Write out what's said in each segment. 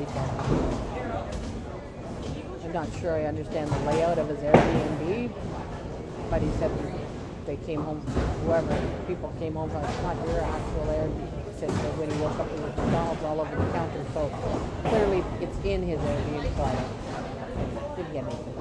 weekend. I'm not sure I understand the layout of his Airbnb, but he said they came home, whoever, people came home from, not your actual Airbnb, said that when he woke up there was McDonald's all over the counter, so clearly it's in his Airbnb, so I didn't get anything.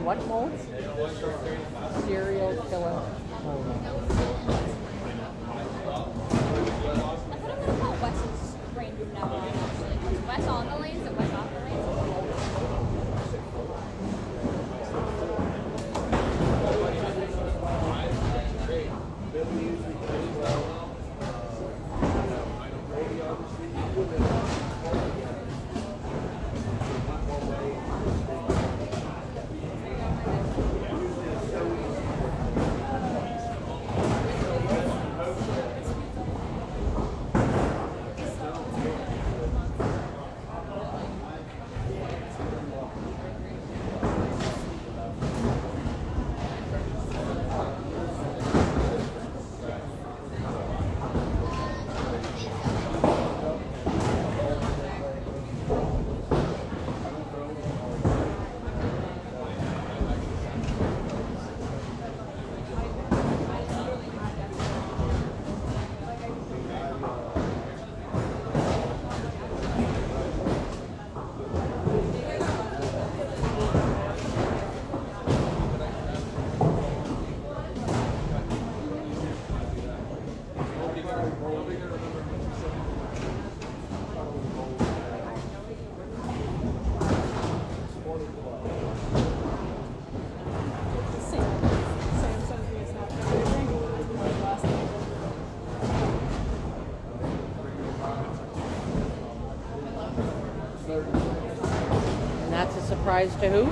What mode? Serial killer mode. That's what I'm going to call Wes's brain from now on, actually. Wes on the lanes and Wes off the lanes. And that's a surprise to who?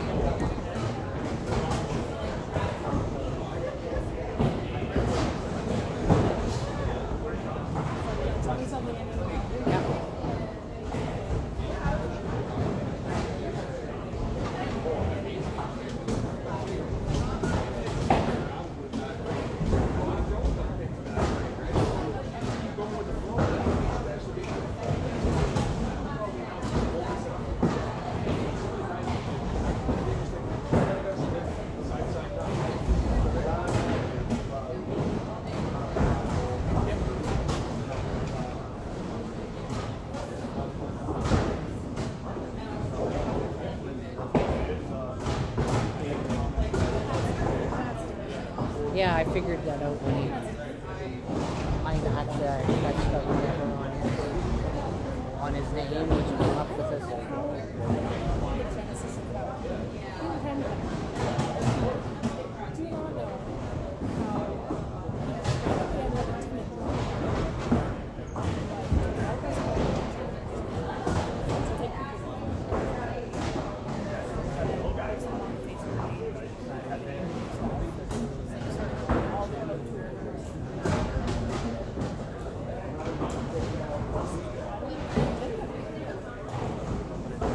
Yeah, I figured that out when he, I actually touched up whatever on his name, which came up with this.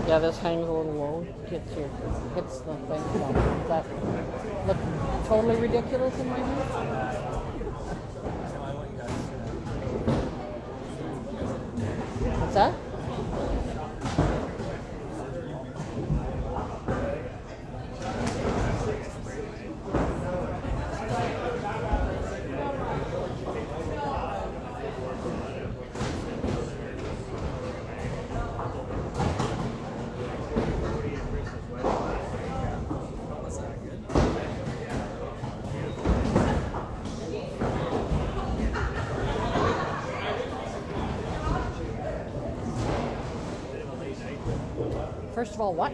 Yeah, this hangs a little low. Hits the thing. So does that look totally ridiculous in my head? What's that? First of all, what?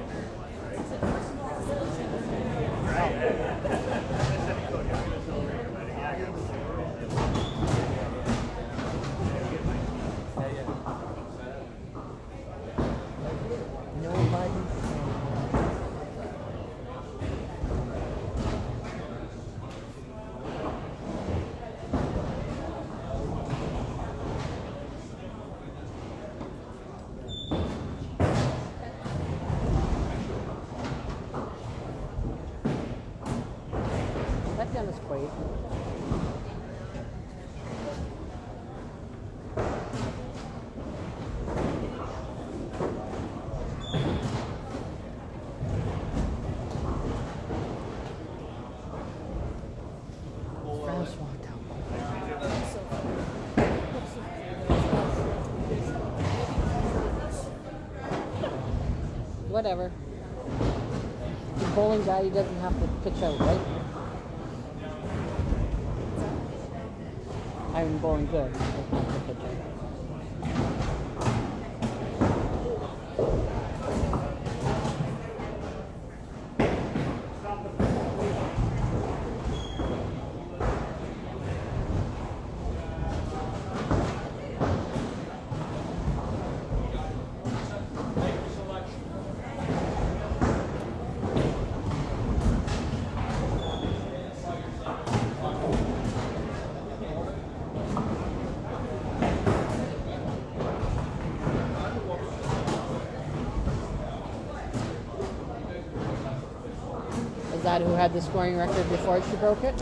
Mrs. Quaid. Francois Talbot. Whatever. The bowling guy, he doesn't have to pitch out, right? I'm bowling good. He doesn't have to pitch out. Is that who had the scoring record before she broke it?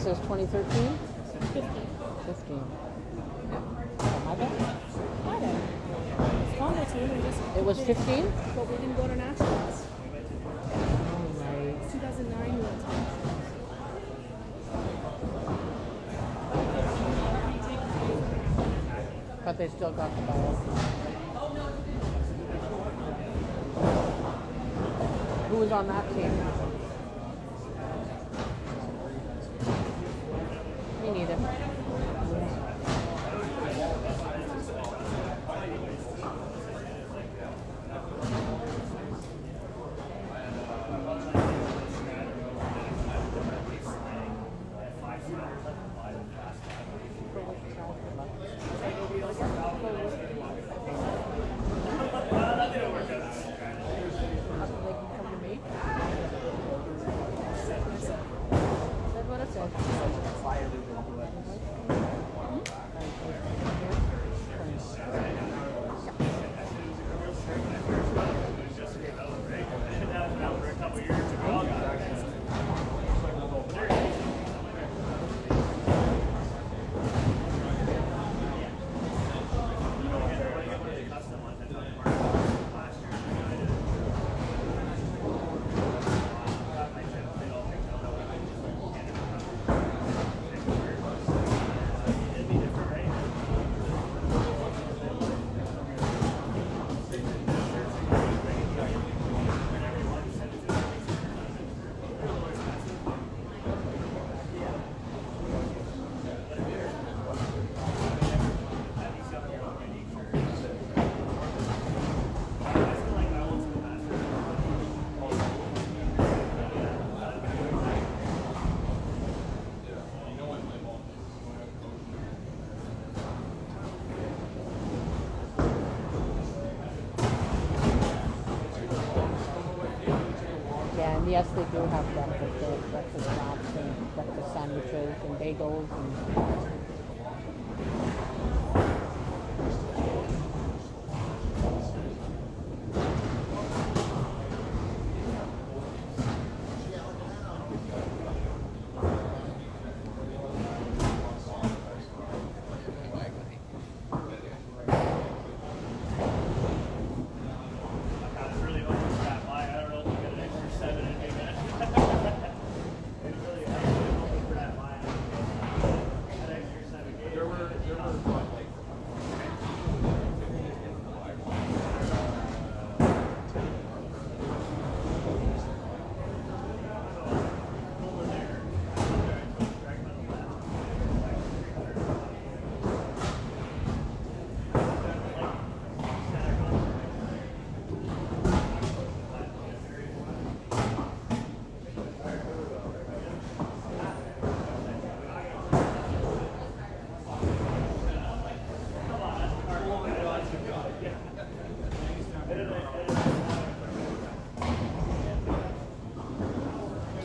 says 2013? 15. 15. Oh, my bad. My bad. It's Congo team. We just It was 15? but we didn't go to nationals. Right. 2009 we went to nationals. But they still got the ball. Who was on that team? Me neither. They can come to me. That's what it said. Yeah, and yes, they do have breakfast. They have breakfast wraps and breakfast sandwiches and bagels and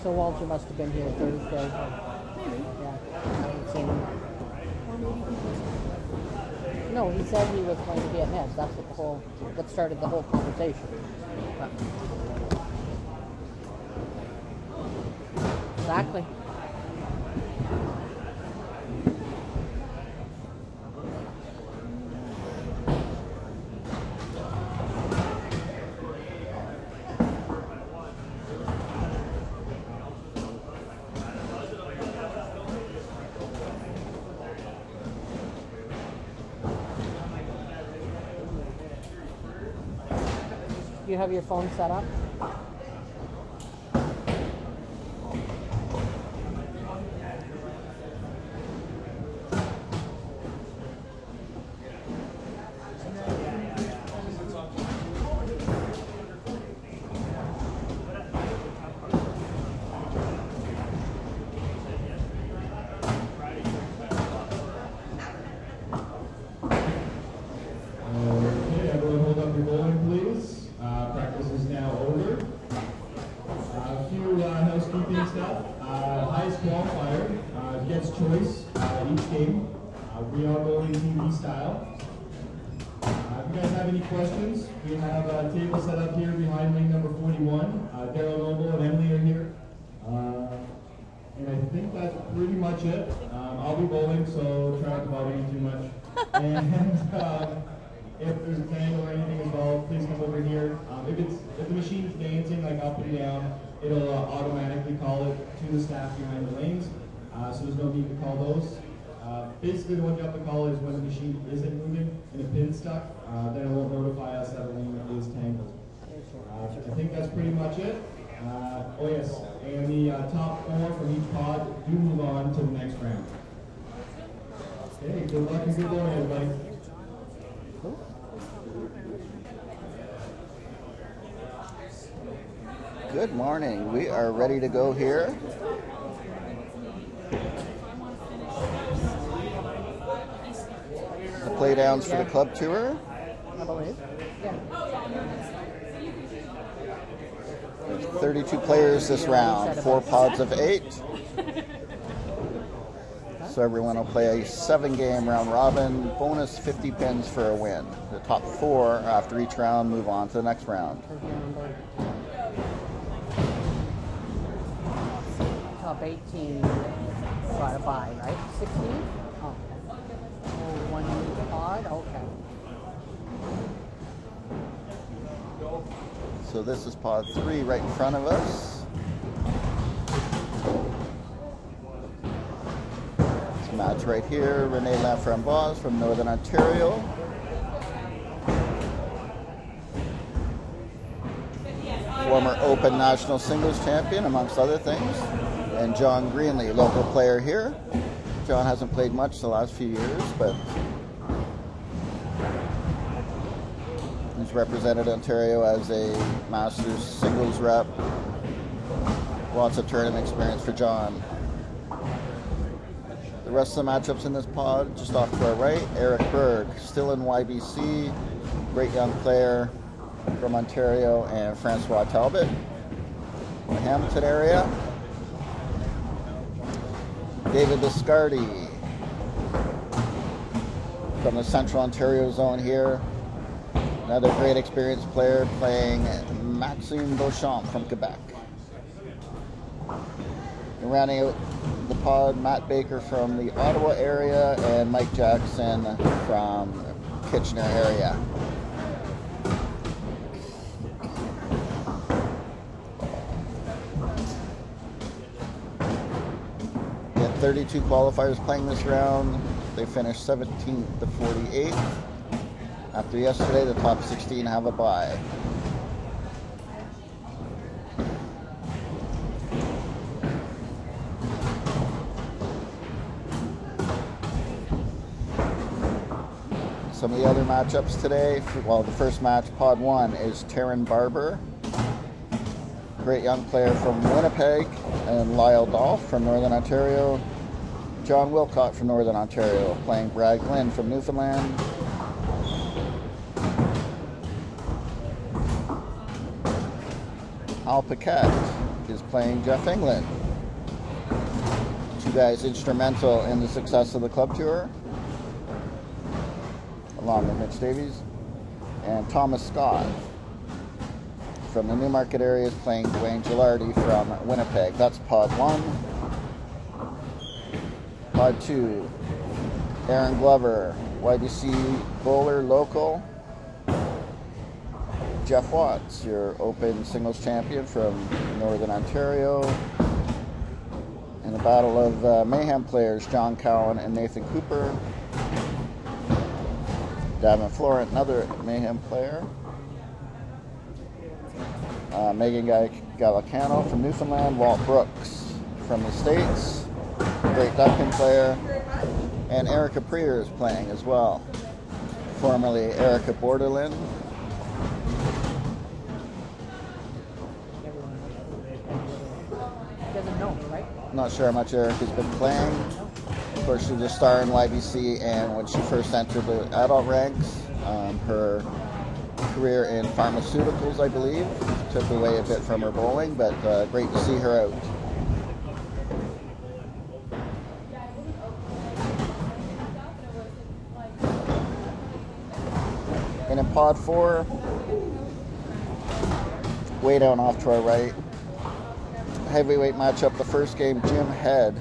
so Walter must have been here Thursday. Maybe. Yeah, I haven't seen him. Or maybe he was. No, he said he was going to be at Neds. That's what started the whole conversation. But- Exactly. Do you have your phone set up? Okay, everyone hold up your bowling, please. Practice is now over. A few housekeeping stuff. Highest qualifier gets choice each game. We are bowling TV style. If you guys have any questions, we have a table set up here behind lane number 41. Daryl Noble and Emily are here. And I think that's pretty much it. I'll be bowling, so try not to bother me too much. And if there's a tangle or anything involved, please come over here. If the machine's dancing like up and down, it'll automatically call it to the staff behind the lanes. So there's no need to call those. Basically, the one you have to call is when the machine isn't moving and a pin's stuck. Then it won't notify us that a lane is tangled. I think that's pretty much it. Oh yes, and the top 4 from each pod do move on to the next round. Okay, good luck and good going, everybody. Good morning. We are ready to go here. The playdowns for the club tour. I believe. Yeah. There's 32 players this round, 4 pods of 8. So everyone will play a 7-game round robin, bonus 50 pins for a win. The top 4 after each round move on to the next round. Top 18 got a bye, right? 16? Oh. Oh, 1 pod? Okay. So this is pod 3 right in front of us. It's a match right here. Renee Laframboise from Northern Ontario. Former Open National Singles Champion, amongst other things. And John Greenlee, local player here. John hasn't played much the last few years, but he's represented Ontario as a Masters singles rep. Lots of tournament experience for John. The rest of the matchups in this pod, just off to our right, Eric Berg, still in YBC, great young player from Ontario, and Francois Talbot from the Hamilton area. David Biscardi from the Central Ontario zone here. Another great experienced player playing Maxime Beauchamp from Quebec. And rounding out the pod, Matt Baker from the Ottawa area and Mike Jackson from Kitchener area. We had 32 qualifiers playing this round. They finished 17th to 48th. After yesterday, the top 16 have a bye. Some of the other matchups today, well, the first match, pod 1, is Taryn Barber, great young player from Winnipeg, and Lyle Dolph from Northern Ontario. John Wilcott from Northern Ontario, playing Brad Glynn from Newfoundland. Al Paquette is playing Jeff England. 2 guys instrumental in the success of the club tour, along with Mitch Davies. And Thomas Scott from the Newmarket area is playing Dwayne Gilardi from Winnipeg. That's pod 1. Pod 2, Aaron Glover, YBC bowler local. Jeff Watts, your Open Singles Champion from Northern Ontario. In the battle of Mayhem players, John Cowan and Nathan Cooper. Davin Florent, another Mayhem player. Megan Gallicano from Newfoundland. Walt Brooks from the States, great ducking player. And Erica Prier is playing as well, formerly Erica Borderland. Doesn't know, right? Not sure how much Erica's been playing. Of course, she was a star in YBC, and when she first entered the adult ranks, her career in pharmaceuticals, I believe, took away a bit from her bowling, but great to see her out. And in pod 4, way down off to our right, heavyweight matchup, the first game, Jim Head,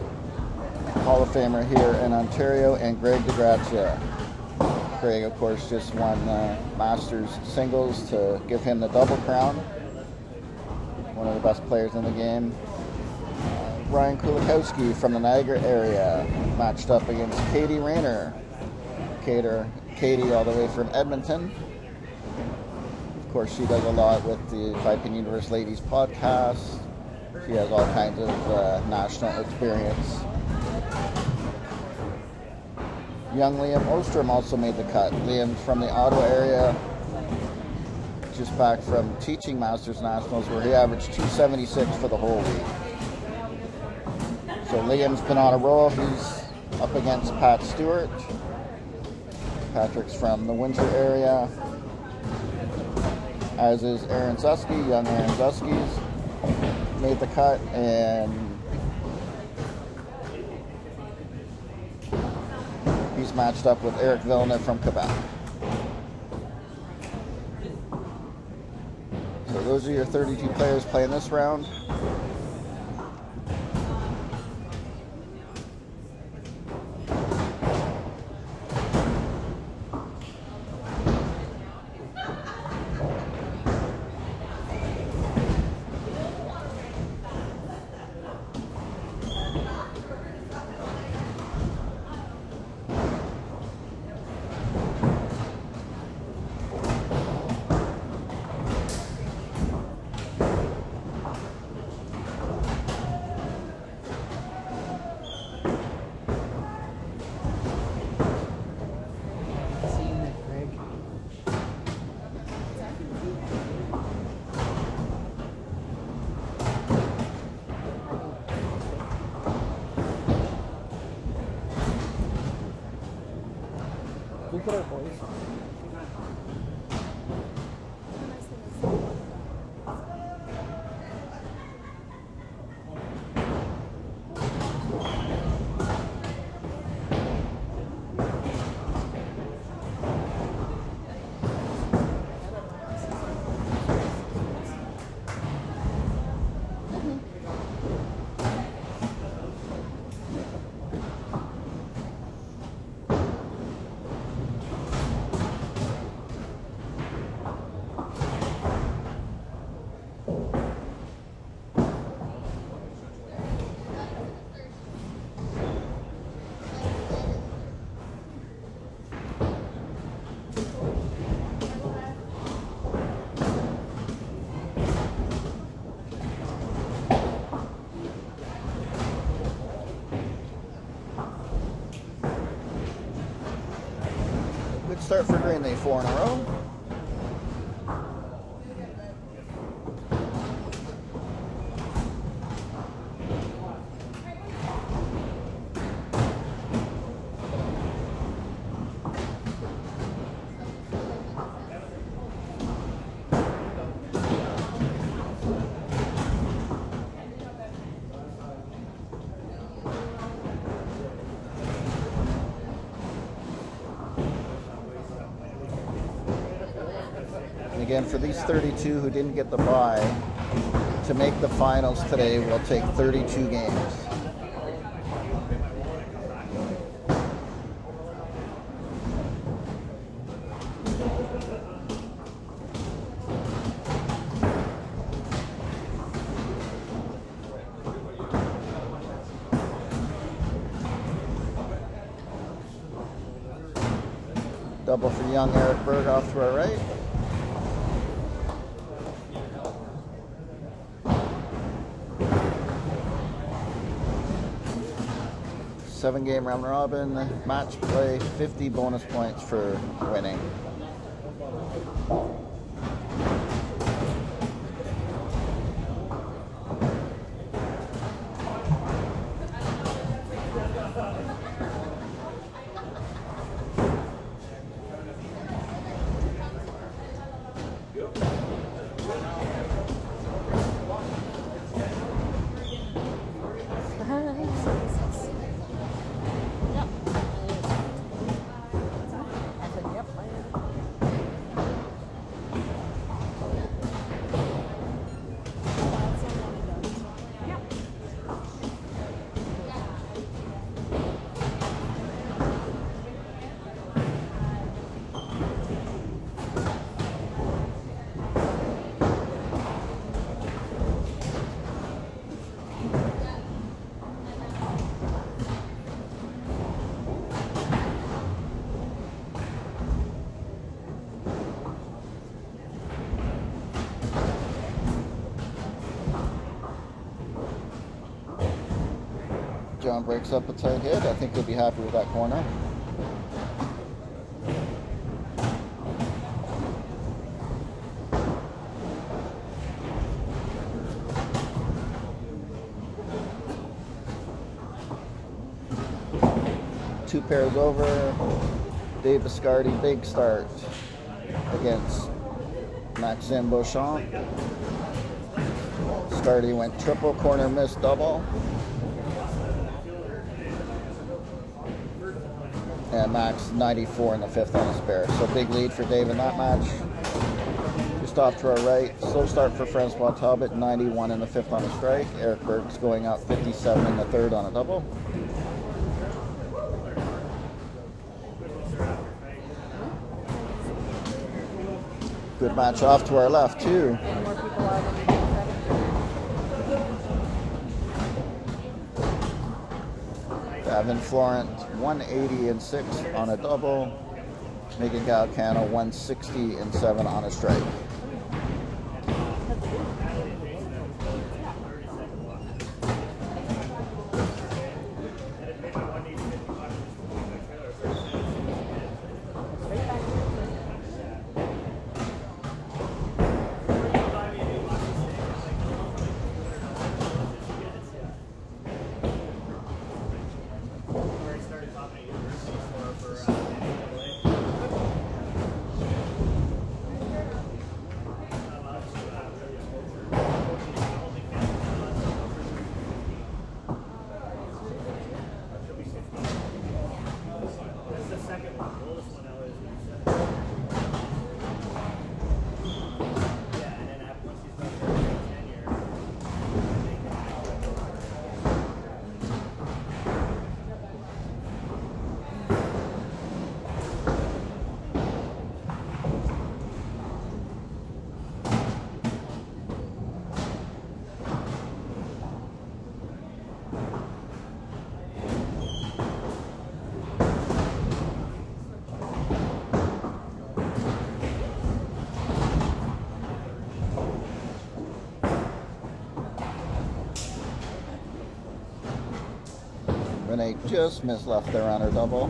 Hall of Famer here in Ontario, and Greg DeGrazia. Greg, of course, just won Masters singles to give him the double crown. One of the best players in the game. Ryan Kulikowski from the Niagara area matched up against Katie Rayner. Katie all the way from Edmonton. Of course, she does a lot with the Viking Universe Ladies podcast. She has all kinds of national experience. Young Liam Ostrom also made the cut. Liam's from the Ottawa area, just back from teaching Masters Nationals, where he averaged 276 for the whole week. So Liam's been on a roll. He's up against Pat Stewart. Patrick's from the Windsor area, as is Aaron Zusky. Young Aaron Zuski's made the cut, and he's matched up with Eric Villeneuve from Quebec. So those are your 32 players playing this round. Seeing that, Greg. Look at our boys. Good start for Green. They 4 in a row. And again, for these 32 who didn't get the bye, to make the finals today will take 32 games. Double for young Eric Berghoff to our right. Seven-game round robin, match play, 50 bonus points for winning. John breaks up a tight hit. I think he'll be happy with that corner. Two pairs over. Dave Biscardi, big start against Maxime Beauchamp. Biscardi went triple, corner missed double. And Max 94 in the fifth on a spare. So big lead for Dave in that match. Just off to our right. Slow start for Francois Talbot, 91 in the fifth on a strike. Eric Berg's going out 57 in the third on a double. Good match off to our left, too. And more people are than you Davin Florent, 180 and 6 on a double. Megan Galcano, 160 and 7 on a strike. Renee just missed left there on her double.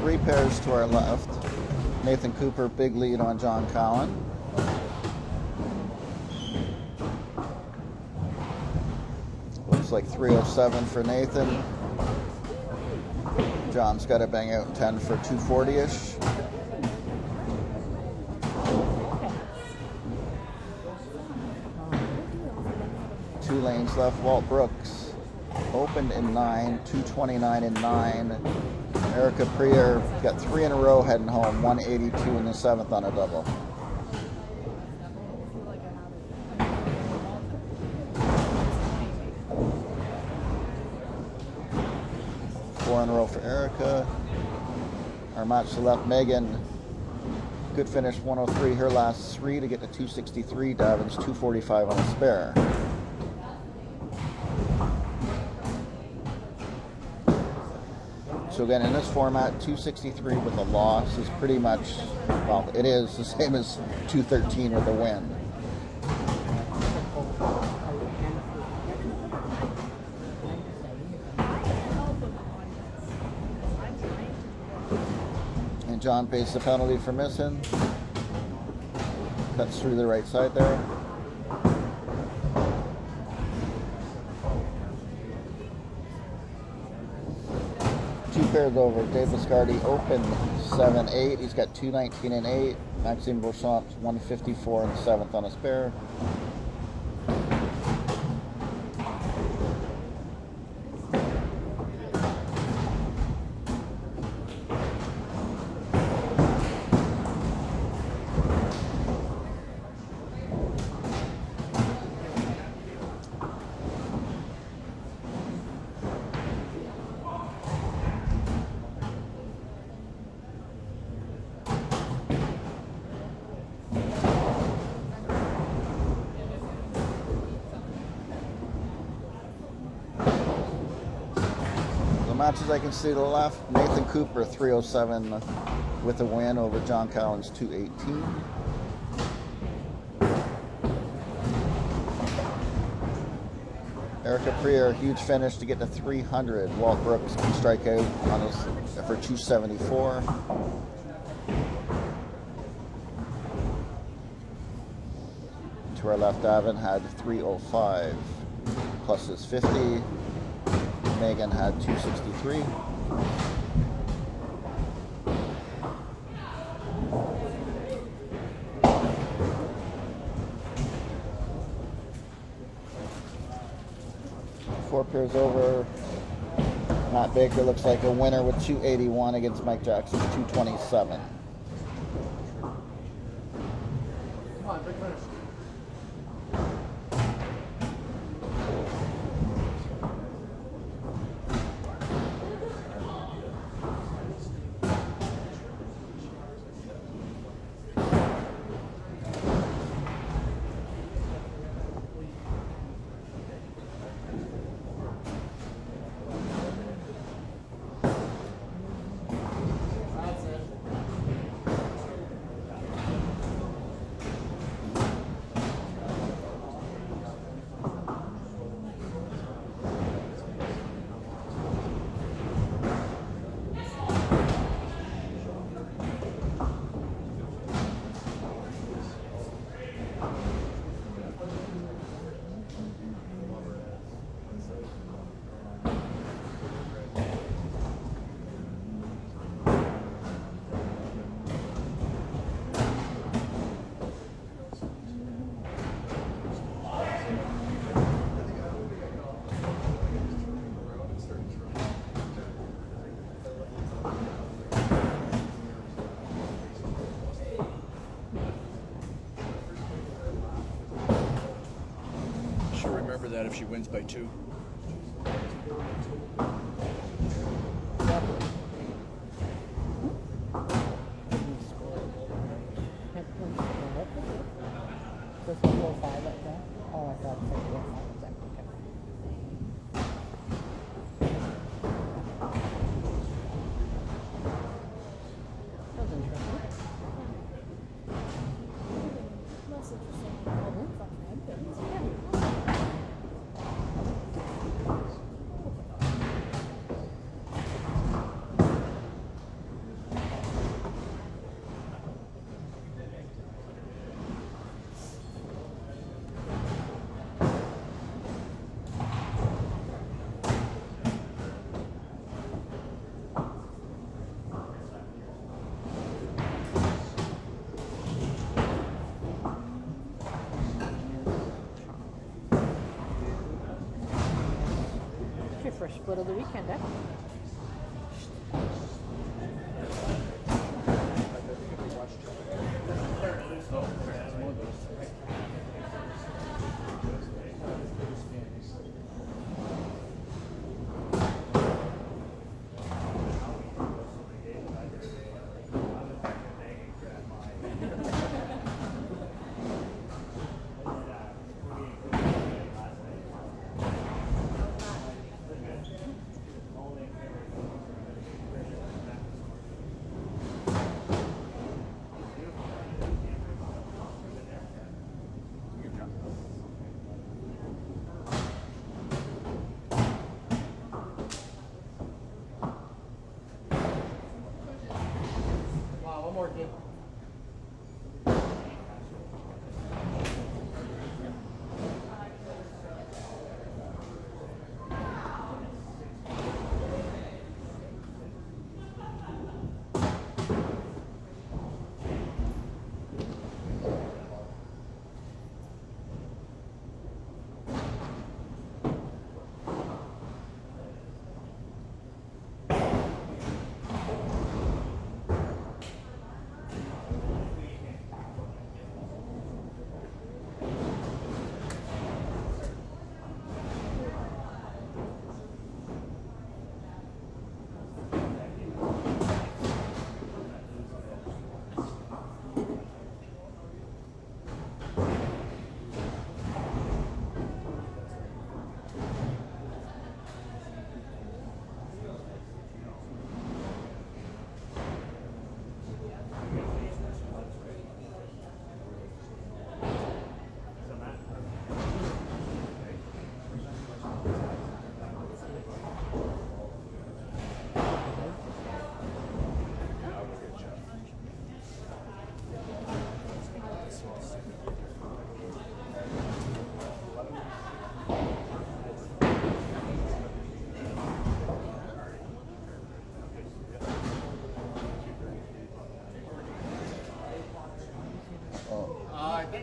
Three pairs to our left. Nathan Cooper, big lead on John Cowan. Looks like 307 for Nathan. John's got to bang out 10 for 240-ish. Two lanes left. Walt Brooks opened in 9, 229 in 9. Erica Prier got 3 in a row heading home, 182 in the 7th on a double. Four in a row for Erica. Our match to left, Megan. Good finish, 103. Her last 3 to get to 263. Davin's 245 on a spare. So again, in this format, 263 with a loss is pretty much, well, it is the same as 213 with a win. And John pays the penalty for missing. Cuts through the right side there. Two pairs over. Dave Biscardi open 7-8. He's got 219 and 8. Maxime Beauchamp 154 and 7th on a spare. matches I can see to the left. Nathan Cooper 307 with a win over John Collins 218. Erica Prier, huge finish to get to 300. Walt Brooks can strike out on his for 274. To our left, Avon had 305 plus his 50. Megan had 263. Four pairs over. Matt Baker looks like a winner with 281 against Mike Jackson's 227. Come on, big finish. She'll remember that if she wins by 2. This is 4-5 like that? Oh, I thought it said 4-5. That was interesting. Most interesting. Fucking headphones. Yeah. It's your first split of the weekend, eh?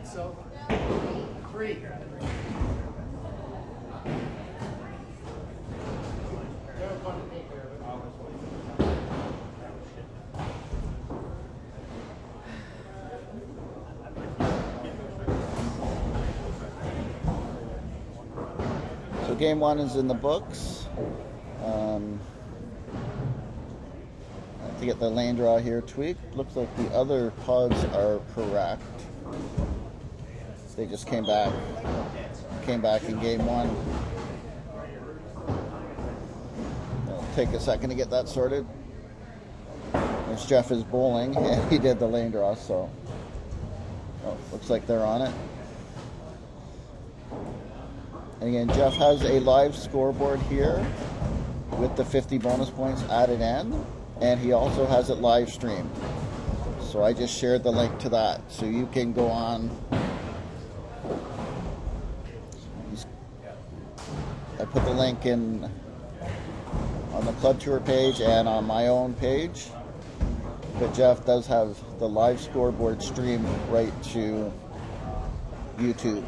think so. 3. So game 1 is in the books. To get the lane draw here tweaked. Looks like the other pods are correct. They just came back in game 1. It'll take a second to get that sorted. There's Jeff is bowling, and he did the lane draw, so looks like they're on it. And again, Jeff has a live scoreboard here with the 50 bonus points added in, and he also has it live streamed. So I just shared the link to that, so you can go on. I put the link in on the Club Tour page and on my own page, but Jeff does have the live scoreboard streamed right to YouTube.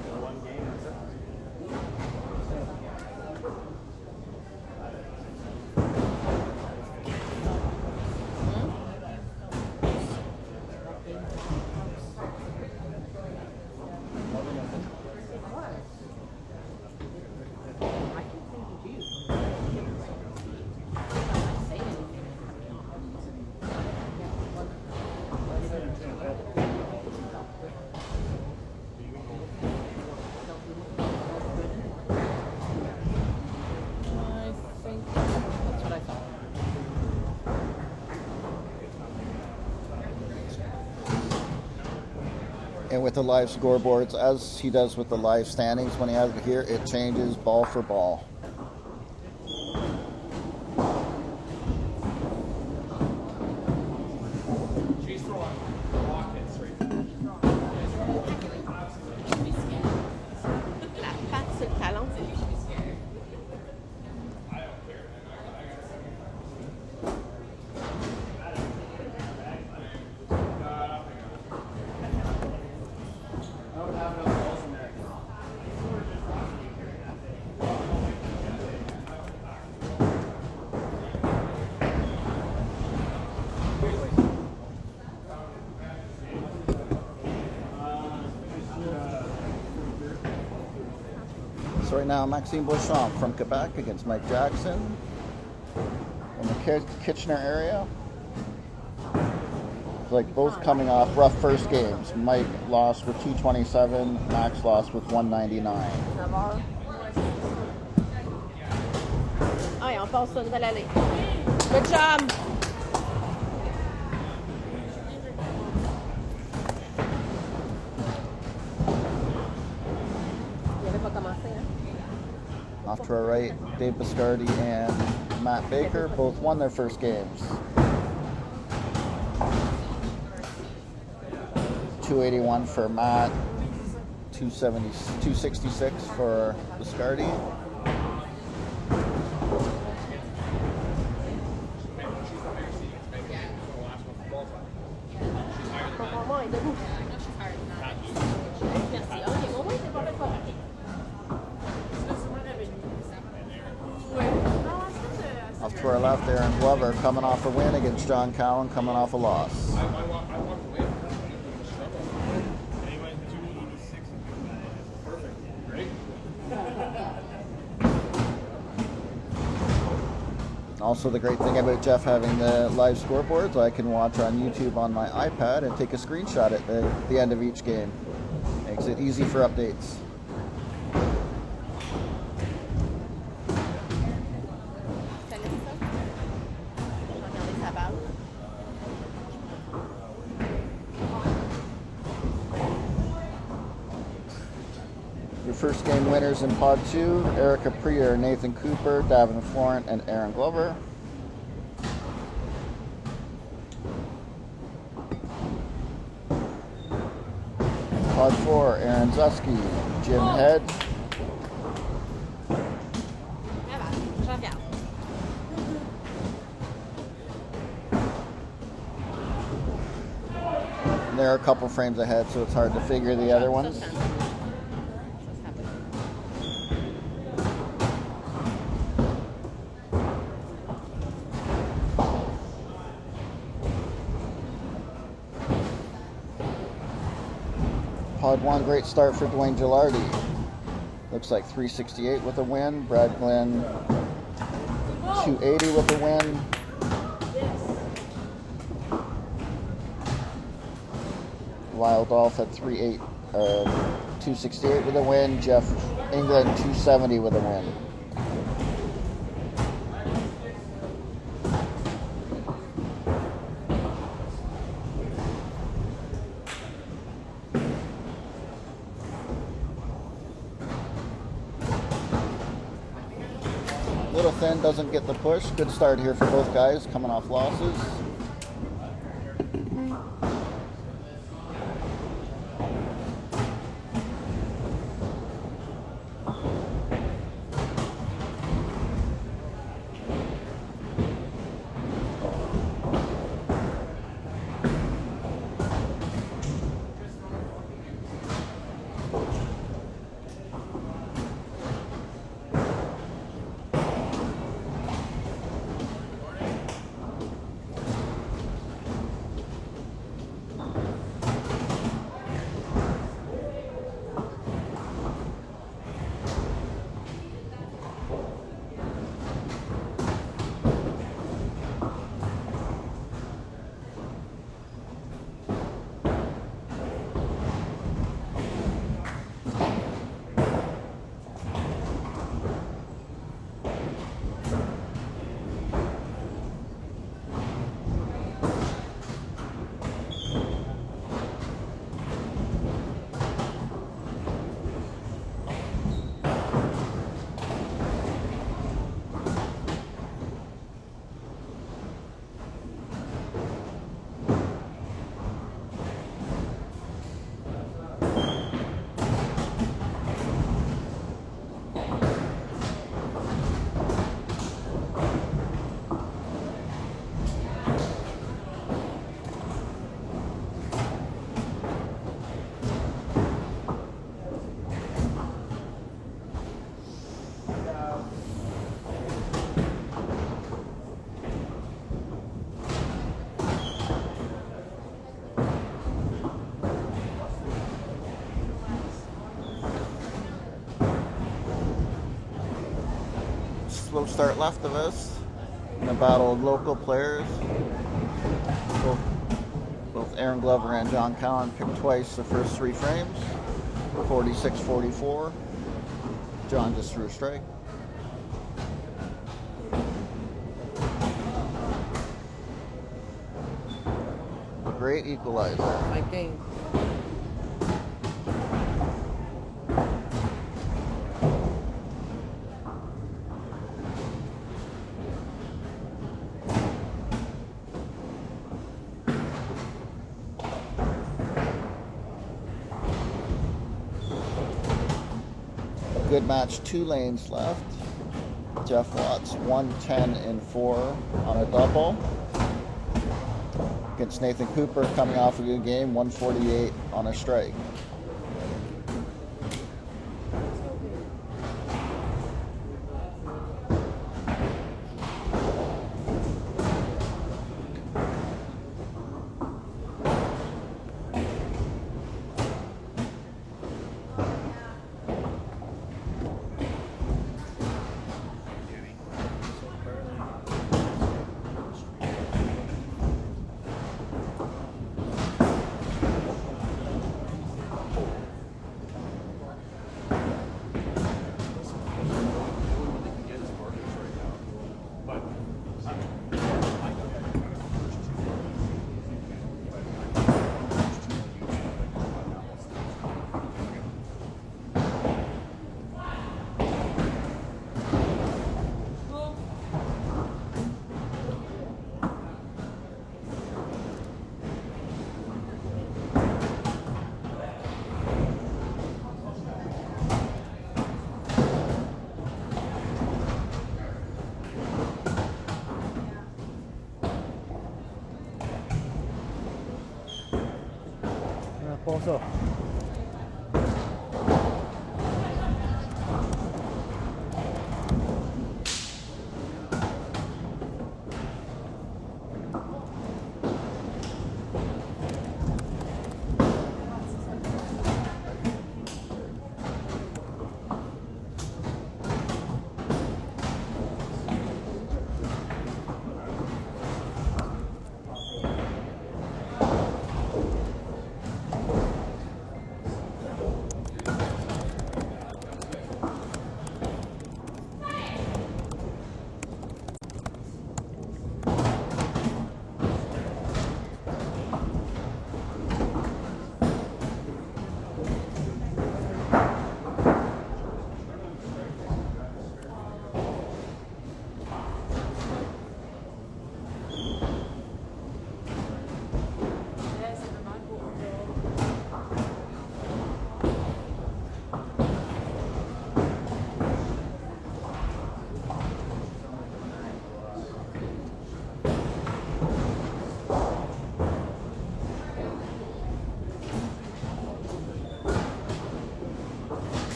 And with the live scoreboards, as he does with the live standings, when he has it here, it changes ball for ball. So right now, Maxime Beauchamp from Quebec against Mike Jackson in the Kitchener area. It's like both coming off rough first games. Mike lost with 227, Max lost with 199. Allez, on passe ça, nouvelle allée. Good job! Il avait pas commencé, hein? Off to our right, Dave Biscardi and Matt Baker both won their first games. 281 for Matt, 266 for Biscardi. Off to our left, Aaron Glover coming off a win against John Cowan, coming off a loss. Also, the great thing about Jeff having the live scoreboards, I can watch on YouTube on my iPad and take a screenshot at the end of each game. Makes it easy for updates. Your first game winners in Pod 2, Erica Prier, Nathan Cooper, Davin Florent, and Aaron Glover. Pod 4, Aaron Zuski, Jim Head. They're a couple frames ahead, so it's hard to figure the other ones. Pod 1, great start for Dwayne Gilardi. Looks like 368 with a win. Brad Glenn, 280 with a win. Lyle Dolph at 268 with a win. Jeff England, 270 with a win. Little Thin doesn't get the push. Good start here for both guys coming off losses. Slow start left of us in a battle of local players. Both Aaron Glover and John Cowan picked twice the first 3 frames. 46-44. John just threw a strike. A great equalizer. My king. Good match, 2 lanes left. Jeff Watts 110-4 on a double. Against Nathan Cooper coming off a good game, 148 on a strike. bon ça.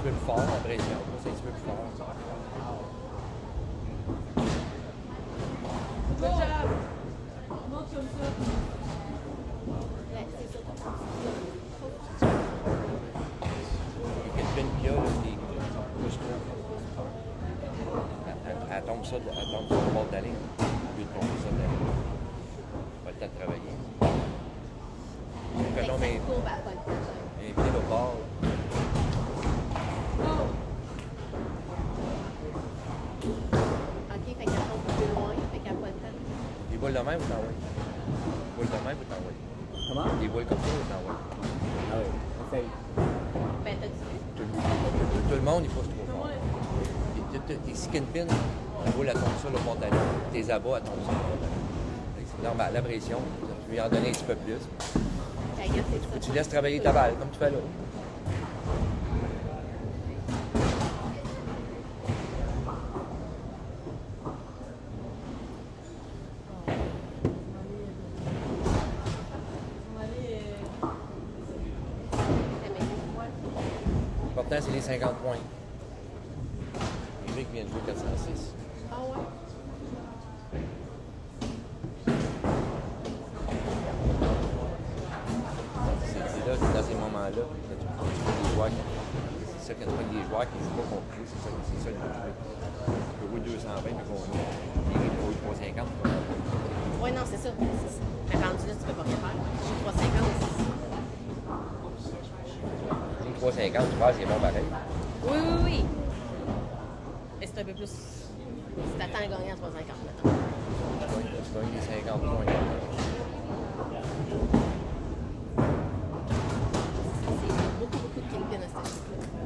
peu plus fort, la pression. C'est un petit peu plus fort. Good job. Monte comme ça. Ouais, c'est ça. Le spin qu'il y a, là, c'est pousse-toi. Elle tombe ça sur le bord de la ligne. Au lieu de tomber ça de la ligne. Pas le temps de travailler. Fait non, mais. Et puis le bord. Ok, fait qu'elle tombe plus loin, fait qu'elle n'a pas le temps. Des boules de même ou t'envoies? Des boules de même ou t'envoies? Comment? Des boules comme ça ou t'envoies? Ah oui, essaye. Ben, t'as-tu vu? Tout le monde, il faut se trouver fort. Tes skin pins, la boule, elle tombe sur le bord de la ligne. Tes abats, elle tombe sur le bord de la ligne. C'est normal, la pression, tu lui en donner un petit peu plus. Fait que c'est ça. Tu laisses travailler ta balle, comme tu fais là. L'important, c'est les 50 points. Jimmy qui vient de jouer 406. Ah ouais? C'est là, c'est dans ces moments-là, que tu prends des joueurs. C'est ça, quand tu prends des joueurs qui ne jouent pas contre lui, c'est ça le but. Tu peux jouer 220, mais contre lui, il faut jouer 350. Ouais, non, c'est ça. Mais rendu là, tu peux pas rien faire. Je suis 350. 350, tu passes, c'est bon pareil. Oui, oui, oui. Mais c'est un peu plus. Si t'attends à gagner à 350 maintenant. Tu gagnes les 50 points. C'est beaucoup, beaucoup de kingpin à cette équipe-là.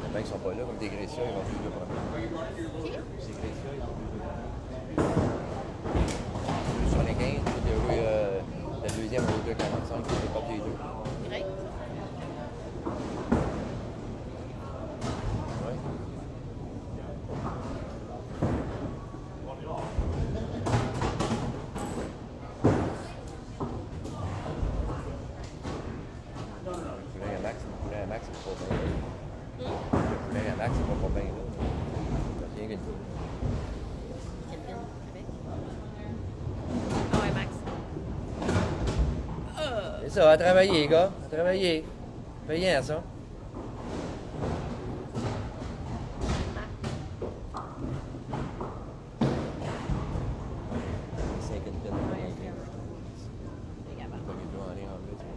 Les mecs qui sont pas là, comme des Gréciens, ils vont plus de problèmes. Ces Gréciens, ils vont plus de problèmes. Sur les 15, il y a eu la deuxième au 2,45, qui est pas les deux. Grec? Ouais. Le Max, c'est pas bien. Le Max, c'est pas bien. Rien que Kingpin avec? Ah ouais, Max. c'est ça, à travailler, les gars. À travailler. Payant, ça. C'est qu'une peine. C'est capable. Pas les deux en ligne en bleu, tu vois.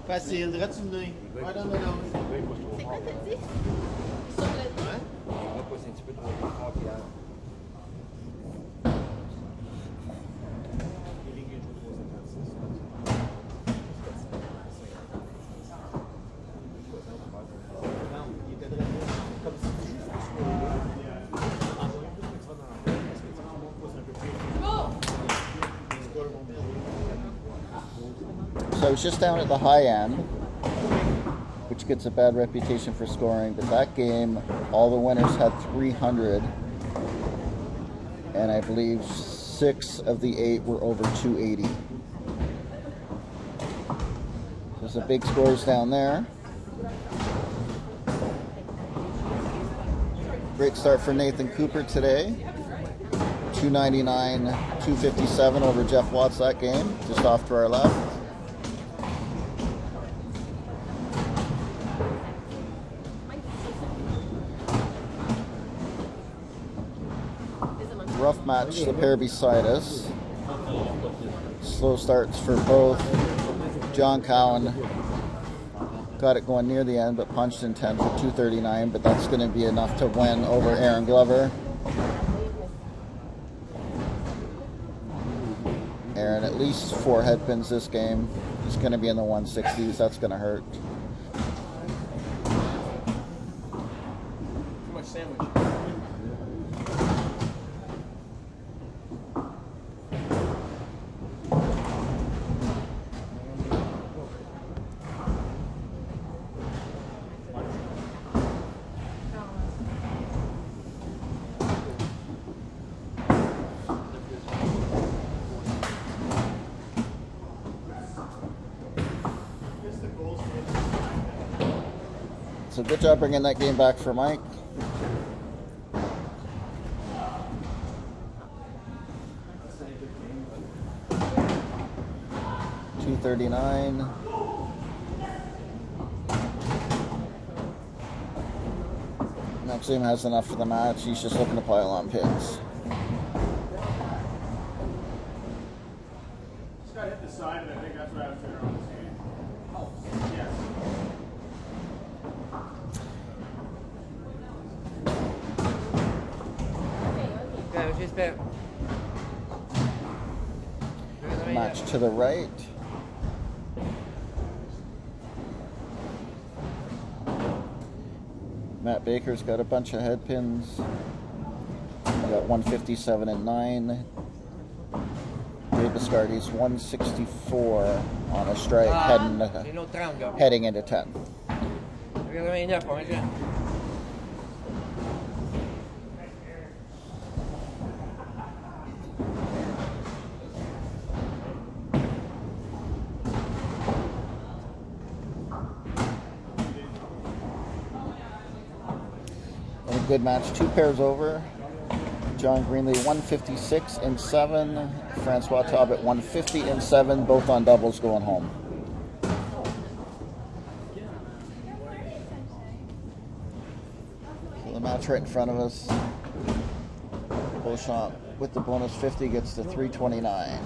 Facile, direct sur le nez. Right on the nose. C'est quoi t'as dit? Sur le nez? Il va passer un petit peu trop fort, puis Il était direct là. Comme si tu joues sur le nez. Envoyer plus que tu vas dans la tête parce que tu montes un peu plus. Les gars vont bien. So it's just down at the high end, which gets a bad reputation for scoring. But that game, all the winners had 300, and I believe 6 of the 8 were over 280. There's a big scores down there. Great start for Nathan Cooper today. 299, 257 over Jeff Watts that game, just off to our left. Rough match, the pair beside us. Slow starts for both. John Cowan got it going near the end, but punched in 10 for 239, but that's going to be enough to win over Aaron Glover. Aaron, at least 4 head pins this game. He's going to be in the 160s. That's going to hurt. Too much sandwich. So good job bringing that game back for Mike. $239. Maxim has enough for the match. He's just looking to pile on pins. Just got to hit the side, and I think that's why I was turning around this game. Oh, yes. j'espère. Match to the right. Matt Baker's got a bunch of head pins. We got 157 and 9. Dave Biscardi's 164 on a strike heading into 10. In a good match, 2 pairs over. John Greenlee 156 and 7. Francois Talbot 150 and 7. Both on doubles going home. So the match right in front of us. Beauchamp with the bonus 50 gets to 329.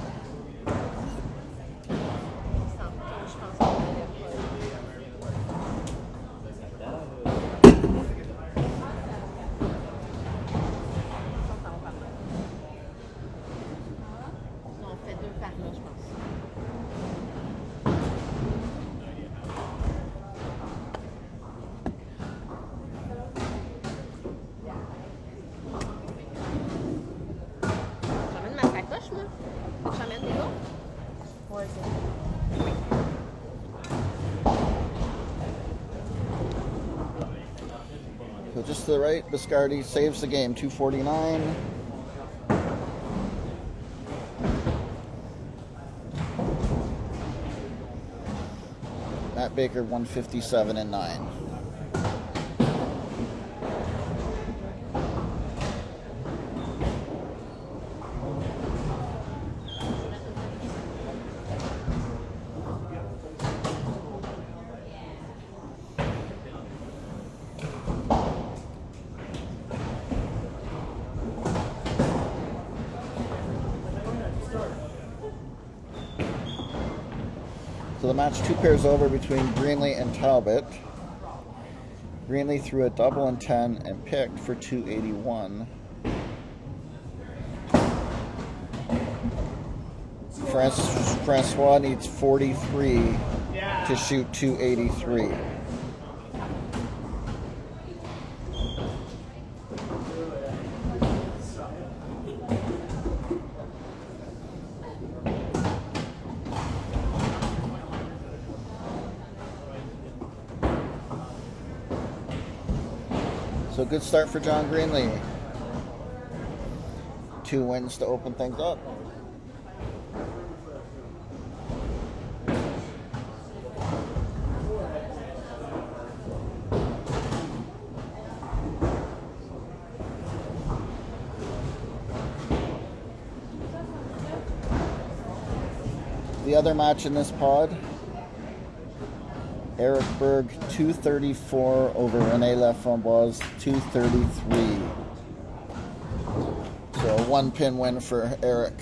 On fait 2 par là, je pense. J'emmène ma sacoche, moi. Faut que j'emmène les autres. Ouais, So just to the right, Biscardi saves the game, 249. Matt Baker 157 and 9. So the match 2 pairs over between Greenlee and Talbot. Greenlee threw a double and 10 and picked for 281. Francois needs 43 to shoot 283. So good start for John Greenlee. 2 wins to open things up. The other match in this pod, Eric Berg 234 over Rene Laframboise 233. So a 1-pin win for Eric.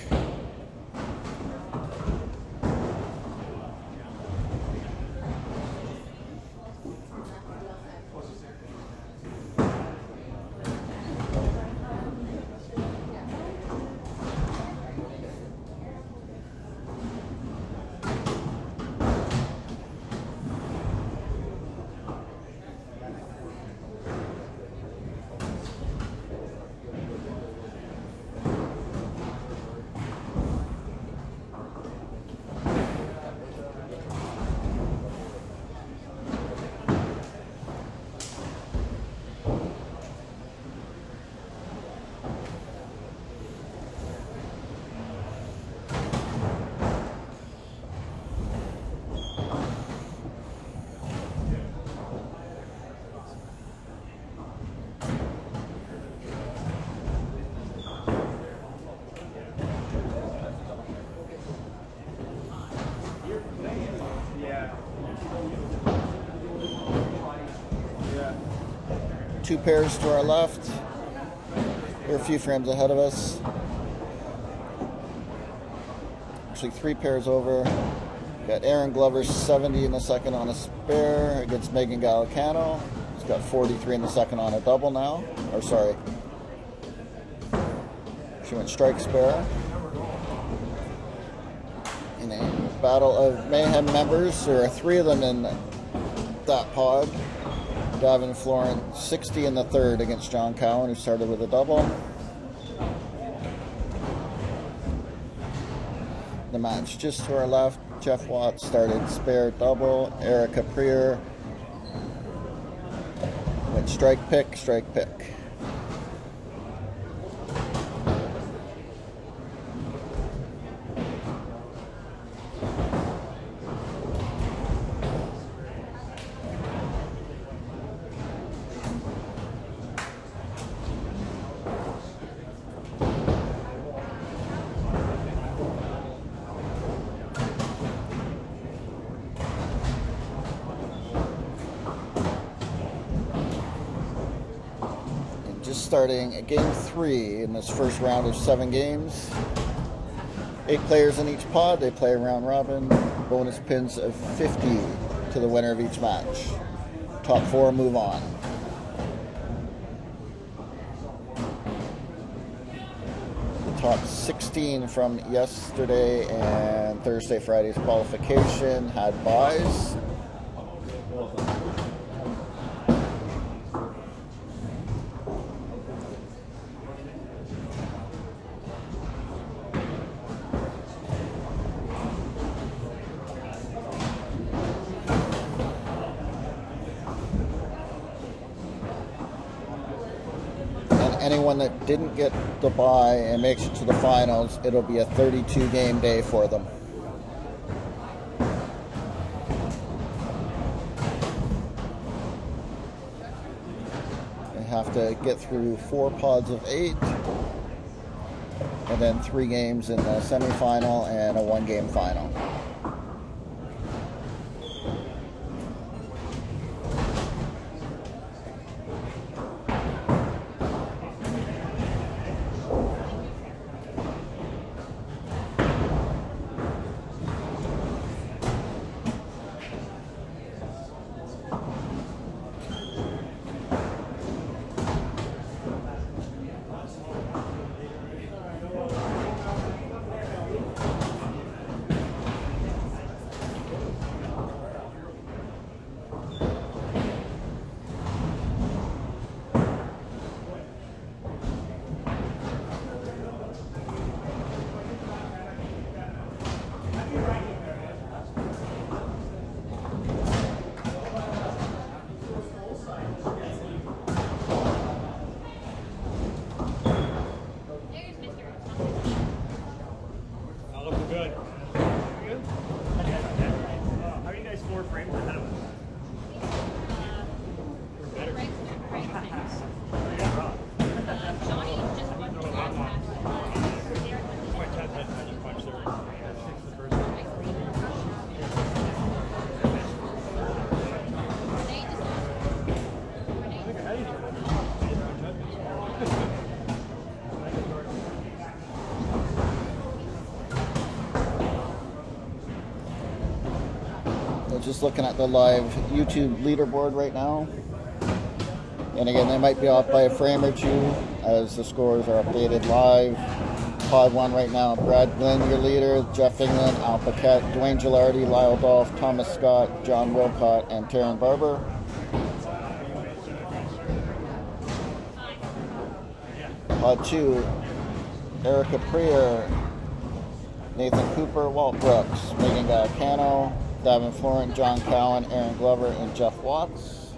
Two pairs to our left. They're a few frames ahead of us. Actually, 3 pairs over. Got Aaron Glover 70 in the second on a spare against Megan Gallicano. He's got 43 in the second on a double now. Or sorry. She went strike spare. In a battle of Mayhem members, there are 3 of them in that pod. Gavin Florent 60 in the third against John Cowan, who started with a double. The match just to our left, Jeff Watts started spare double. Erica Prier went strike pick, strike pick. just starting game 3 in this first round of 7 games. 8 players in each pod. They play round robin. Bonus pins of 50 to the winner of each match. Top 4 move on. The top 16 from yesterday and Thursday, Friday's qualification had buys. Anyone that didn't get the bye and makes it to the finals, it'll be a 32 game day for them. They have to get through 4 pods of 8 and then 3 games in the semifinal and a 1-game final. Just looking at the live YouTube leaderboard right now. And again, they might be off by a frame or 2 as the scores are updated live. Pod 1 right now, Brad Glenn, your leader, Jeff England, Al Paquette, Dwayne Gilardi, Lyle Dolph, Thomas Scott, John Wilcott, and Taryn Barber. Pod 2, Erica Prier, Nathan Cooper, Walt Brooks, Megan Galicano, Davin Florent, John Cowan, Aaron Glover, and Jeff Watts.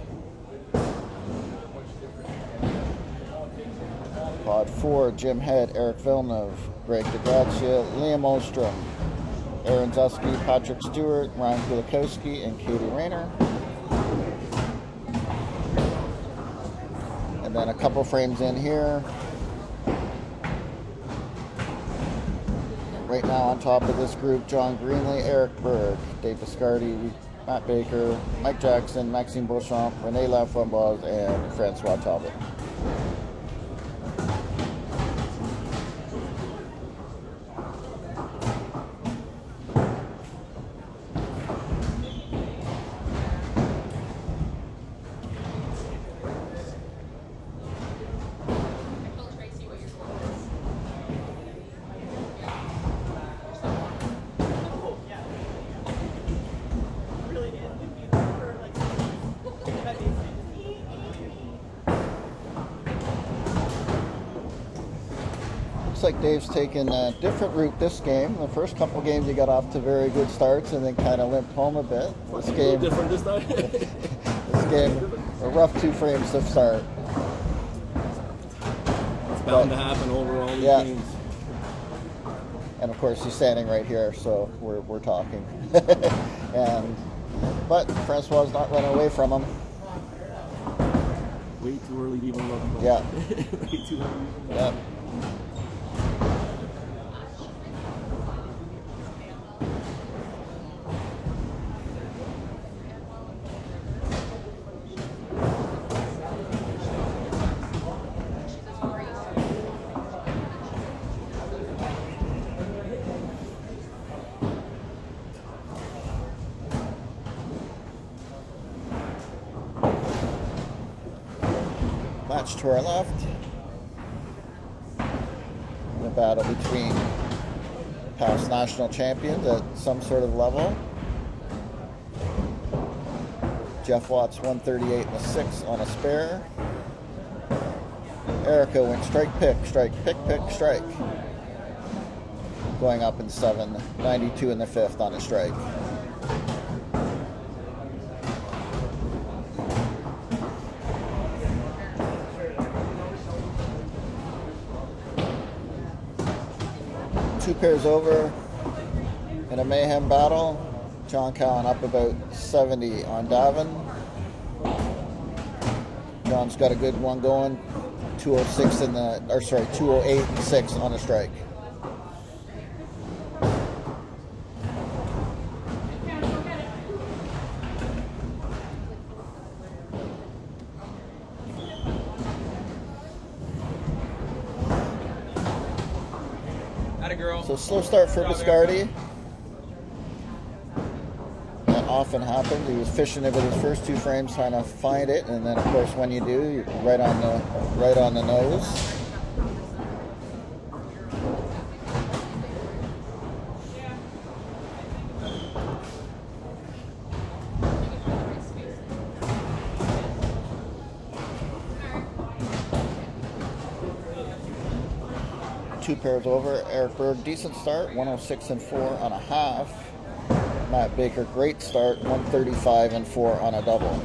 Pod 4, Jim Head, Eric Villeneuve, Greg DeGrazia, Liam Ostrom, Aaron Zusky, Patrick Stewart, Ryan Kulikowski, and Katie Rayner. And then a couple frames in here. Right now on top of this group, John Greenley, Eric Berg, Dave Biscardi, Matt Baker, Mike Jackson, Maxime Beauchamp, Renee Laframboise, and Francois Talbot. Looks like Dave's taken a different route this game. The first couple games he got off to very good starts and then kind of limped home a bit. This game, different this time. this game, a rough 2 frames to start. It's bound to happen over all these games. And of course he's standing right here, so we're talking. But Francois is not running away from him. Way too early to even look. Yeah. Way too early. Yeah. Match to our left. The battle between past national champions at some sort of level. Jeff Watts 138 and a 6 on a spare. Erica went strike, pick, strike, pick, pick, strike. Going up in 7, 92 in the 5th on a strike. Two pairs over in a mayhem battle. John Cowan up about 70 on Davin. John's got a good one going. 206 in the, 208 and 6 on a strike. So slow start for Biscardi. That often happens. He was fishing it with his first 2 frames, trying to find it, and then of course when you do, you're right on the nose. Two pairs over. Eric Berg, decent start, 106 and 4 on a half. Matt Baker, great start, 135 and 4 on a double.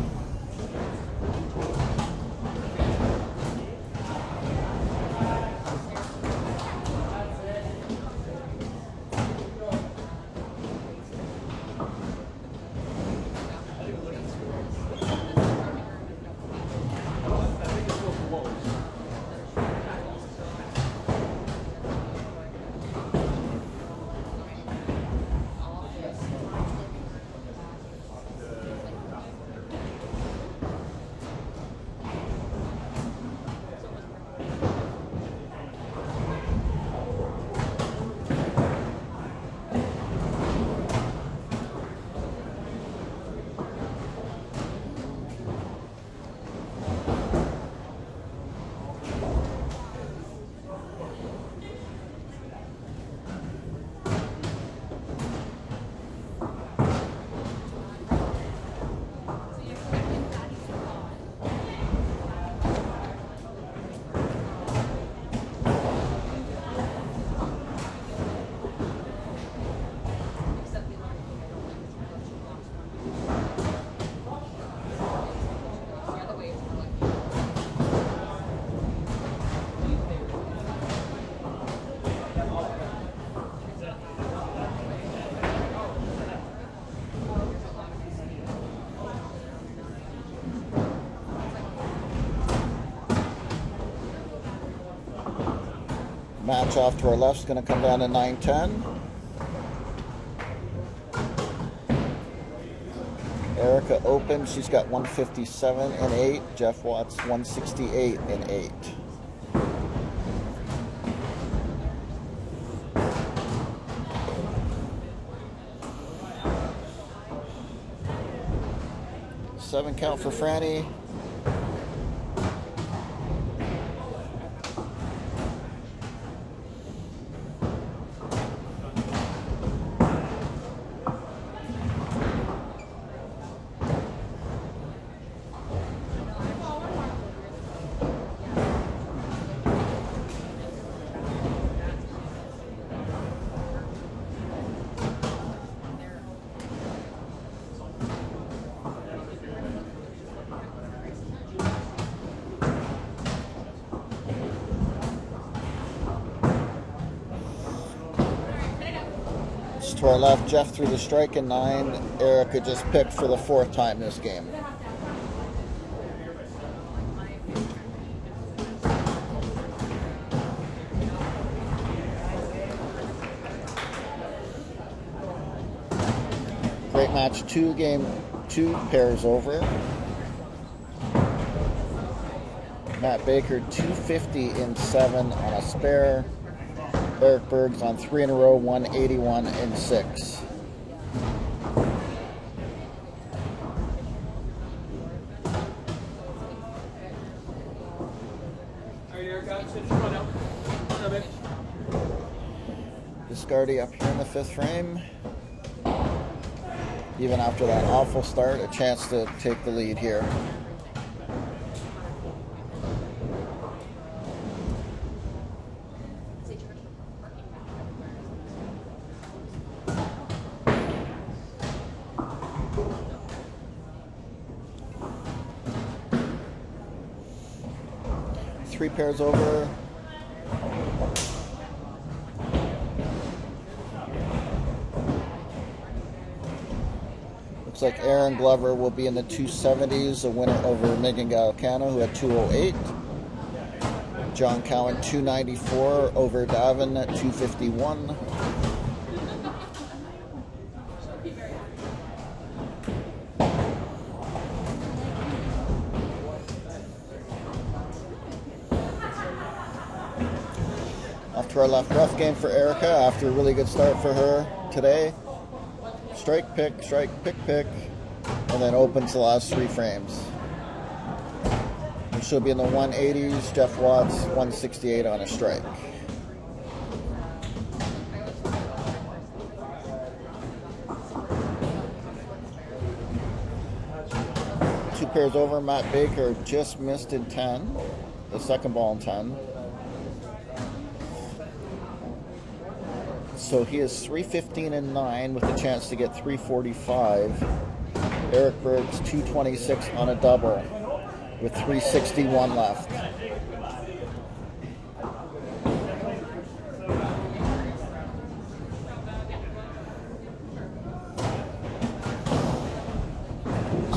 Match off to our left is going to come down to 9-10. Erica open, she's got 157 and 8. Jeff Watts 168 and 8. Seven count for Franny. To our left, Jeff threw the strike in 9. Erica just picked for the 4th time this game. Great match, 2 pairs over. Matt Baker 250 in 7 on a spare. Eric Berg's on 3 in a row, 181 and 6. Biscardi up here in the 5th frame. Even after that awful start, a chance to take the lead here. Three pairs over. Looks like Aaron Glover will be in the 270s, a winner over Megan Gallicano, who had 208. John Cowan 294 over Davin at 251. Off to our left, rough game for Erica after a really good start for her today. Strike, pick, pick, and then opens the last 3 frames. And she'll be in the 180s, Jeff Watts 168 on a strike. Two pairs over, Matt Baker just missed in 10, the second ball in 10. So he is 315 and 9 with a chance to get 345. Eric Berg's 226 on a double with 361 left.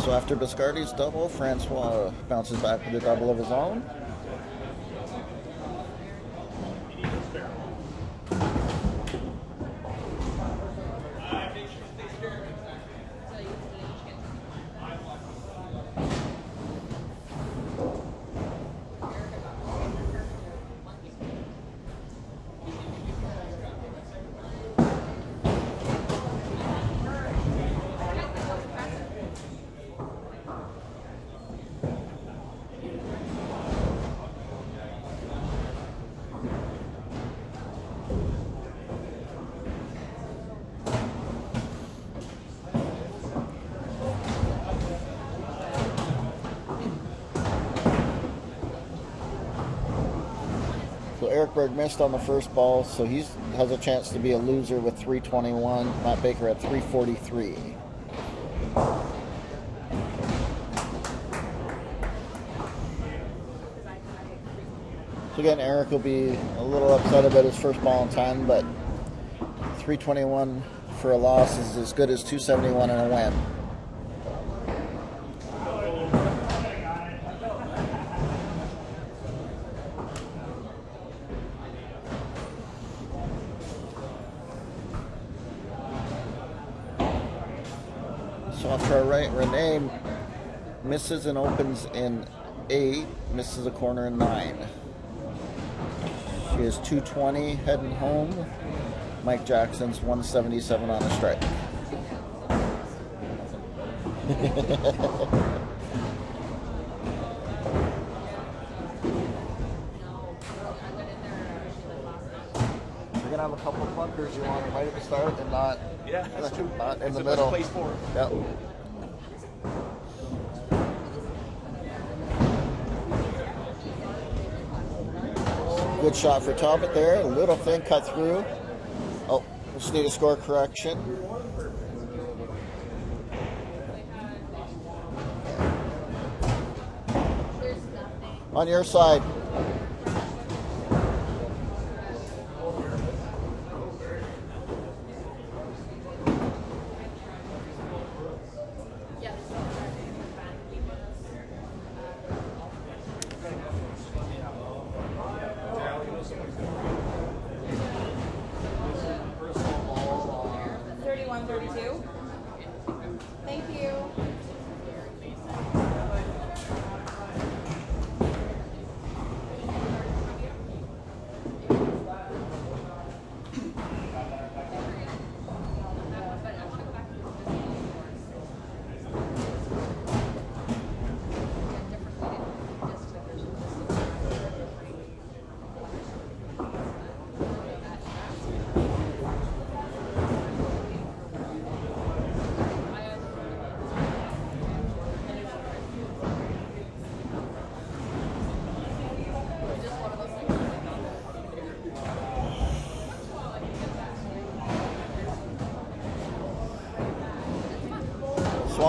So after Biscardi's double, Francois bounces back with a double of his own. Eric Berg missed on the first ball, so he has a chance to be a loser with 321. Matt Baker at 343. So again, Eric will be a little upset about his first ball in time, but 321 for a loss is as good as 271 in a win. So off to our right, Renee misses and opens in 8, misses a corner in 9. She is 220 heading home. Mike Jackson's 177 on a strike. You're gonna have a couple of bunkers you want right at the start and not. Yeah, that's true. Not in It's the a middle. place for it. Yep. Good shot for Talbot there. A little thing cut through. Oh, just need a score correction. On your side. Thank you.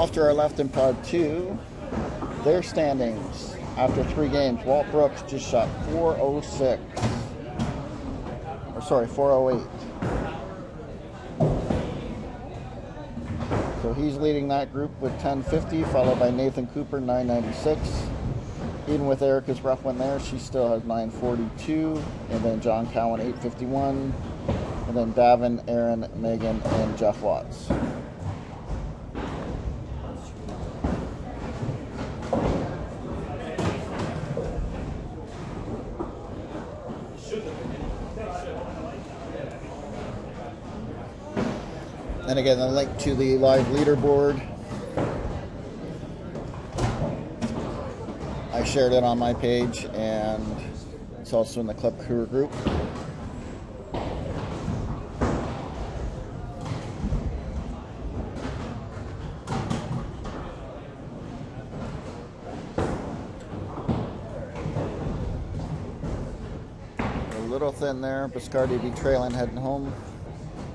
off to our left in Pod 2. Their standings after 3 games. Walt Brooks just shot 406. Or sorry, 408. So he's leading that group with 1050, followed by Nathan Cooper, 996. Even with Erica's rough one there, she still has 942. And then John Cowan, 851. And then Davin, Aaron, Megan, and Jeff Watts. And again, the link to the live leaderboard, I shared it on my page, and it's also in the Club Crew group. A little thin there. Biscardi be trailing, heading home.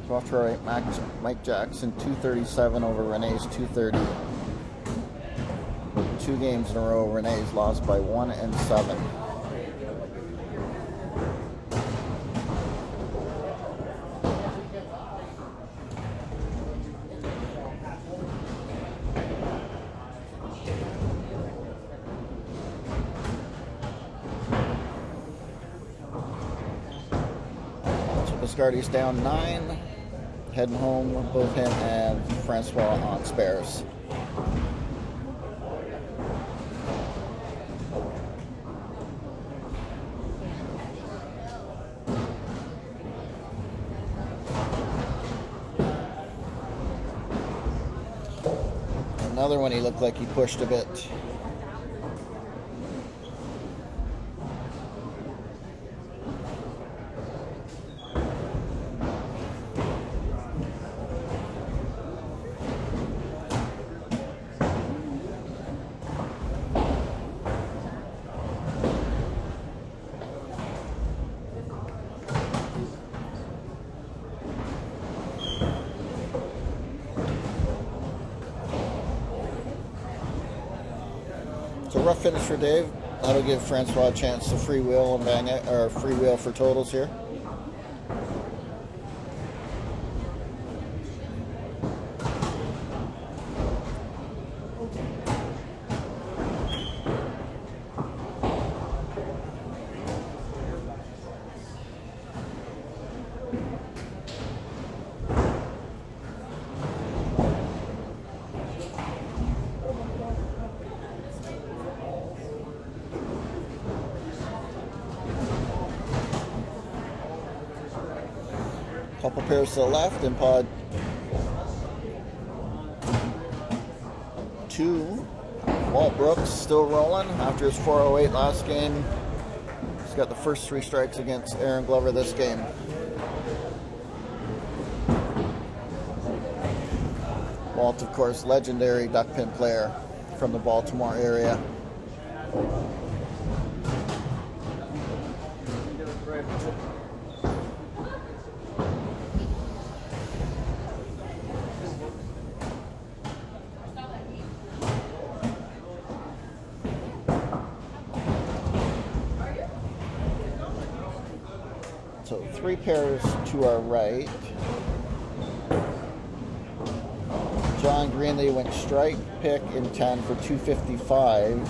So off to our right, Mike Jackson, 237 over Renee's 230. 2 games in a row, Renee's lost by 1 and 7. So Biscardi's down 9. Heading home, both him and Francois on spares. Another one he looked like he pushed a bit. So rough finish for Dave. That'll give Francois a chance to freewheel and bang it, or freewheel for totals here. Couple pairs to the left in Pod 2. Walt Brooks still rolling after his 408 last game. He's got the first 3 strikes against Aaron Glover this game. Walt, of course, legendary duckpin player from the Baltimore area. So 3 pairs to our right. John Greenlee went strike, pick, and 10 for 255.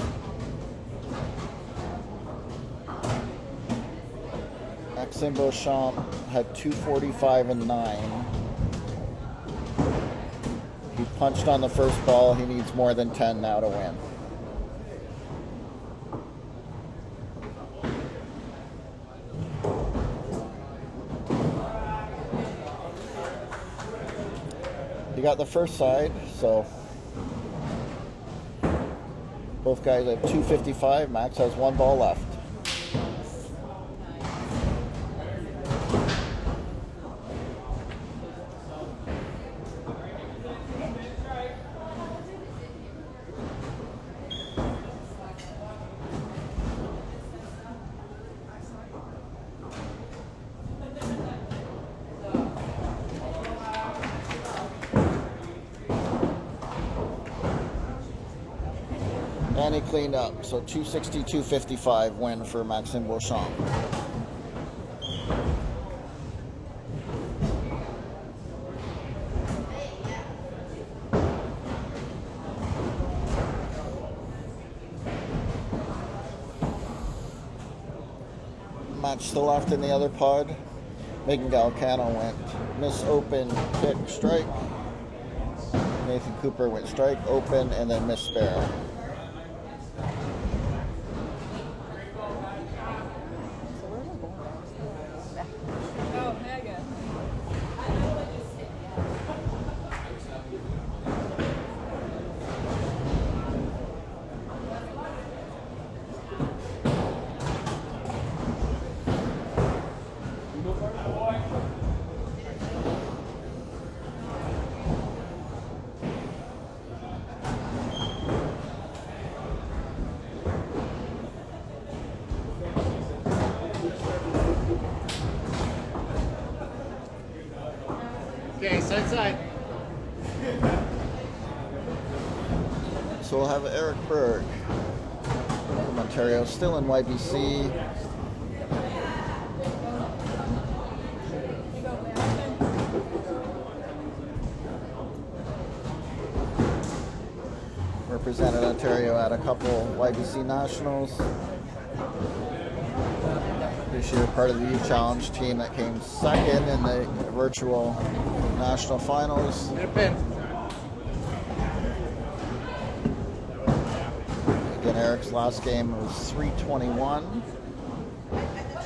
Maxime Beauchamp had 245 and 9. He punched on the first ball. He needs more than 10 now to win. He got the first side, so both guys have 255. Max has 1 ball left. And he cleaned up. So 260-255 win for Maxime Beauchamp. Match still left in the other pod. Megan Galcano went miss open, kick, strike. Nathan Cooper went strike, open, and then miss spare. Oh, there you go. Okay, side. So we'll have Eric Berg from Ontario, still in YBC. Represented Ontario at a couple YBC nationals. This year, part of the U Challenge team that came second in the virtual national finals. Get a pin. Again, Eric's last game was 321.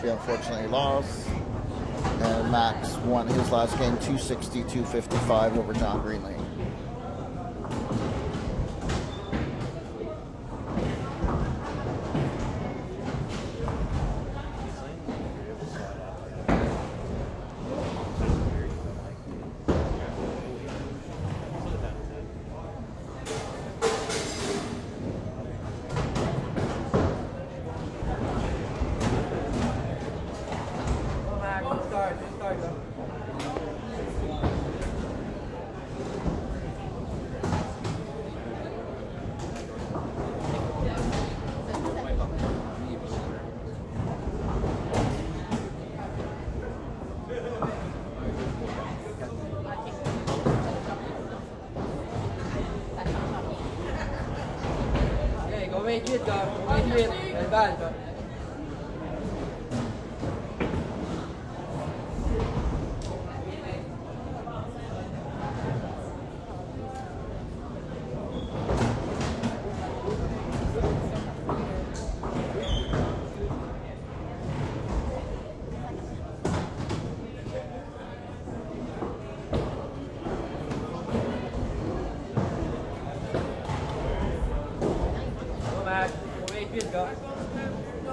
She unfortunately lost. And Max won his last game 260-255 over John Greenlee. Go 28 gars. 28. Elle balle, toi.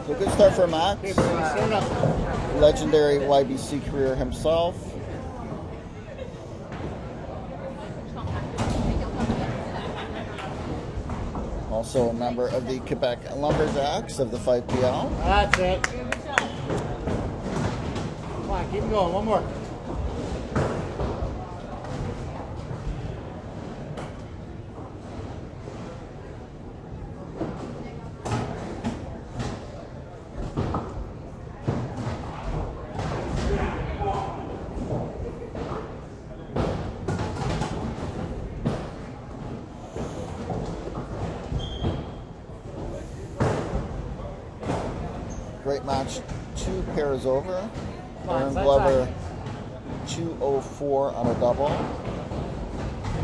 So good start for Max. Legendary YBC career himself. Also a member of the Quebec Lumberjacks of the 5PL. That's it. Come on, keep going. One more. Great match, 2 pairs over. on, Aaron side, Glover, 204 on a double.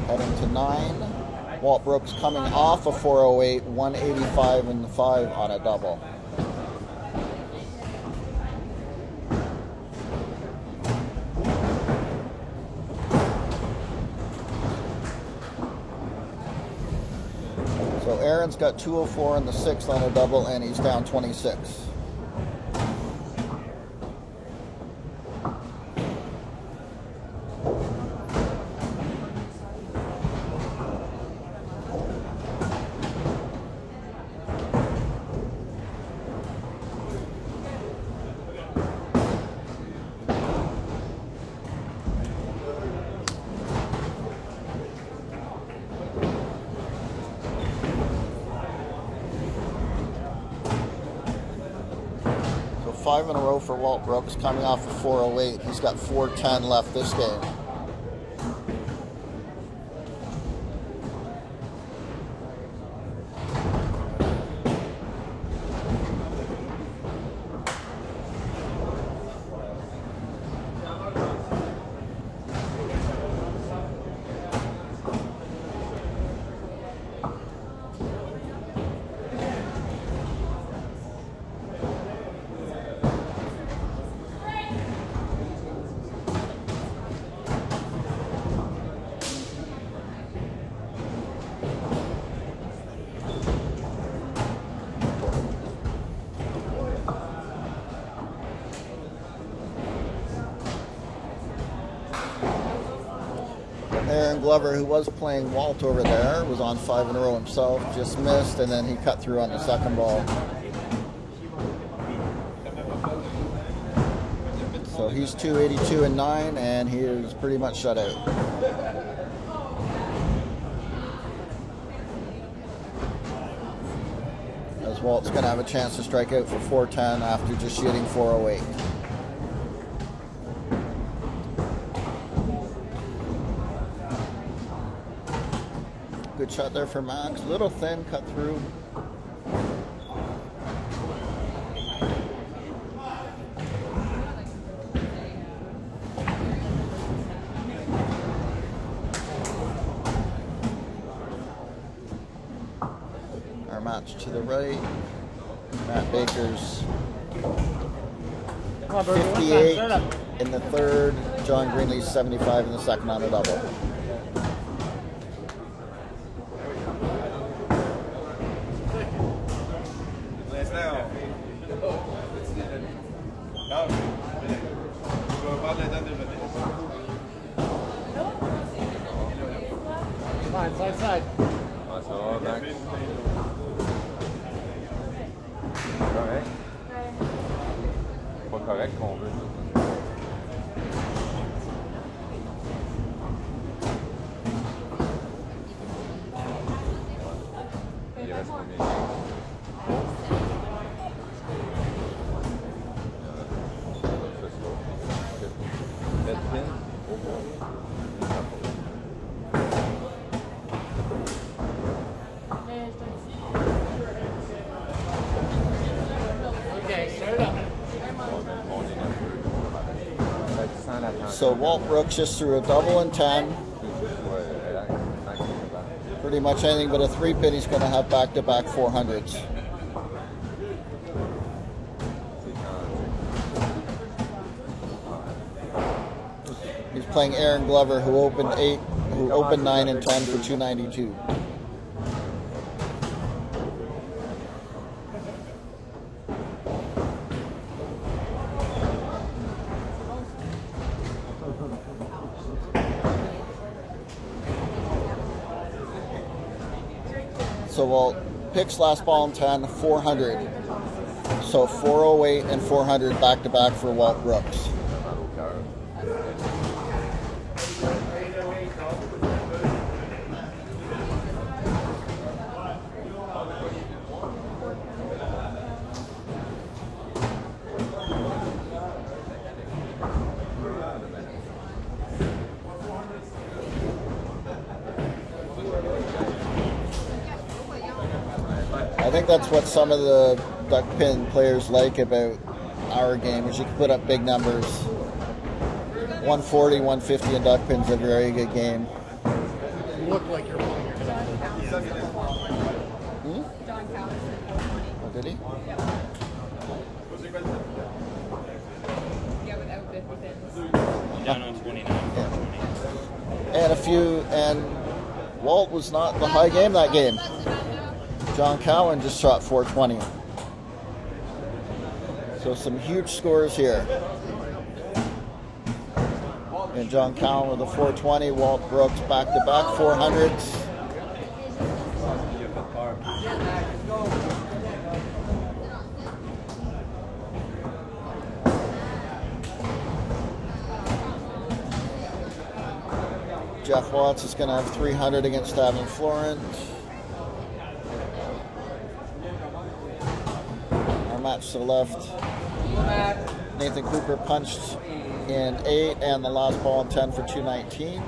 Heading to 9. Walt Brooks coming off a 408, 185 and 5 on a double. So Aaron's got 204 in the 6th on a double, and he's down 26. 5 in a row for Walt Brooks, coming off of 408. He's got 410 left this game. Aaron Glover, who was playing Walt over there, was on 5 in a row himself, just missed, and then he cut through on the second ball. So he's 282 and 9, and he is pretty much shut out. As Walt's going to have a chance to strike out for 410 after just shooting 408. Good shot there for Max. Little thin, cut through. Our match to the right. Matt Baker's 58 in the third. John Greenlee's 75 in the second on a double. Side. Ah, ça va, Max? Correct? Pas correct qu'on veut. Il reste combien de games? Ça, c'est 7 pins? So Walt Brooks just threw a double and 10. Pretty much anything but a 3-pin, he's going to have back-to-back 400s. He's playing Aaron Glover, who opened 9 and 10 for 292. So Walt picks last ball in 10, 400. So 408 and 400 back-to-back for Walt Brooks. I think that's what some of the duck pin players like about our game, is you can put up big numbers. 140, 150 in duck pin's a very good game. You look like you're playing your John Callis. Oh, did he? Yeah, without 50 pins. Down on 29. And Walt was not the high game that game. John Cowan just shot 420. So some huge scores here. And John Cowan with a 420, Walt Brooks back-to-back 400s. Jeff Watts is going to have 300 against Evan Florent. Our match to the left, Nathan Cooper punched in 8 and the last ball in 10 for 219.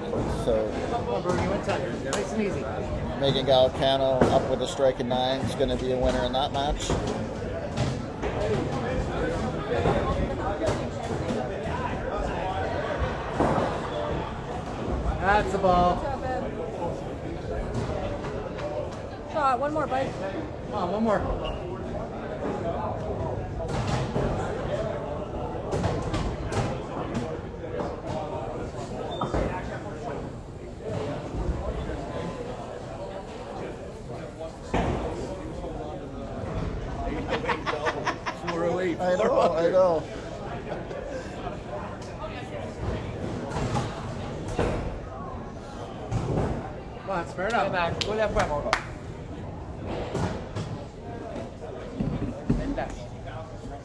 So Come on, Bergie, what's up? Nice and easy. Megan Gallicano up with a strike of 9 is going to be a winner in that match. That's the ball. Shot, one more, bud. Come on, one more. I know. Come on, spare it up. Go la fois, mon gars.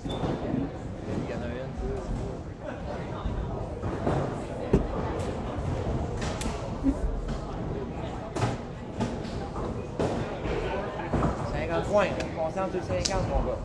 Il y en a une. Points. Concentre sur 50, mon gars.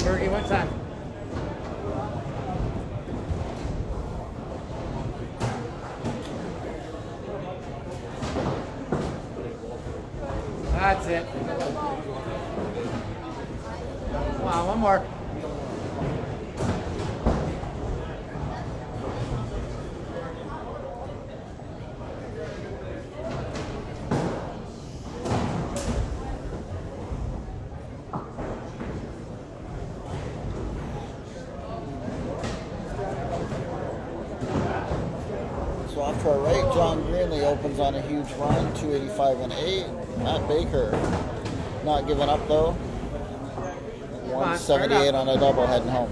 Bergie, one time. That's it. Come on, one more. So off to our right, John Greenlee opens on a huge run, 285 and 8. Matt Baker not giving up though. 178 on a double heading home.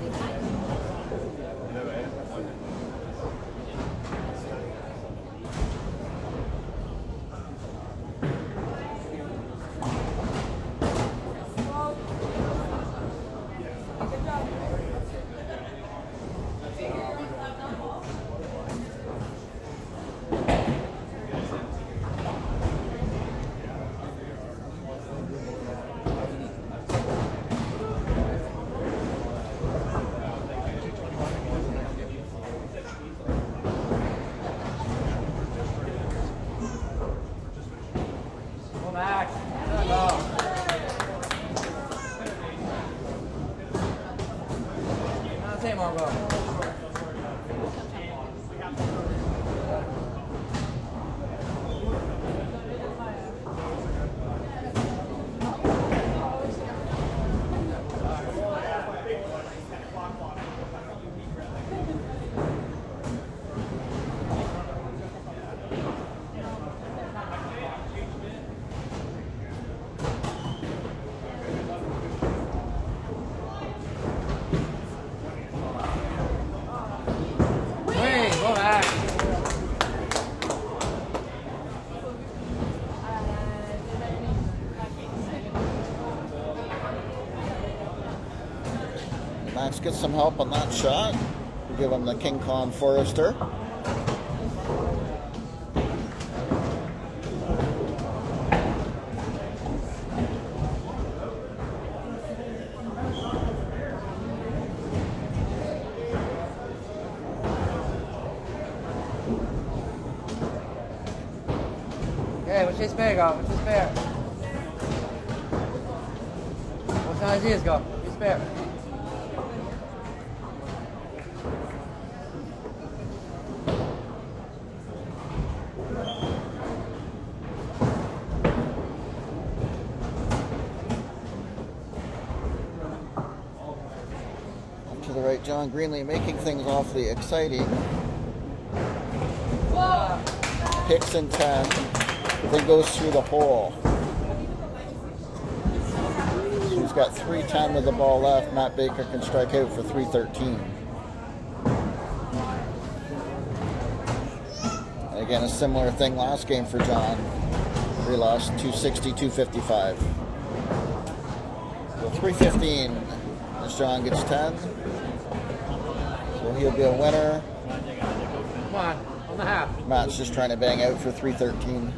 Max gets some help on that shot. We give him the King Kong Forester. Okay, what's your spare go? What's your spare? What size is go? Your spare. Up to the right, John Greenlee making things awfully exciting. Picks in 10, then goes through the hole. So he's got 3:10 with the ball left. Matt Baker can strike out for 3:13. And again, a similar thing last game for John. We lost 260, 255. So 3:15 as John gets 10. So he'll be a winner. Come on the half. Matt's just trying to bang out for 3:13.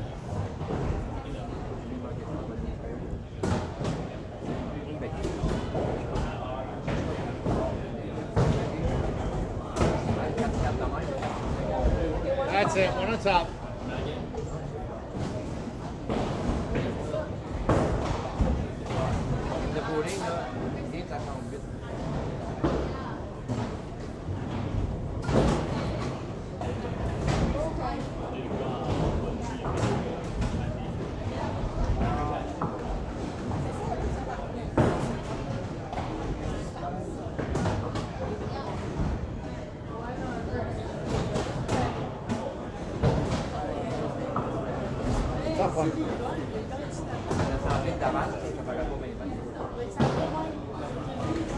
That's it, one on top. Le bowling, là, ça compte vite. Tough one. Ça fait d'avance, ça paraît pas bien.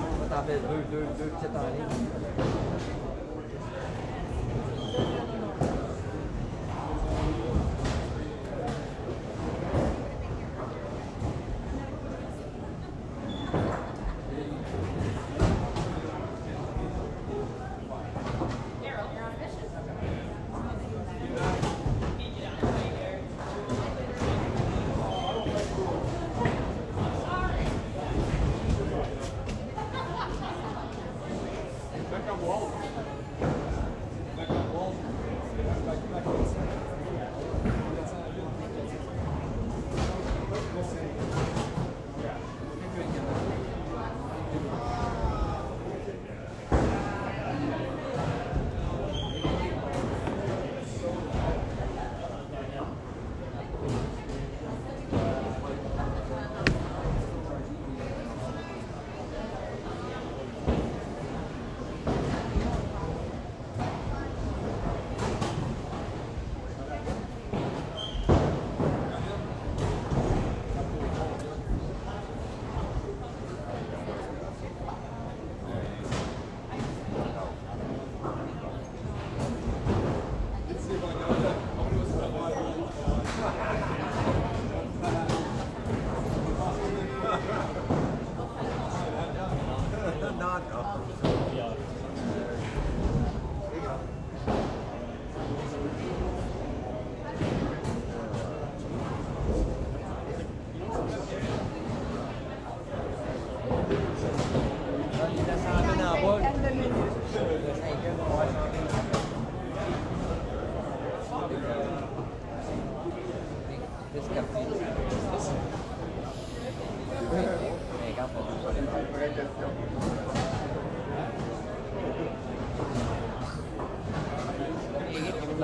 On va t'en faire deux petites en ligne.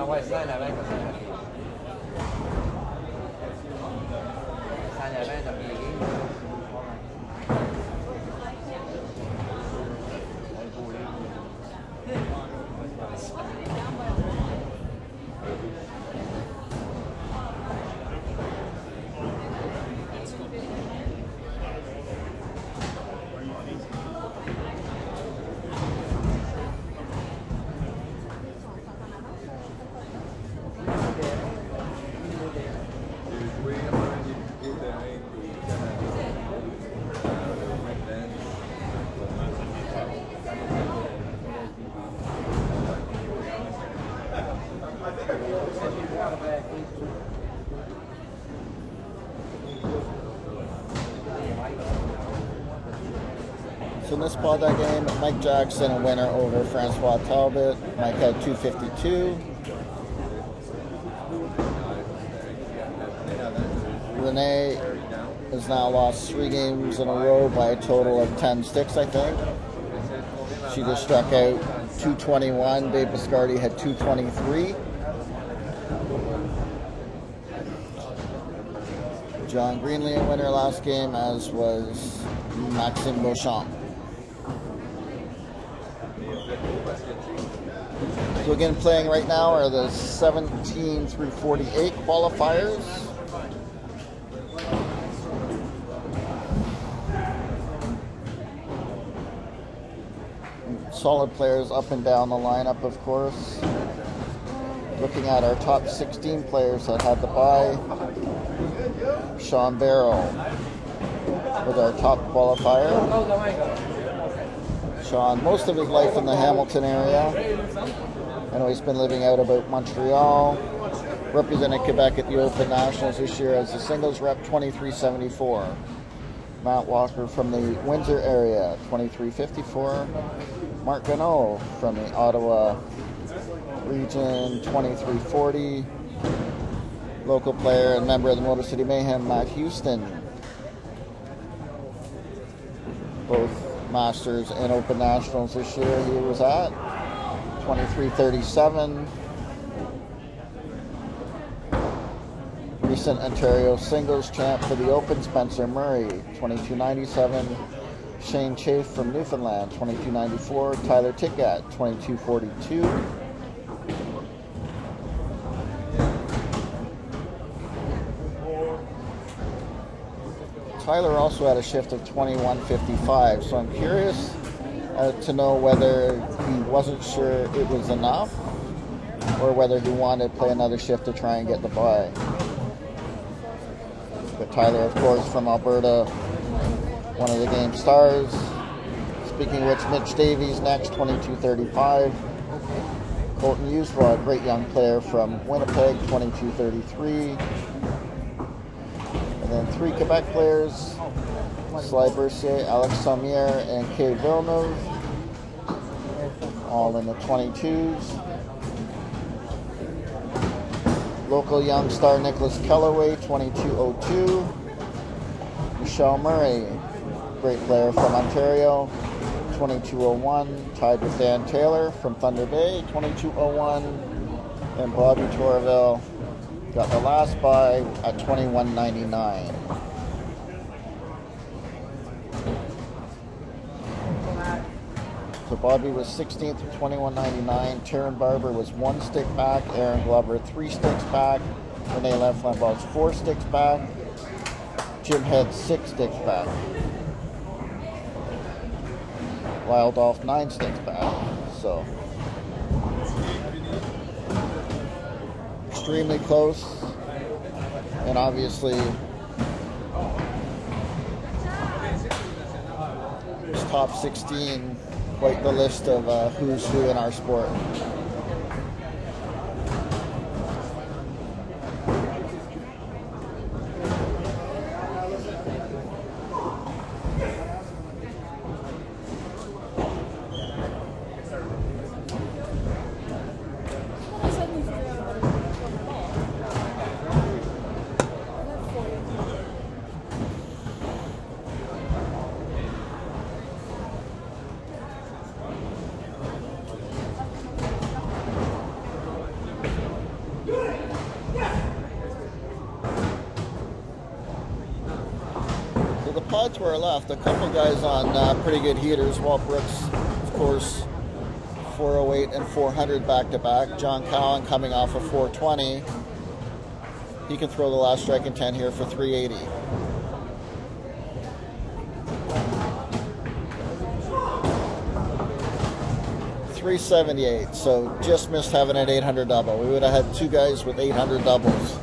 Ouais, ça en avant quand ça arrive. Ça en avant dans les games. So in this quad game, Mike Jackson a winner over Francois Talbot. Mike had 252. Renee has now lost 3 games in a row by a total of 10 sticks, I think. She just struck out 221. Dave Biscardi had 223. John Greenlee a winner last game, as was Maxime Beauchamp. So again, playing right now are the 17 through 48 qualifiers. Solid players up and down the lineup, of course. Looking at our top 16 players that had the bye. Sean Barrow was our top qualifier. Sean, most of his life in the Hamilton area. I know he's been living out about Montreal. Represented Quebec at the Open Nationals this year as a singles rep, 2374. Matt Walker from the Windsor area, 2354. Mark Gano from the Ottawa region, 2340. Local player and member of the Motor City Mayhem, Matt Houston. Both Masters and Open Nationals this year he was at, 2337. Recent Ontario singles champ for the Open, Spencer Murray, 2297. Shane Chafe from Newfoundland, 2294. Tyler Tigat, 2242. Tyler also had a shift of 2155, so I'm curious to know whether he wasn't sure it was enough or whether he wanted to play another shift to try and get the bye. But Tyler, of course, from Alberta, one of the game stars. Speaking of which, Mitch Davies next, 2235. Colton Uswa, a great young player from Winnipeg, 2233. And then 3 Quebec players, Sly Bercier, Alex Sommier, and Kay Villeneuve, all in the 22s. Local young star Nicholas Kellaway, 2202. Michelle Murray, great player from Ontario, 2201. Tied with Dan Taylor from Thunder Bay, 2201. And Bobby Torville got the last bye at 2199. So Bobby was 16th at 2199. Taryn Barber was 1 stick back. Aaron Glover 3 sticks back. Renee Leflambeau 4 sticks back. Jim Head 6 sticks back. Lyle Dolph 9 sticks back. So extremely close, and obviously this top 16, quite the list of who's who in our sport. Pods were left. A couple guys on pretty good heaters. Walt Brooks, of course, 408 and 400 back to back. John Cowan coming off of 420. He can throw the last strike in 10 here for 380. .378, so just missed having an 800 double. We would have had 2 guys with 800 doubles.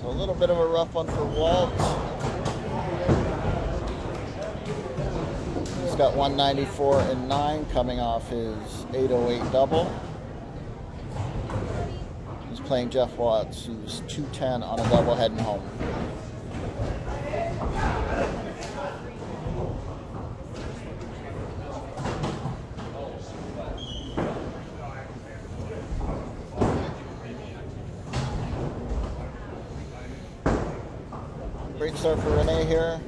So a little bit of a rough one for Walt. He's got 194 and 9 coming off his 808 double. He's playing Jeff Watts, who's 210 on a double heading home. Great start for Renee here.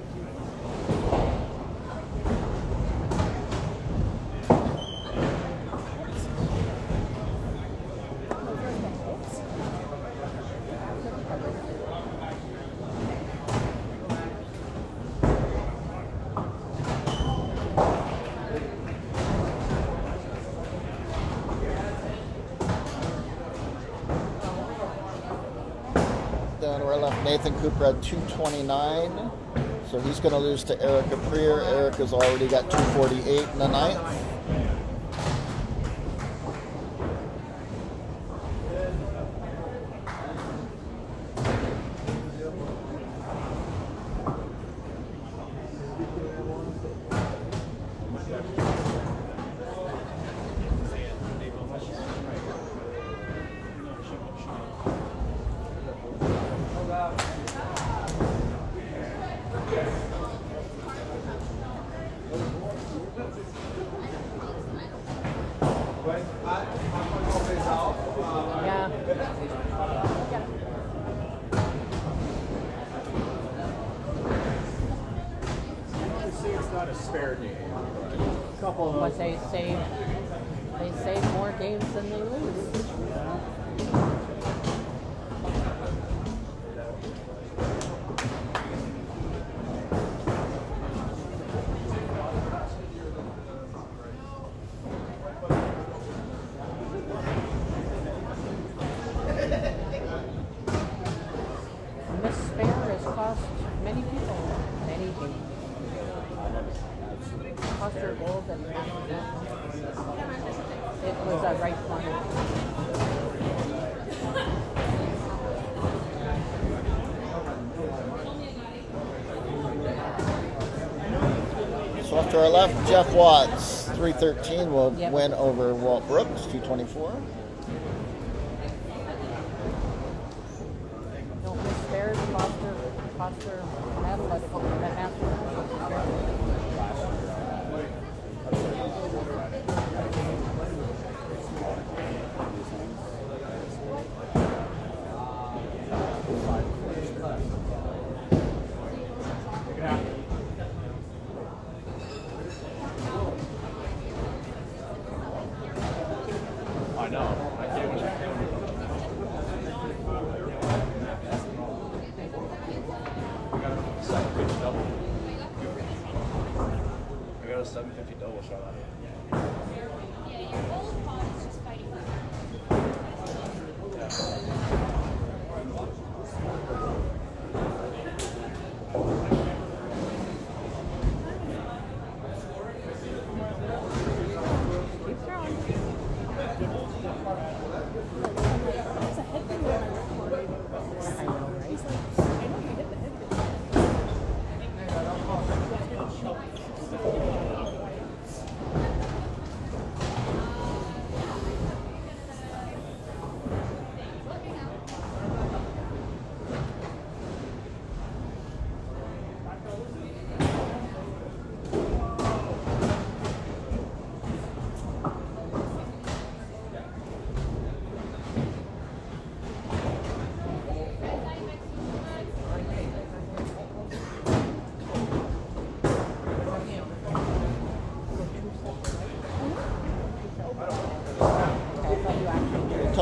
Down to our left, Nathan Cooper at 229. So he's going to lose to Erica Prier. Erica's already got 248 in the ninth. Yeah. Say it's not a spare game. Couple of But they save more games than they lose. Misspare has cost many people many games. Cost her gold and it was a right one. So off to our left, Jeff Watts, 313 will Yep. win over Walt Brooks, 224. No misspare cost her medal at the national. I know. I can't wait. I got a 750 double shot on it. Yeah, your whole pod is just fighting. Keep throwing. I know, right?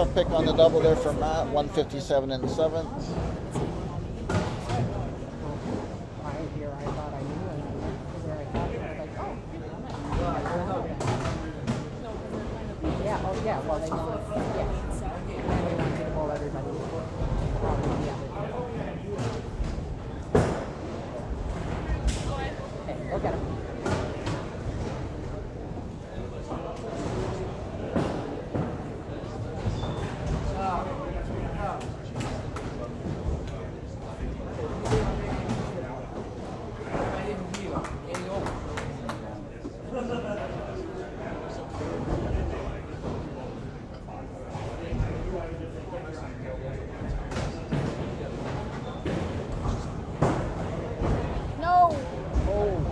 tough pick on the double there for Matt. 157 in the seventh. Right here, I thought I knew, and where I thought it was like, oh, yeah, oh yeah, well they want, yeah, and they want you to bowl everybody. Probably the other two. Okay, look at him. No! Oh.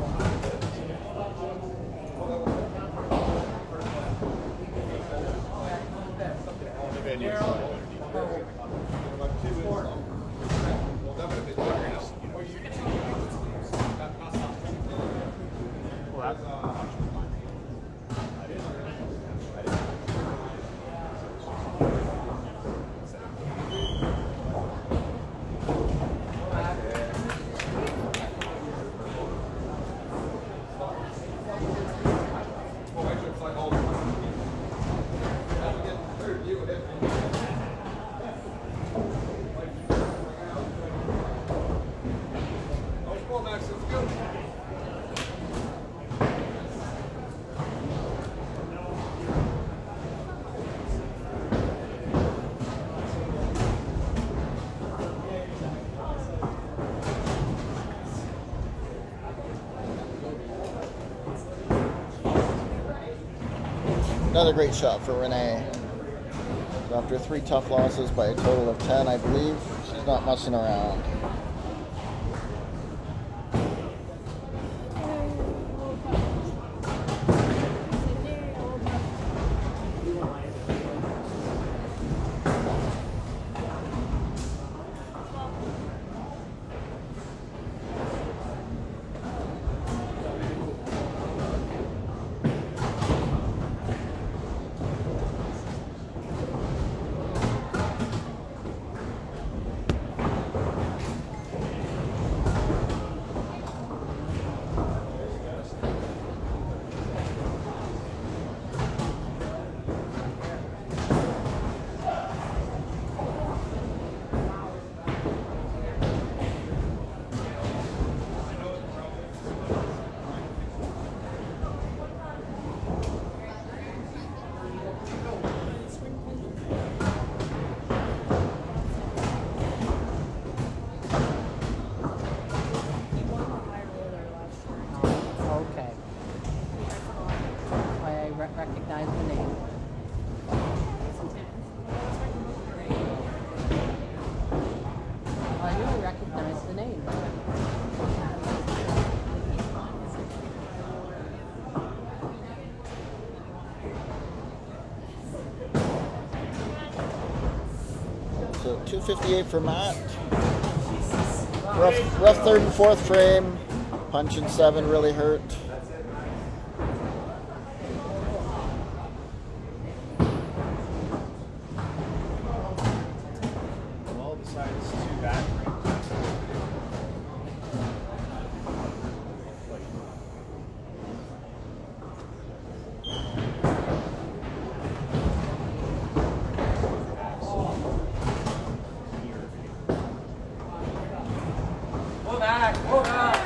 Another great shot for Renee. So after 3 tough losses by a total of 10, I believe, she's not messing around. Okay. I recognize the name. I knew I recognized the name. So 258 for Matt. Rough third and fourth frame. Punch in 7 really hurt. Well, besides 2 back frames. Go back, go back.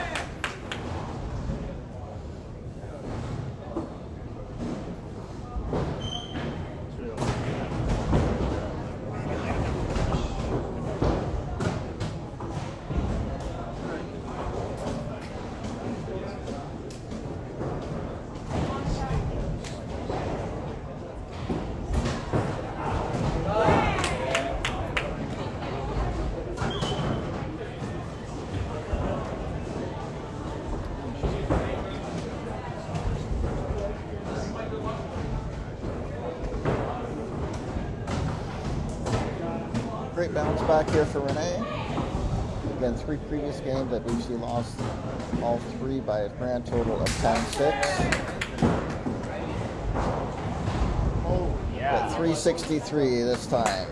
Great bounce back here for Renee. Again, 3 previous games, I believe she lost all 3 by a grand total of 10-6. Oh, yeah. Yeah. At 363 this time.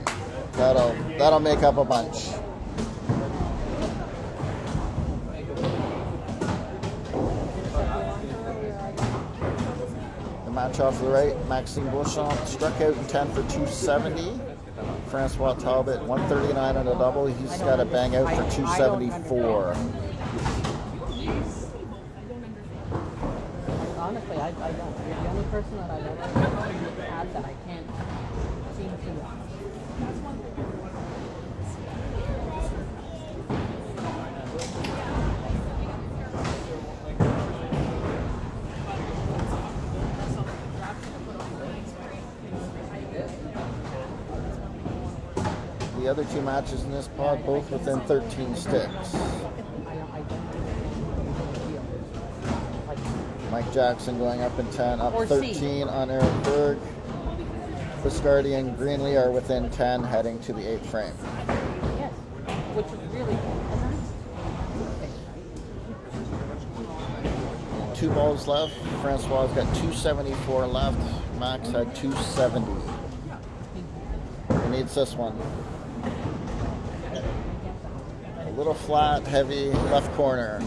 That'll make up a bunch. The match off to the right, Maxime Beauchamp struck out in 10 for 270. Francois Talbot 139 on a double. He's got a bang out for 274. Honestly, I don't. You're the only person that I've ever had that I can't seem to. The other two matches in this pod, both within 13 sticks. I don't feel. Like, Mike Jackson going up in 10, up Or 13 C. on Eric Berg. Biscardi and Greenlee are within 10, heading to the 8th frame. yes, which is really a nice. 2 balls left. Francois got 274 left. Max had 270. He needs this one. A little flat, heavy, left corner.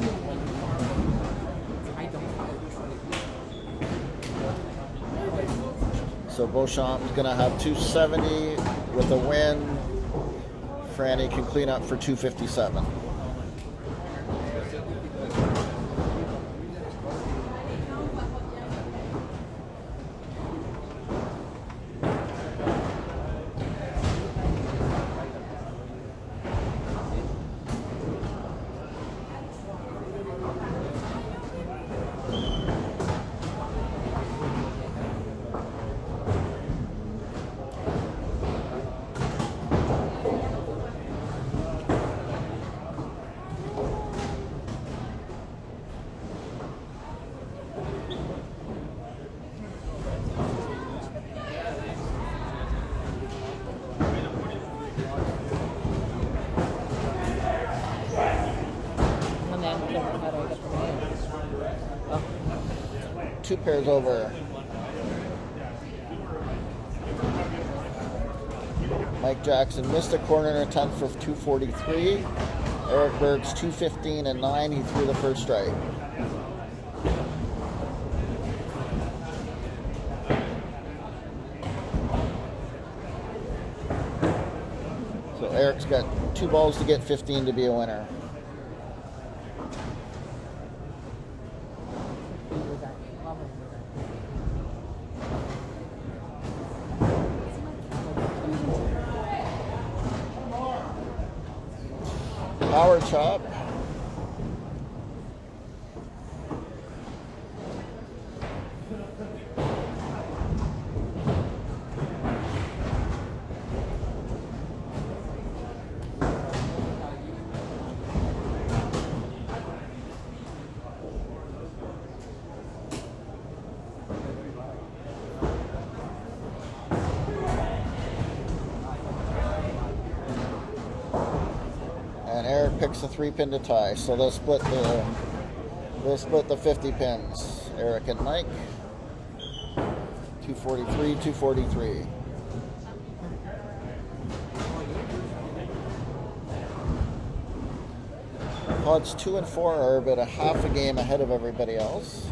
So Beauchamp's going to have 270 with a win. Franny can clean up for 257. And then how do I get the names? Oh, 2 pairs over. Mike Jackson missed a corner in a 10 for 243. Eric Berg's 215 and 9. He threw the first strike. So Eric's got 2 balls to get 15 to be a winner. be with that. Love it with that. Power chop. And Eric picks a 3-pin to tie, so they'll split the 50 pins. Eric and Mike, 243, 243. Pods 2 and 4 are about a half a game ahead of everybody else.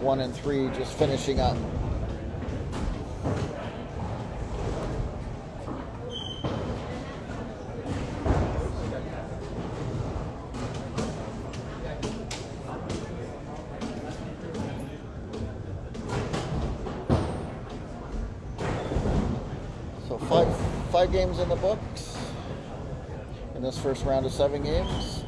1 and 3 just finishing up. So five games in the books in this first round of 7 games.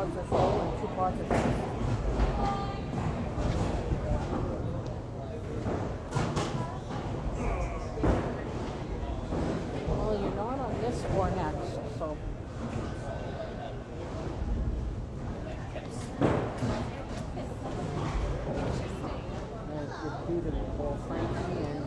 pods are full and 2 pods are full. Well, you're not on this or next, so. There's your beautiful Frankie and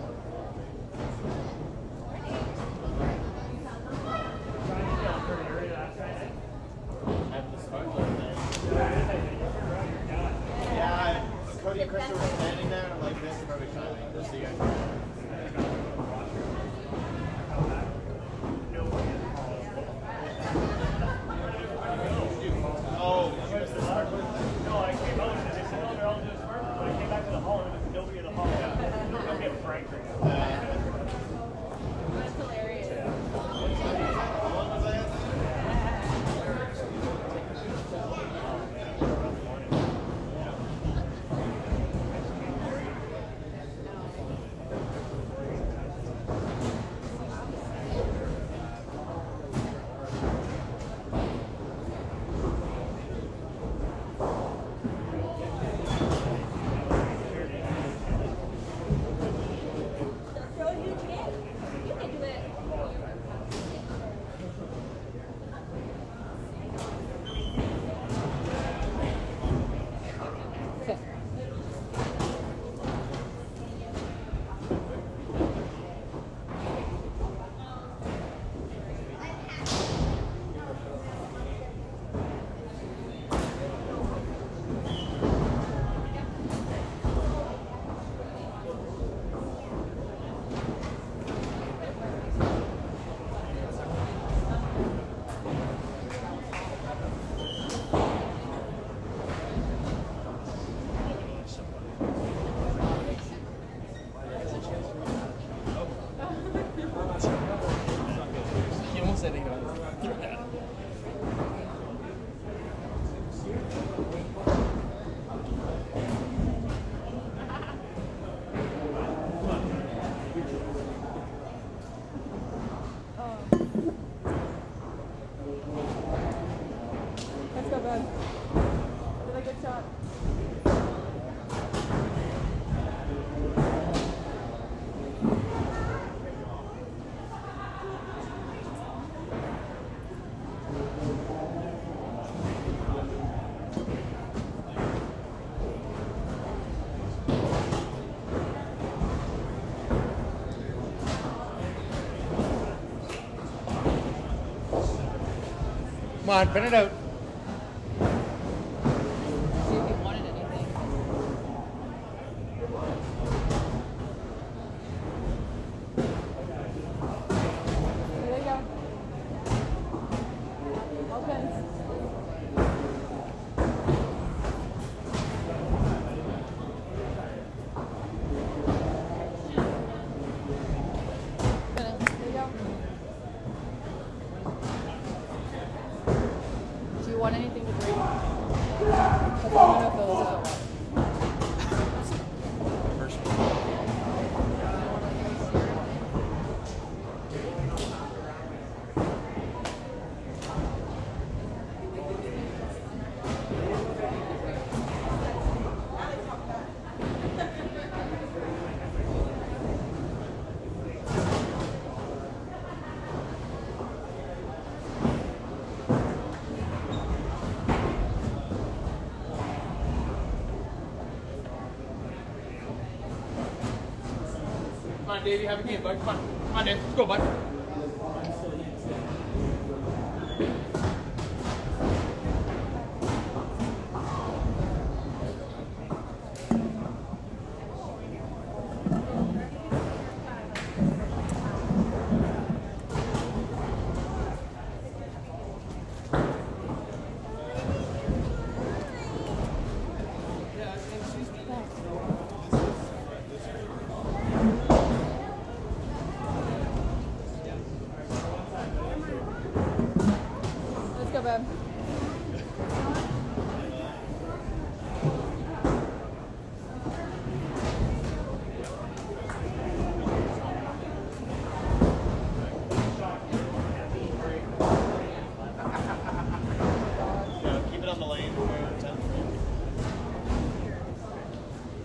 Yeah, Cody and Krista were standing there, and I'm like, this is perfect timing. Just so you guys. Oh, did you miss the start? No, I came out and they said, oh, they're all doing this first. When I came back to the hall, there was nobody in the hall. I'm getting Frank right now. That's hilarious. What was that? You can do it. You almost said it. let's go, bud. Did a good shot. Come on, pin it out. See if you wanted anything. There you go. Opens. There you go. Do you want anything to drink? Because I'm gonna fill this out. Come on, Davey, have a game, bud. Come on. Come on, Dave. Let's go, bud.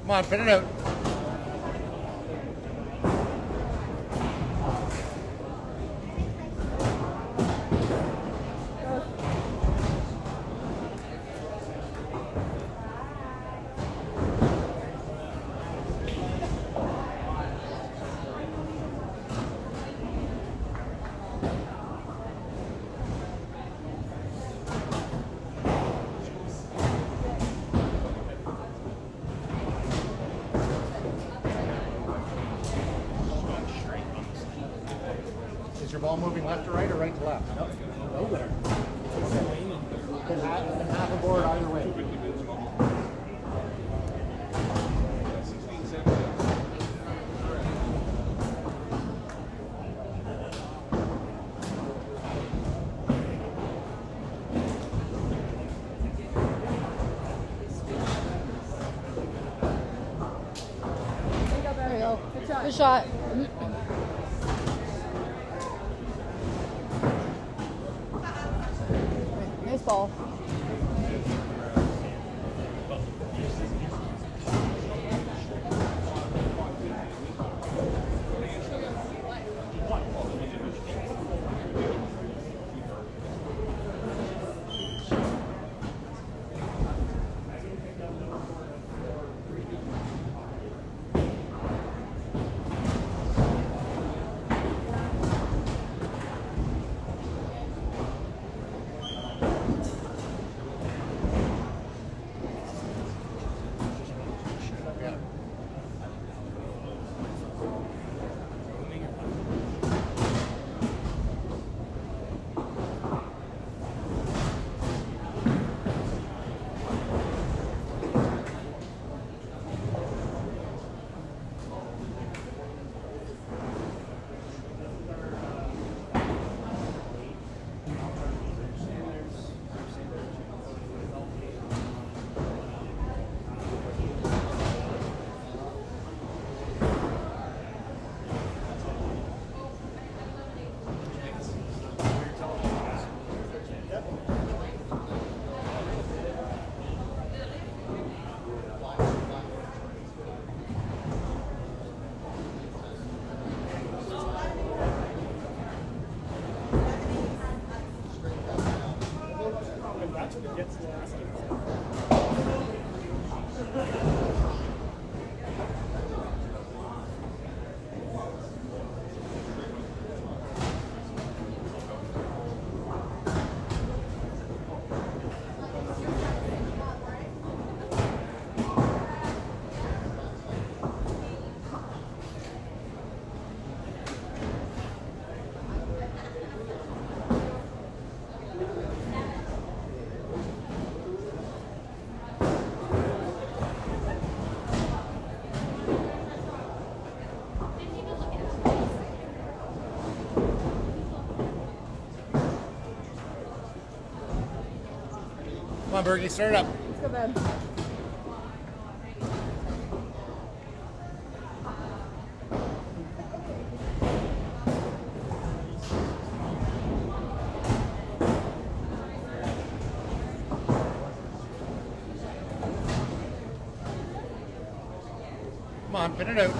Come on, put it out. Is your ball moving left to right or right to left? Nope. Nowhere. Then half a board either way. Good shot. Nice ball. Come on, Bergie, start it up. Let's go, Ben. Come on, put it out.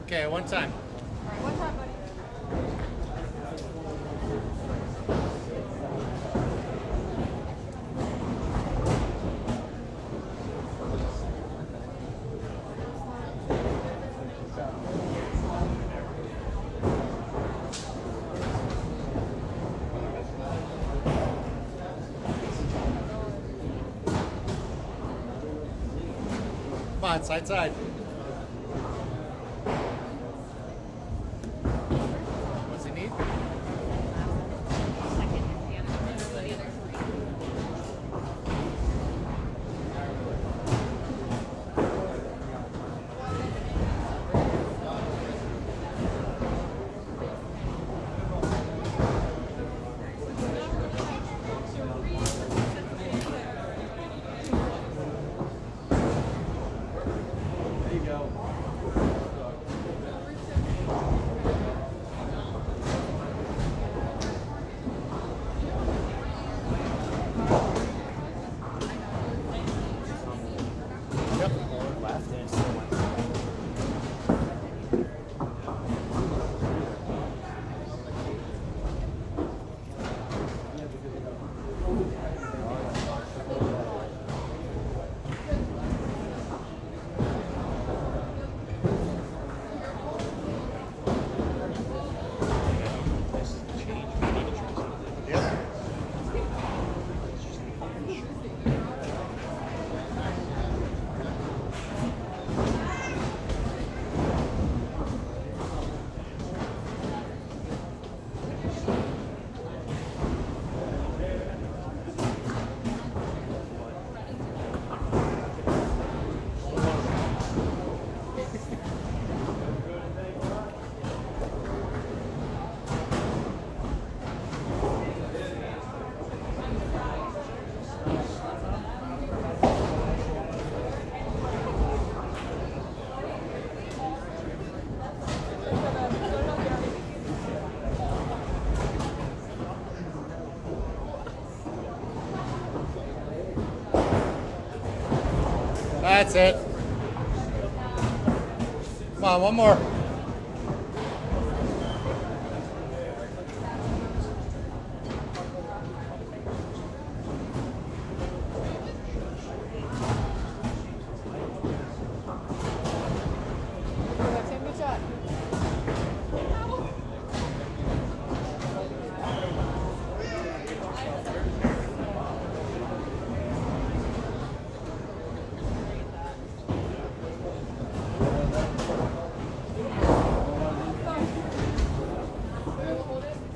Okay, one time. One time, buddy. Come on, side, side. What's he need? Left and still went. That's it. Come on, one more. Good shot.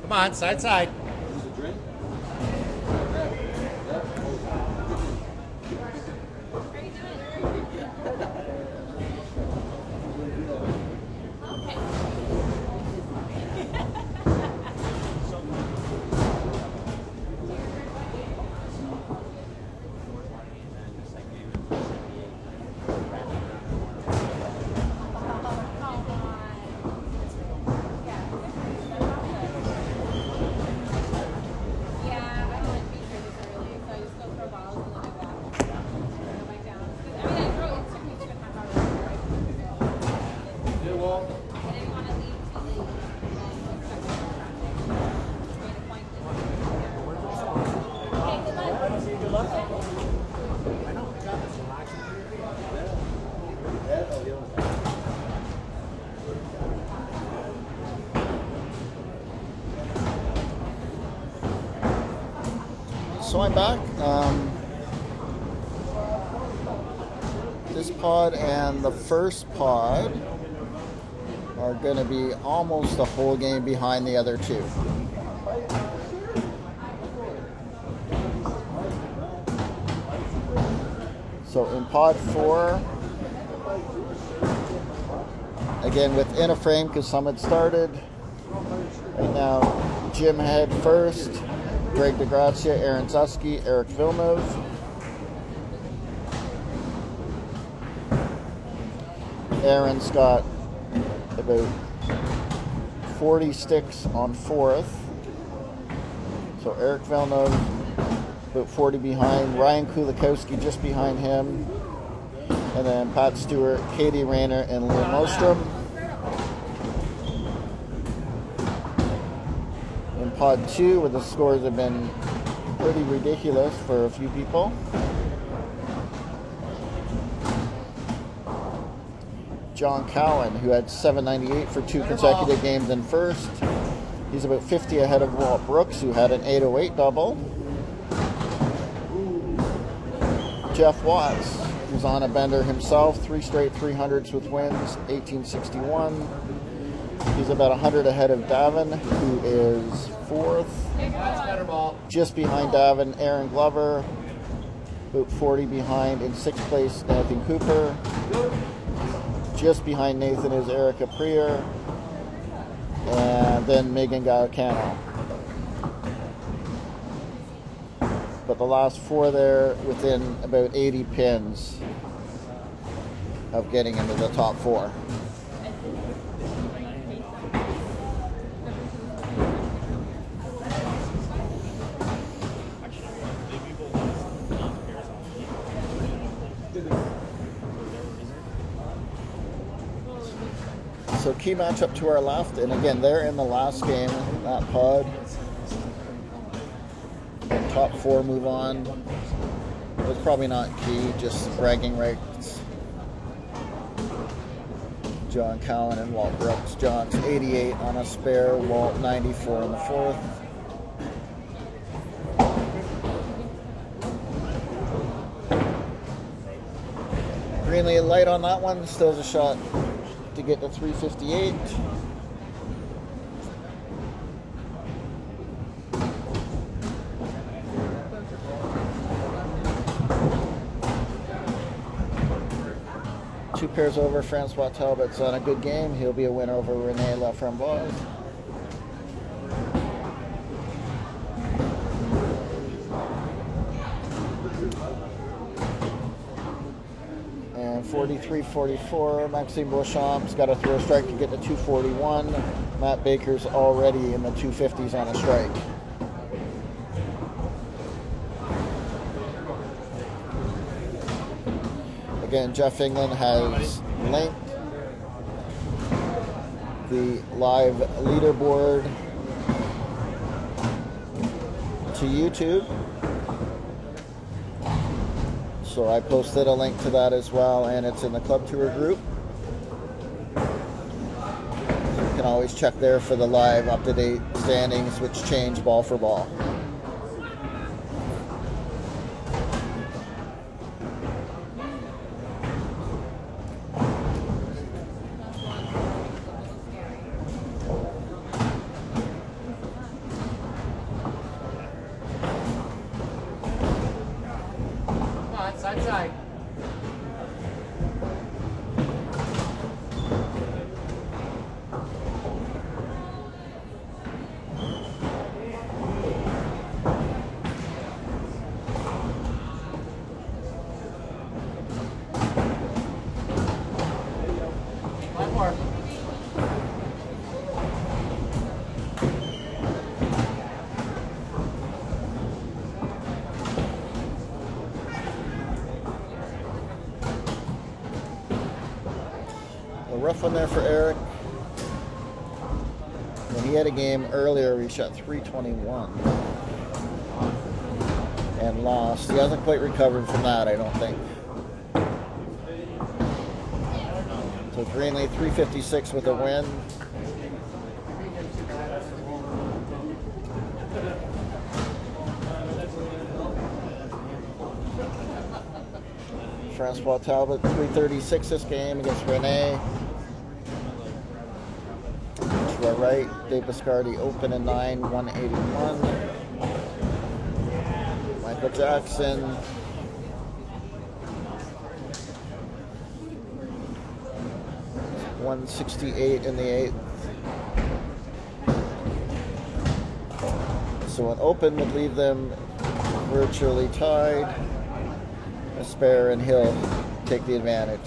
Come on, side, side. So I'm back. This pod and the first pod are going to be almost a whole game behind the other two. So in pod 4, again within a frame because some had started. Right now, Jim Head first, Greg DeGrazia, Aaron Zusky, Eric Villeneuve. Aaron's got about 40 sticks on 4th. So Eric Villeneuve about 40 behind. Ryan Kulikowski just behind him. And then Pat Stewart, Katie Rayner, and Liam Ostrom. In pod 2, where the scores have been pretty ridiculous for a few people. John Cowan, who had 798 for 2 consecutive games in first. He's about 50 ahead of Walt Brooks, who had an 808 double. Jeff Watts, who's on a bender himself, 3 straight 300s with wins, 1861. He's about 100 ahead of Davin, who is 4th. Just behind Davin, Aaron Glover, about 40 behind. In 6th place, Nathan Cooper. Just behind Nathan is Erica Prier, and then Megan Gallicano. But the last 4 there within about 80 pins. of getting into the top 4. So key matchup to our left, and again, they're in the last game, that pod. And top 4 move on. It's probably not key, just bragging rights. John Cowan and Walt Brooks. John's 88 on a spare, Walt 94 on the 4th. Greenlee light on that one, still has a shot to get to 358. Two pairs over, Francois Talbot's on a good game. He'll be a winner over Rene Laframboise. And 43-44, Maxime Beauchamp's got to throw a strike to get to 241. Matt Baker's already in the 250s on a strike. Again, Jeff England has linked the live leaderboard to YouTube. So I posted a link to that as well, and it's in the Club Tour group. You can always check there for the live up-to-date standings, which change ball for ball. Side. One more. Rough one there for Eric. When he had a game earlier, he shot 321 and lost. He hasn't quite recovered from that, I don't think. So Greenlee 356 with a win. Francois Talbot 336 this game against Rene. To our right, Dave Biscardi open in 9, 181. Michael Jackson. .168 in the 8th. So an open would leave them virtually tied. A spare, and he'll take the advantage.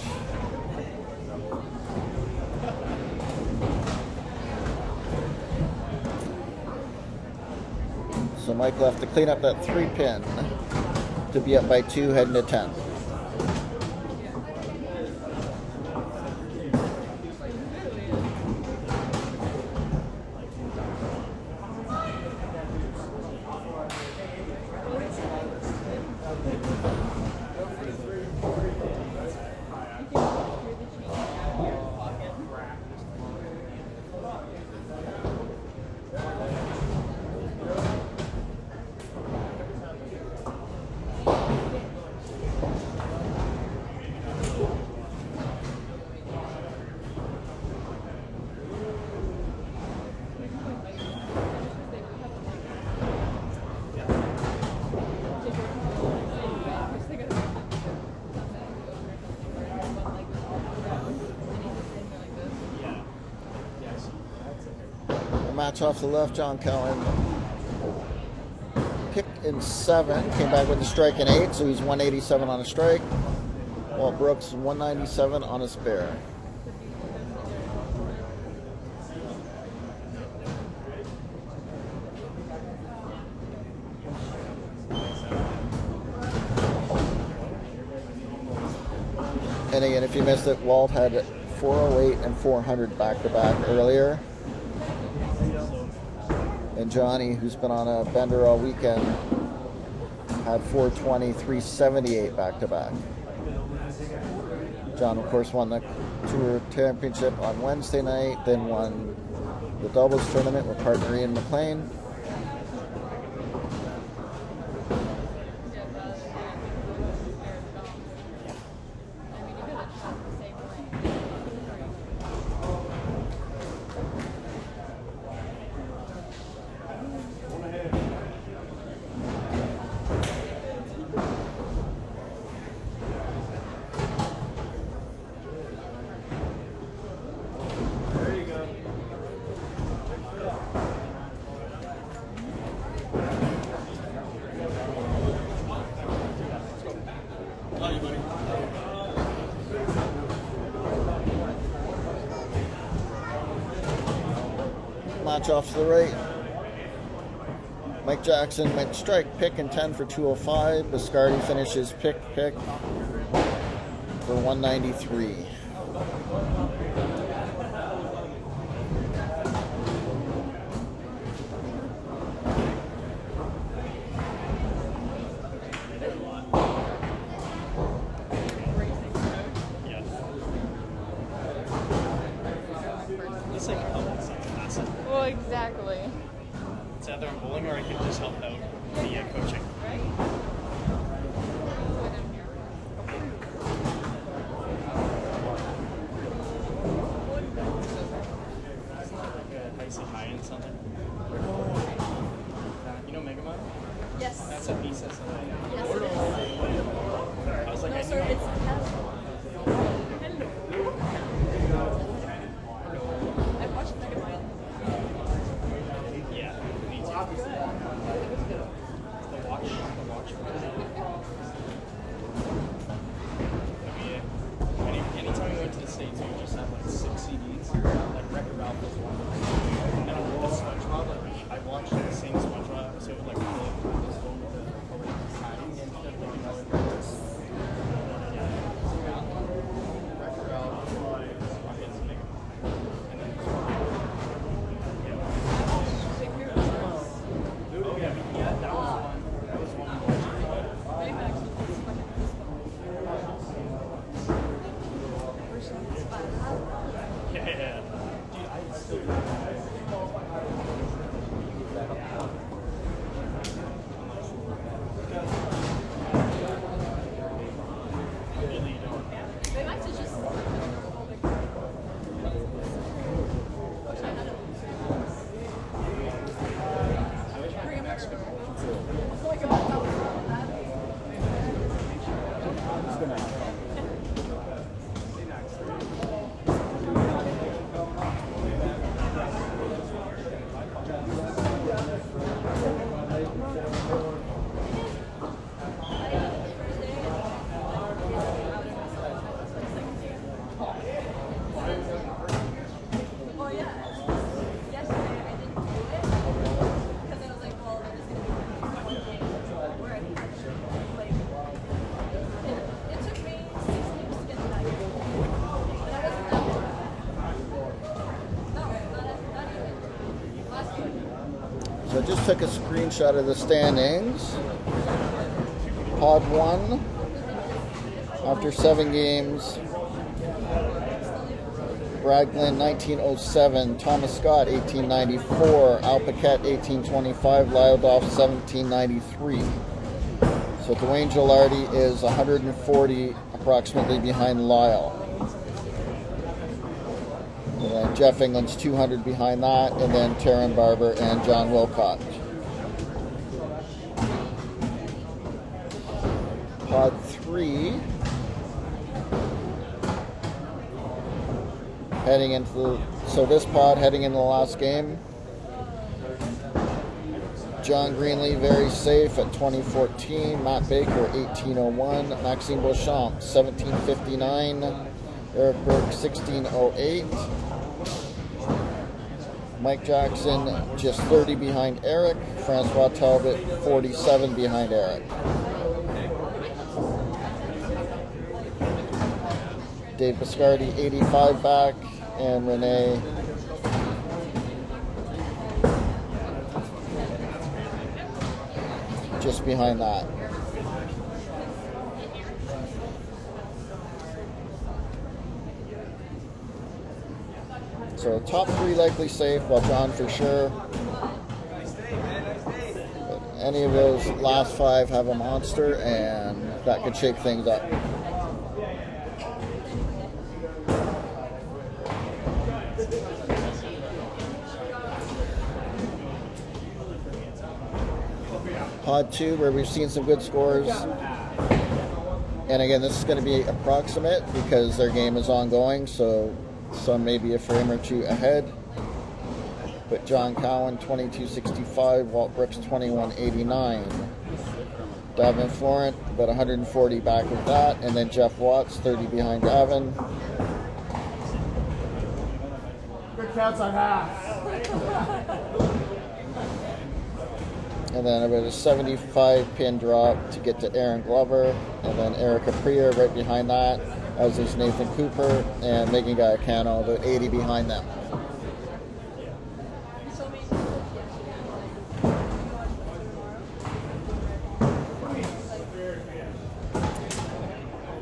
So Mike will have to clean up that 3-pin to be up by 2 heading to 10. Match off the left, John Cowan picked in 7, came back with a strike in 8, so he's 187 on a strike. While Brooks 197 on a spare. And again, if you missed it, Walt had 408 and 400 back-to-back earlier. And Johnny, who's been on a bender all weekend, had 420, 378 back-to-back. John, of course, won the Tour Championship on Wednesday night, then won the doubles tournament with partner Ian McLean. Match off to the right. Mike Jackson went strike, pick, and 10 for 205. Biscardi finishes pick for 193. Well, exactly. It's either I'm bowling or I can just help out via coaching. Icy high and something. You know Megamon? Yes. That's a piece of something. Yes, it is. I was like, No, I sir, knew it's casual. I watched Megamind. Yeah, me too. The watch. I mean, anytime we went to the States, we just had like 6 CDs. Like Wreck-It Ralph was one of them. And then with SpongeBob, like, I watched the same SpongeBob episode like So I just took a screenshot of the standings. Pod 1, after 7 games, Brad Glenn 1907, Thomas Scott 1894, Al Paquette 1825, Lyle Dolph 1793. So Dwayne Gilardi is 140 approximately behind Lyle. And then Jeff England's 200 behind that, and then Taryn Barber and John Wilcott. Pod 3, heading into this pod heading into the last game. John Greenlee, very safe at 2014. Matt Baker, 1801. Maxime Beauchamp, 1759. Eric Burke, 1608. Mike Jackson, just 30 behind Eric. Francois Talbot, 47 behind Eric. Dave Biscardi, 85 back. And Renee, just behind that. So top three likely safe, well, John for sure. But any of those last five have a monster, and that could shake things up. Pod 2, where we've seen some good scores. And again, this is going to be approximate because their game is ongoing, so some may be a frame or two ahead. But John Cowan, 2265, Walt Brooks, 2189. Davin Florent, about 140 back with that. And then Jeff Watts, 30 behind Davin. Good counts on half. And then about a 75 pin drop to get to Aaron Glover. And then Erica Priya right behind that, as is Nathan Cooper and Megan Gaetano, about 80 behind them.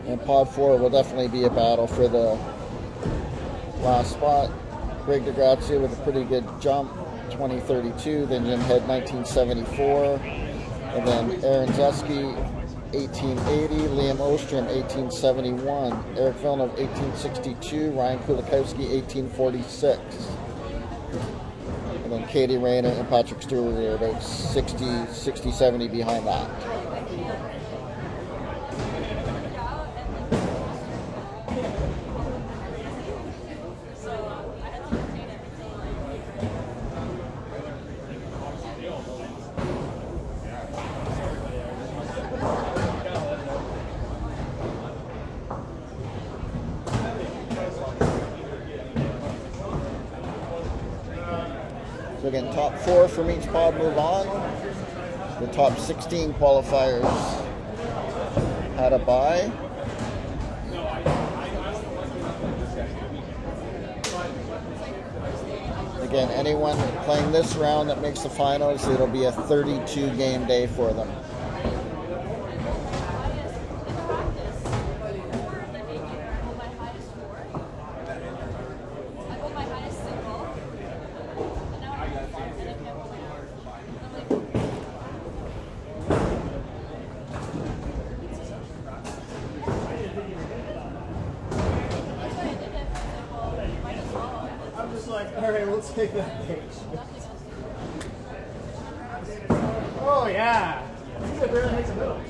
And Pod 4 will definitely be a battle for the last spot. Greg DeGrazia with a pretty good jump, 2032, then Jim Head, 1974, and then Aaron Zeski, 1880, Liam Ostrom, 1871, Eric Villeneuve, 1862, Ryan Kulikowski, 1846, and then Katie Rayner and Patrick Stewart are about 60, 70 behind that. So again, top 4 from each pod move on. The top 16 qualifiers had a bye. Again, anyone playing this round that makes the finals, it'll be a 32 game day for them. Alright, let's take that page. Oh, yeah. These are barely makes a middle.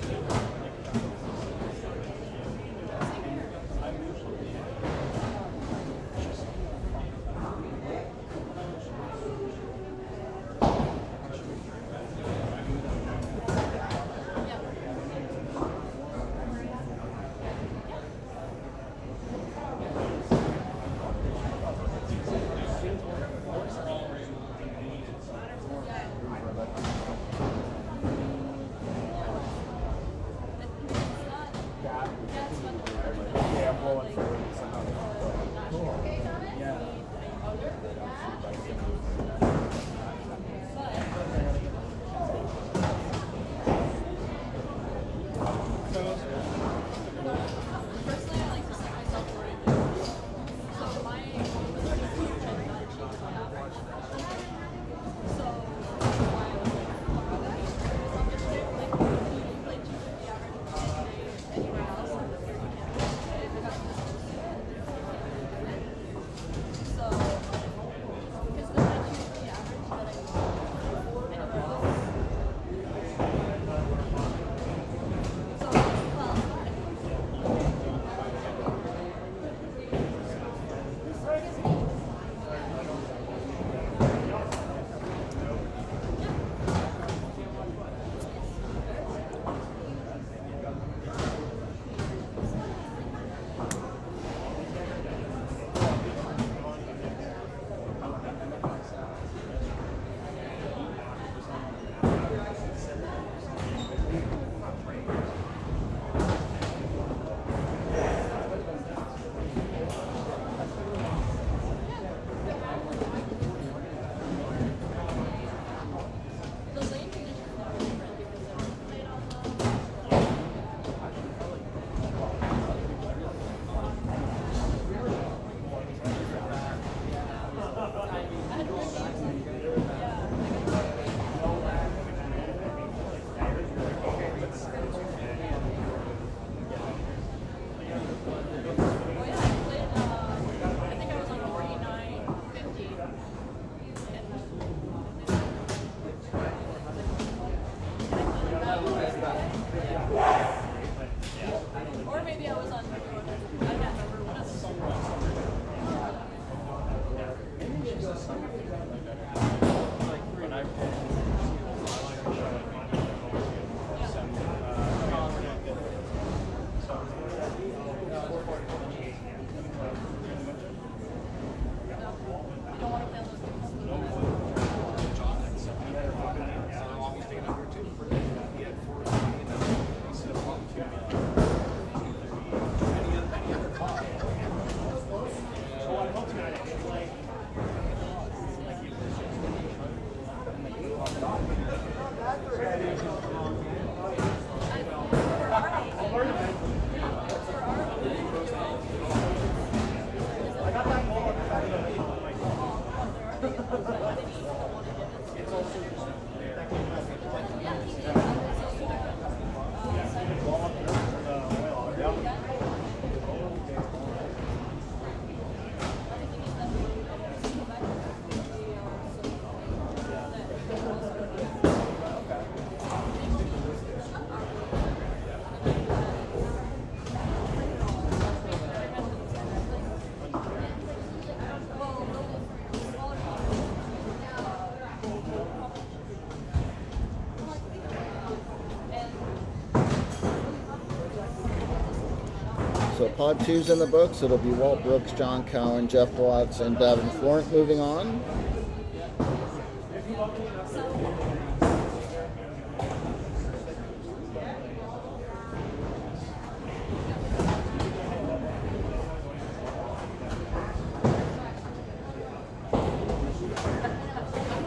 So pod 2's in the books. It'll be Walt Brooks, John Cowan, Jeff Watts, and Davin Florent moving on.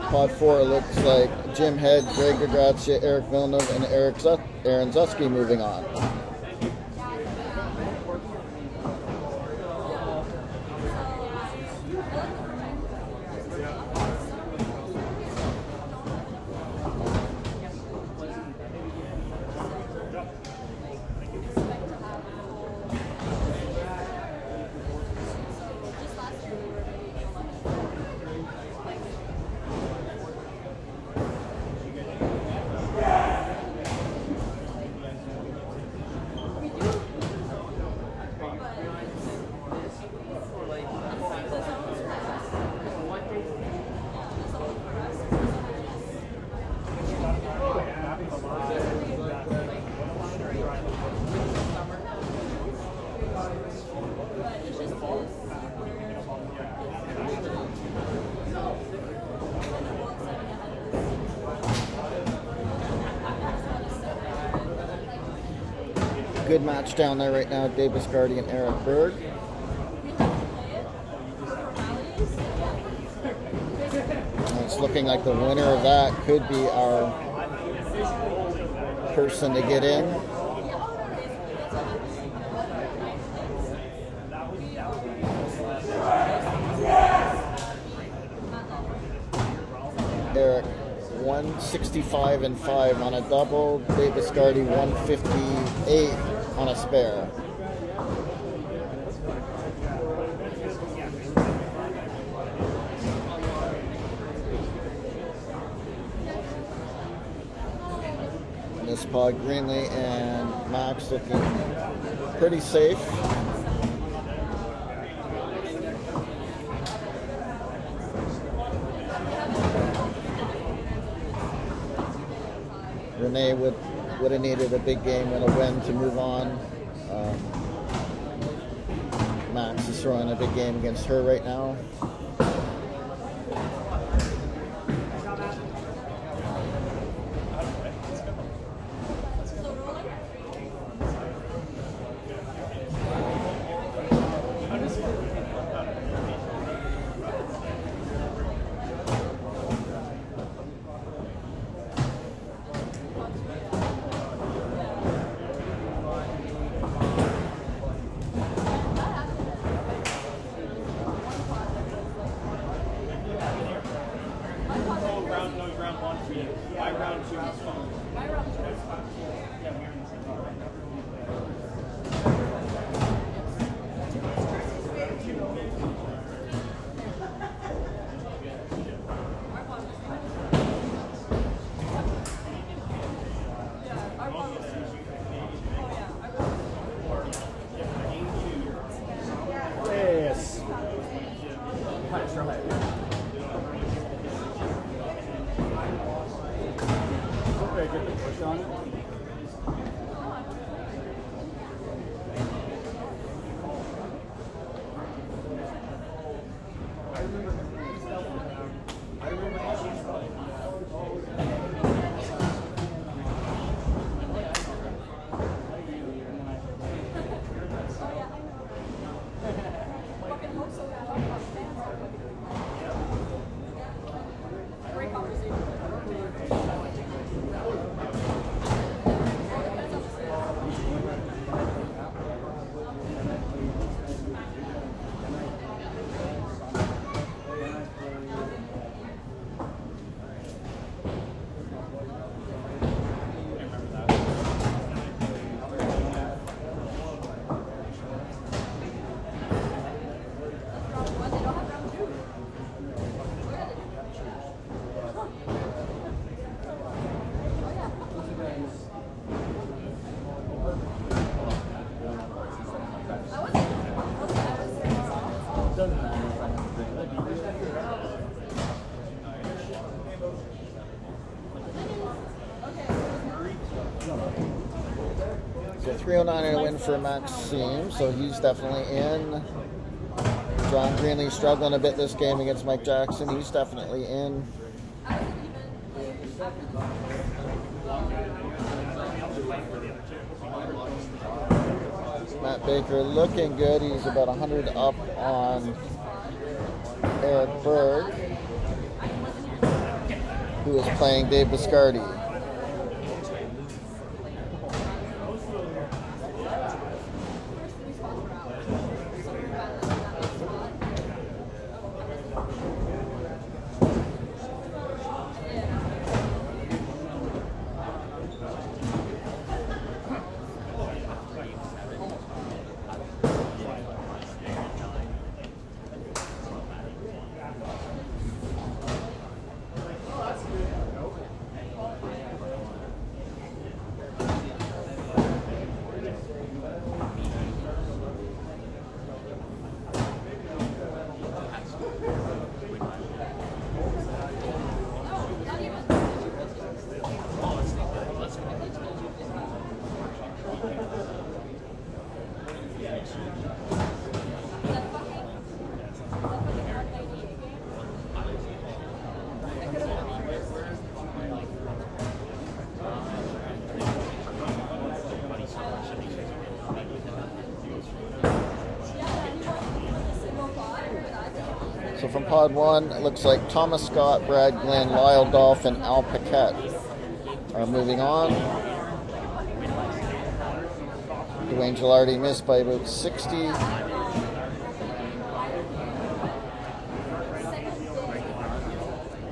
Pod 4 looks like Jim Head, Greg DeGrazia, Eric Villeneuve, and Aaron Zusky moving on. Good match down there right now, Davis Gardy and Eric Berg. And it's looking like the winner of that could be our person to get in. Eric 165-5 on a double, Davis Gardy 158 on a spare. In this pod, Greenlee and Max looking pretty safe. Renee would have needed a big game and a win to move on. Max is throwing a big game against her right now. 309 and a win for Maxime, so he's definitely in. John Greenlee struggling a bit this game against Mike Jackson. He's definitely in. Matt Baker looking good. He's about 100 up on Eric Berg, who is playing Dave Biscardi. So from Pod 1, it looks like Thomas Scott, Brad Glenn, Lyle Dolph, and Al Paquette are moving on. Dwayne Gilardi missed by about 60.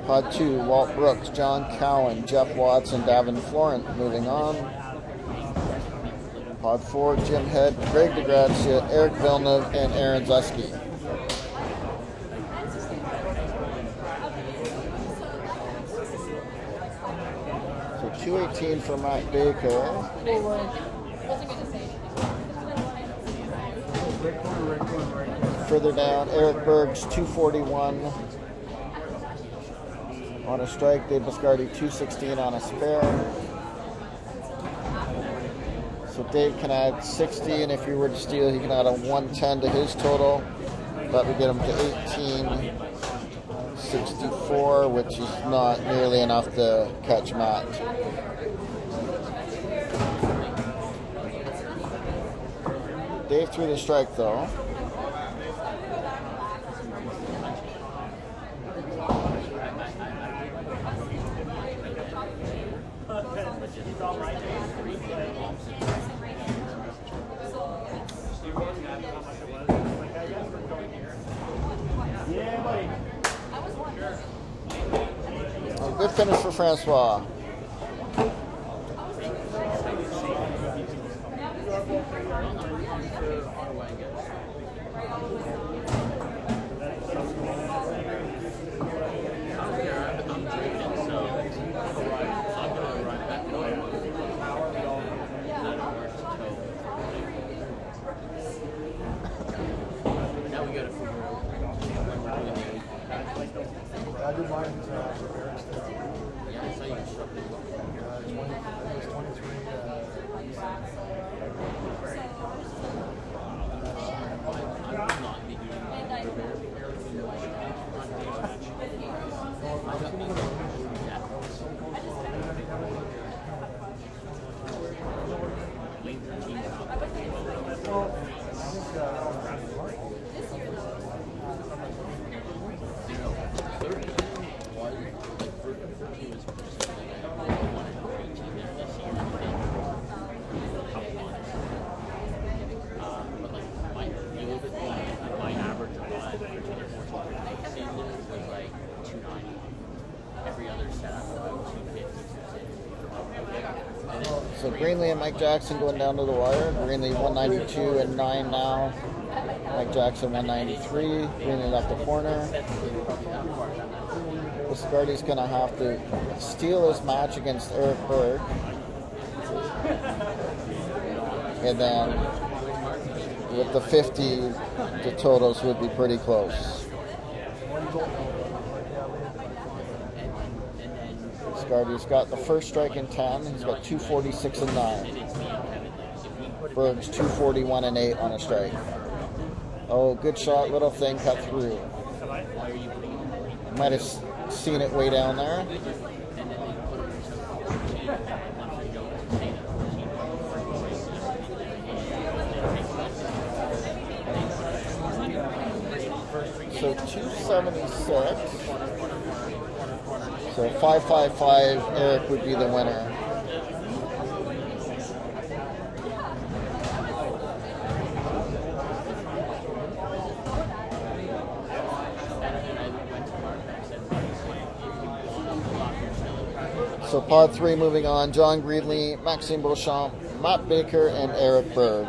Pod 2, Walt Brooks, John Cowan, Jeff Watts, and Davin Florent moving on. Pod 4, Jim Head, Greg DeGrazia, Eric Villeneuve, and Aaron Zuski. So 218 for Matt Baker. Further down, Eric Berg's 241 on a strike. Dave Biscardi 216 on a spare. So Dave can add 60, and if he were to steal, he can add a 110 to his total. That would get him to 1864, which is not nearly enough to catch Matt. Dave threw the strike though. Good finish for Francois. I did mine for Eric's stuff. Yeah, I saw you instructed. 23. So Greenlee and Mike Jackson going down to the wire. Greenlee 192 and 9 now. Mike Jackson 193. Greenlee left the corner. Biscardi's going to have to steal his match against Eric Berg. And then with the 50, the totals would be pretty close. Biscardi's got the first strike in 10. He's got 246 and 9. Berg's 241 and 8 on a strike. Oh, good shot, little thing cut through. Might have seen it way down there. So 276. So 555, Eric would be the winner. So pod 3 moving on, John Greenlee, Maxime Beauchamp, Matt Baker, and Eric Berg.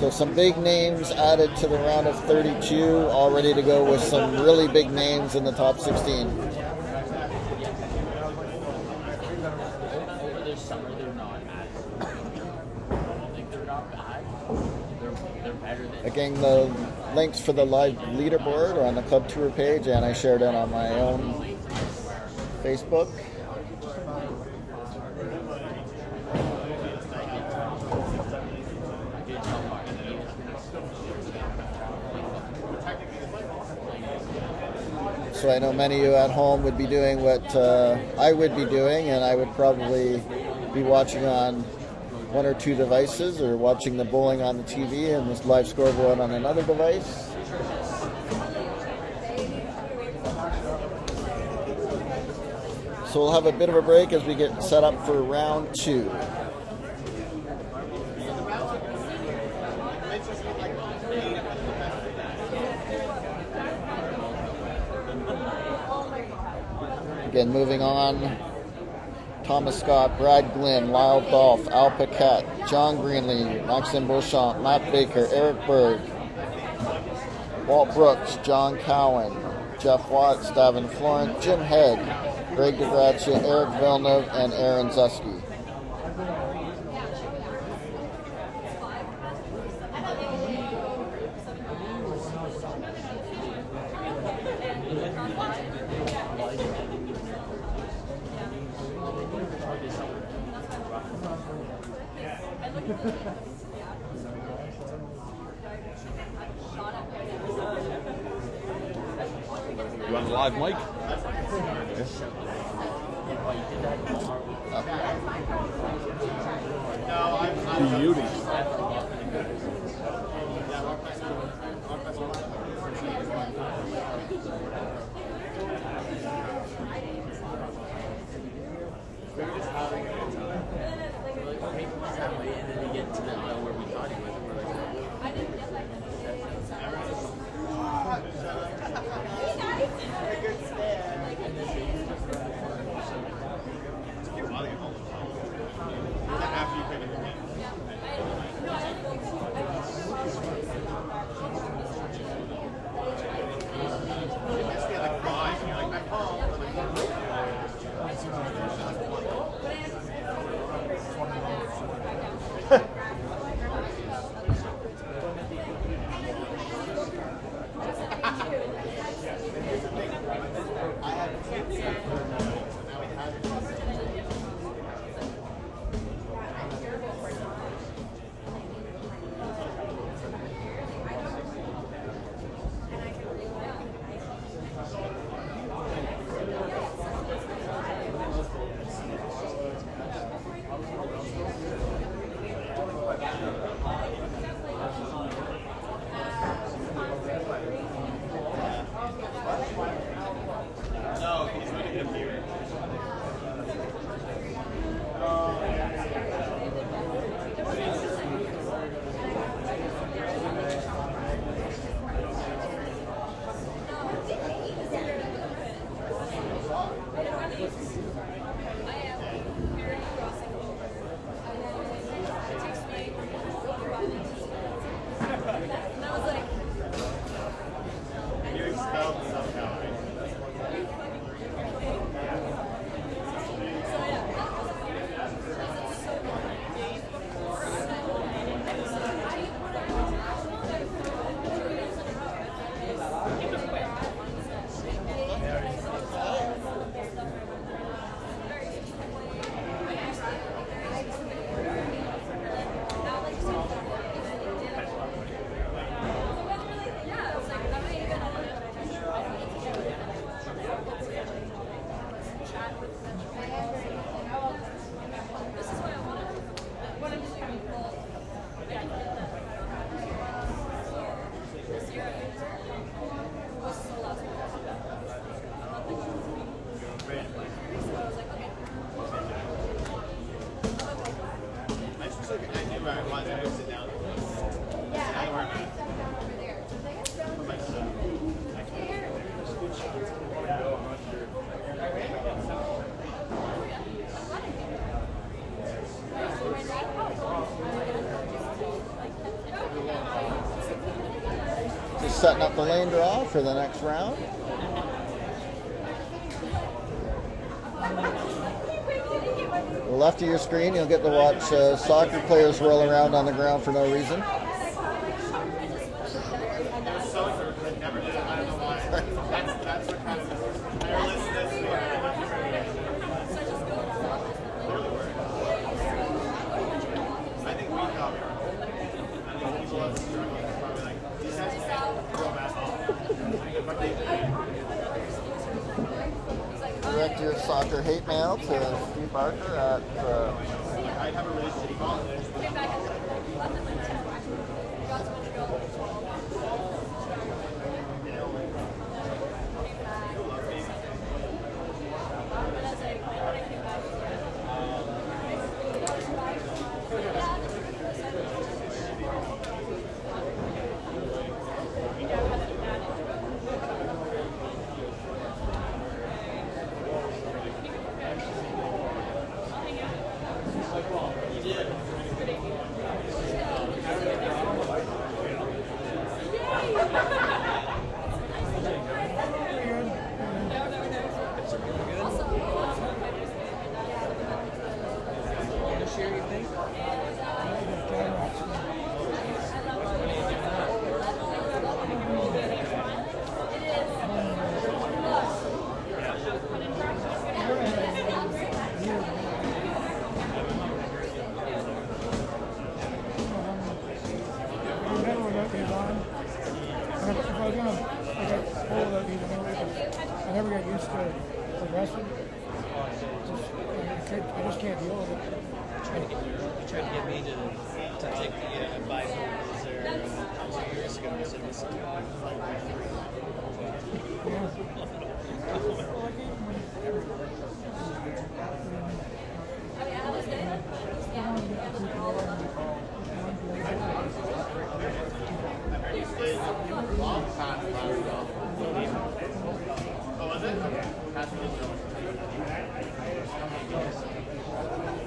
So some big names added to the round of 32, all ready to go with some really big names in the top 16. Over this summer, they're not as. I don't think they're not bad. They're better than. Again, the links for the live leaderboard are on the Club Tour page, and I shared it on my own Facebook. So I know many of you at home would be doing what I would be doing, and I would probably be watching on one or two devices, or watching the bowling on the TV and this live scoreboard on another device. So we'll have a bit of a break as we get set up for round 2. Again, moving on, Thomas Scott, Brad Glynn, Lyle Dolph, Al Paquette, John Greenlee, Maxime Beauchamp, Matt Baker, Eric Berg, Walt Brooks, John Cowan, Jeff Watts, Davin Florent, Jim Head, Greg DeGracia, Eric Villeneuve, and Aaron Zuski. You want a live mic? Beauty. setting up the lane draw for the next round. To the left of your screen, you'll get to watch soccer players roll around on the ground for no reason. Direct your soccer hate mail to Steve Barker at I never got used to progressing. I just can't deal with it. You tried to get me to take the advice over there 2 years ago. I said, listen,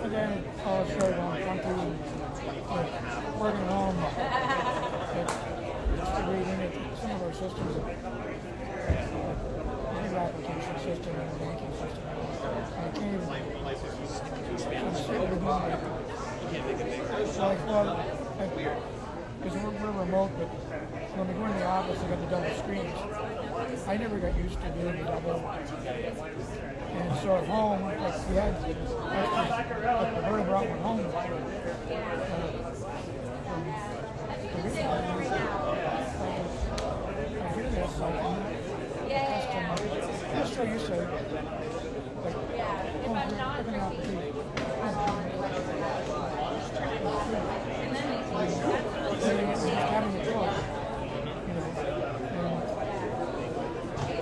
Again, college showed on country, working home, just to read into some of our systems, the application system and the banking system. I can't even because we're remote, but when we go in the office, we got the double screens. I never got used to doing the double. And so at home, like we had, like the bird brought one home. I hear this, like, I'm just so used to it. Like, looking out the TV. Having a choice, you know,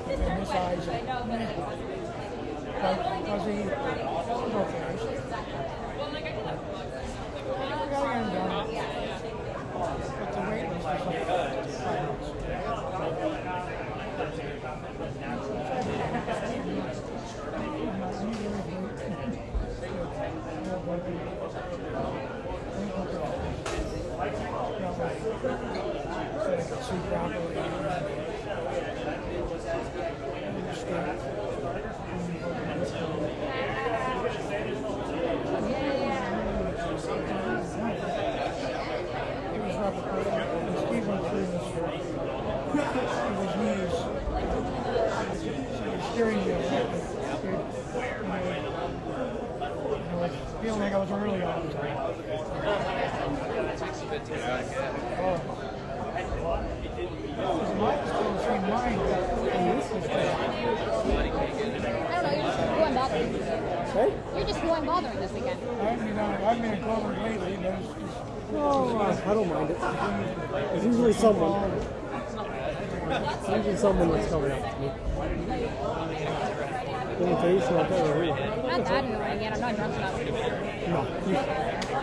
and this size, because he was okay. We got to get him done. But the wait list is like 5 months. So they can see properly. It was rough. Steve went through this with his knees. So the steering wheel. Feeling like I was early all the time. His mind's still the same mind. I don't know, you're just going bothering this weekend. Hey? You're just going bothering this weekend. I've been in Clover lately, but it's just... No, I don't mind it. There's usually someone. There's usually someone that's coming up to me. Invitation, I'll tell you. I'm not that annoying yet. I'm not drunk enough. No.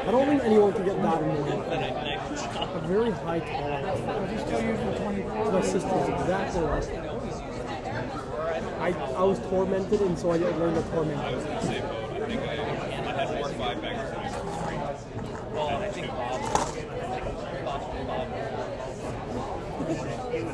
I don't think anyone can get that annoying. A very high tolerance. He's still using the 24. My sister's exactly like that. I was tormented, and so I learned to torment. I was in the same boat. I think I had 4 or 5 baggers and I was 3. Well, I think Bob. Okay.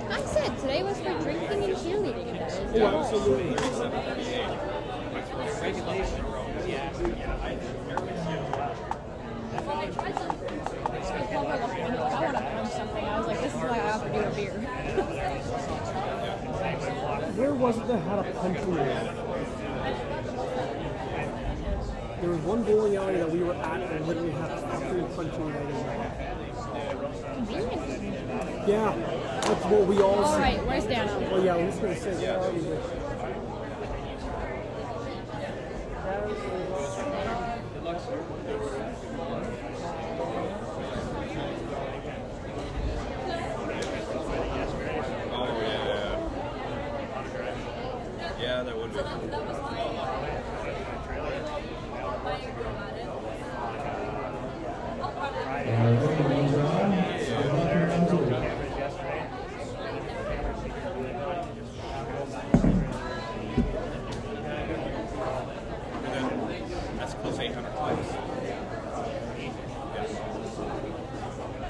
I said today was for drinking and cheerleading and that is Oh, absolutely. Well, I tried some. I want to punch something. I was like, this is why I offered you a beer. Where was it that had a punching bag? There was one bowling alley that we were at that literally had a fucking punching bag in there. Yeah, that's what we all All said. right, where's Dano? Well, yeah, I was going to say, where are we? Oh, yeah. Yeah, that would be. That's close to 800 times.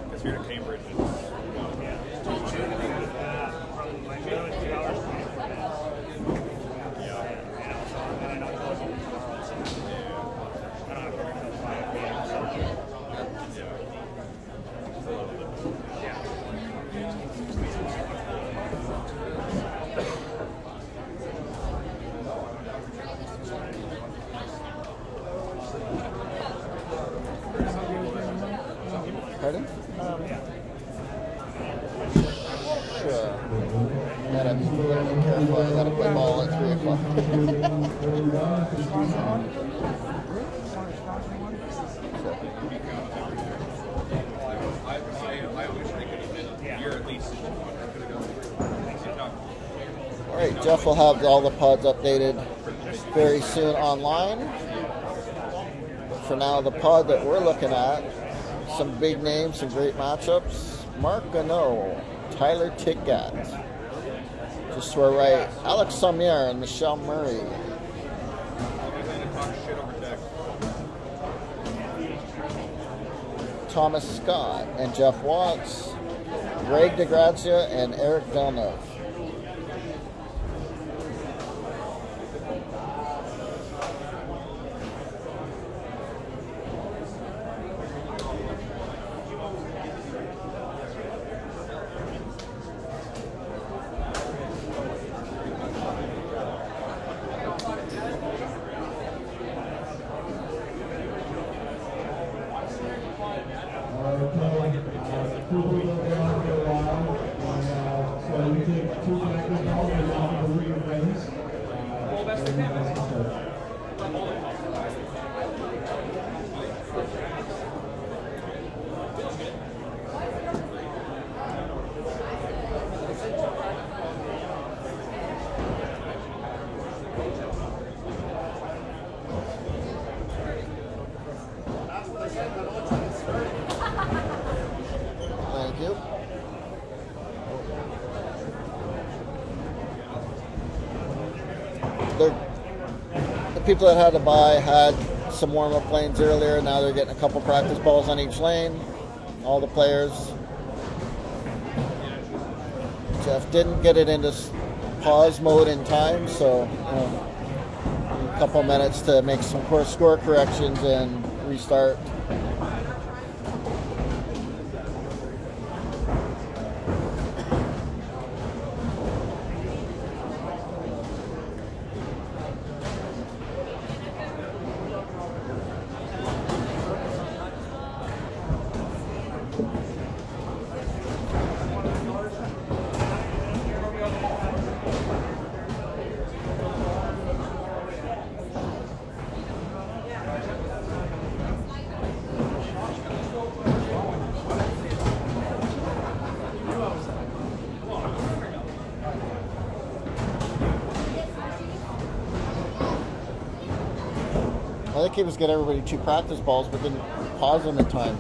Because here in Cambridge, Pardon? Sure. Gotta be careful. I gotta play ball at 3 o'clock. I wish they could have been a year at least. All right, Jeff will have all the pods updated very soon online. But for now, the pod that we're looking at, some big names, some great matchups. Mark Gano, Tyler Tigat. Just to our right, Alex Sommier and Michelle Murray. Thomas Scott and Jeff Watts. Greg DeGrazia and Eric Villeneuve. Thank you. The people that had to buy had some warm-up lanes earlier. Now they're getting a couple practice balls on each lane. All the players. Jeff didn't get it into pause mode in time, so a couple minutes to make some score corrections and restart. I think he was getting everybody 2 practice balls, but didn't pause them in time.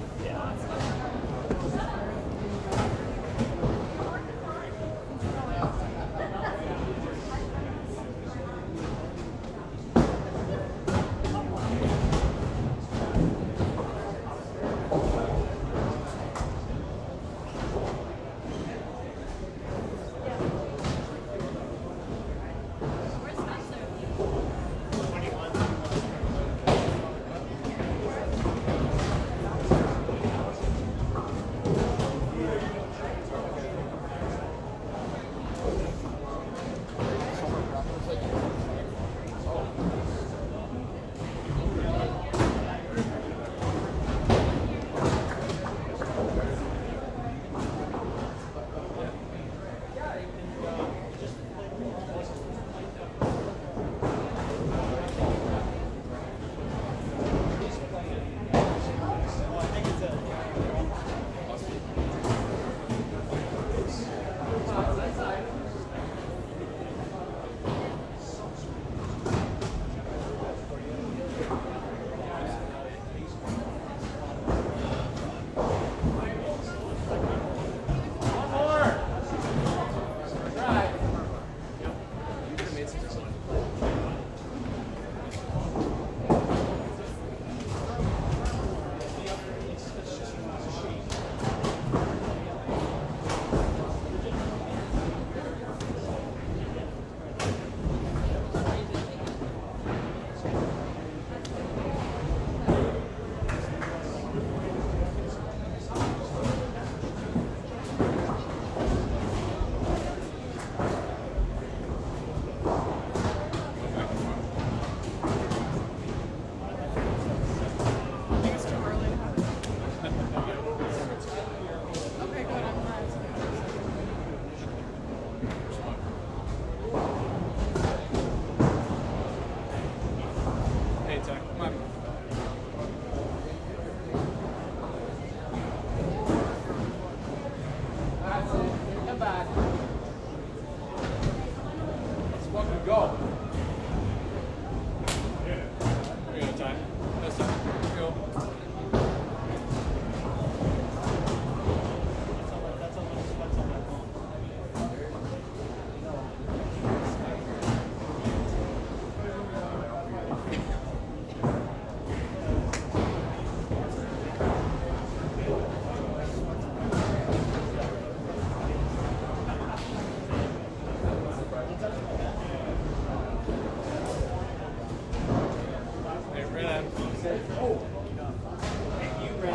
I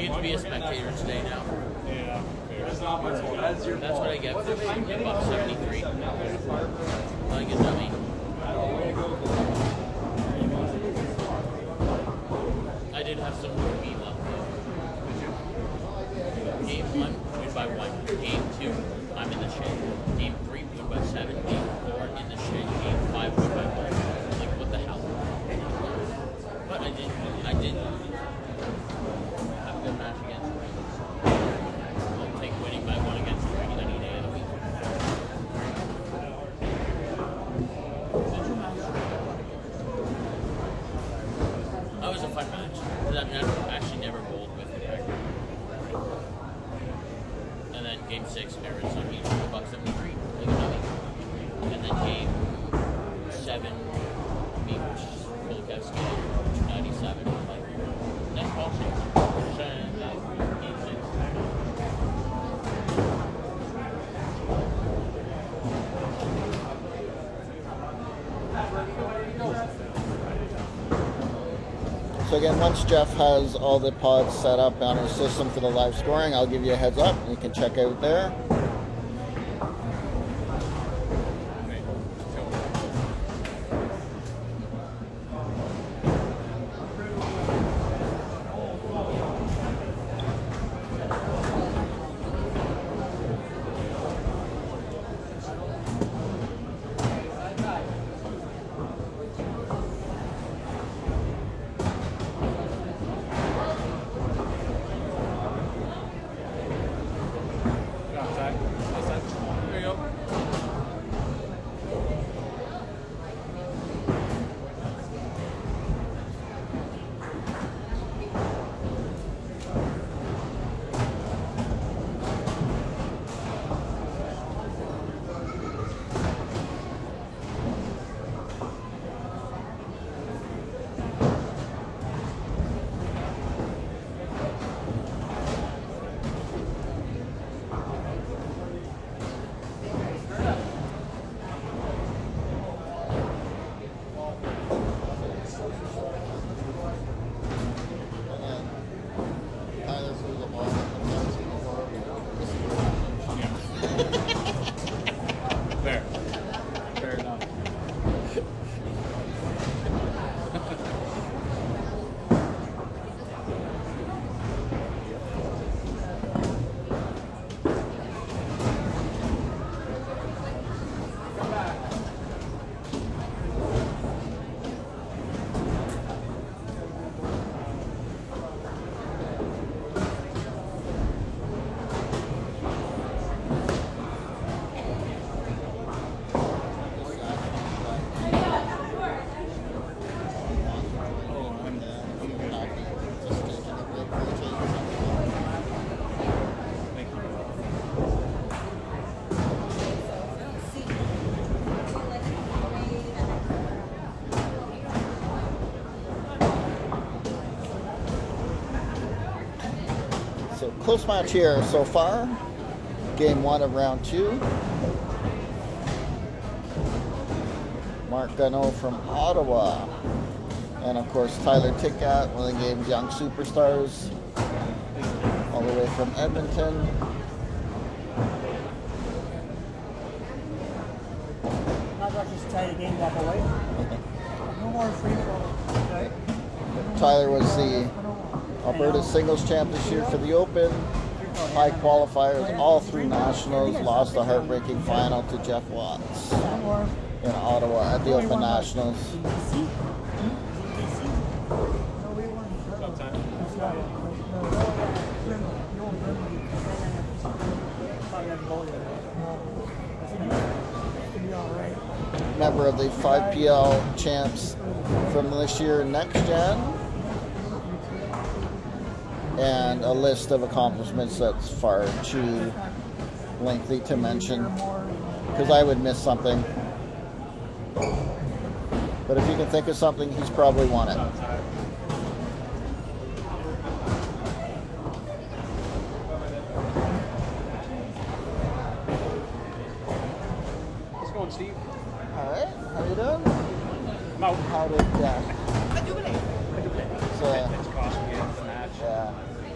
get to be a spectator today now. Yeah. That's what I get for $1.73. Like a dummy. I did have some more meat left though. Game 1, win by 1. Game 2, I'm in the shade. Game 3, win by 7. Game 4, in the shade. Game 5, win by 1. Like, what the hell? But I did have a good match against the Ravens. I'll take winning by 1 against the Ravens any day of the week. That was a fun match. I've actually never bowled with the record. And then game 6, Barrett's on me, $1.73, like a dummy. And then game 7, me, which is Qualification, $2.97, like, that's ball shape. Game 6. So again, once Jeff has all the pods set up on his system for the live scoring, I'll give you a heads up. You can check out there. There you go. Tyler threw the ball. Fair. Fair enough. So close match here so far. Game 1 of round 2. Mark Gano from Ottawa. And of course Tyler Tickat, one of the game's young superstars. All the way from Edmonton. Not like just tie the game, walk away. No more free flow, right? Tyler was the Alberta singles champ this year for the Open. High qualifiers, all 3 nationals. Lost a heartbreaking final to Jeff Watts in Ottawa at the Open Nationals. Member of the 5PL champs from this year, Next Gen. And a list of accomplishments that's far too lengthy to mention because I would miss something. But if you can think of something, he's probably won it. on, Steve? All right. How you doing? I'm out. How did It's cost me the match. Yeah.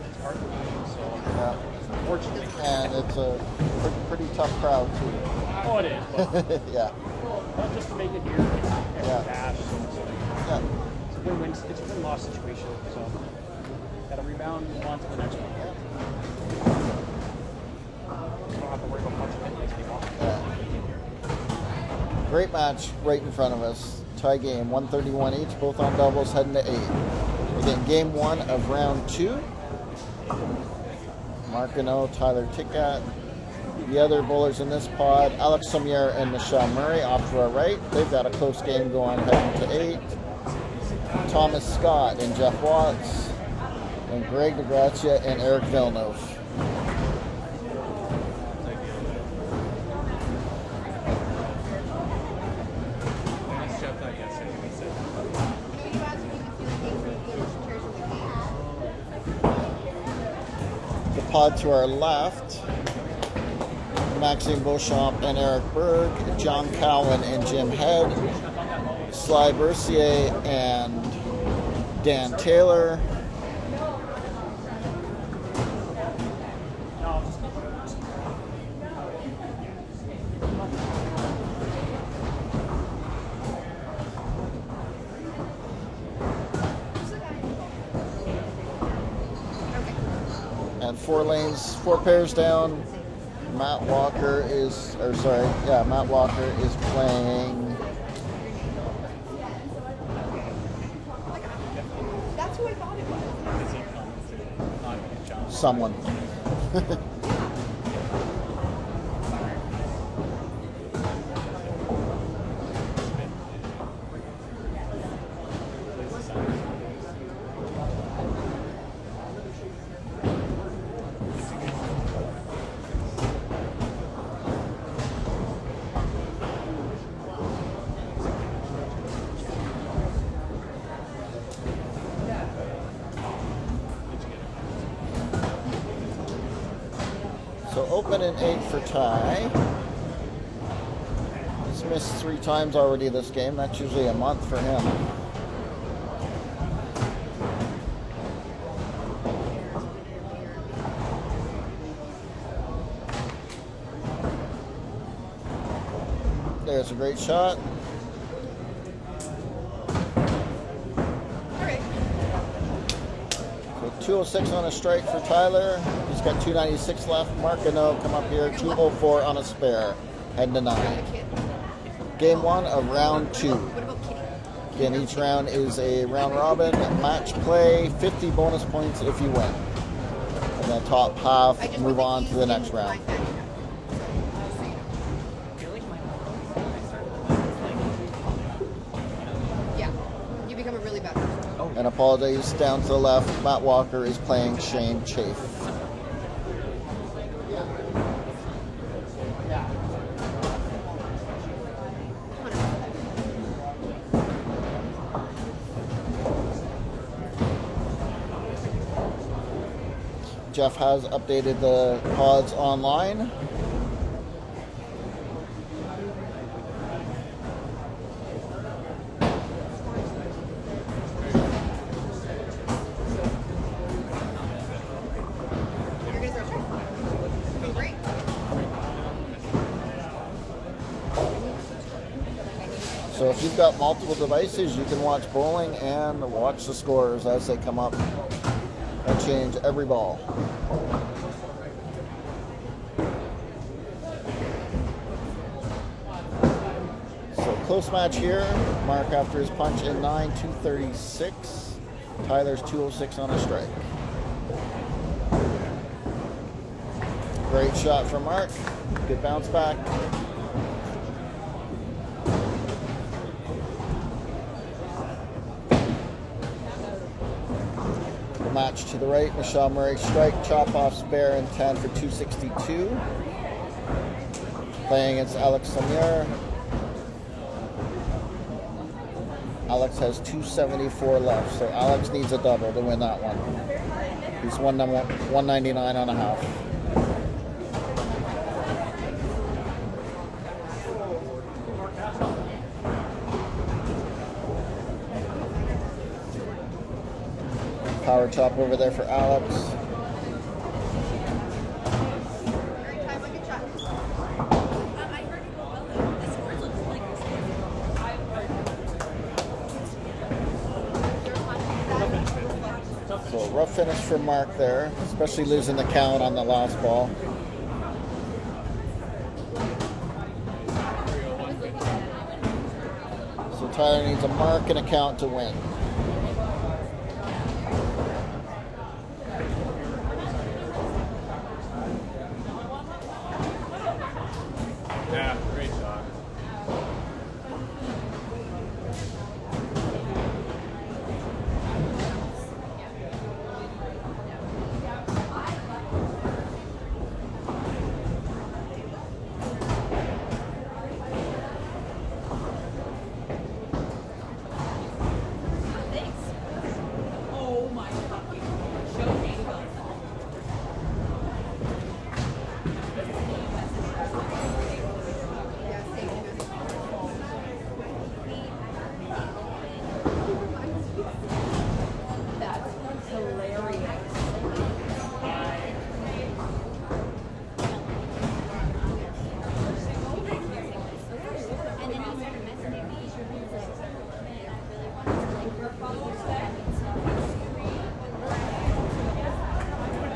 It's hard to beat, so Yeah. unfortunately. And it's a pretty tough crowd too. Oh, it is. But Yeah. just to make it here, it's extra Yeah. cash. So it's like Yeah. it's a win-win. It's a win-loss situation. So got to rebound and move on to the next one. Don't have to worry about punching in next game off. Yeah. Great match right in front of us. Tie game, 131 each, both on doubles, heading to 8. We're getting game 1 of round 2. Martineau, Tyler Ticat. The other bowlers in this pod, Alex Sommier and Michelle Murray off to our right. They've got a close game going heading to 8. Thomas Scott and Jeff Watts. And Greg DeGrazia and Eric Villeneuve. The pod to our left, Maxime Beauchamp and Eric Berg, John Cowan and Jim Head, Sly Bercier and Dan Taylor, and 4 lanes, 4 pairs down. Matt Walker is playing That's who I thought it was. someone. So open and 8 for Ty. He's missed 3 times already this game. That's usually a month for him. There's a great shot. So 206 on a strike for Tyler. He's got 296 left. Martineau come up here, 204 on a spare. Heading to 9. Game 1 of round 2. Again, each round is a round robin match play. 50 bonus points if you win. And then top half, move on to the next round. Yeah, you become a really bad person. And apologies, down to the left, Matt Walker is playing Shane Chafe. Jeff has updated the pods online. So if you've got multiple devices, you can watch bowling and watch the scores as they come up and change every ball. So close match here. Mark after his punch in 9, 236. Tyler's 206 on a strike. Great shot from Mark. Good bounce back. Match to the right, Michelle Murray strike, chop off spare and 10 for 262. Playing against Alex Sommier. Alex has 274 left, so Alex needs a double to win that one. He's 199 on a half. power chop over there for Alex. So rough finish for Mark there, especially losing the count on the last ball. So Tyler needs a mark and a count to win. Yeah, great shot. Oh my fucking show me. That's hilarious.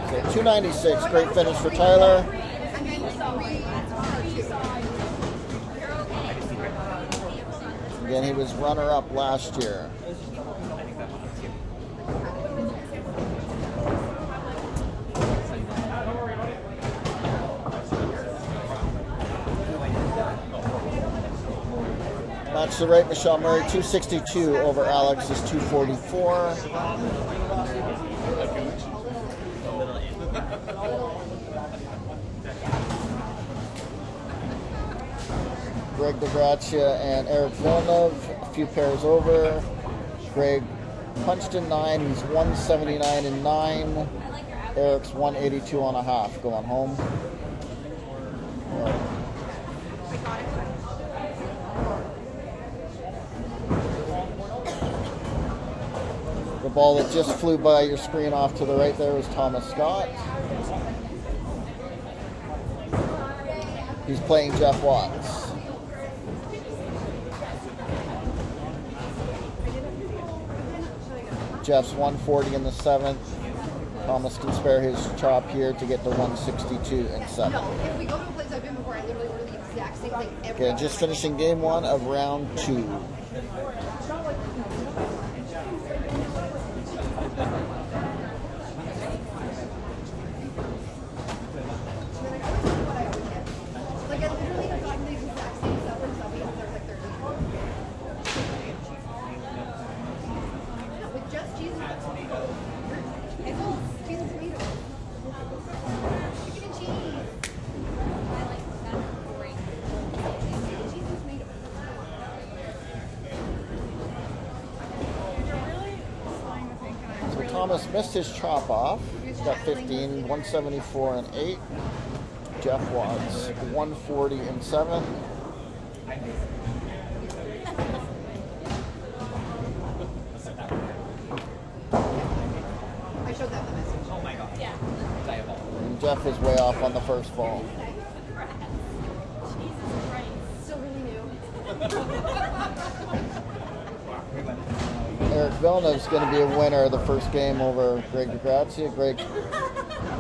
So 296, great finish for Tyler. Again, he was runner-up last year. Match the right, Michelle Murray, 262 over Alex's 244. Greg DeGrazia and Eric Villeneuve, a few pairs over. Greg punched in 9, he's 179 and 9. Eric's 182 and a half, going home. The ball that just flew by your screen off to the right there was Thomas Scott. He's playing Jeff Watts. Jeff's 140 in the 7th. Thomas can spare his chop here to get to 162 and 7. If we go to a place I've been before, I literally order the exact same thing every Okay, just finishing game 1 of round 2. Like I literally have gotten the exact same stuff from Subway and there's like 30. No, with just cheese and tomato. It's all cheese and tomato. Chicken and cheese. I like that. Great. Cheese and tomato. So Thomas missed his chop off. He's got 15, 174 and 8. Jeff Watts, 140 and 7. I showed that the message. Oh my god. Yeah. And Jeff is way off on the first ball. Still really new. Eric Villeneuve's going to be a winner of the first game over Greg DeGrazia.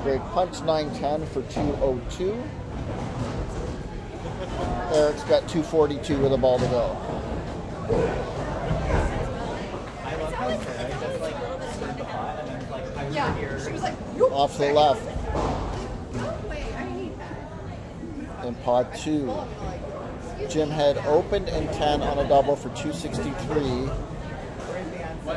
Greg punched 910 for 202. Eric's got 242 with a ball to go. Yeah. She was like, Off to the left no way, I need that. in pod 2. Jim had opened in 10 on a double for 263.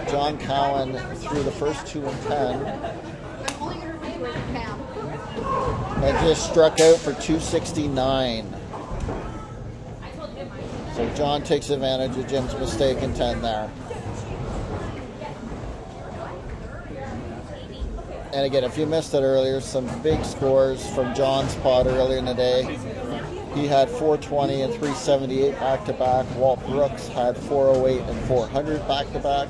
John Cowan threw the first 2 and 10. I'm only going to refer to it as Pam. And just struck out for 269. So John takes advantage of Jim's mistake in 10 there. And again, if you missed it earlier, some big scores from John's pod earlier in the day. He had 420 and 378 back-to-back. Walt Brooks had 408 and 400 back-to-back.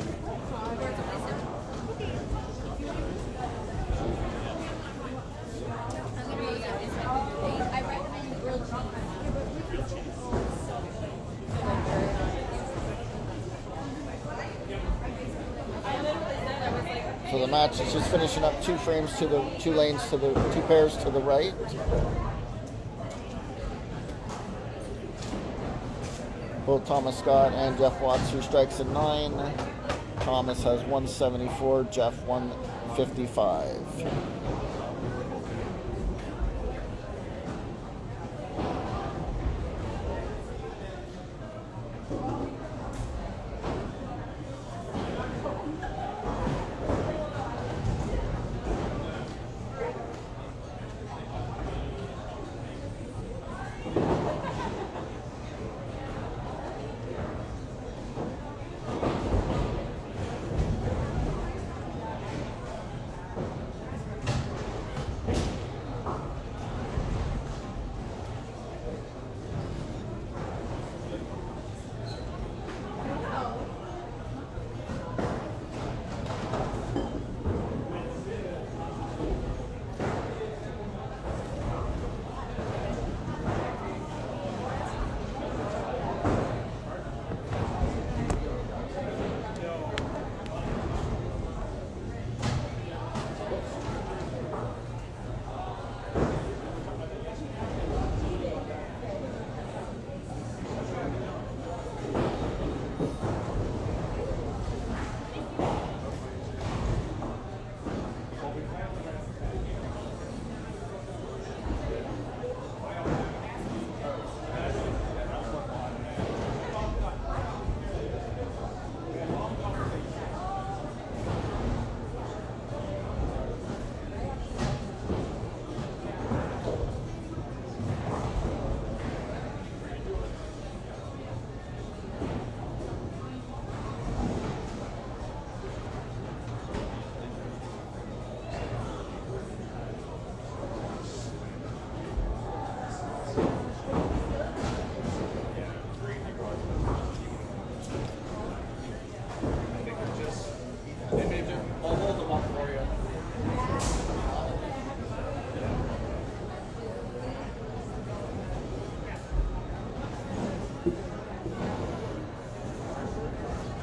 match is just finishing up 2 frames to the 2 lanes to the 2 pairs to the right. Both Thomas Scott and Jeff Watts through strikes at 9. Thomas has 174, Jeff 155.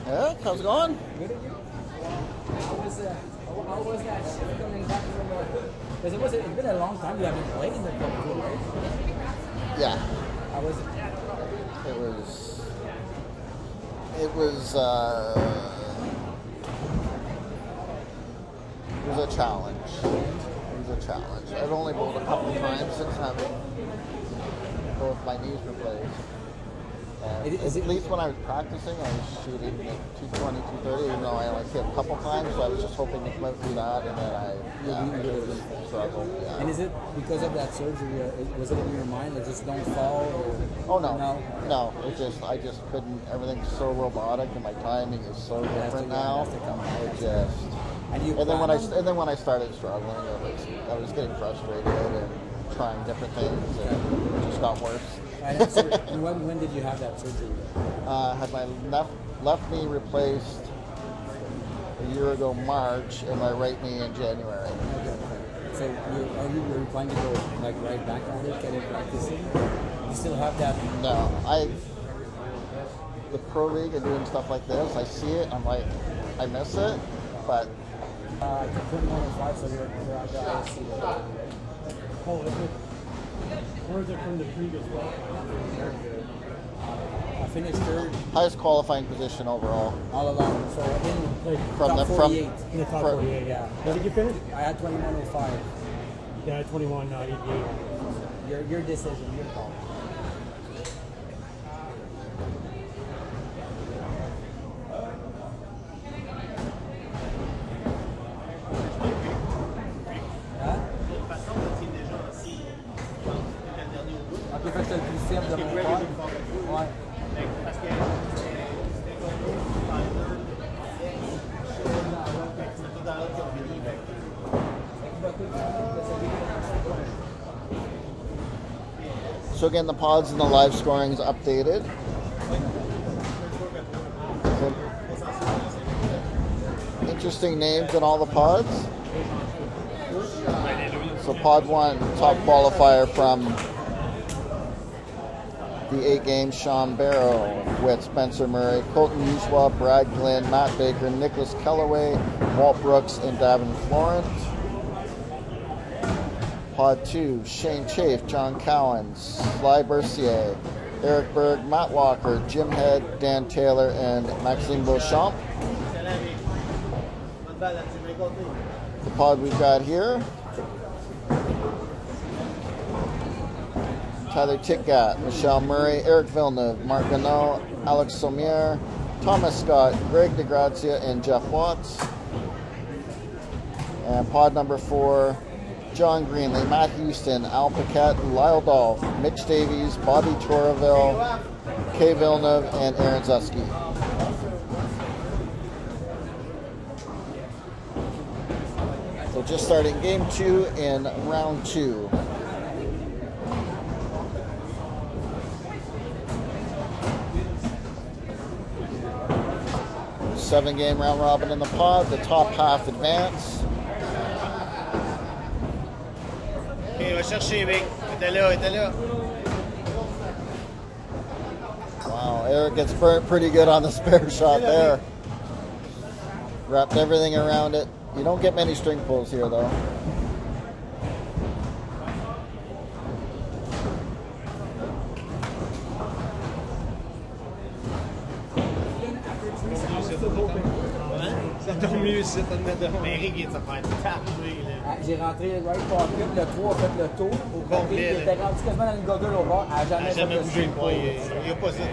Yeah, how's it going? Good at you? How was that shift coming back from because it's been a long time you haven't played in the Cup, right? Yeah. How was it? It was a challenge. It was a challenge. I've only bowled a couple times since having both my knees replaced. At least when I was practicing, I was shooting at 220, 230, even though I only hit a couple times, so I was just hoping to come out and do that, and then I really struggled. Yeah. And is it because of that surgery, was it in your mind, like just don't fall? Or, oh, no. No, I just couldn't, everything's so robotic, and my timing is so different now. And then when I started struggling, I was getting frustrated and trying different things, and it just got worse. So when did you have that surgery? I had my left knee replaced a year ago, March, and my right knee in January. Okay. So are you planning to go like right back on it, get it practicing? You still have that? No, the pro league and doing stuff like this, I see it, I'm like, I miss it, but. I can put 105, so you're out there. I see that. Oh, is it? Or is it from the previous one? I finished third. Highest qualifying position overall. All along. So in from top 48. In the top 48, yeah. What did you finish? I had 21.05. Yeah, I had 21.88. Your decision, your call. So again, the pods and the live scoring is updated. Interesting names in all the pods. So pod 1, top qualifier from The 8 game Sean Barrow with Spencer Murray, Colton Ushwa, Brad Glenn, Matt Baker, Nicholas Kellaway, Walt Brooks, and Davin Florent. Pod 2, Shane Chafe, John Cowan, Sly Bercier, Eric Berg, Matt Walker, Jim Head, Dan Taylor, and Maxime Beauchamp. The pod we've got here: Tyler Titgat, Michelle Murray, Eric Villeneuve, Mark Gannot, Alex Somier, Thomas Scott, Greg DeGrazia, and Jeff Watts. And pod number 4, John Greenley, Matt Houston, Al Paquette, Lyle Dolph, Mitch Davies, Bobby Toraville, Kay Villeneuve, and Aaron Zusky. So just starting game 2 in round 2. Seven-game round robin in the pod. The top half advance. Ok, va chercher, Vic. Elle était là. Wow, Eric gets burnt pretty good on the spare shot there. Wrapped everything around it. You don't get many string pulls here, though. Ça tombe mieux ici, t'as de mettre. Mais Eric, il s'est fait taper, là. J'ai rentré right pocket, le 3 a fait le tour. Au complet, Il était rendu quasiment dans le goggle au bord. Elle a jamais bougé le le poids. Il n'y a pas ça des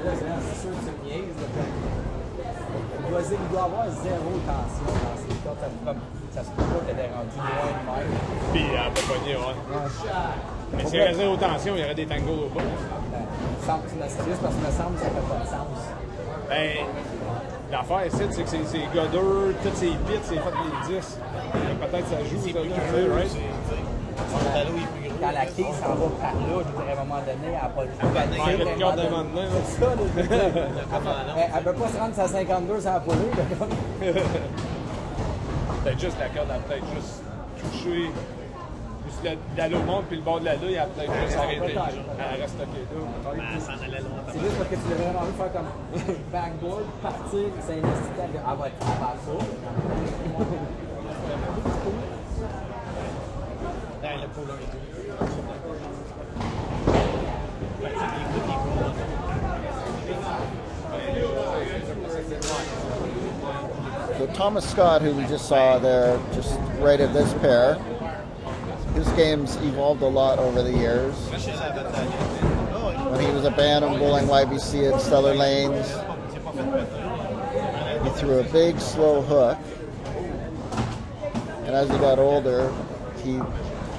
C'est sûr que c'est une niaise. Il doit avoir zéro tension dans ces cas. Ça se peut pas qu'elle ait rendu loin de même. Puis elle a pas pogné, ouais. Mais s'il y avait zéro tension, il y aurait des tangos au bas. C'est juste parce que me semble que ça fait pas de sens. Ben, l'affaire ici, c'est que ces godeurs, toutes ces bits, c'est fait les 10. Peut-être ça joue, ça joue, right? Quand la quille s'en va par là, je dirais à un moment donné, elle n'a pas le temps. Elle fait le cœur d'un moment donné. C'est ça, elle ne peut pas se rendre à 52 sans poulet. Peut-être juste la corde, elle a peut-être juste touché. Plus l'allô monte, puis le bord de l'allô, il a peut-être juste arrêté. Elle reste stockée là. C'est juste parce que tu l'as vraiment envie de faire comme backboard, partir, c'est un instant, elle va être à ça. Le pôle 1 et 2. So Thomas Scott, who we just saw there, just right at this pair, his game's evolved a lot over the years. When he was a Bantam bowling YBC at Stellar Lanes, he threw a big, slow hook. And as he got older, he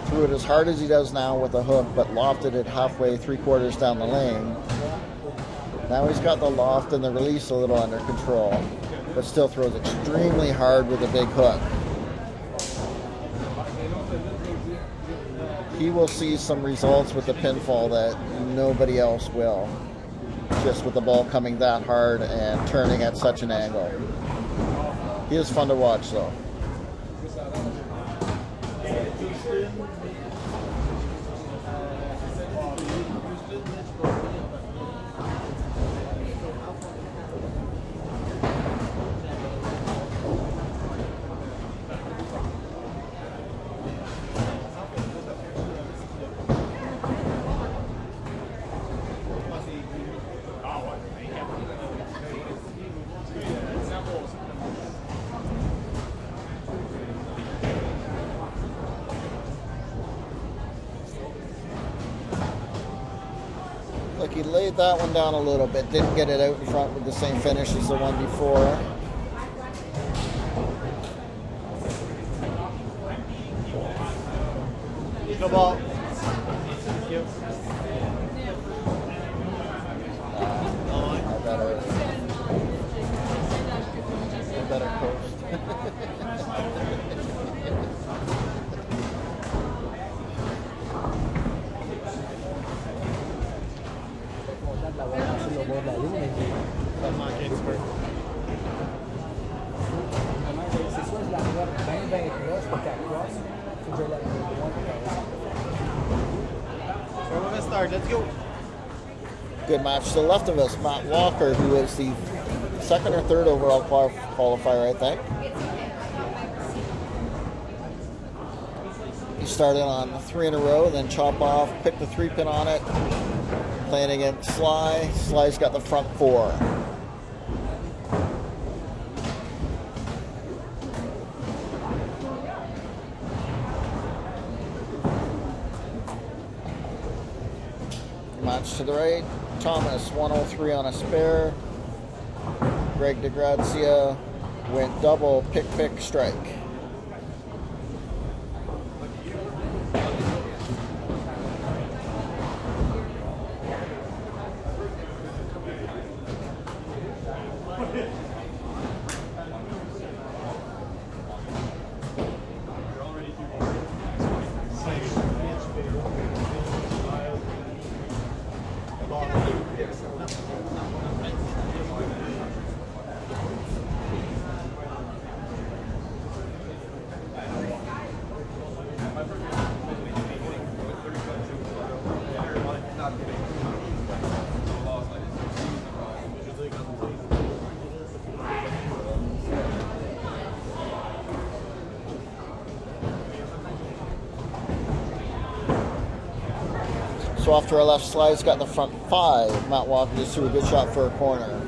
threw it as hard as he does now with a hook, but lofted it halfway, 3/4 down the lane. Now he's got the loft and the release a little under control, but still throws extremely hard with a big hook. He will see some results with the pinfall that nobody else will, just with the ball coming that hard and turning at such an angle. He is fun to watch, though. Look, he laid that one down a little bit, didn't get it out in front with the same finish as the one before. Good ball. I better post. C'est soit je la vois bien croche, pour qu'elle crosse, faut que je la vois. C'est un mauvais start. hard. Let's go. Good match to the left of us, Matt Walker, who is the second or third overall qualifier, I think. He started on 3 in a row, then chop off, picked the 3-pin on it, playing against Sly. Sly's got the front 4. Match to the right, Thomas 103 on a spare. Greg DeGrazia went double pick strike. So after our left slide's got the front 5. Matt Walker just threw a good shot for a corner.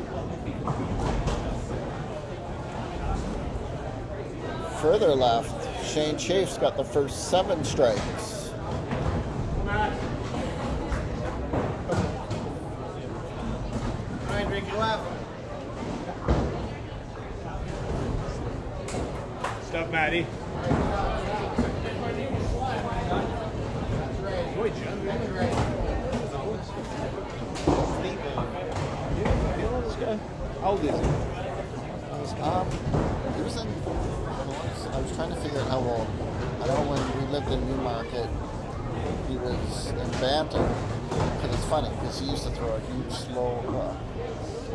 Further left, Shane Chafe's got the first 7 strikes. Alright, Rick, go out. Stuff, Matty. How old is he? He was in, I was trying to figure out how old. I know when we lived in Newmarket, he was in Bantam. Because it's funny, because he used to throw a huge slow hook.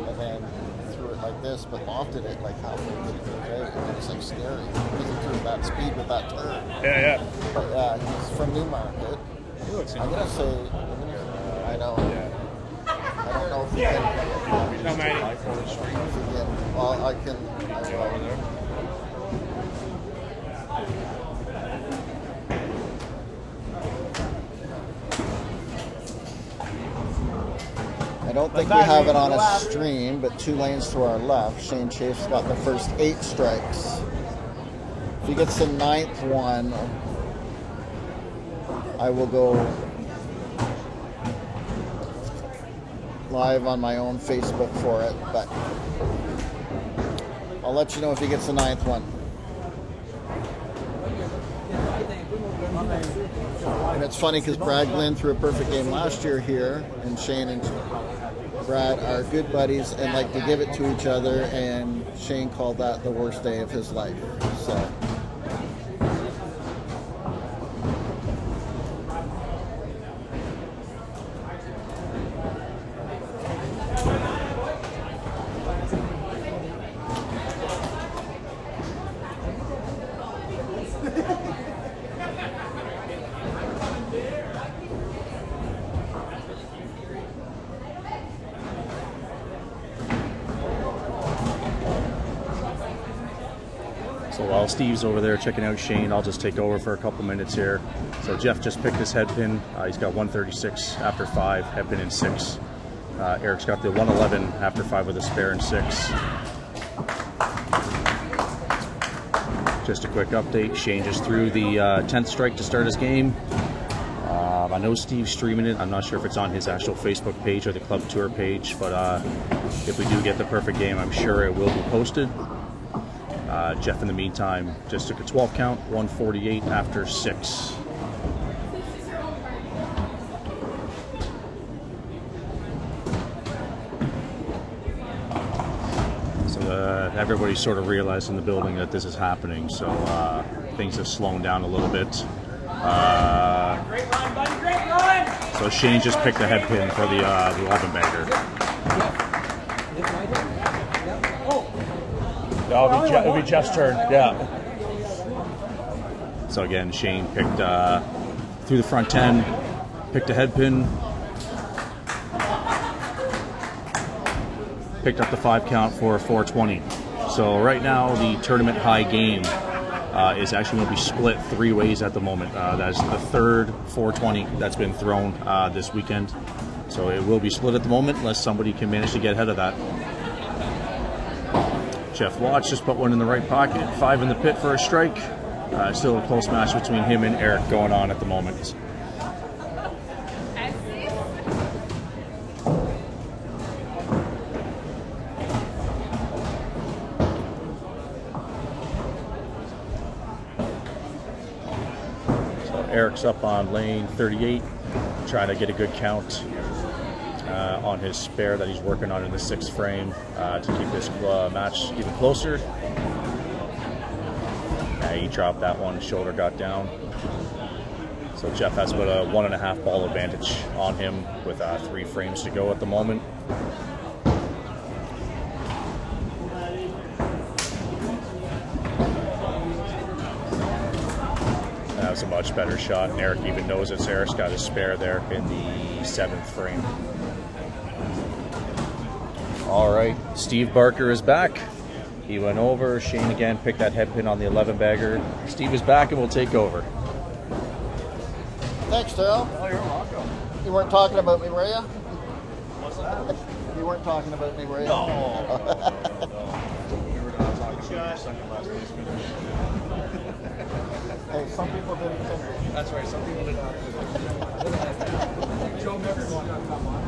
And then threw it like this, but lofted it like halfway through the day. And it was like scary. Because he threw it that speed with that turn. Yeah. But yeah, he's from Newmarket. I'm going to say, I know. Yeah. I don't know if he can. No, Matty. Well, I can. Over there. I don't think we have it on a stream, but 2 lanes to our left, Shane Chafe's got the first 8 strikes. If he gets the 9th one, I will go live on my own Facebook for it, but I'll let you know if he gets the 9th one. And it's funny because Brad Glynn threw a perfect game last year here, and Shane and Brad are good buddies and like to give it to each other, and Shane called that the worst day of his life. So. So while Steve's over there checking out Shane, I'll just take over for a couple minutes here. So Jeff just picked his head pin. He's got 136 after 5, head pin in 6. Eric's got the 111 after 5 with a spare in 6. Just a quick update. Shane just threw the 10th strike to start his game. I know Steve's streaming it. I'm not sure if it's on his actual Facebook page or the Club Tour page, but if we do get the perfect game, I'm sure it will be posted. Jeff, in the meantime, just took a 12 count, 148 after 6. So everybody's sort of realized in the building that this is happening, so things have slowed down a little bit. Great run, buddy, great run! So Shane just picked the head pin for the 11 bagger. It'll be Jeff's turn, yeah. So again, Shane picked through the front 10, picked a head pin, picked up the 5 count for 420. So right now the tournament high game is actually going to be split 3 ways at the moment. That's the third 420 that's been thrown this weekend. So it will be split at the moment unless somebody can manage to get ahead of that. Jeff Watts just put one in the right pocket. 5 in the pit for a strike. Still a close match between him and Eric going on at the moment. Eric's up on lane 38, trying to get a good count on his spare that he's working on in the 6th frame to keep this match even closer. He dropped that one, shoulder got down. So Jeff has about a 1.5 ball advantage on him with 3 frames to go at the moment. That was a much better shot, and Eric even knows it. Eric's got his spare there in the 7th frame. All right, Steve Barker is back. He went over. Shane again picked that head pin on the 11-bagger. Steve is back and will take over. Thanks, Daryl. Oh, you're welcome. You weren't talking about me, were you? What's that? You weren't talking about me, were you? No. We were talking about second last place finish. Hey, some people didn't think. That's right, some people did not. Joe never wanted to come on.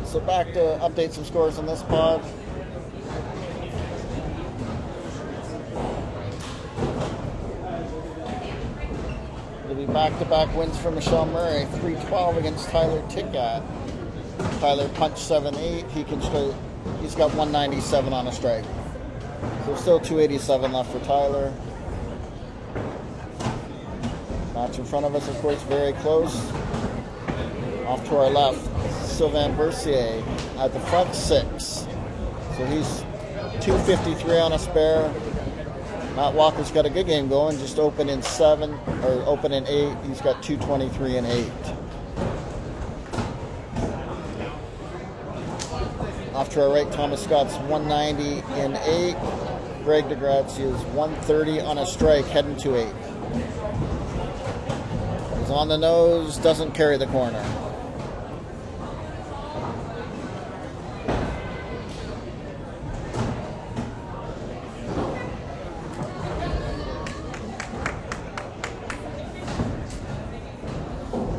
So back to update some scores on this pod. It'll be back-to-back wins for Michelle Murray. 3-12 against Tyler Tigat. Tyler punched 7-8. He's got 197 on a strike. So still 287 left for Tyler. Match in front of us, of course, very close. Off to our left, Sylvain Bercier at the front 6. So he's 253 on a spare. Matt Walker's got a good game going, just open in 7 or open in 8. He's got 223 and 8. Off to our right, Thomas Scott's 190 in 8. Greg DeGrazia's 130 on a strike, heading to 8. He's on the nose, doesn't carry the corner.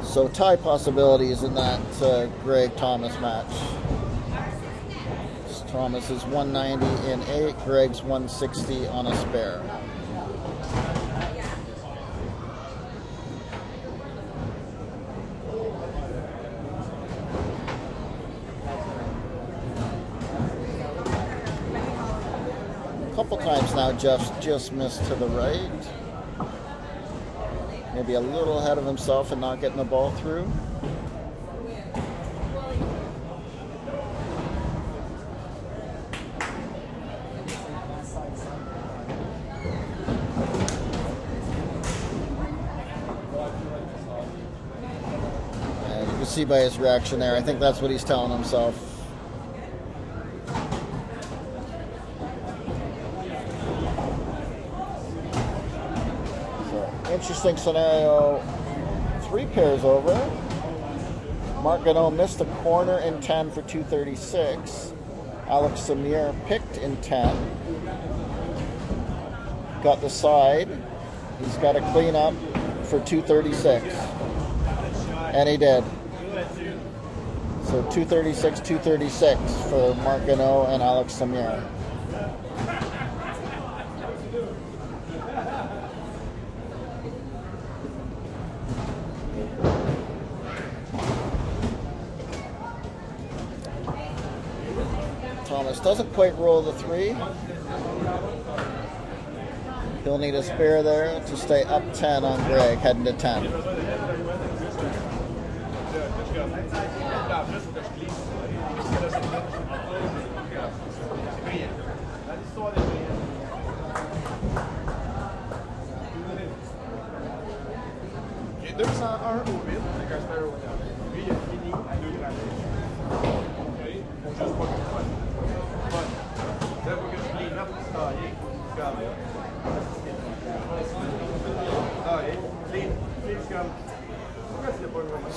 So tie possibilities in that Greg Thomas match. Thomas is 190 in 8, Greg's 160 on a spare. A couple times now Jeff's just missed to the right. Maybe a little ahead of himself and not getting the ball through. And you can see by his reaction there, I think that's what he's telling himself. Interesting scenario, 3 pairs over. Mark Gano missed the corner in 10 for 236. Alex Samir picked in 10. Got the side. He's got a clean up for 236. And he did. So 236, 236 for Mark Gano and Alex Samir. Thomas doesn't quite roll the 3. He'll need a spare there to stay up 10 on Greg, heading to 10.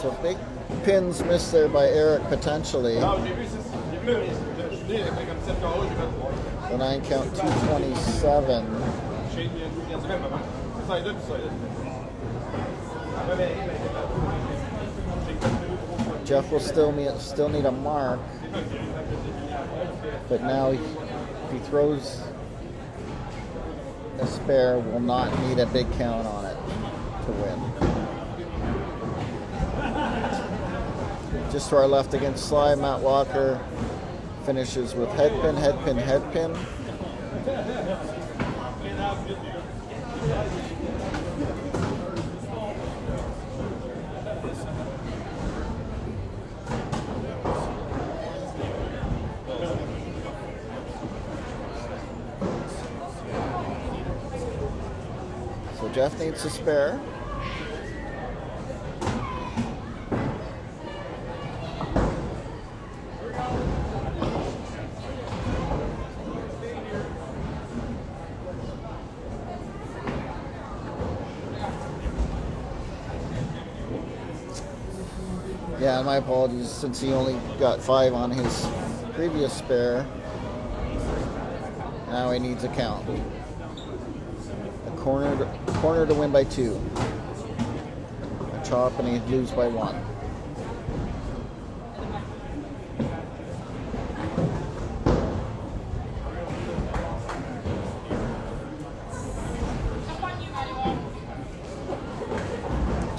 So big pins missed there by Eric potentially. Non, j'ai vu le juillet avec comme 7 KO, j'ai fait The 9 count 227. il y a du même moment. C'est ça, puis ça. Jeff will still need a mark, but now if he throws a spare, will not need a big count on it to win. Just to our left against Sly, Matt Walker finishes with head pin, head pin, head pin. So Jeff needs a spare. Yeah, my apologies, since he only got 5 on his previous spare. Now he needs a count. A corner to win by 2. A chop and he'd lose by 1.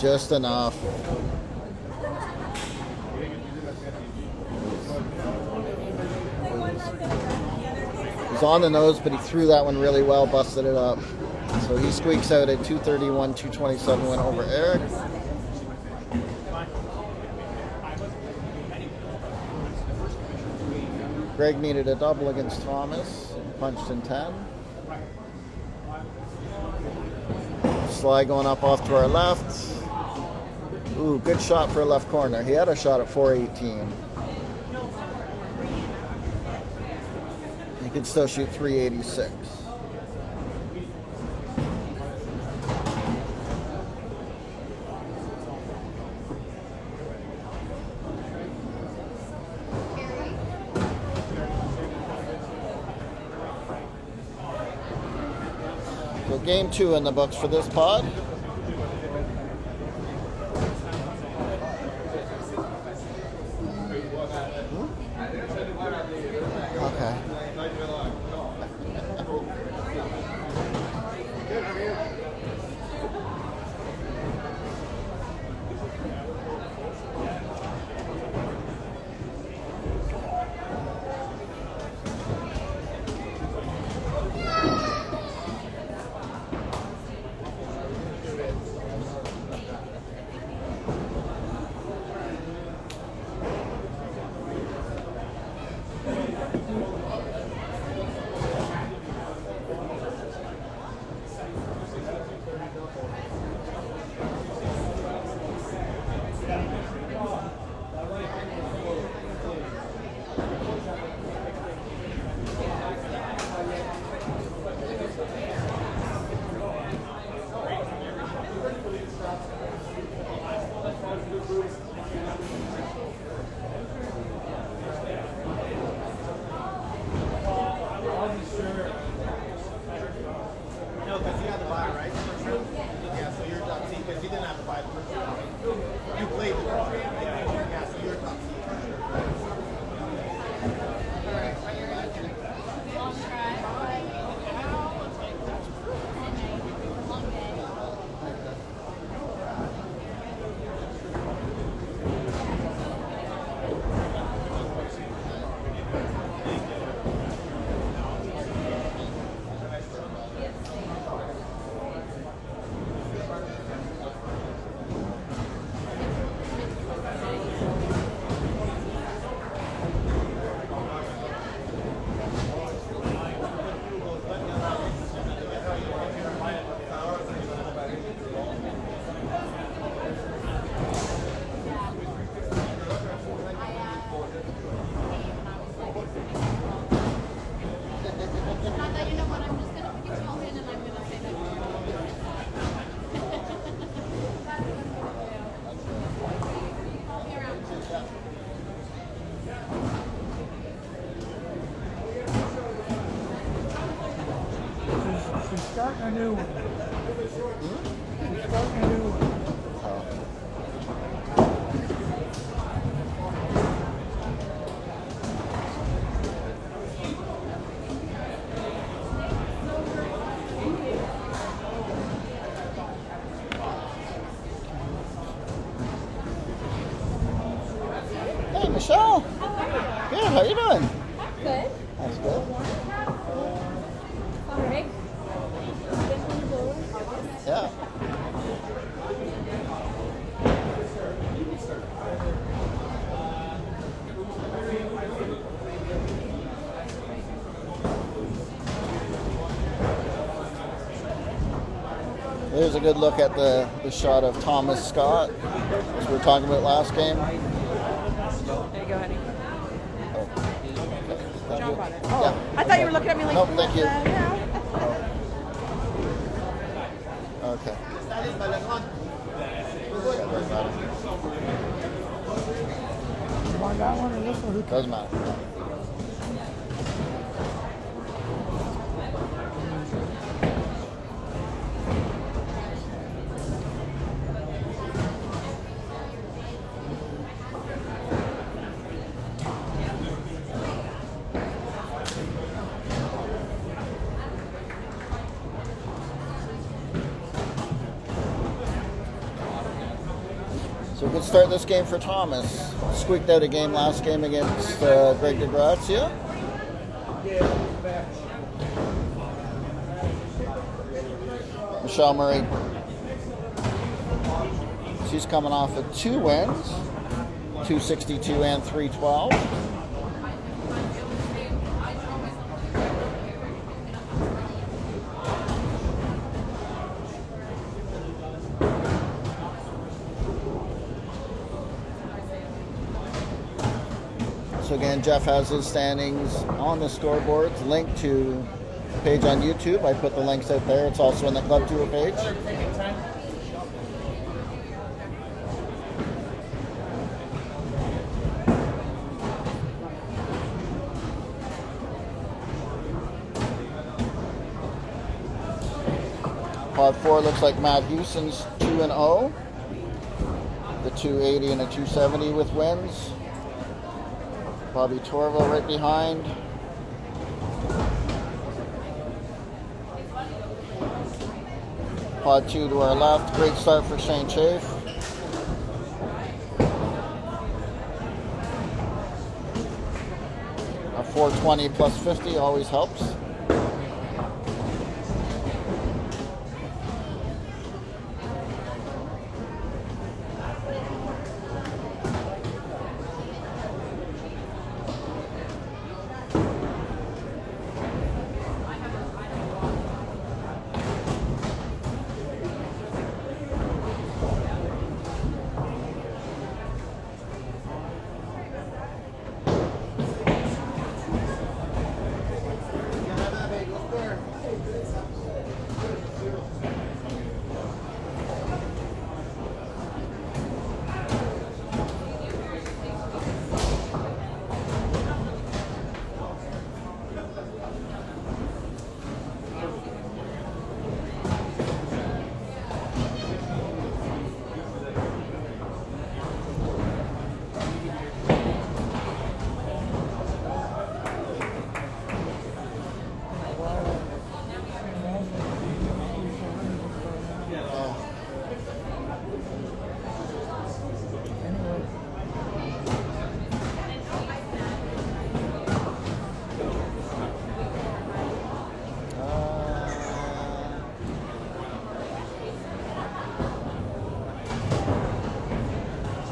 Just enough. He's on the nose, but he threw that one really well, busted it up. So he squeaks out a 231, 227 win over Eric. Greg needed a double against Thomas, punched in 10. Sly going up off to our left. Ooh, good shot for a left corner. He had a shot at 418. He could still shoot 386. So game 2 in the books for this pod. Okay. starting a new one. He's starting a new one. Hey, Michelle. Good. How you doing? Good. That's good. Alright. Yeah. Here's a good look at the shot of Thomas Scott, as we were talking about last game. There you go, honey. Oh. Thank Jump you. on it. Oh, Yeah. I thought you were looking at me like. Nope, thank you. Yeah. Okay. You want that one or this one? Who Doesn't matter. So good start this game for Thomas. Squeaked out a game last game against Greg DeGrazia. Michelle Murray, she's coming off of 2 wins, 262 and 312. So again, Jeff has his standings on the scoreboards linked to the page on YouTube. I put the links out there. It's also on the Club Tour page. Pod 4 looks like Matt Houston's 2-0. The 280 and a 270 with wins. Bobby Torville right behind. Pod 2 to our left. Great start for Shane Chafe. A 420 plus 50 always helps.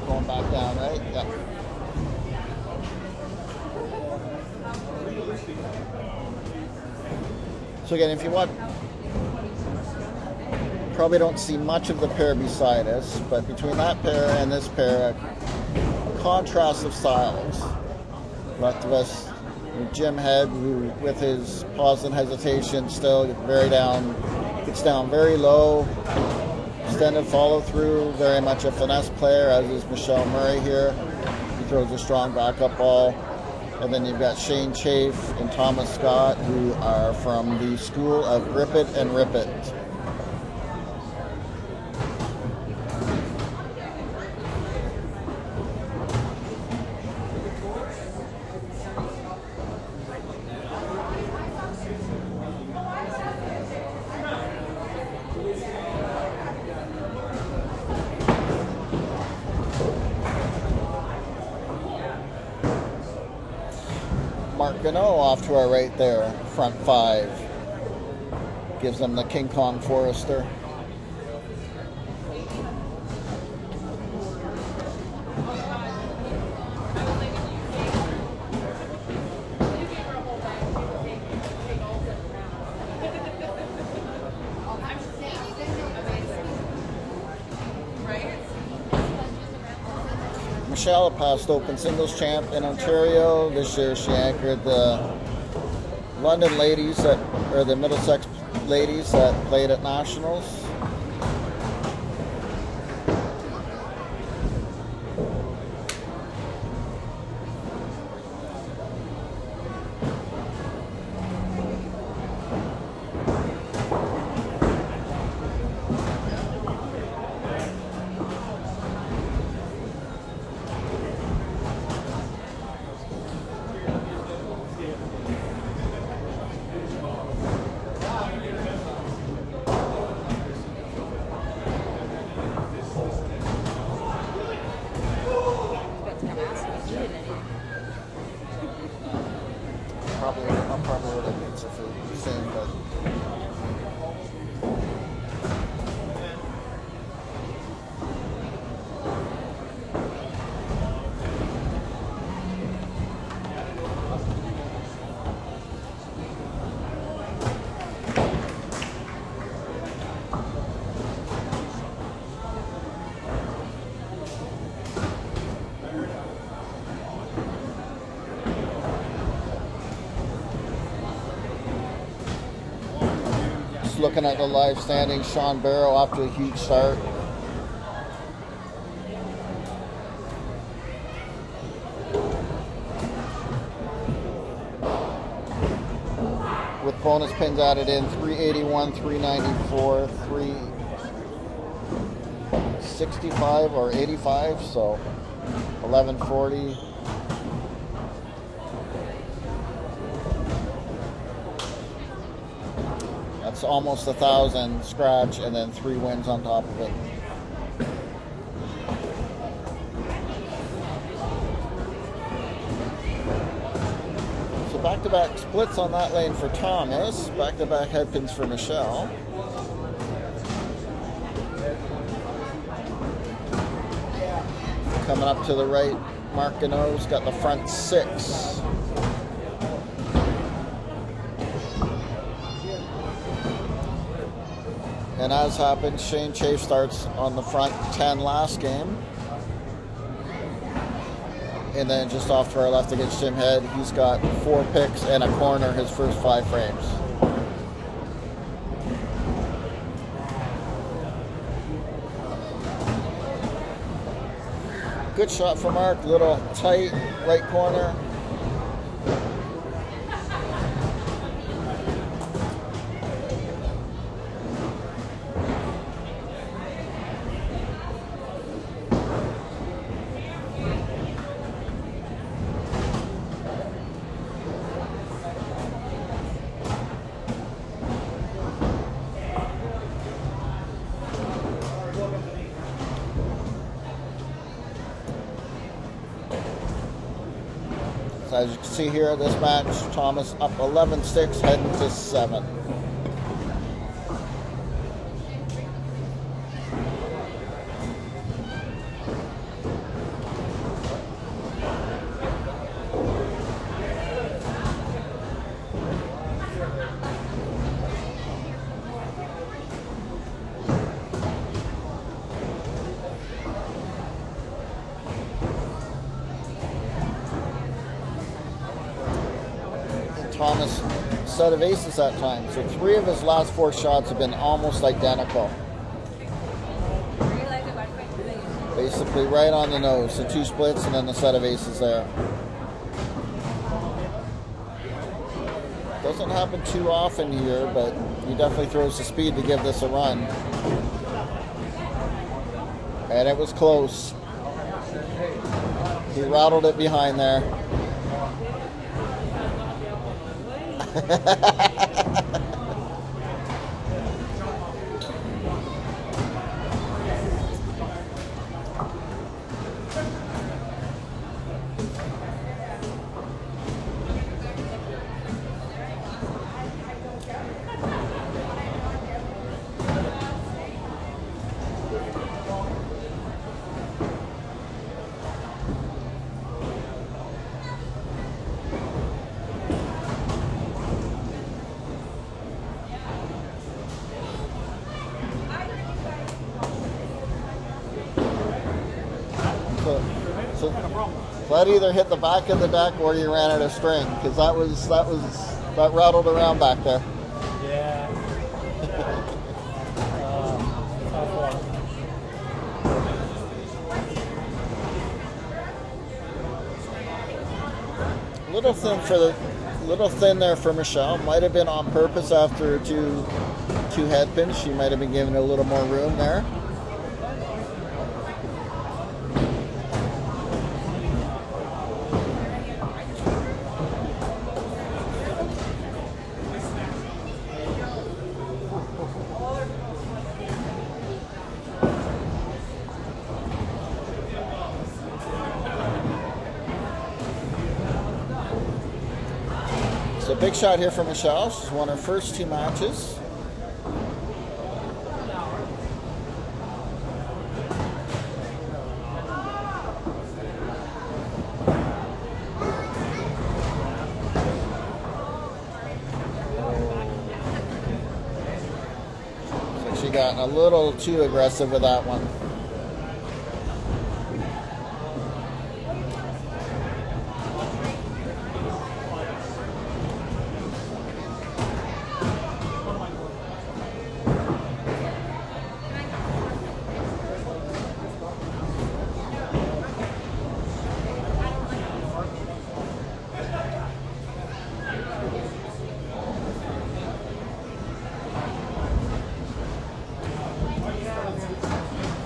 Going back down, right? Yeah. So again, if you want, probably don't see much of the pair beside us, but between that pair and this pair, a contrast of styles. Left of us, Jim Head, who with his pause and hesitation still gets down very low, extended follow through, very much a finesse player, as is Michelle Murray here. He throws a strong backup ball. And then you've got Shane Chafe and Thomas Scott, who are from the school of Grip It and Rip It. Mark Gano off to our right there, front five. Gives them the King Kong Forester. Michelle, a past Open Singles champ in Ontario. This year she anchored the London ladies or the Middlesex ladies that played at Nationals. I'll probably order pizza food soon, but looking at the live standings, Sean Barrow off to a huge start. With bonus pins added in, 381, 394, 365 or 85, so 1140. That's almost 1,000 scratch, and then 3 wins on top of it. So back-to-back splits on that lane for Thomas. Back-to-back headpins for Michelle. Coming up to the right, Mark Gano's got the front 6. And as happened, Shane Chafe starts on the front 10 last game. And then just off to our left against Jim Head, he's got 4 picks and a corner his first 5 frames. Good shot from Mark, little tight right corner. As you can see here in this match, Thomas up 11-6, heading to 7. Thomas set of aces that time. So 3 of his last 4 shots have been almost identical. Basically right on the nose. The 2 splits and then the set of aces there. Doesn't happen too often here, but he definitely throws the speed to give this a run. And it was close. He rattled it behind there. So that either hit the back of the deck or you ran out of string, because that rattled around back there. Yeah. Little thin there for Michelle. Might have been on purpose after two head pins. She might have been given a little more room there. So big shot here for Michelle. She's won her first 2 matches. So she got a little too aggressive with that one.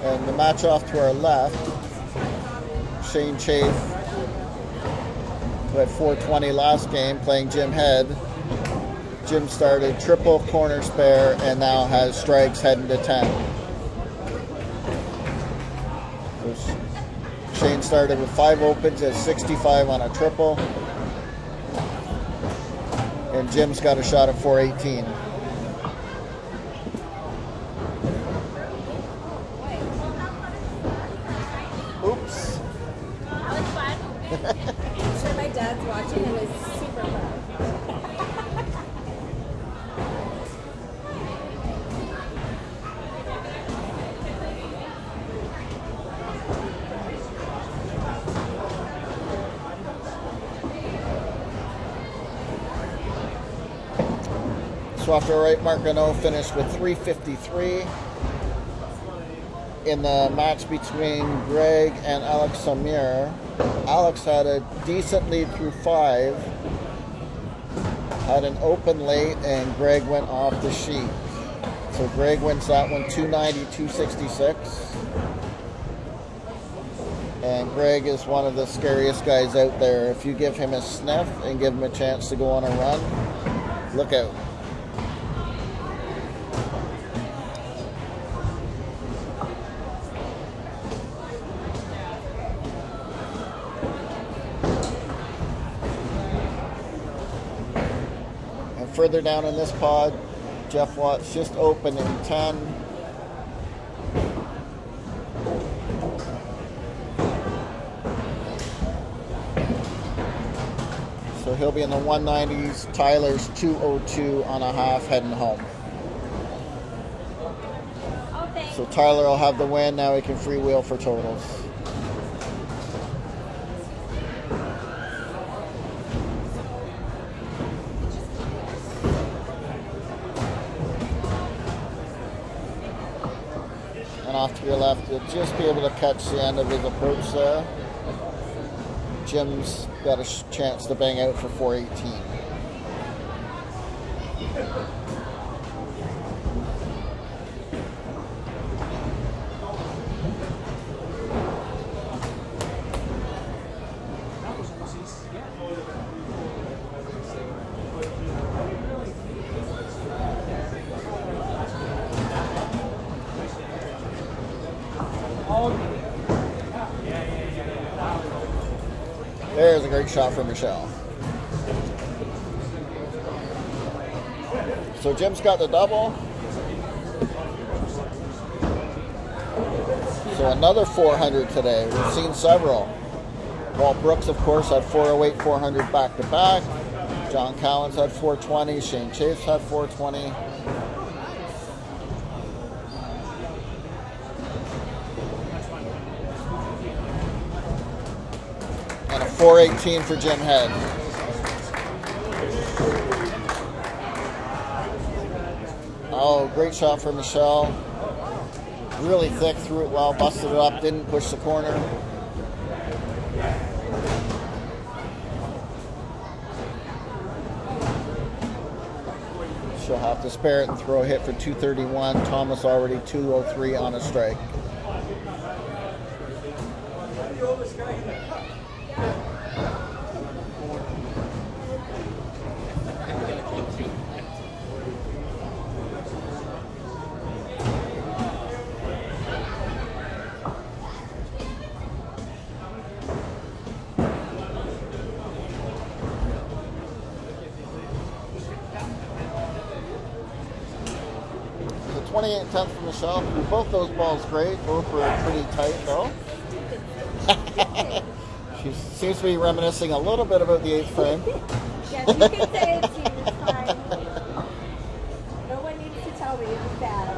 And the match off to our left, Shane Chafe, who had 420 last game, playing Jim Head. Jim started triple corner spare and now has strikes heading to 10. So Shane started with 5 opens at 65 on a triple. And Jim's got a shot at 418. Oops. That was fun. I'm sure my dad's watching and is super proud. So after right, Marcano finished with 353. In the match between Greg and Alex Samir, Alex had a decent lead through 5, had an open late, and Greg went off the sheet. So Greg wins that one 290-266. And Greg is one of the scariest guys out there. If you give him a sniff and give him a chance to go on a run, look out. Further down in this pod, Jeff Watts just opened in 10. So he'll be in the 190s. Tyler's 202 on a half heading home. So Tyler will have the win. Now he can freewheel for totals. And off to your left, you'll just be able to catch the end of his approach there. Jim's got a chance to bang out for 418. There's a great shot from Michelle. So Jim's got the double. So another 400 today. We've seen several. Walt Brooks, of course, had 408, 400 back to back. John Cowens had 420. Shane Chase had 420. And a 418 for Jim Head. Oh, great shot for Michelle. Really thick, threw it well, busted it up, didn't push the corner. She'll have to spare it and throw a hit for 231. Thomas already 203 on a strike. The 28-10 from Michelle. Both those balls great. Both were pretty tight though. She seems to be reminiscing a little bit about the 8th frame. Yes, you can say it too. It's fine. No one needs to tell me it's bad.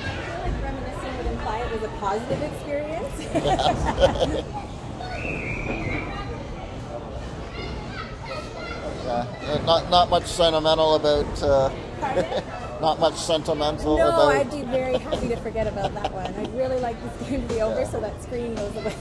I feel like reminiscing would imply it was a positive experience. Not much sentimental about. Not much sentimental No, about. I'd be very happy to forget about that one. I'd really like this game to be over so that screen goes away.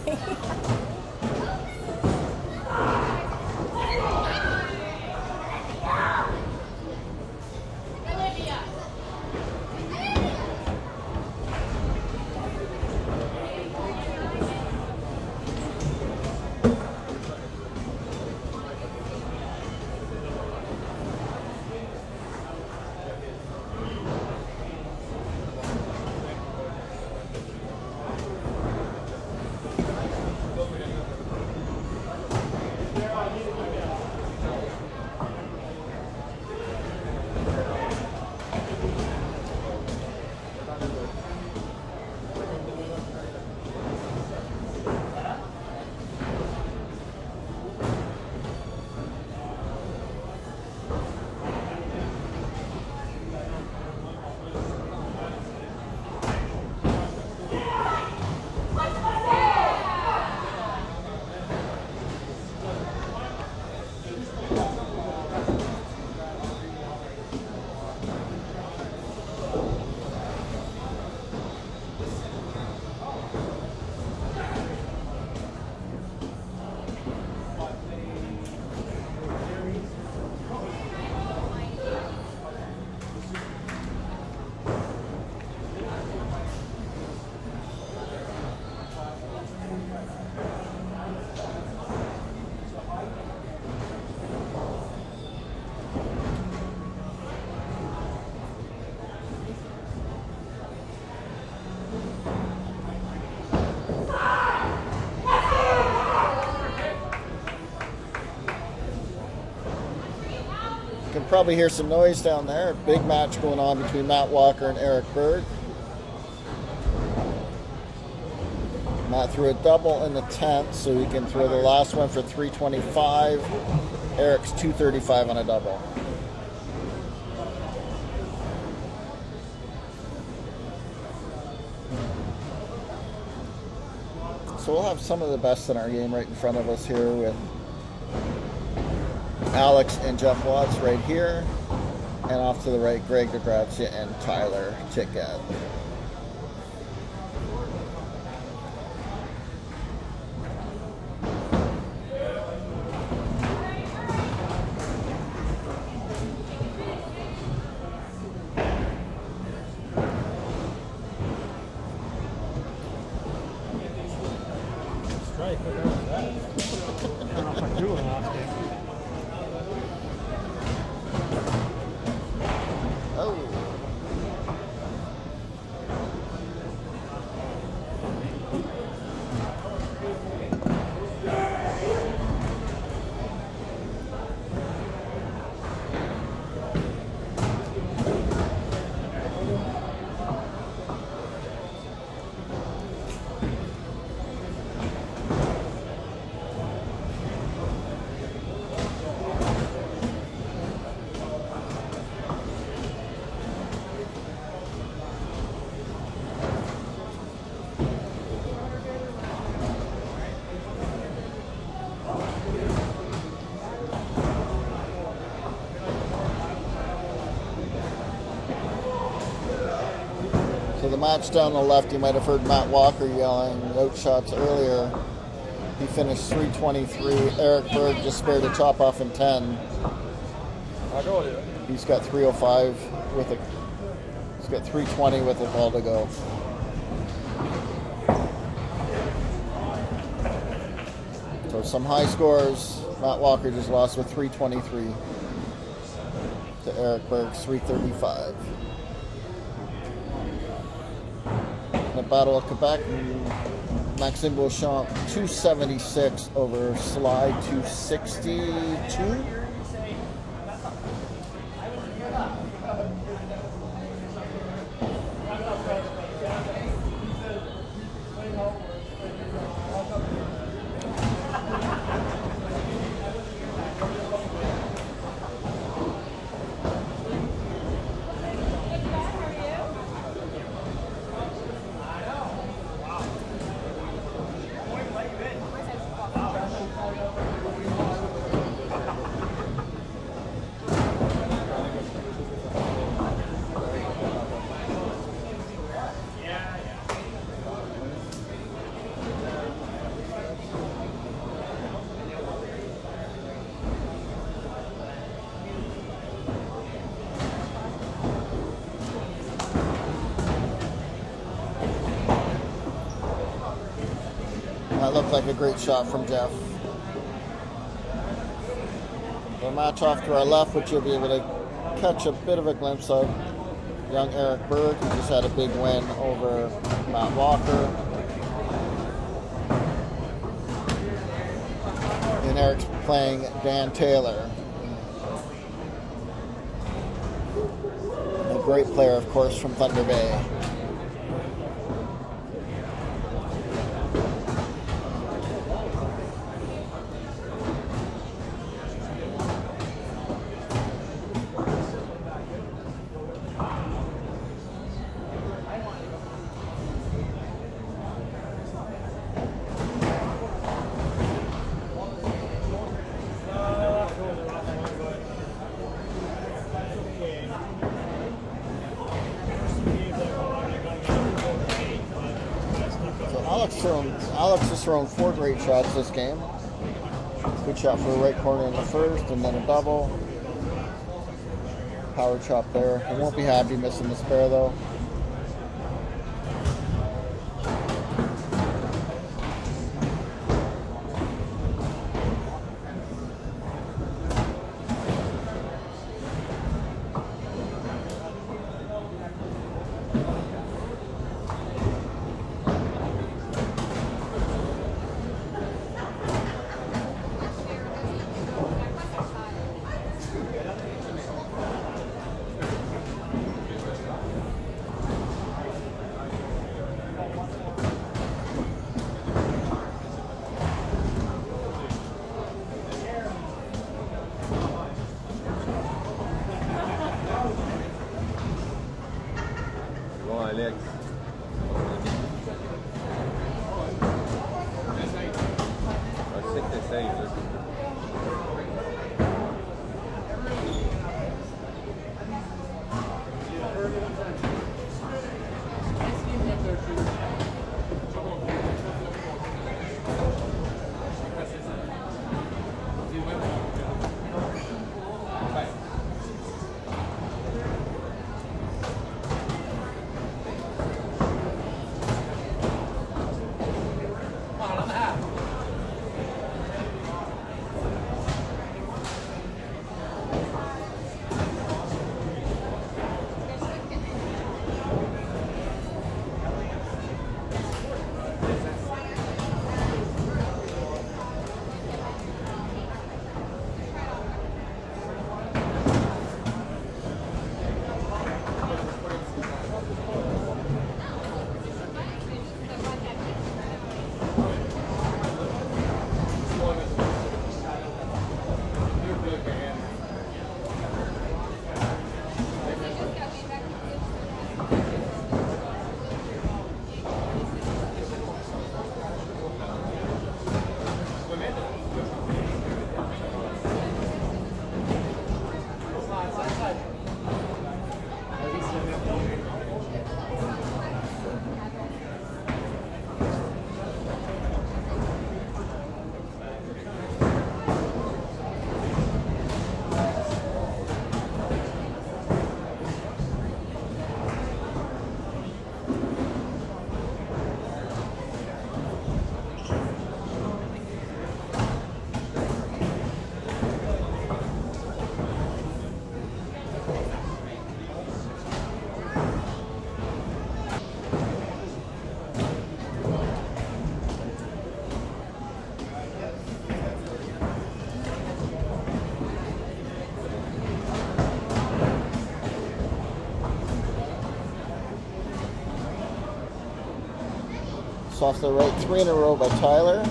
You can probably hear some noise down there. A big match going on between Matt Walker and Eric Berg. Matt threw a double in the 10th, so he can throw the last one for 325. Eric's 235 on a double. So we'll have some of the best in our game right in front of us here with Alex and Jeff Watts right here, and off to the right, Greg DeGrazia and Tyler Tickett. probably could have done that. I don't know if I threw it off there. Oh. So the match down the left, you might have heard Matt Walker yelling out shots earlier. He finished 323. Eric Berg just spared a chop off in 10. He's got 305 with it. He's got 320 with a ball to go. So some high scores. Matt Walker just lost with 323 to Eric Berg's 335. The Battle of Quebec, Maxime Beauchamp 276 over Sly 262. That looked like a great shot from Jeff. The match off to our left, which you'll be able to catch a bit of a glimpse of. Young Eric Berg, who just had a big win over Matt Walker. And Eric's playing Dan Taylor. A great player, of course, from Thunder Bay. Alex has thrown 4 great shots this game. Good shot for the right corner in the first, and then a double. Power chop there. He won't be happy missing the spare though. It's off the right, 3 in a row by Tyler.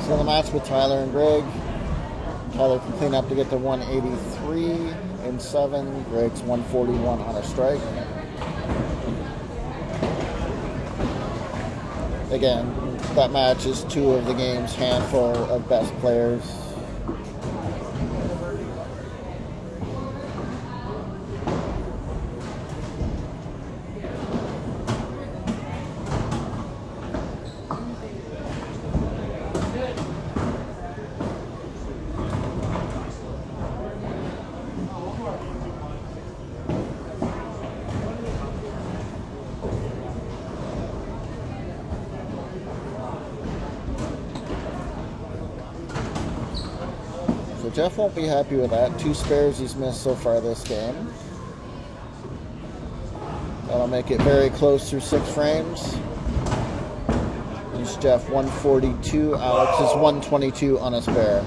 So the match with Tyler and Greg. Tyler can clean up to get to 183 and 7. Greg's 141 on a strike. Again, that match is 2 of the game's handful of best players. So Jeff won't be happy with that. 2 spares he's missed so far this game. That'll make it very close through 6 frames. He's Jeff 142. Alex is 122 on a spare.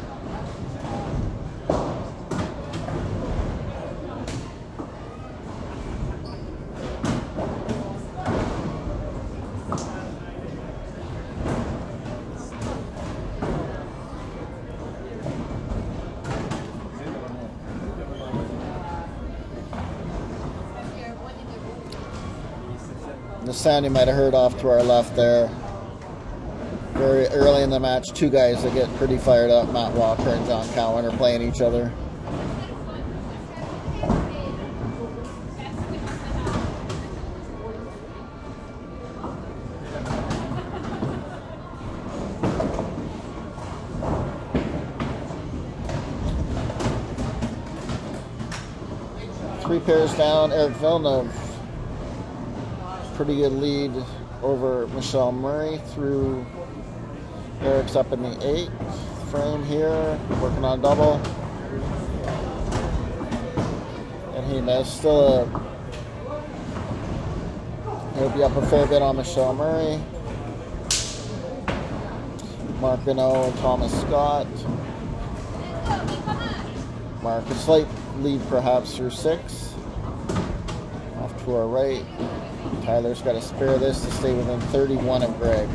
The sound you might have heard off to our left there. Very early in the match, 2 guys that get pretty fired up, Matt Walker and John Cowan, are playing each other. Three pairs down, Eric Villeneuve. Pretty good lead over Michelle Murray through Eric's up in the 8th frame here, working on double. And he missed. He'll be up a fair bit on Michelle Murray. Mark Bino and Thomas Scott. Mark, a slight lead perhaps through 6. Off to our right. Tyler's got to spare this to stay within 31 of Greg.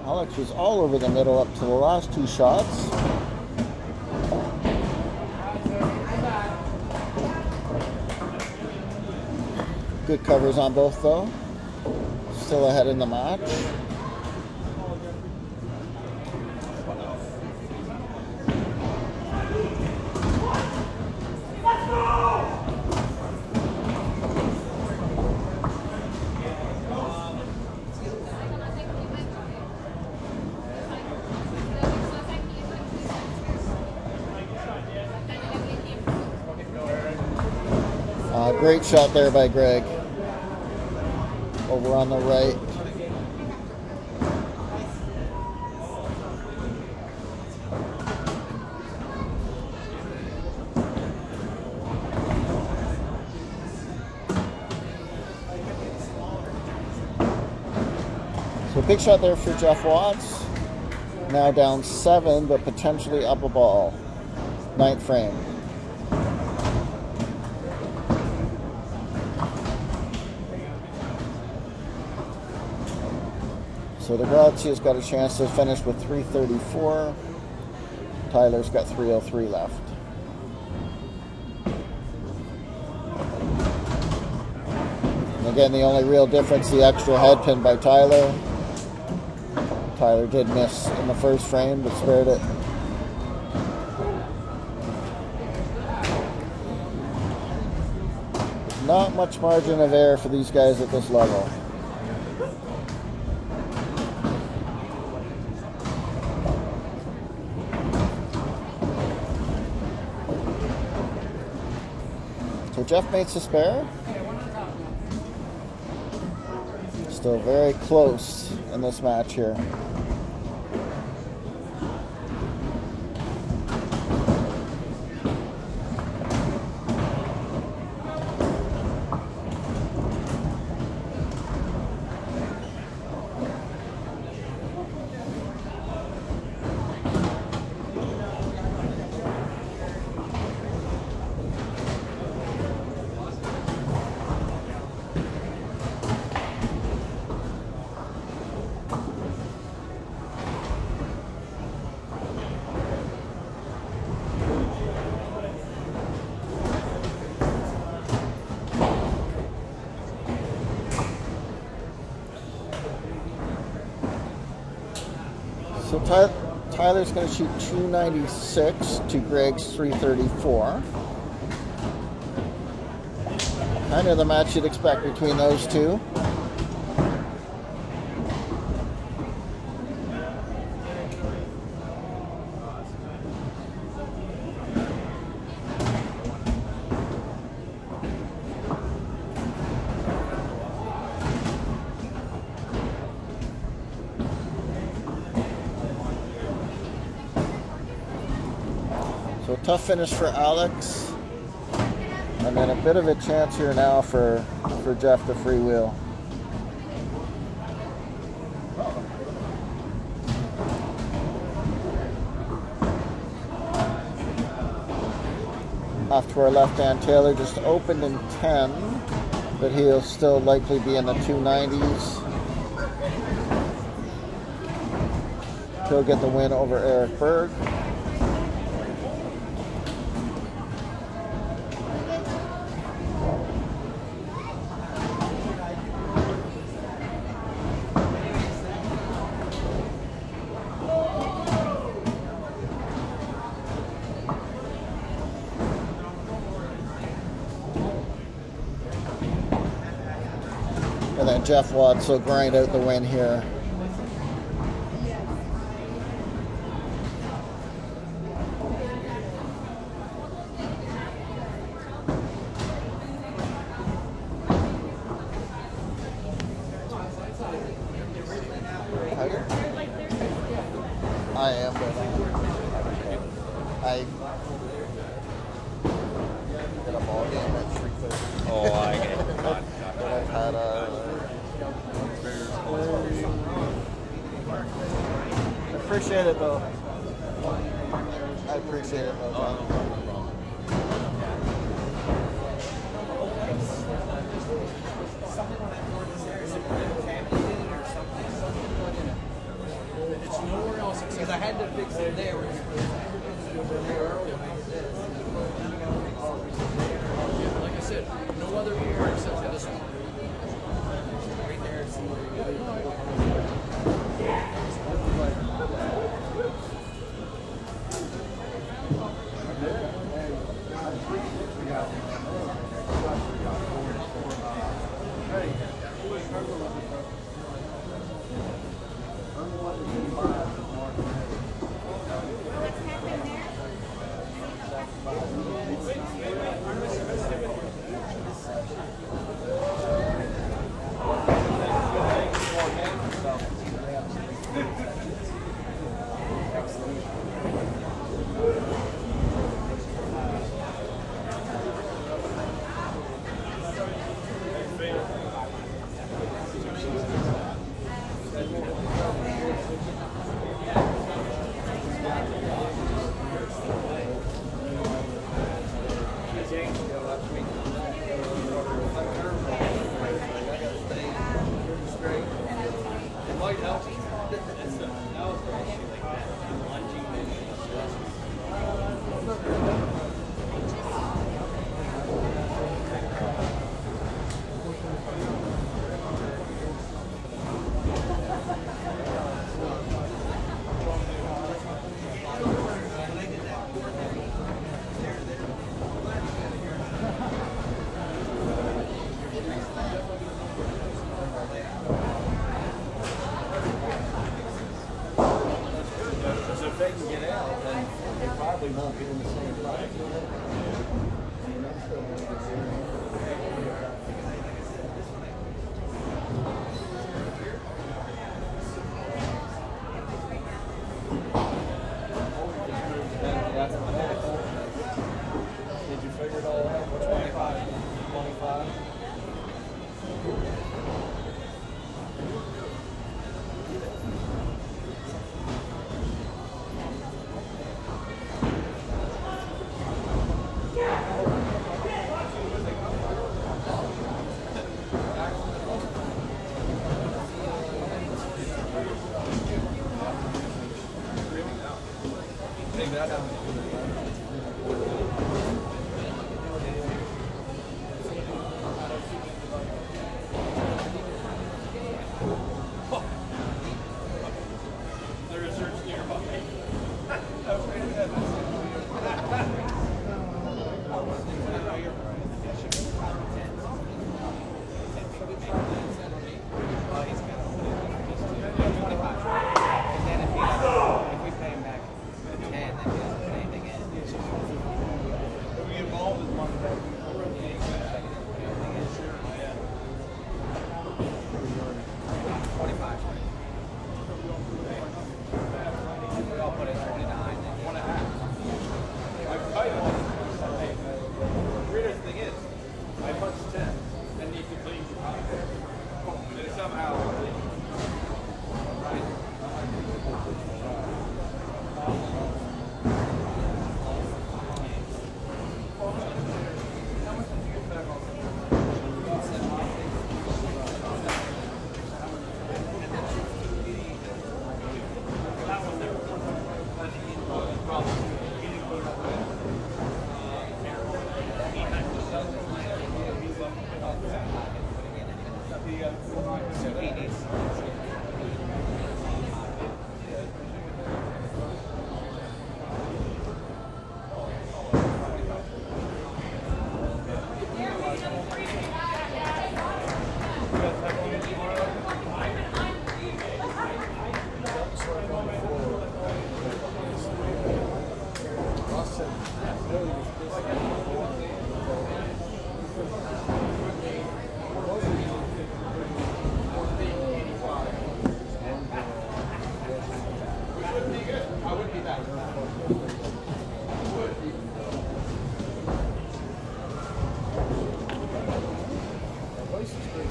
Alex was all over the middle up to the last 2 shots. Good covers on both though. Still ahead in the match. Great shot there by Greg. Over on the right. Big shot there for Jeff Watts. Now down 7, but potentially up a ball. 9th frame. So the Grazia's got a chance to finish with 334. Tyler's got 303 left. And again, the only real difference, the extra head pin by Tyler. Tyler did miss in the first frame, but spared it. Not much margin of error for these guys at this level. So Jeff makes a spare. Still very close in this match here. So Tyler's going to shoot 296 to Greg's 334. Kind of the match you'd expect between those two. So tough finish for Alex. And then a bit of a chance here now for Jeff to freewheel. Off to our left hand, Taylor just opened in 10, but he'll still likely be in the 290s. He'll get the win over Eric Berg. And then Jeff Watts will grind out the win here. I am, but I get a ball game at 3:30. Oh, I get it. I've had I appreciate it though. I appreciate it though. It's nowhere else because I had to fix it there. Like I said, no other beer except for this one. Right there. So if they can get out, then they probably won't be in the same place. Did you figure it all out? What's 25? 25?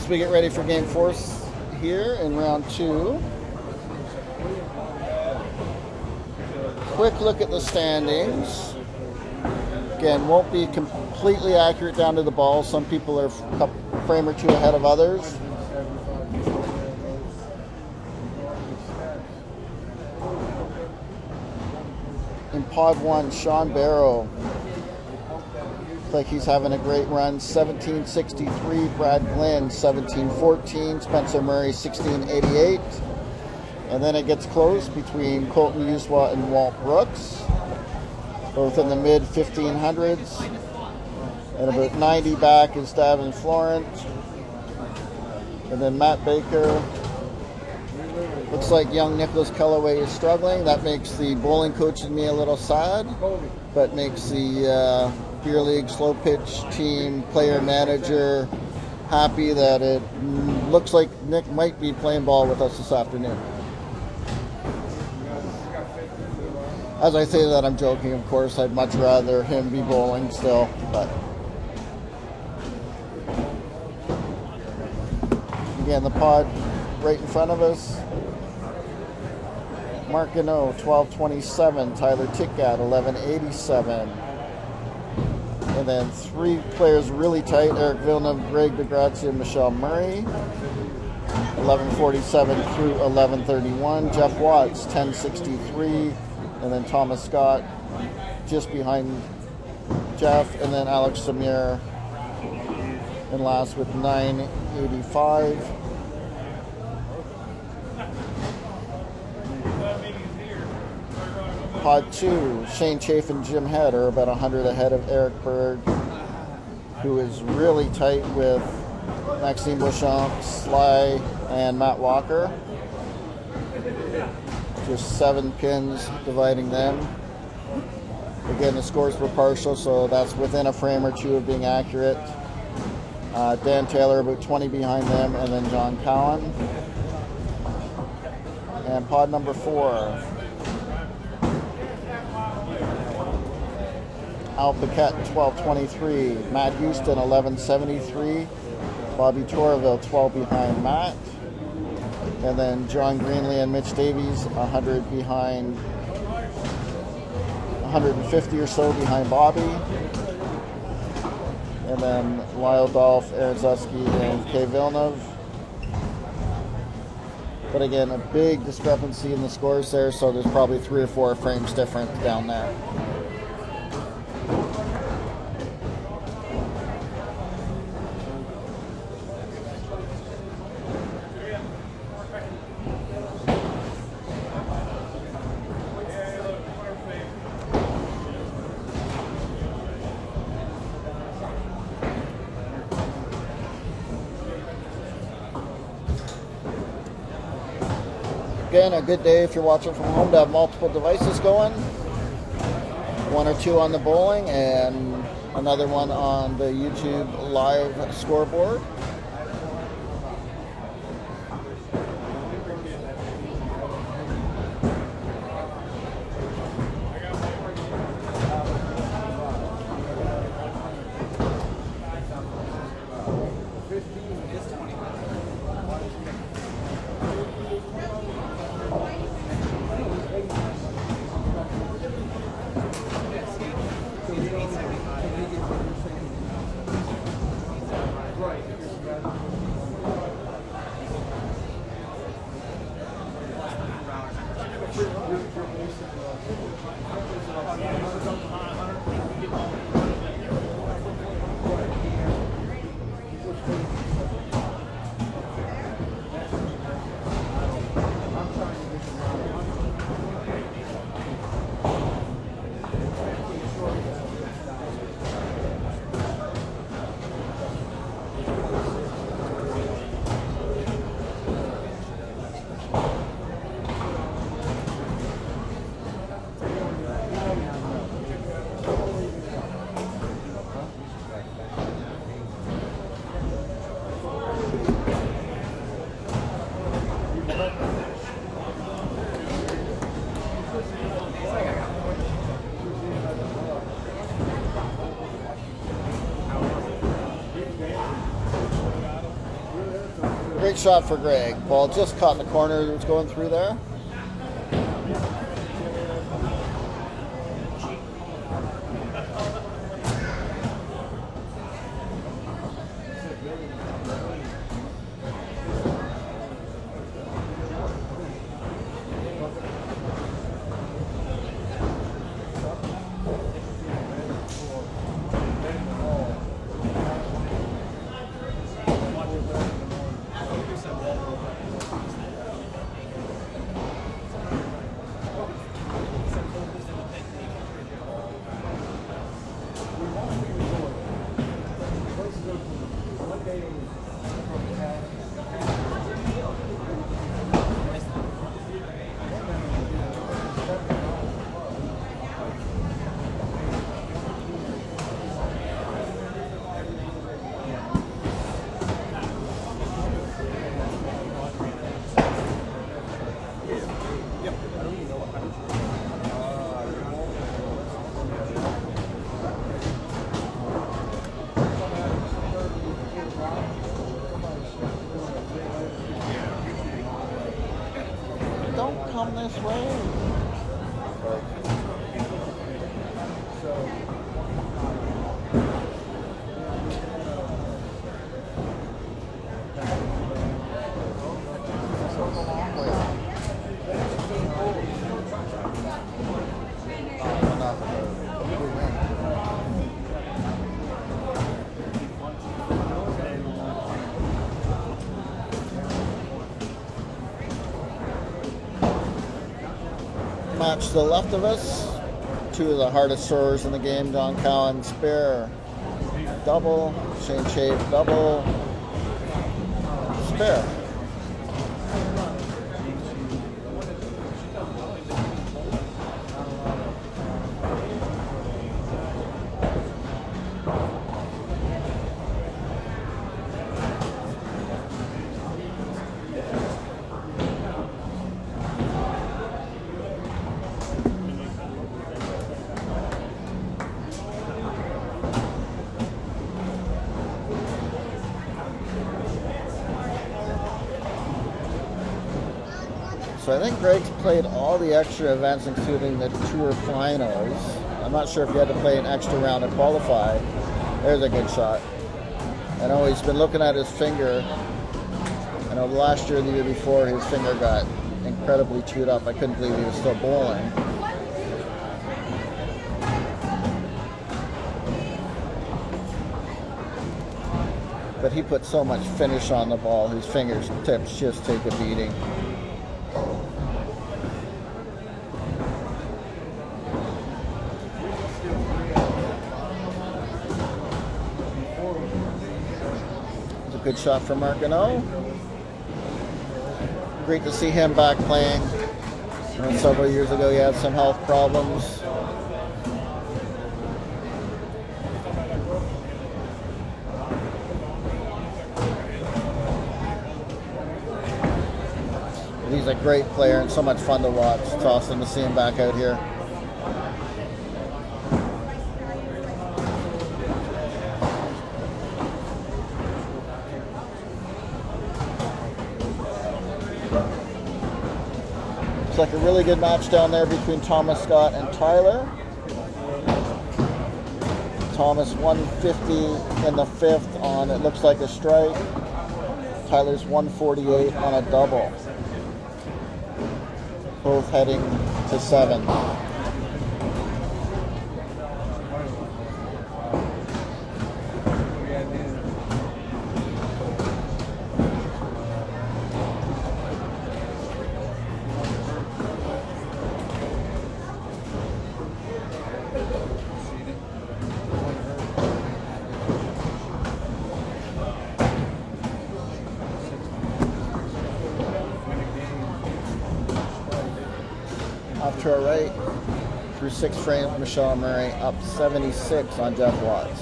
We get ready for game 4 here in round 2. Quick look at the standings. Again, won't be completely accurate down to the ball. Some people are a frame or two ahead of others. In Pod 1, Sean Barrow. Like he's having a great run. 1763, Brad Glenn 1714, Spencer Murray 1688, and then it gets close between Colton Uswa and Walt Brooks, both in the mid 1500s, and about 90 back is Davin Florent, and then Matt Baker. Looks like young Nicholas Kellaway is struggling. That makes the bowling coach and me a little sad, but makes the Beer League slow pitch team player manager happy that it looks like Nick might be playing ball with us this afternoon. As I say that, I'm joking, of course. I'd much rather him be bowling still, but again, the pod right in front of us. Mark Gano, 1227, Tyler Tickat, 1187. And then 3 players really tight, Eric Villeneuve, Greg DeGrazia, and Michelle Murray. 11:47 through 11:31. Jeff Watts, 10:63. And then Thomas Scott just behind Jeff. And then Alex Samir in last with 9:85. Pod 2, Shane Chafe and Jim Head are about 100 ahead of Eric Berg, who is really tight with Maxime Beauchamp, Sly, and Matt Walker. Just 7 pins dividing them. Again, the scores were partial, so that's within a frame or two of being accurate. Dan Taylor about 20 behind them, and then John Cowan. And pod number 4. Al Paquette, 12:23. Matt Houston, 11:73. Bobby Torville, 12 behind Matt. And then John Greenlee and Mitch Davies, 100 behind, 150 or so behind Bobby. And then Lyle Dolph, Aaron Zusky, and Kay Villeneuve. But again, a big discrepancy in the scores there, so there's probably 3 or 4 frames different down there. Again, a good day if you're watching from home to have multiple devices going. 1 or 2 on the bowling and another one on the YouTube live scoreboard. Great shot for Greg. Ball just caught in the corner that was going through there. Don't come this way. match to the left of us. Two of the hardest scorers in the game, John Cowan, spare, double, Shane Shave, double, spare. So I think Greg's played all the extra events, including the tour finals. I'm not sure if he had to play an extra round to qualify. There's a good shot. I know he's been looking at his finger. I know last year, the year before, his finger got incredibly chewed up. I couldn't believe he was still bowling. But he put so much finish on the ball, his fingertips just take a beating. Good shot from Martineau. Great to see him back playing. Several years ago he had some health problems. He's a great player and so much fun to watch. It's awesome to see him back out here. Like a really good match down there between Thomas Scott and Tyler. Thomas 150 in the fifth on, it looks like a strike. Tyler's 148 on a double. Both heading to 7. Off to our right, through 6 frames, Michelle Murray up 76 on Jeff Watts.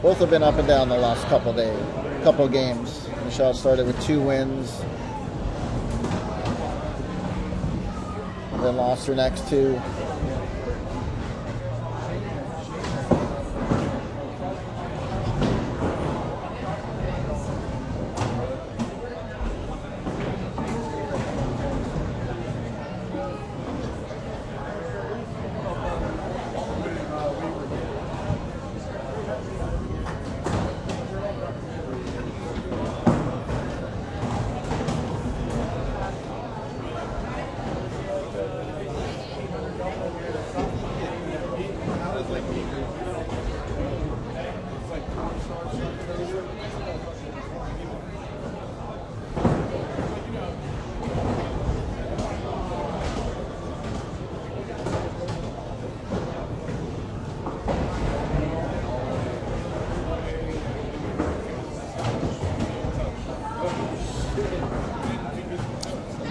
Both have been up and down the last couple games. Michelle started with 2 wins, then lost her next 2.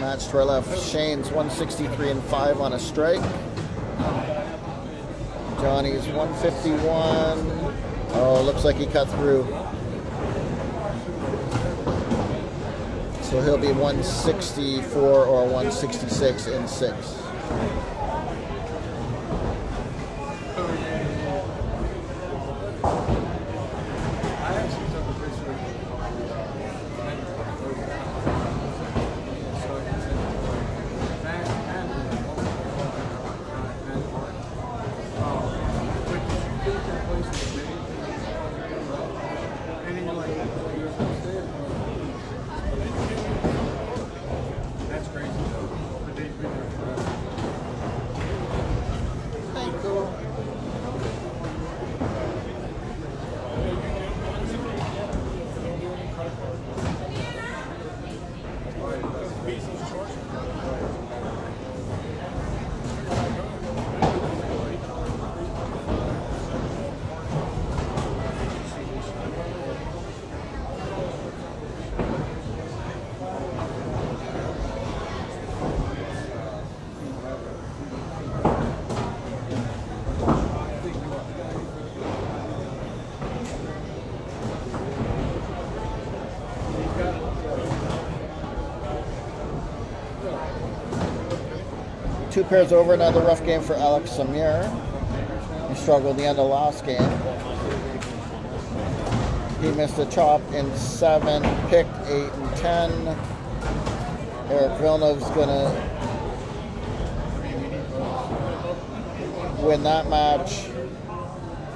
Match to our left, Shane's 163 and 5 on a strike. Johnny's 151. Oh, looks like he cut through. So he'll be 164 or 166 in 6. 2 pairs over, another rough game for Alex Samir. He struggled the end of last game. He missed a chop in 7, picked 8 and 10. Eric Villeneuve's gonna win that match.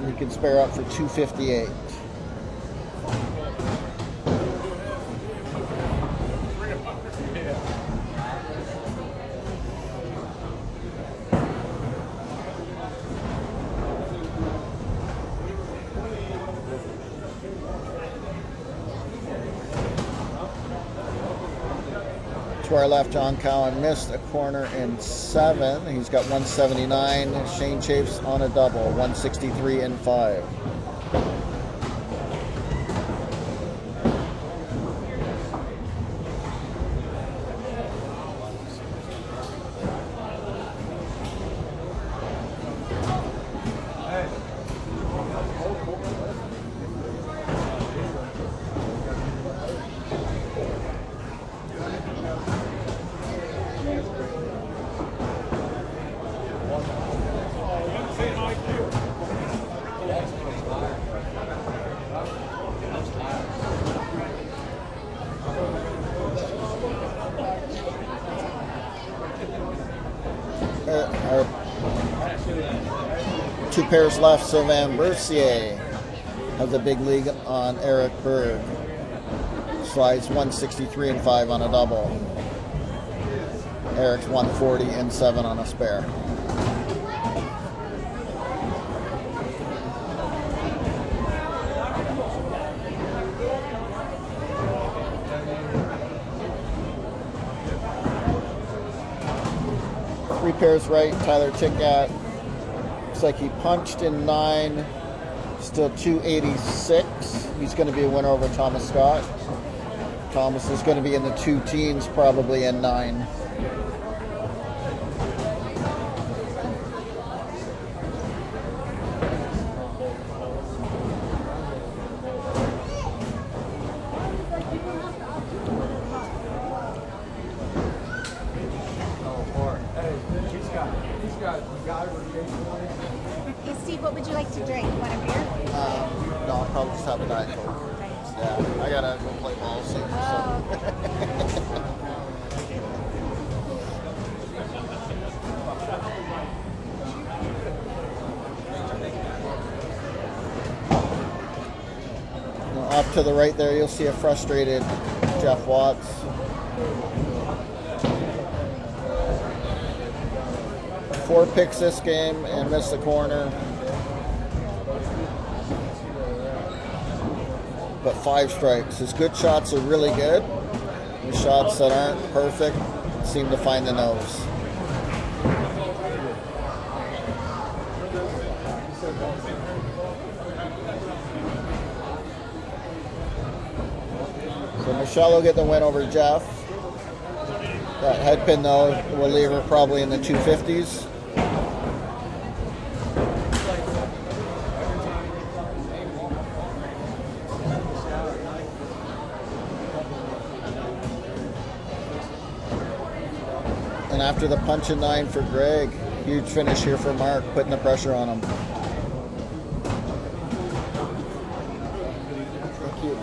He can spare up for 258. To our left, John Cowan missed a corner in 7. He's got 179. Shane Chafes on a double, 163 in 5. Two pairs left. Sylvain Bercier has a big lead on Eric Berg. Slides 163 and 5 on a double. Eric's 140 and 7 on a spare. Three pairs right. Tyler Ticat. Looks like he punched in 9. Still 286. He's going to be a winner over Thomas Scott. Thomas is going to be in the 2 teens, probably in 9. Hey Steve, what would you like to drink? Want a beer? No, I'll probably just have a Diet Coke. Yeah, I gotta go play ball soon. Off to the right there, you'll see a frustrated Jeff Watts. Four picks this game and missed the corner. But 5 strikes. His good shots are really good. The shots that aren't perfect seem to find the nose. So Michelle will get the win over Jeff. That head pin though will leave her probably in the 250s. And after the punch in 9 for Greg, huge finish here for Mark, putting the pressure on him. Thank you.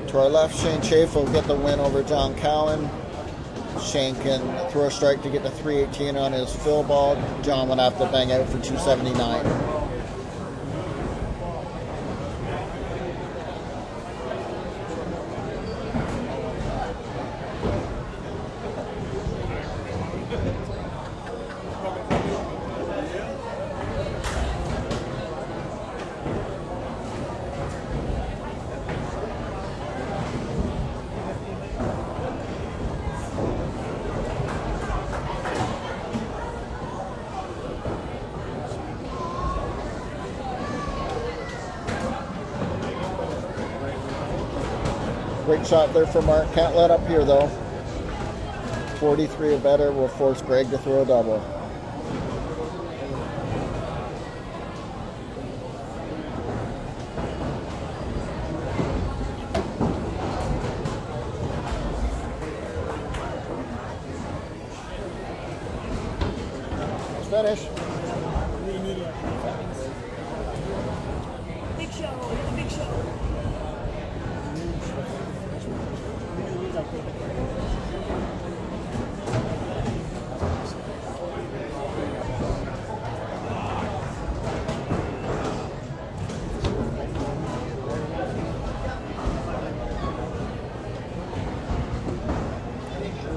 To our left, Shane Chafe will get the win over John Cowan. Shane can throw a strike to get the 318 on his fill ball. John would have to bang out for 279. Great shot there for Mark. Can't let up here though. 43 or better will force Greg to throw a double. finish. Big show. The big show.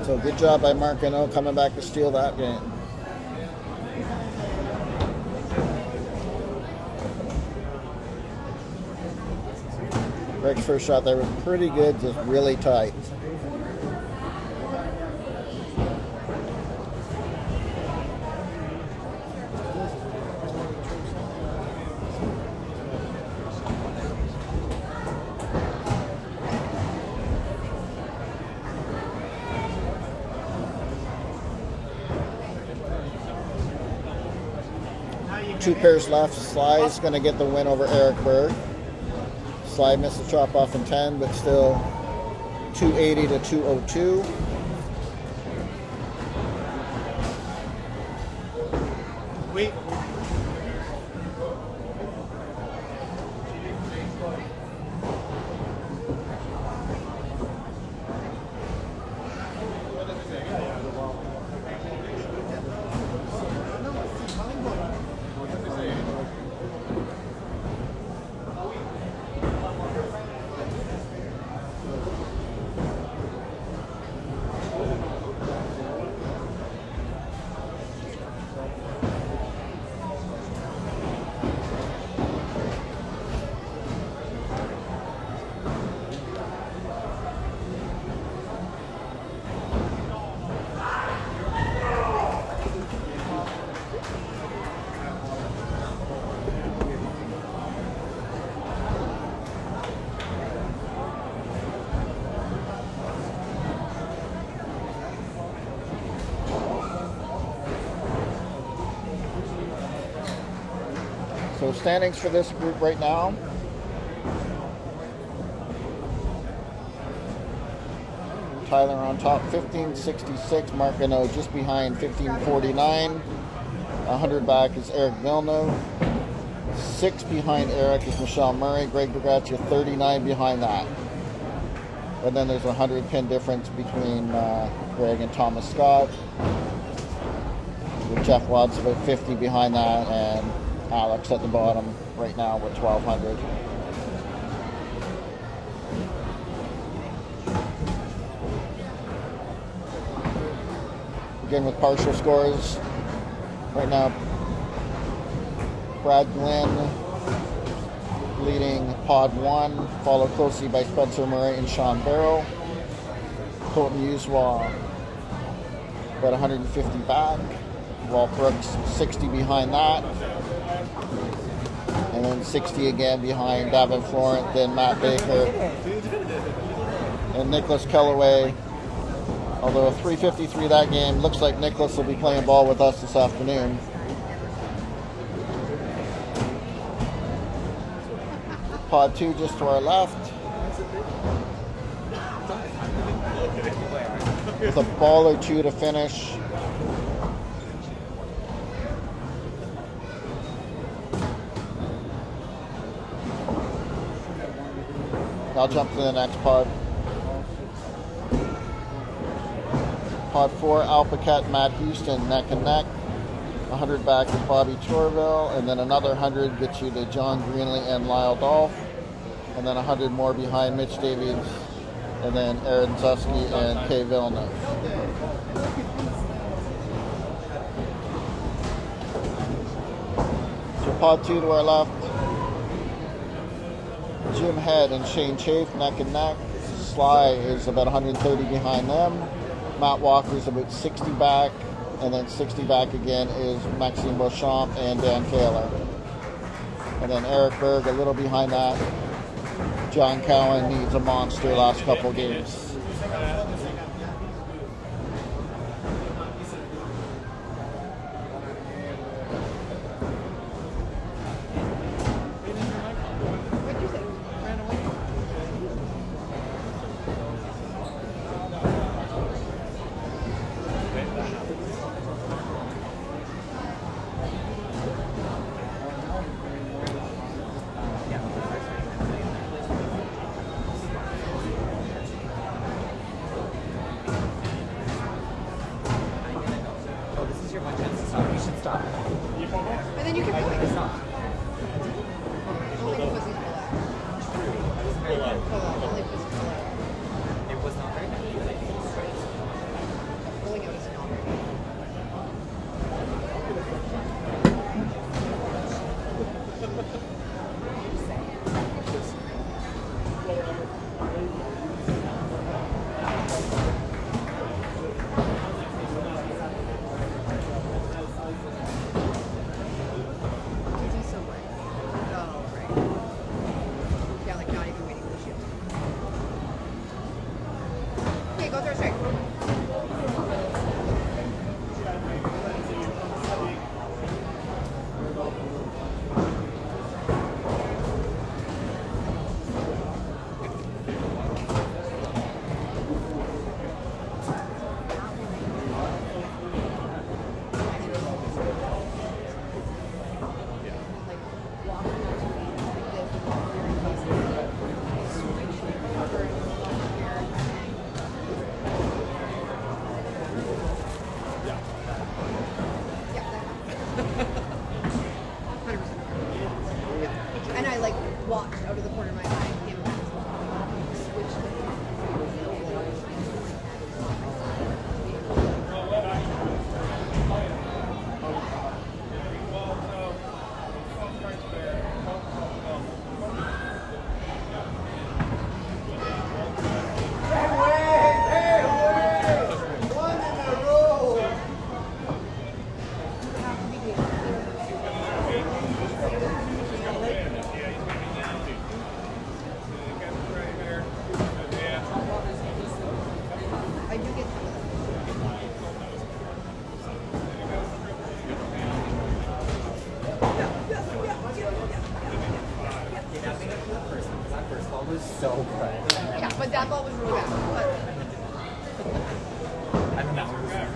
So good job by Marquino coming back to steal that game. Greg's first shot there was pretty good, just really tight. Two pairs left. Sly's going to get the win over Eric Berg. Sly missed the chop off in 10, but still 280 to 202. Wait. So standings for this group right now. Tyler on top, 1566. Marquino just behind, 1549. 100 back is Eric Villeneuve. 6 behind Eric is Michelle Murray. Greg Bergaccia 39 behind that. And then there's a 100 pin difference between Greg and Thomas Scott. With Jeff Watts about 50 behind that, and Alex at the bottom right now with 1,200. Again with partial scores. Right now, Brad Glenn leading Pod 1, followed closely by Spencer Murray and Sean Barrow. Colton Uswa about 150 back. Walt Brooks 60 behind that. And then 60 again behind Davin Florent, then Matt Baker. And Nicholas Kellaway. Although a 353 that game, looks like Nicholas will be playing ball with us this afternoon. Pod 2 just to our left. With a ball or two to finish. I'll jump to the next pod. Pod 4, Alpacat, Matt Houston, neck and neck. 100 back is Bobby Torville, and then another 100 gets you to John Greenlee and Lyle Dolph, and then 100 more behind Mitch Davies, and then Aaron Zusky and Kay Villeneuve. So pod 2 to our left. Jim Head and Shane Chafe, neck and neck. Sly is about 130 behind them. Matt Walker's about 60 back, and then 60 back again is Maxime Beauchamp and Dan Kaler. And then Eric Berg a little behind that. John Cowan needs a monster last couple games. out of the corner of my eye, impact. Switched it. I do get That first ball was so good. yeah, but that ball was really bad. But I mean, that was really bad.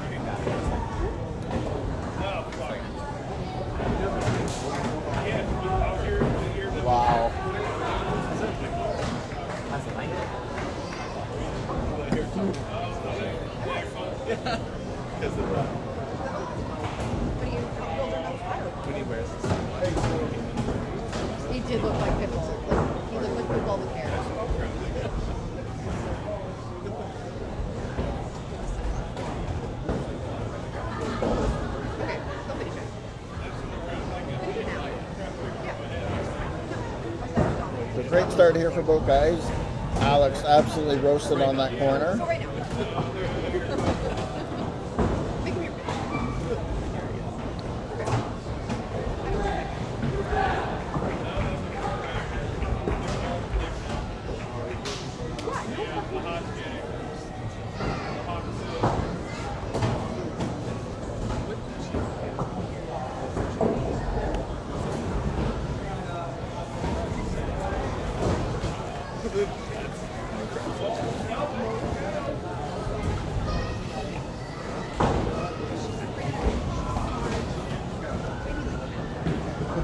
Wow. That's a nice. he did look like Pitbull. Like, he looked like Pitbull with hair. Okay, go finish it. Finish it now. Yeah. So great start here for both guys. Alex absolutely roasted on that corner. Go right now. Make him your bitch.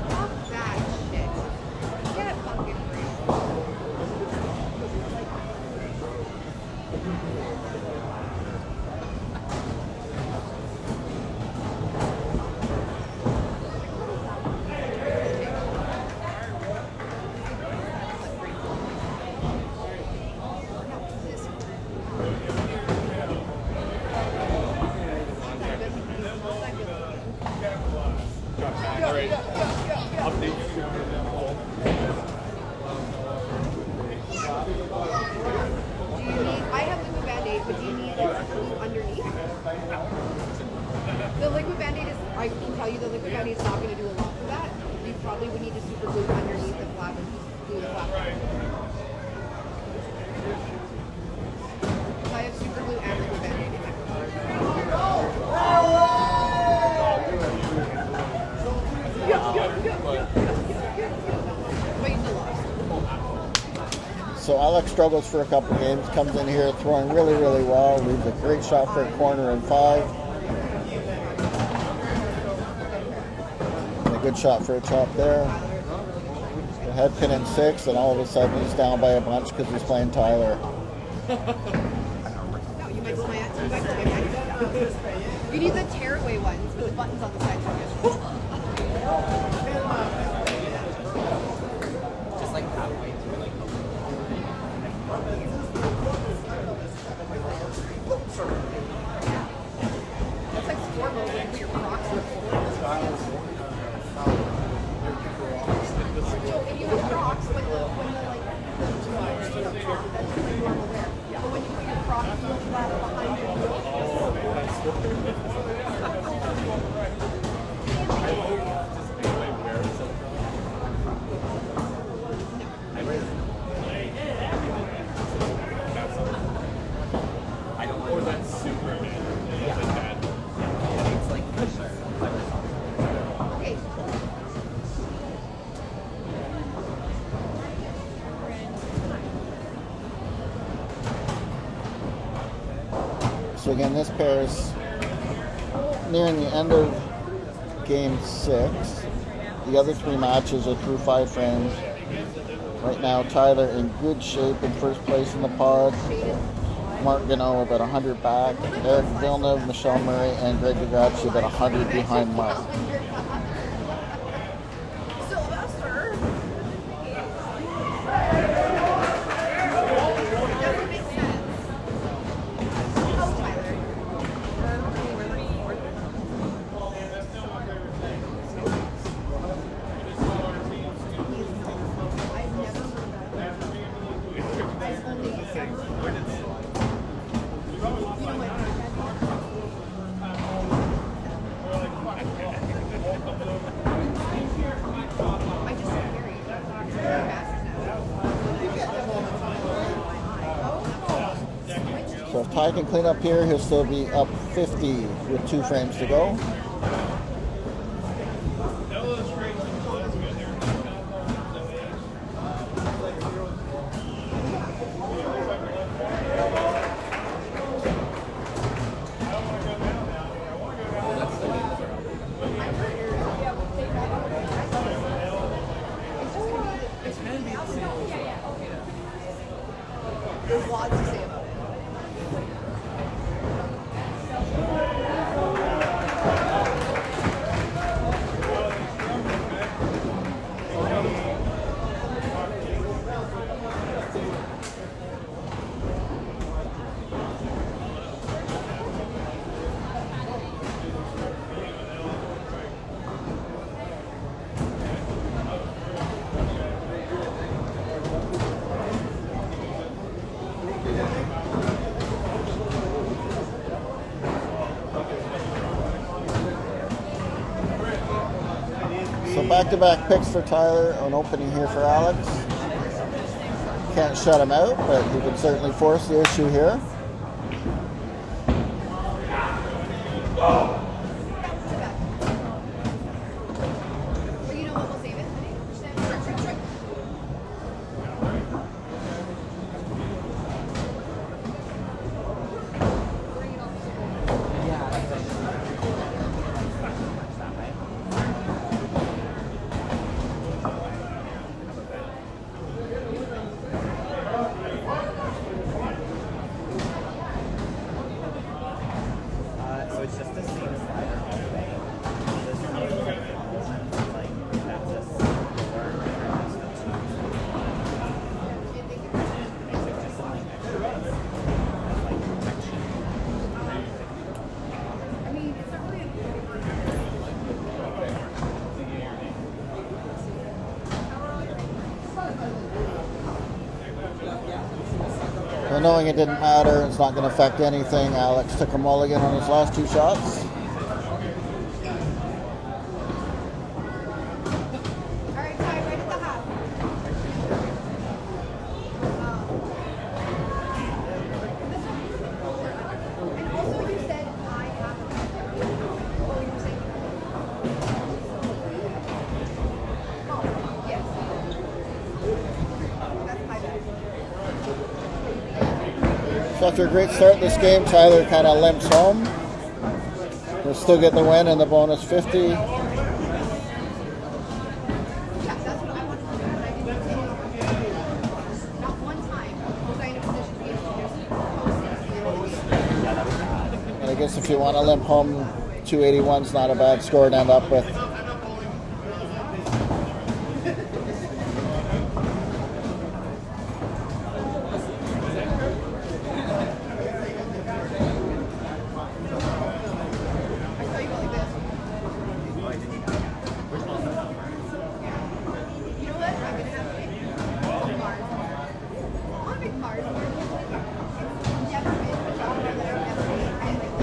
Fuck that shit. Get fucking free. All right. Update you soon. Do you need, I have liquid Band-Aid, but do you need like glue underneath? The liquid Band-Aid is, I can tell you the liquid Band-Aid is not going to do a lot for that. You probably would need to super glue underneath the flap and glue the flap. So I have super glue and liquid Band-Aid in my But you still lost. So Alex struggles for a couple games, comes in here throwing really, really well, leaves a great shot for a corner in 5. And a good shot for a chop there. The head pin in 6, and all of a sudden he's down by a bunch because he's playing Tyler. No, you might still You need the tearaway ones with the buttons on the side. Just like halfway through, like. That's like sport mode when you put your Crocs on. So if you have Crocs, when the like that's like normal wear. But when you put your Crocs heel flat behind your I don't know. Or that's super bad. Yeah. It's like for sure. Okay. So again, this pair is nearing the end of game 6. The other 3 matches are through 5 frames. Right now, Tyler in good shape in first place in the pod. Mark Gano about 100 back. Eric Villeneuve, Michelle Murray, and Greg DeGracci about 100 behind Mark. Sylvester. if Ty can clean up here, he'll still be up 50 with 2 frames to go. There's lots to say about it. So back-to-back picks for Tyler, an opening here for Alex. Can't shut him out, but he can certainly force the issue here. But you know what? We'll save it. So it's just the same slider all the way. This one, like, that's just four, and just the two. Makes it just something extra base. That's like protection. I mean, it's not really Well, knowing it didn't matter, it's not going to affect anything, Alex took a mulligan on his last 2 shots. All right, Ty, right at the half. And also, you said I have a oh, you were saying oh, yes. That's my bad. So after a great start in this game, Tyler kind of limps home. He'll still get the win and the bonus 50. Yeah, that's what I wanted to do. I didn't say not one time was I in a position to be able to just And I guess if you want to limp home, 281's not a bad score to end up with. you know what? I'm gonna have to pick Mars. I want to pick Mars. Never been, but y'all know that I've never been. I got a package of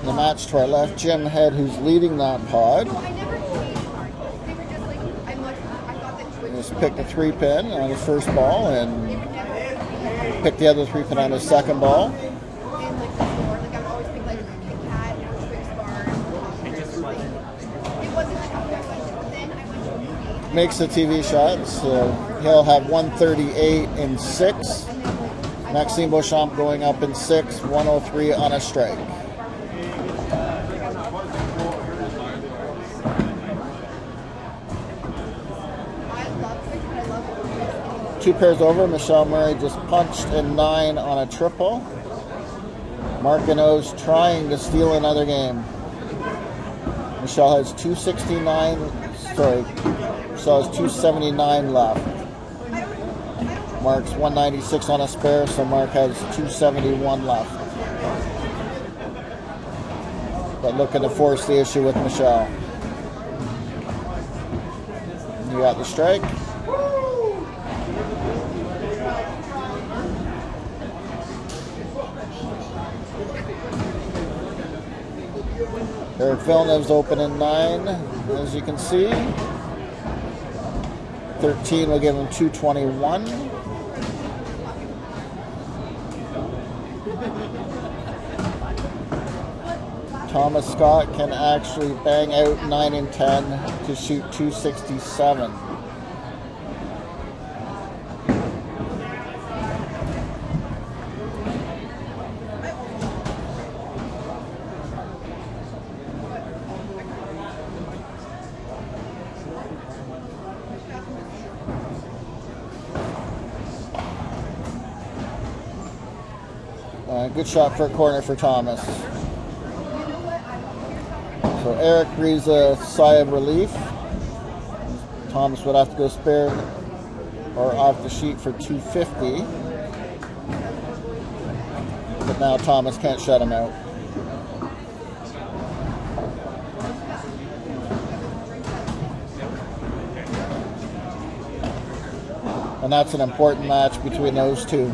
The match to our left, Jim Head, who's leading that pod. no, I never changed cards. They were just like I thought that Twitch Just picked a 3-pin on his first ball and picked the other 3-pin on his second ball. in like the store, like I would always pick like Kit Kat, Twix bars, it wasn't like a question, but then I went to a movie. Makes the TV shot, so he'll have 138 in 6. Maxime Beauchamp going up in 6, 103 on a strike. I love Twitch, but I love it. 2 pairs over, Michelle Murray just punched in 9 on a triple. Marquinhos trying to steal another game. Michelle has 279 left. Mark's 196 on a spare, so Mark has 271 left. But looking to force the issue with Michelle. You got the strike. Eric Villeneuve's open in 9, as you can see. 13 will give him 221. Thomas Scott can actually bang out 9 and 10 to shoot 267. Good shot for a corner for Thomas. So Eric breathes a sigh of relief. Thomas would have to go spare or off the sheet for 250. But now Thomas can't shut him out. And that's an important match between those two.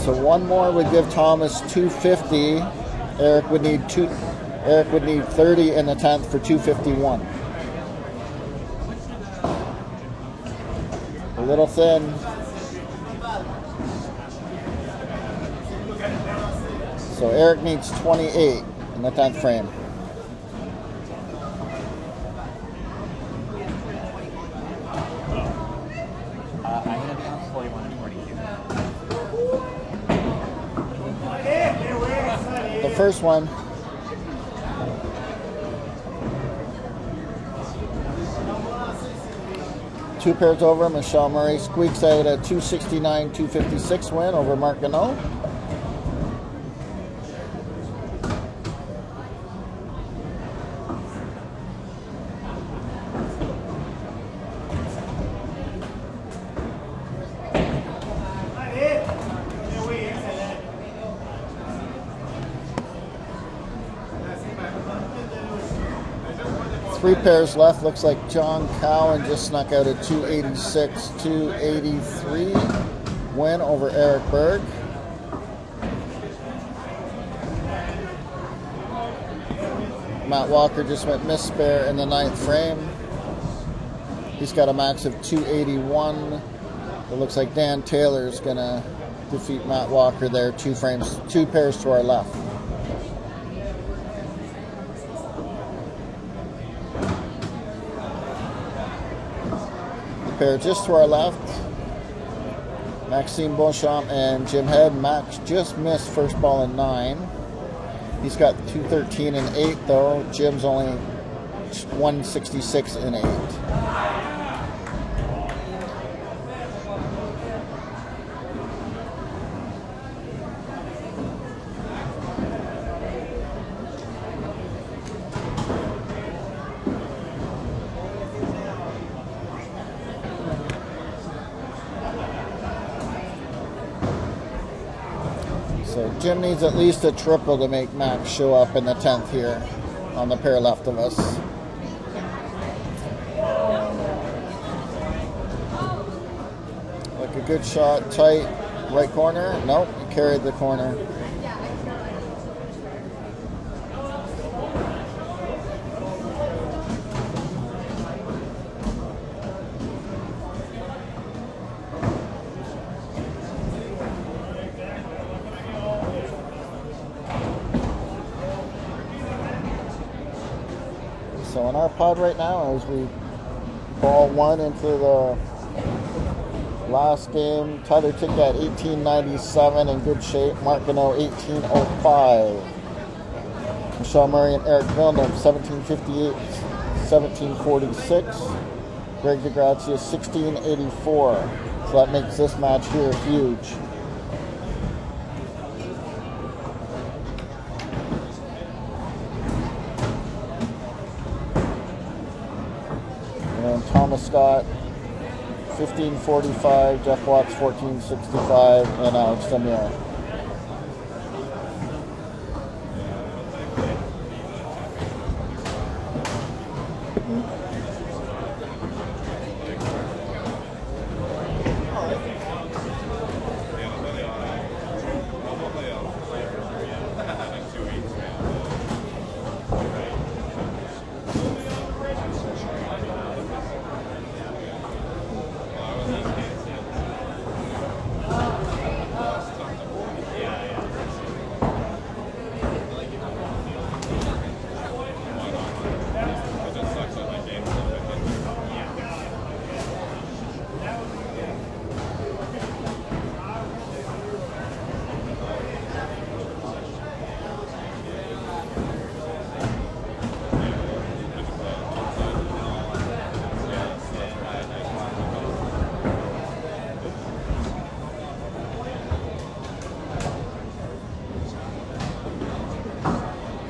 So one more would give Thomas 250. Eric would need 30 in the 10th for 251. A little thin. So Eric needs 28 in the 10th frame. I'm going to be on 41 and 42. The first one. Two pairs over, Michelle Murray squeaks out a 269-256 win over Mark Gano. Three pairs left. Looks like John Cowan just snuck out a 286-283 win over Eric Berg. Matt Walker just went miss spare in the 9th frame. He's got a max of 281. It looks like Dan Taylor is going to defeat Matt Walker there. Two pairs to our left. Pair just to our left, Maxime Beauchamp and Jim Head. Max just missed first ball in 9. He's got 213 and 8 though. Jim's only 166 and 8. So Jim needs at least a triple to make Max show up in the 10th here on the pair left of us. Like a good shot, tight, right corner. Nope, he carried the corner. So in our pod right now, as we ball one into the last game, Tyler Tick at 1897 in good shape, Mark Gano 1805. Michelle Murray and Eric Villeneuve 1758, 1746. Greg DeGrazia 1684. So that makes this match here huge. And Thomas Scott 1545, Jeff Watts 1465, and Alex Demure.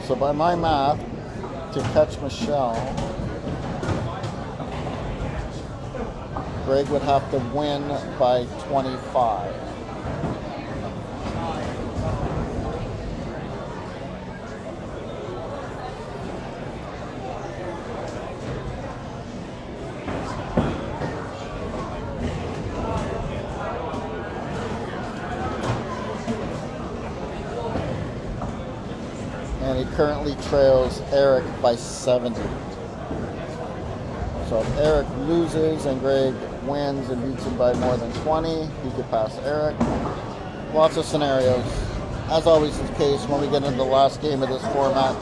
So by my math, to catch Michelle, Greg would have to win by 25. And he currently trails Eric by 70. So if Eric loses and Greg wins and beats him by more than 20, he could pass Eric. Lots of scenarios. As always is the case when we get into the last game of this format.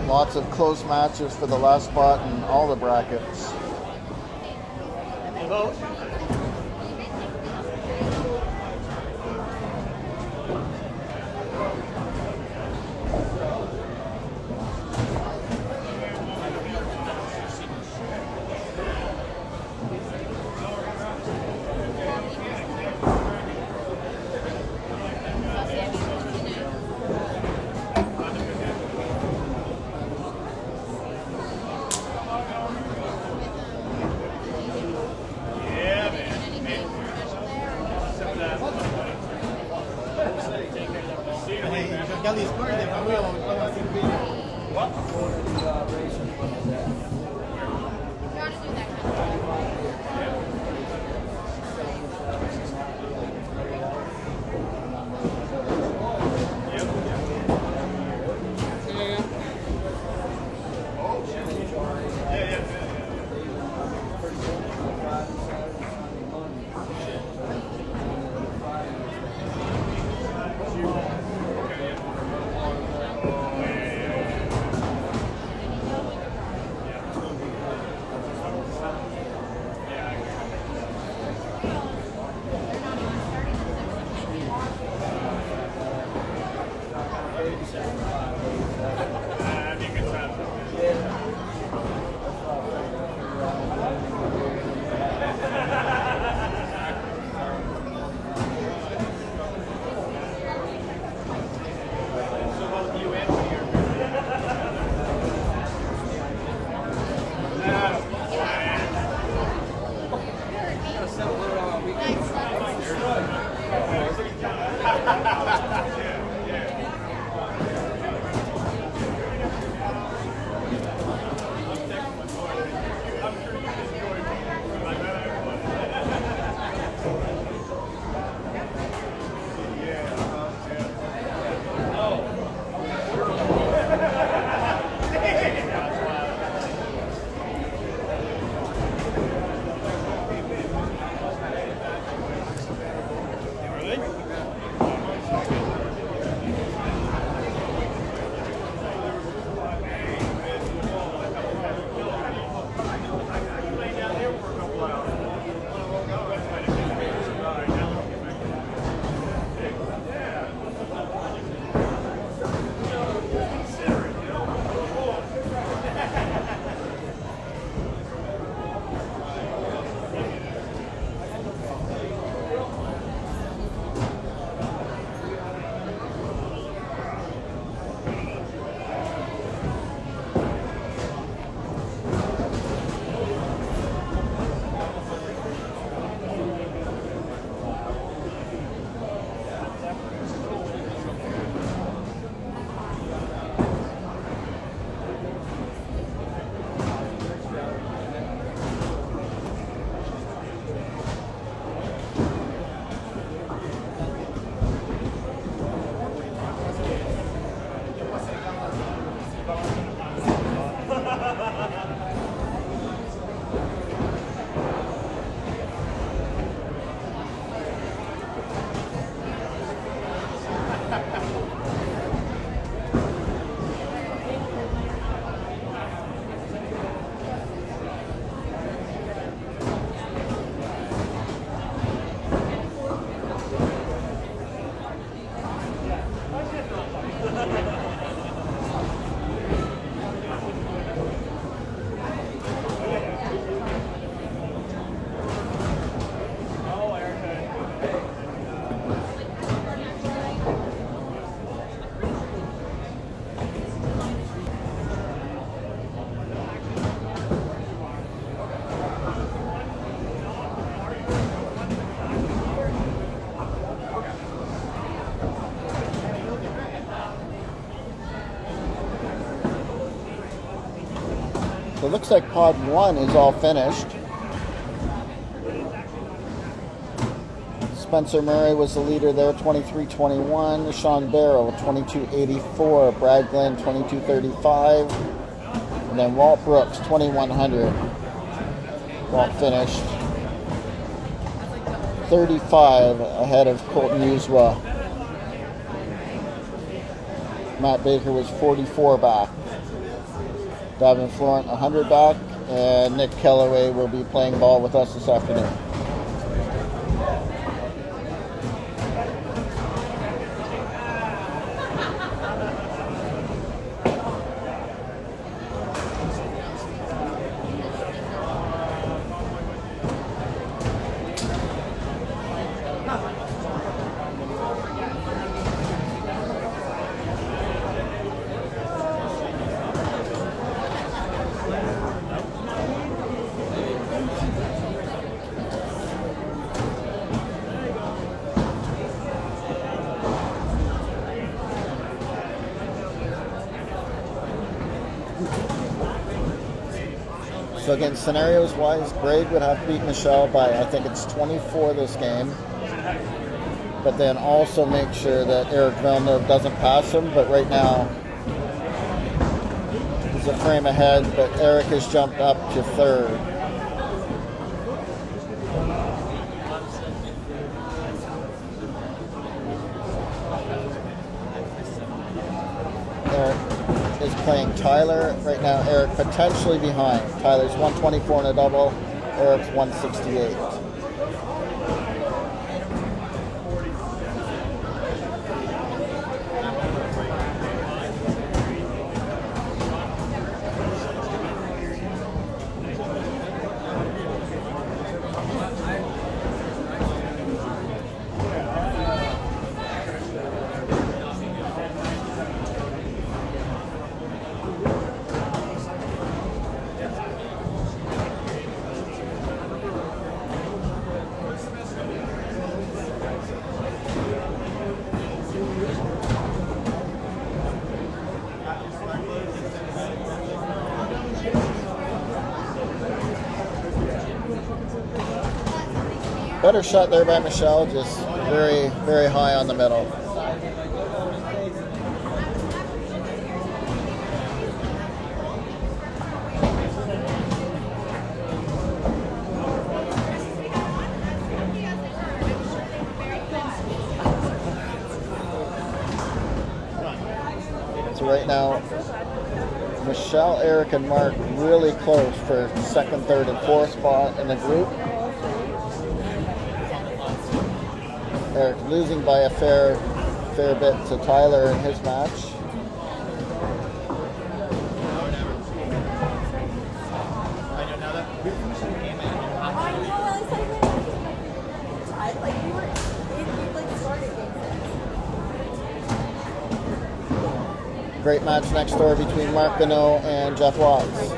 Lots of close matches for the last spot in all the brackets. So it looks like pod 1 is all finished. Spencer Murray was the leader there, 23-21. Sean Barrow, 22-84. Brad Glenn, 22-35. And then Walt Brooks, 2100. Walt finished 35 ahead of Colton Uswa. Matt Baker was 44 back. Davin Florent, 100 back. And Nick Kellaway will be playing ball with us this afternoon. So again, scenarios-wise, Greg would have to beat Michelle by, I think it's 24 this game. But then also make sure that Eric Villeneuve doesn't pass him. But right now, he's a frame ahead, but Eric has jumped up to third. Eric is playing Tyler. Right now, Eric potentially behind. Tyler's 124 in a double. Eric's 168. Better shot there by Michelle, just very, very high on the middle. So right now, Michelle, Eric, and Mark really close for second, third, and fourth spot in the group. Eric losing by a fair bit to Tyler in his match. Great match next door between Mark Benoit and Jeff Watts.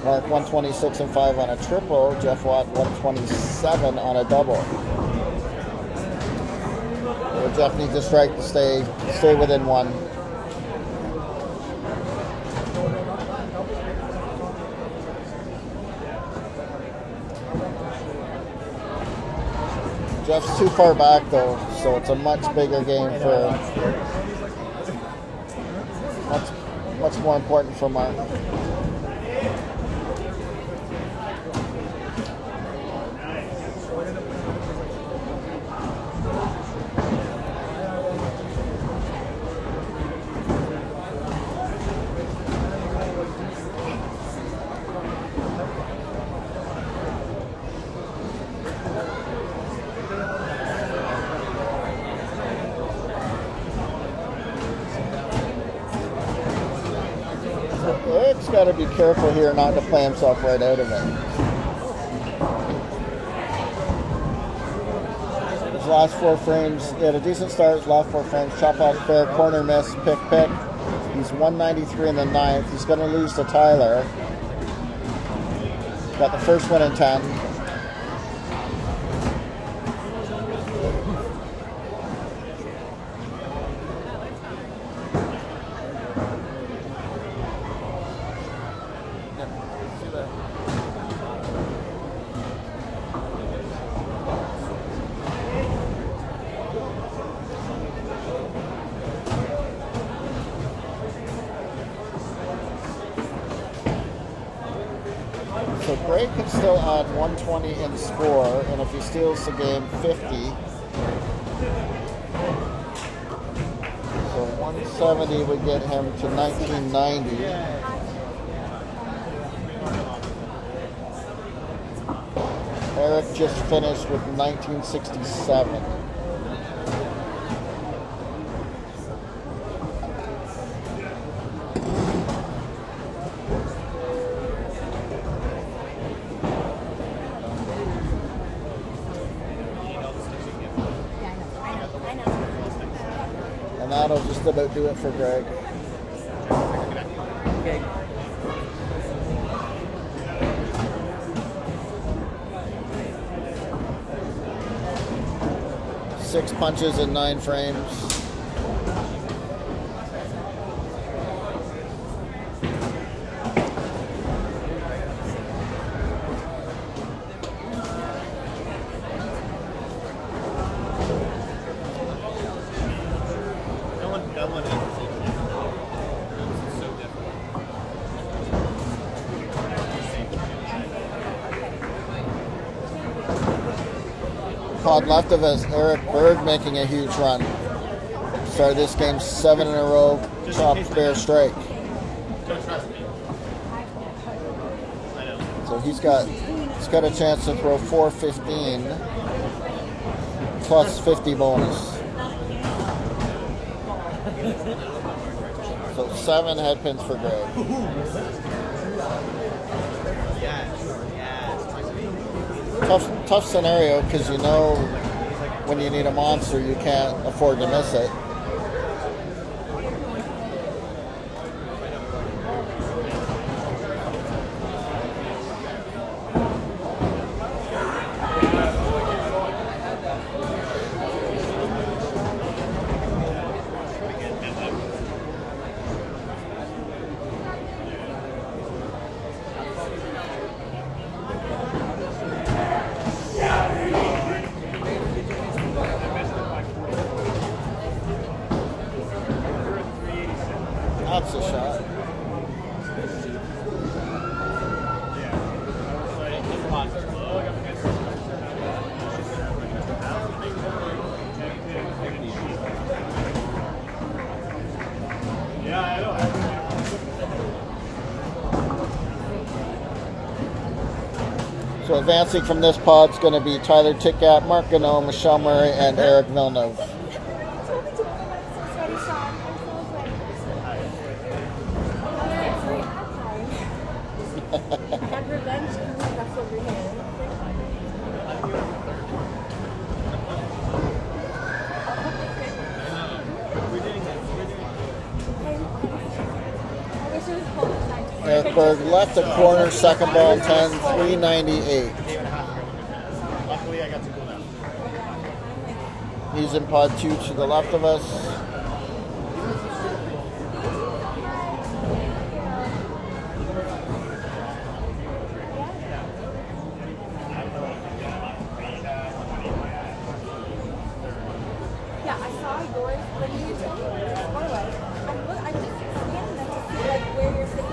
Mark 126 and 5 on a triple. Jeff Watt 127 on a double. So Jeff needs a strike to stay within one. Jeff's too far back though, so it's a much bigger game for much more important for Mark. Eric's got to be careful here not to play himself right out of it. His last 4 frames, he had a decent start. His last 4 frames, chop off fair, corner miss, pick. He's 193 in the 9th. He's going to lose to Tyler. Got the first one in 10. So Gray could still add 120 in score, and if he steals the game, 50. So 170 would get him to 1990. Eric just finished with 1967. And that'll just about do it for Greg. Okay. Six punches in 9 frames. No one is so different. Pod left of us, Eric Berg making a huge run. Started this game 7 in a row, chopped fair strike. Don't trust me. I know. So he's got a chance to throw 415 plus 50 bonus. So 7 head pins for Greg. Tough scenario because you know when you need a monster you can't afford to miss it. So advancing from this pod is going to be Tyler Tickat, Mark Gano, Michelle Murray, and Eric Villeneuve. Had revenge and that's over here. Eric Berg left the corner, second ball and 10, 398. Luckily, I got to go now. He's in pod 2 to the left of us. Yeah, I saw yours, but you told me where it was. I just scanned them to see like where you're sitting.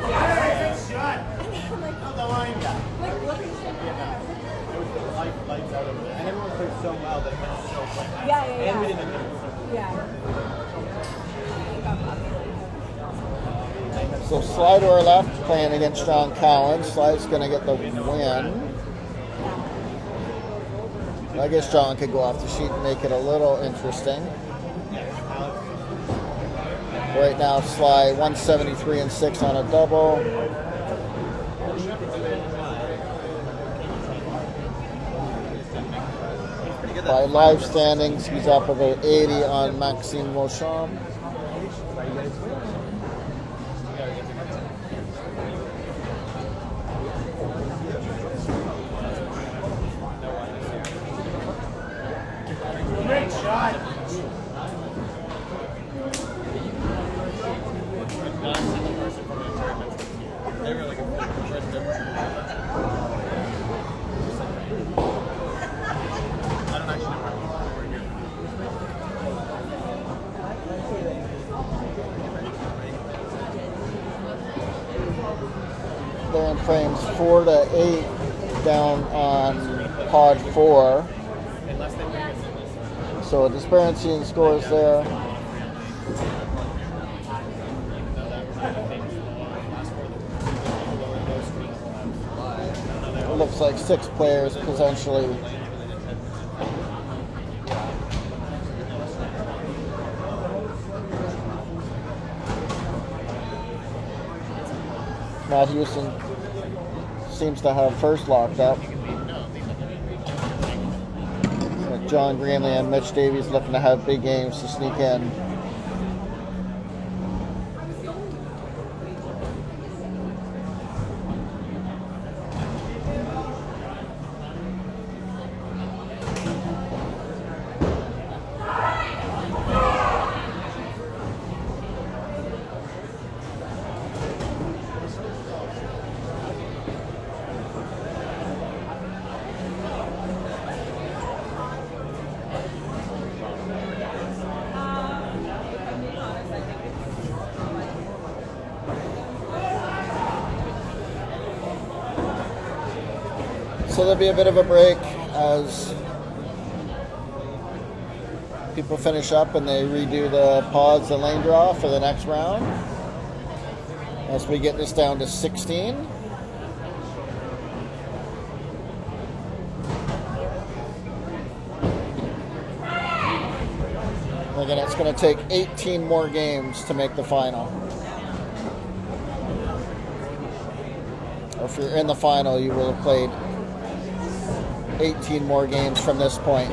And I'm like, The line guy. like looking at It was the lights out over there. And everyone played so well that it went so quick. Yeah. And we didn't get Yeah. So Sly to our left, playing against John Cowan. Sly's going to get the win. I guess John could go off the sheet and make it a little interesting. Right now, Sly 173 and 6 on a double. By live standings, he's up about 80 on Maxime Beauchamp. Great shot. They were like a first difference. I don't actually know where They're in frames 4 to 8 down on pod 4. So a disparity in scores there. It looks like 6 players potentially. Matt Houston seems to have first locked up. With John Greenlee and Mitch Davies looking to have big games to sneak in. So there'll be a bit of a break as people finish up and they redo the pods and lane draw for the next round. As we get this down to 16. Again, it's going to take 18 more games to make the final. Or if you're in the final, you will have played 18 more games from this point.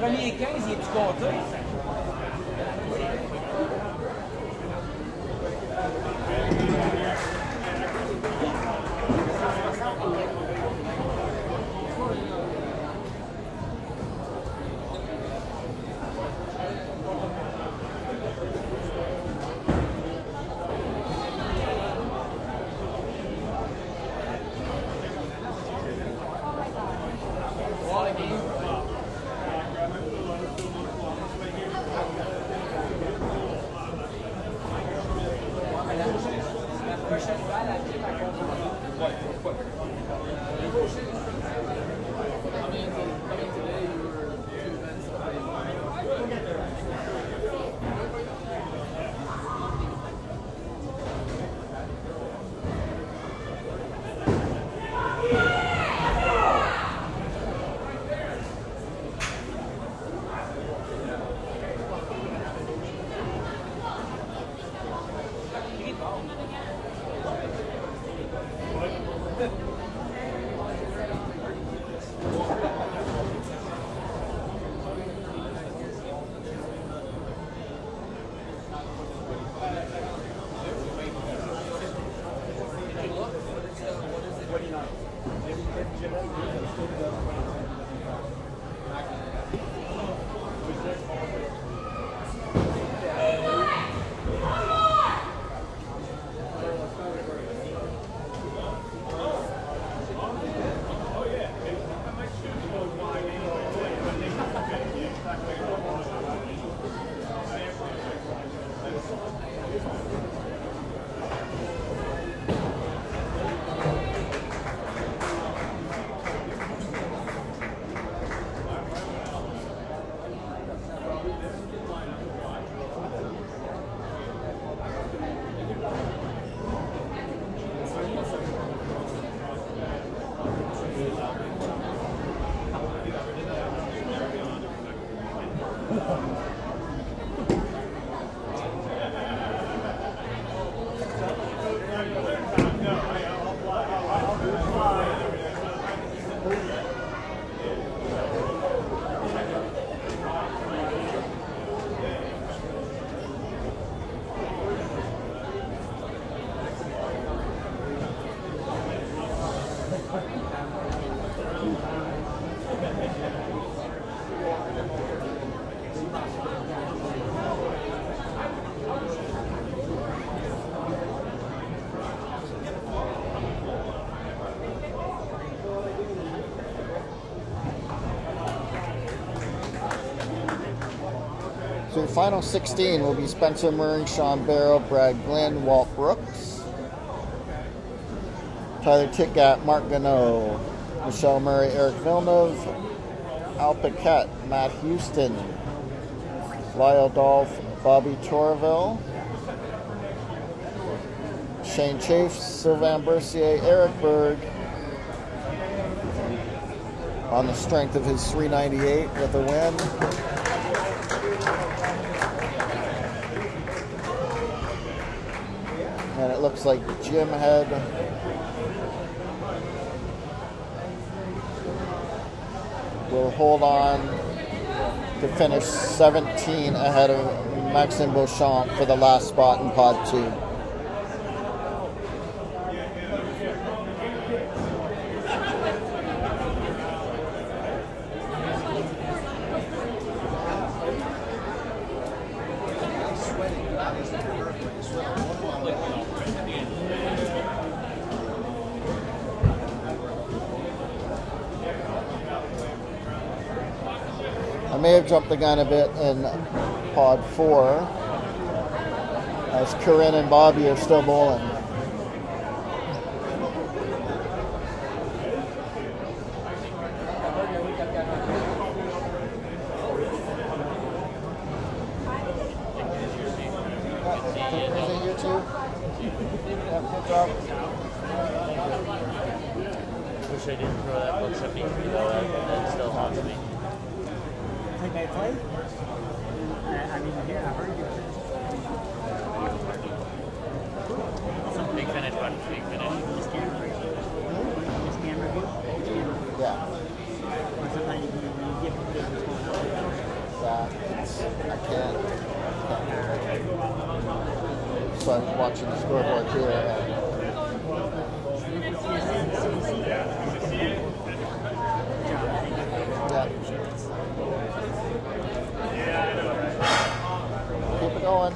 Premier 15, il est-tu compté? So your final 16 will be Spencer Murray, Sean Barrow, Brad Glenn, Walt Brooks, Tyler Titgat, Mark Gano, Michelle Murray, Eric Villeneuve, Al Paquette, Matt Houston, Lyle Dolph, Bobby Torville, Shane Chafe, Sylvain Bercier, Eric Berg, on the strength of his 398 with a win. And it looks like Jim Head will hold on to finish 17 ahead of Maxime Beauchamp for the last spot in Pod 2. I may have jumped the gun a bit in Pod 4, as Corinne and Bobby are still bowling. Wish I didn't throw that book $73 that still haunts me. Think I play? I mean, yeah, I heard you. Some big finish, but big finish. This camera review? Yeah. Or sometimes you give it to that. I can't. So I'm watching the scoreboard here. Keep it going.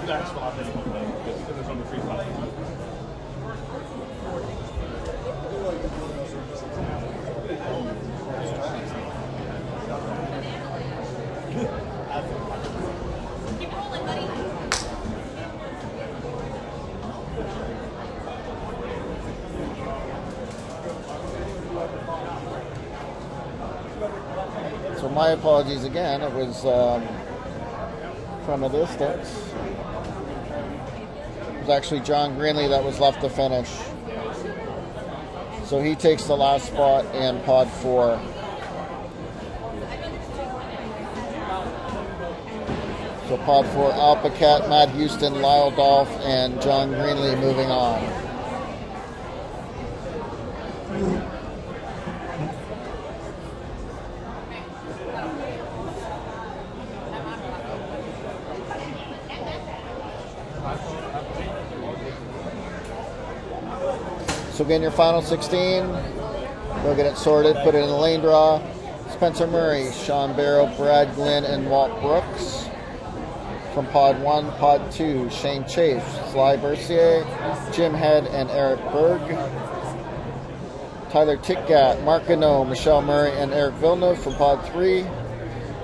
That's what I've been doing. There's only 3 classes. Keep rolling, buddy. So my apologies again. It was from a distance. It was actually John Greenlee that was left to finish. So he takes the last spot in Pod 4. So Pod 4, Al Paquette, Matt Houston, Lyle Dolph, and John Greenlee moving on. So again, your final 16, go get it sorted, put it in the lane draw. Spencer Murray, Sean Barrow, Brad Glynn, and Walt Brooks. From Pod 1, Pod 2, Shane Chase, Sly Bercier, Jim Head, and Eric Berg. Tyler Titgat, Mark Gano, Michelle Murray, and Eric Villeneuve from Pod 3.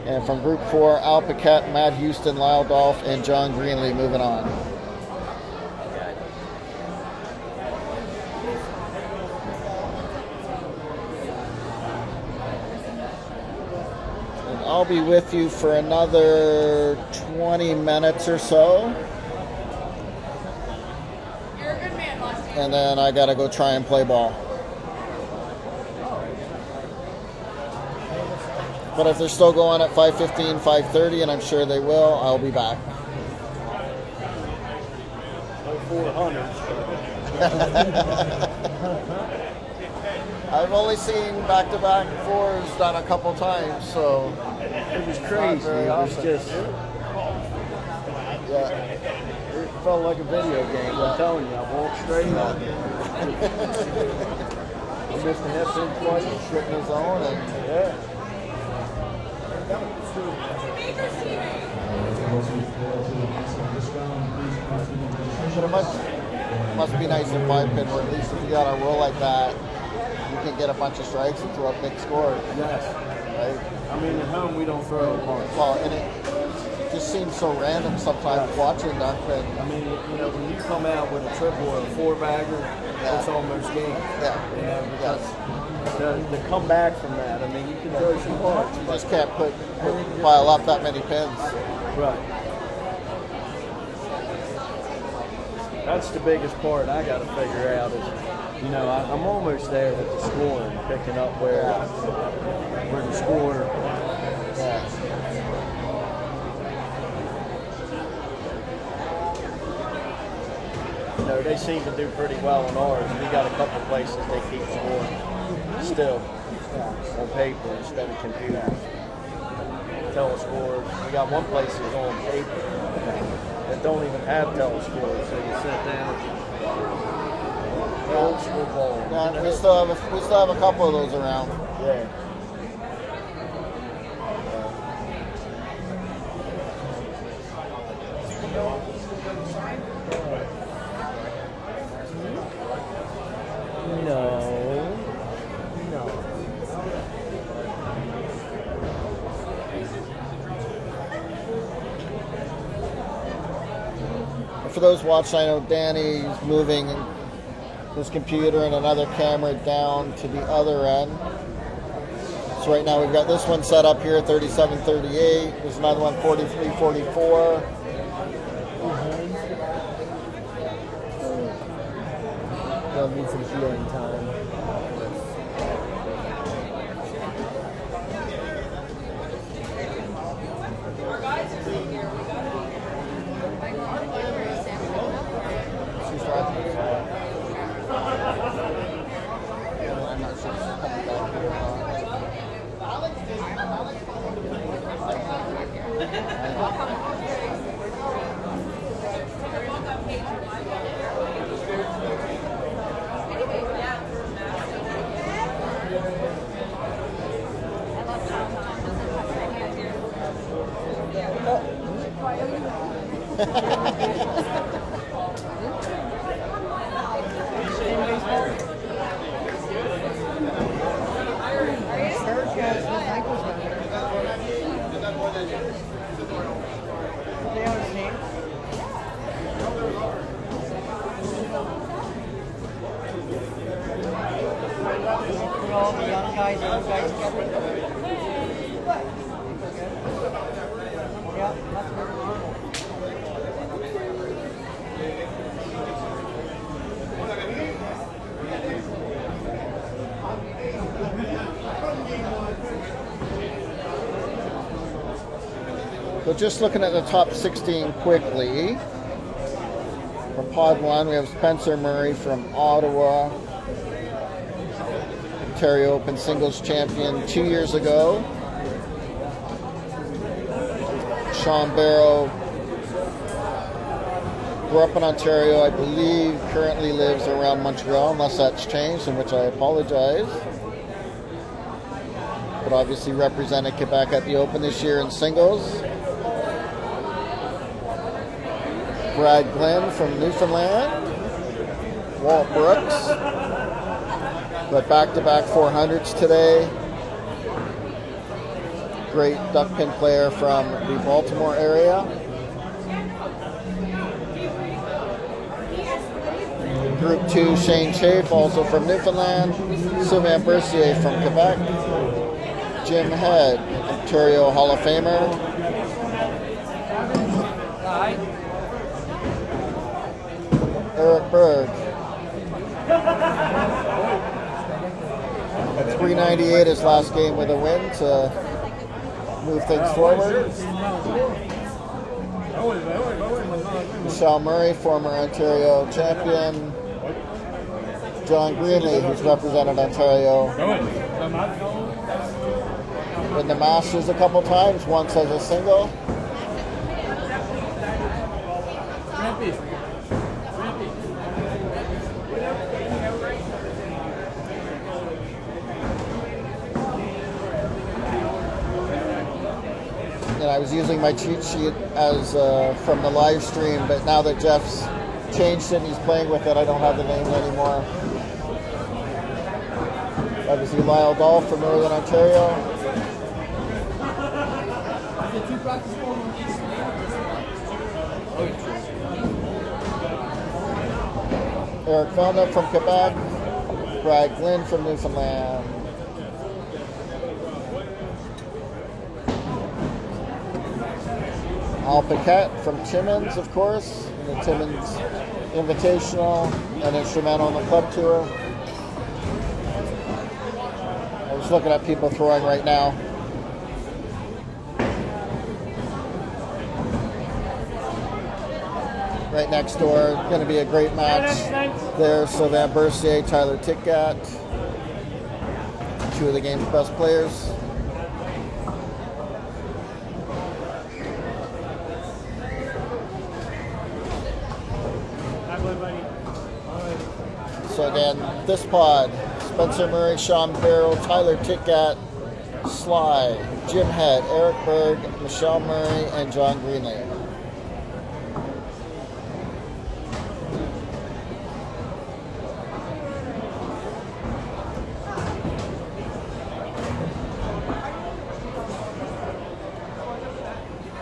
And from Group 4, Al Paquette, Matt Houston, Lyle Dolph, and John Greenlee moving on. I'll be with you for another 20 minutes or so. You're a good man, Mustang. And then I gotta go try and play ball. But if they're still going at 5:15, 5:30, and I'm sure they will, I'll be back. No 400s. I've only seen back-to-back 4s done a couple times, so It was crazy. It was just, yeah. it felt like a video game. I'm telling you, I walked straight up. I missed the hip in twice, shit in his own, and Yeah. but it must be nice in 5-pin, where at least if you got a roll like that, you can get a bunch of strikes and throw up big scores. Yes. Right? I mean, at home we don't throw a bunch. Well, and it just seems so random sometimes watching that, but I mean, you know, when you come out with a triple or a 4-bagger, it's almost game. yeah, You know, because to come back from that, I mean, you can throw some parts. you just can't pile up that many pins. Right. That's the biggest part I got to figure out is, you know, I'm almost there with the scoring, picking up where the score. You know, they seem to do pretty well on ours. We got a couple places they keep scoring still on paper instead of computer. Telescores. We got one place that's on paper that don't even have telescores, so you sit down. Old school ball. Yeah, we still have a couple of those around. Yeah. for those watching, I know Danny's moving his computer and another camera down to the other end. So right now we've got this one set up here, 3738. There's another one, 4344. They'll need some healing time. She's watching. I'm not sure if she's coming back here or All the young guys, old guys together. Yeah, that's what we're doing. So just looking at the top 16 quickly. For Pod 1, we have Spencer Murray from Ottawa. Ontario Open Singles Champion 2 years ago. Sean Barrow grew up in Ontario, I believe currently lives around Montreal, unless that's changed, in which I apologize. But obviously represented Quebec at the Open this year in singles. Brad Glenn from Newfoundland. Walt Brooks. But back-to-back 400s today. Great duck pin player from the Baltimore area. Group 2, Shane Chafe, also from Newfoundland. Sylvain Bercier from Quebec. Jim Head, Ontario Hall of Famer. Eric Berg. At 398, his last game with a win to move things forward. Michelle Murray, former Ontario champion. John Greenlee, who's represented Ontario in the Masters a couple times, once as a single. And I was using my cheat sheet as from the live stream, but now that Jeff's changed it and he's playing with it, I don't have the names anymore. Obviously Lyle Dahl from Northern Ontario. Eric Felna from Quebec. Brad Glenn from Newfoundland. Al Paquette from Timmins, of course, in the Timmins Invitational and instrumental on the club tour. I was looking at people throwing right now. Right next door, going to be a great match there. Sylvain Bercier, Tyler Titgat, two of the game's best players. So again, this pod, Spencer Murray, Sean Barrow, Tyler Titgat, Sly, Jim Head, Eric Berg, Michelle Murray, and John Greenlee.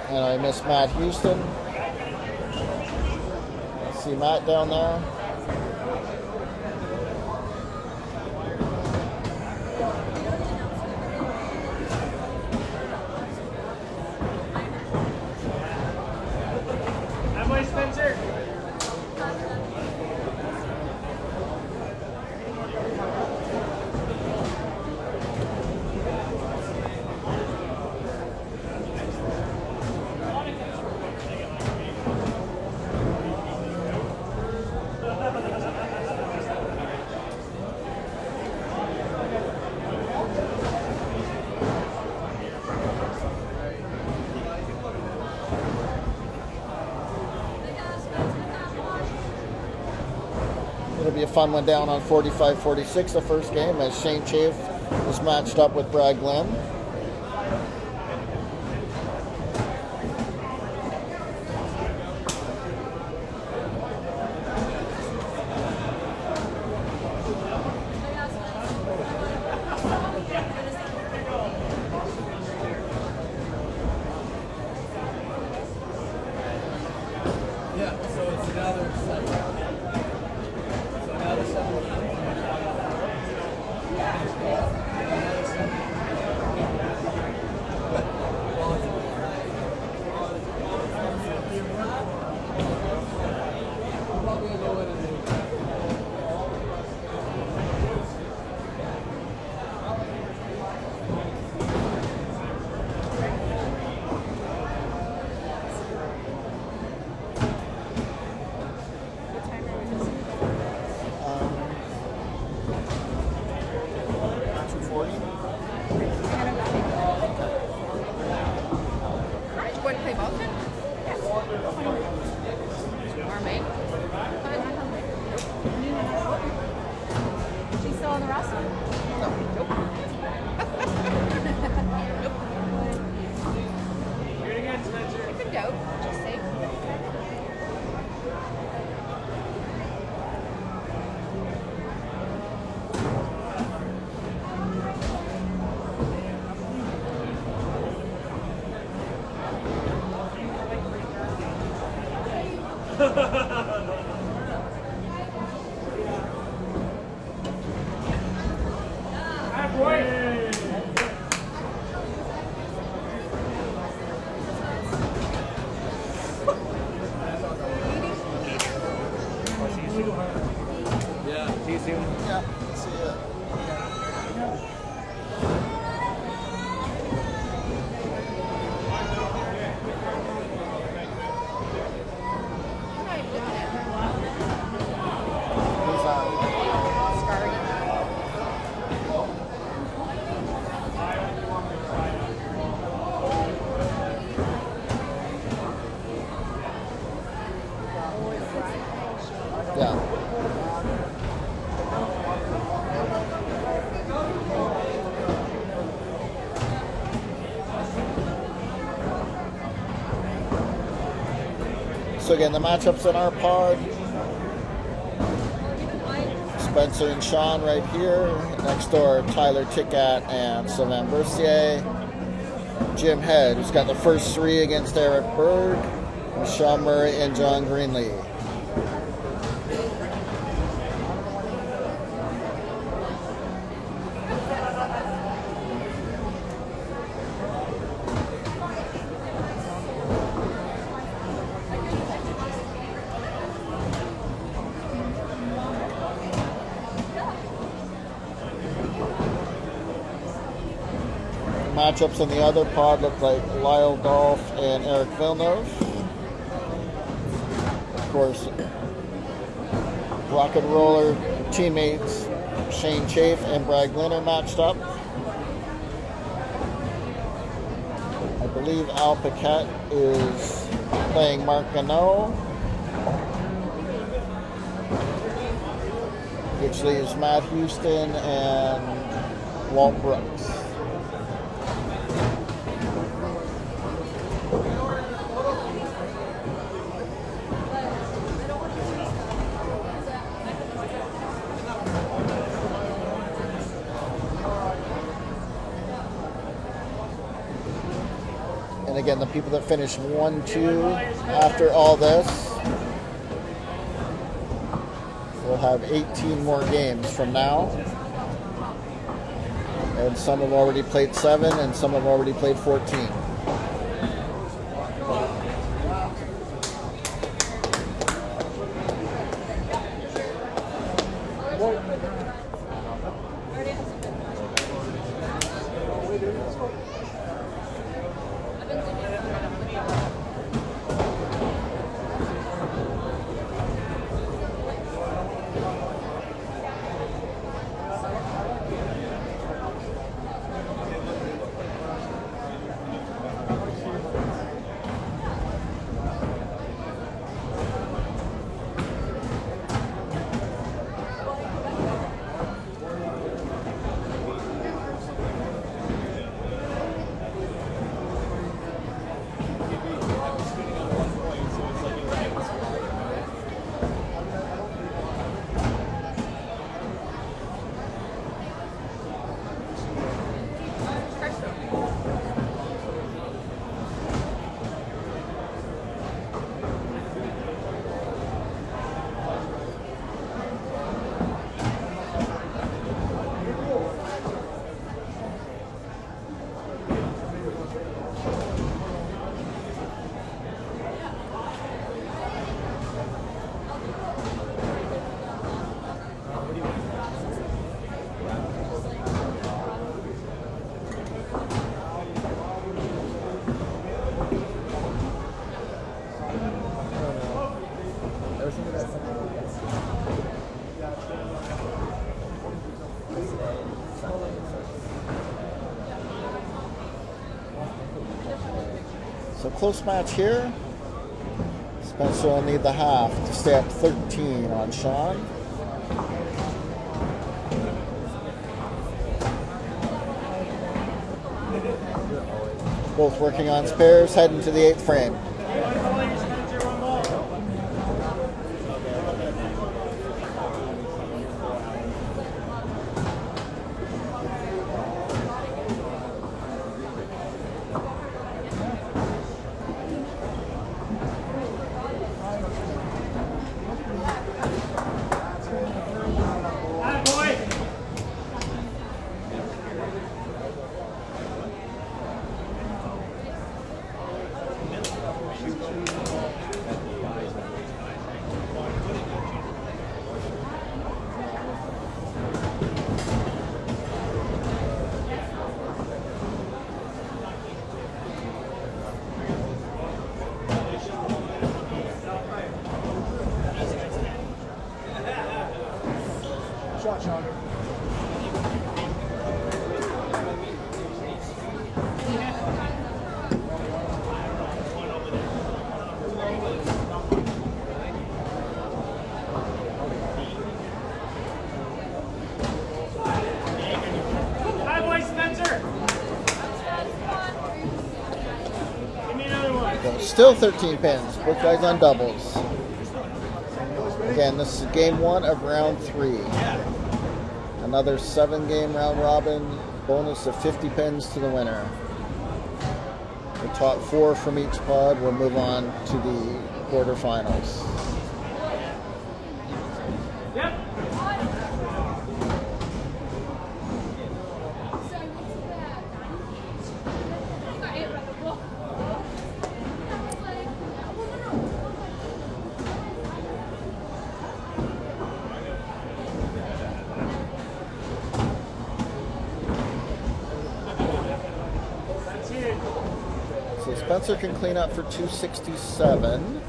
And I miss Matt Houston. See Matt down there? That way, Spencer. It'll be a fun one down on 45-46, the first game, as Shane Chafe is matched up with Brad Glenn. Yeah, so it's another site. So another 17. Aren't you going to play Boston? Yes. Or me? She's still on the roster? No. Nope. Nope. Do it again, Spencer. It's a dope. Just say. Yeah. See you soon. Yeah, see ya. Who's on? Yeah. So again, the matchups in our pod. Spencer and Sean right here. Next door, Tyler Ticat and Sylvain Bercier. Jim Head, who's got the first three against Eric Berg. And Sean Murray and John Greenlee. Matchups in the other pod look like Lyle Dolph and Eric Villeneuve. Of course, rock and roller teammates Shane Chafe and Brad Glenn are matched up. I believe Al Paquette is playing Mark Gano, which leaves Matt Houston and Walt Brooks. And again, the people that finish 1-2 after all this have 18 more games from now. And some have already played 7, and some have already played 14. So close match here. Spencer will need the half to stay at 13 on Sean. Both working on spares, heading to the 8th frame. Still 13 pins, both guys on doubles. Again, this is game 1 of round 3. Another 7-game round robin, bonus of 50 pins to the winner. The top 4 from each pod will move on to the quarterfinals. So Spencer can clean up for 267.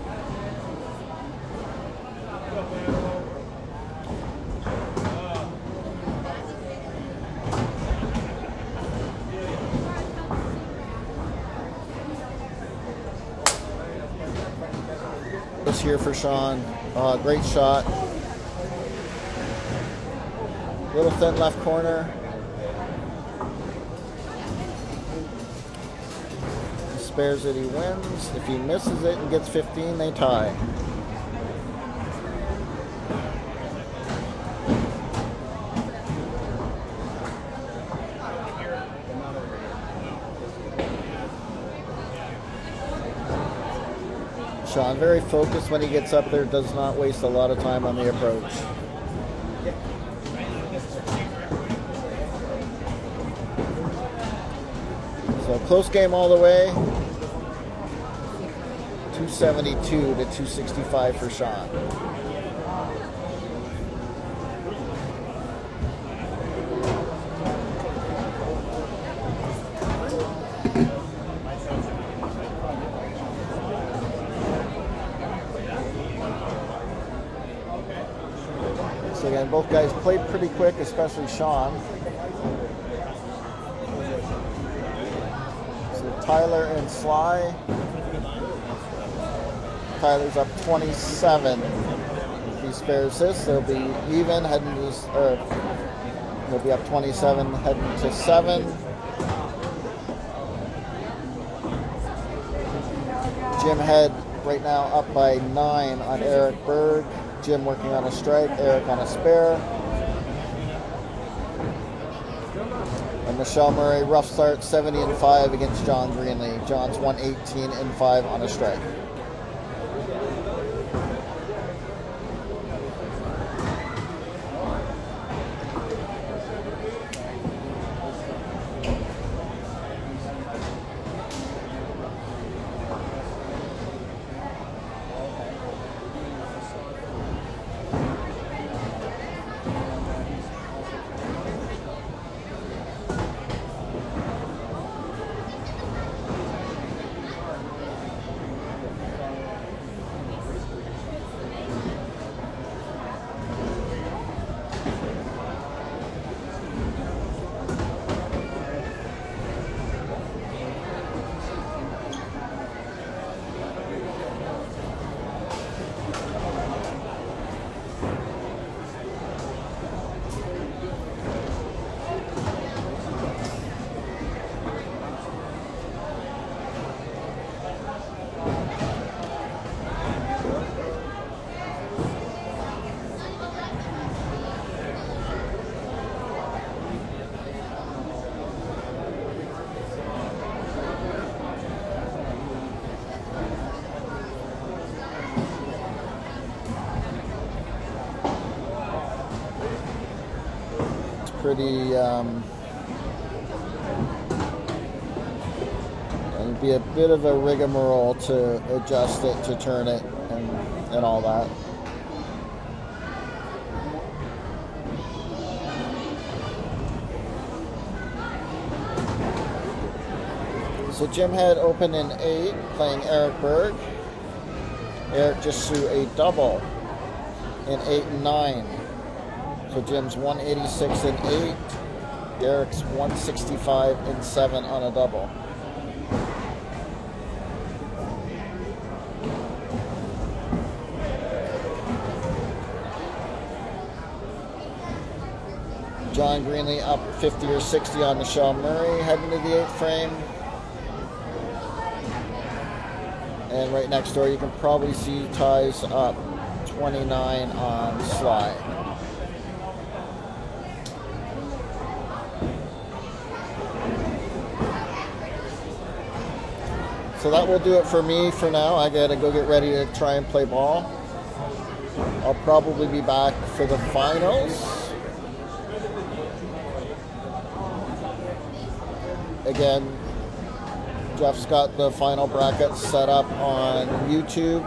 This here for Sean. Great shot. Little thin left corner. Spares it, he wins. If he misses it and gets 15, they tie. Sean, very focused when he gets up there, does not waste a lot of time on the approach. So close game all the way. 272 to 265 for Sean. So again, both guys played pretty quick, especially Sean. So Tyler and Sly. Tyler's up 27. If he spares this, they'll be even heading to this, or he'll be up 27 heading to 7. Jim Head right now up by 9 on Eric Berg. Jim working on a strike, Eric on a spare. And Michelle Murray, rough start, 70-5 against John Greenlee. John's 118-5 on a strike. Pretty, it'd be a bit of a rigmarole to adjust it, to turn it, and all that. So Jim Head opened in 8, playing Eric Berg. Eric just threw a double in 8 and 9. So Jim's 186-8, Eric's 165-7 on a double. John Greenlee up 50 or 60 on Michelle Murray, heading to the 8th frame. And right next door you can probably see Ty's up 29 on Sly. So that will do it for me for now. I gotta go get ready to try and play ball. I'll probably be back for the finals. Again, Jeff's got the final brackets set up on YouTube,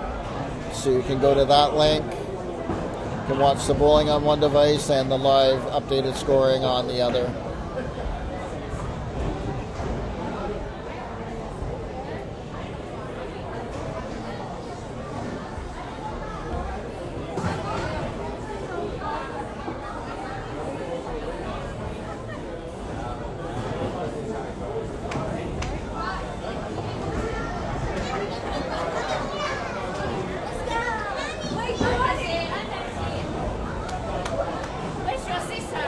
so you can go to that link. You can watch the bowling on one device and the live updated scoring on the other. Where's your sister?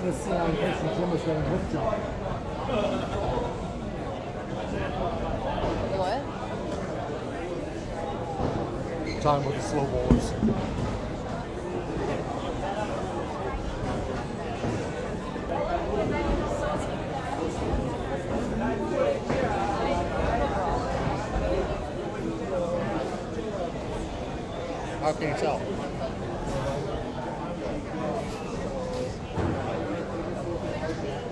This person Jim was getting with John. What? Talking about the slow bowlers. How can you tell?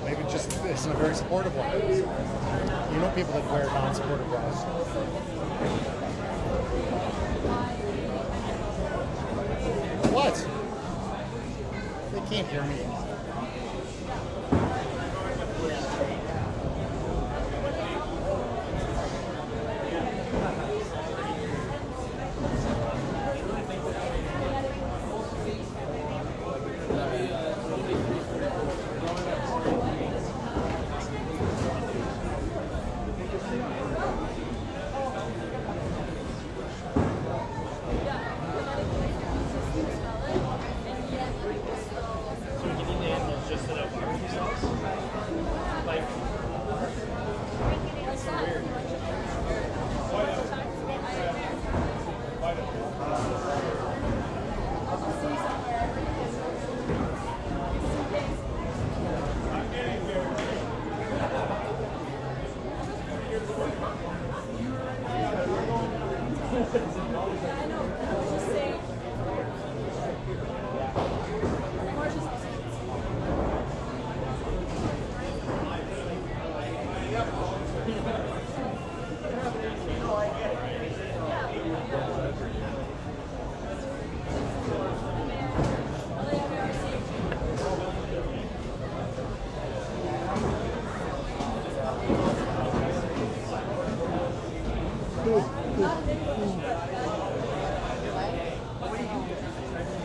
Maybe it just isn't a very supportive one. You know people that wear non-supportive bras. What? They can't hear me.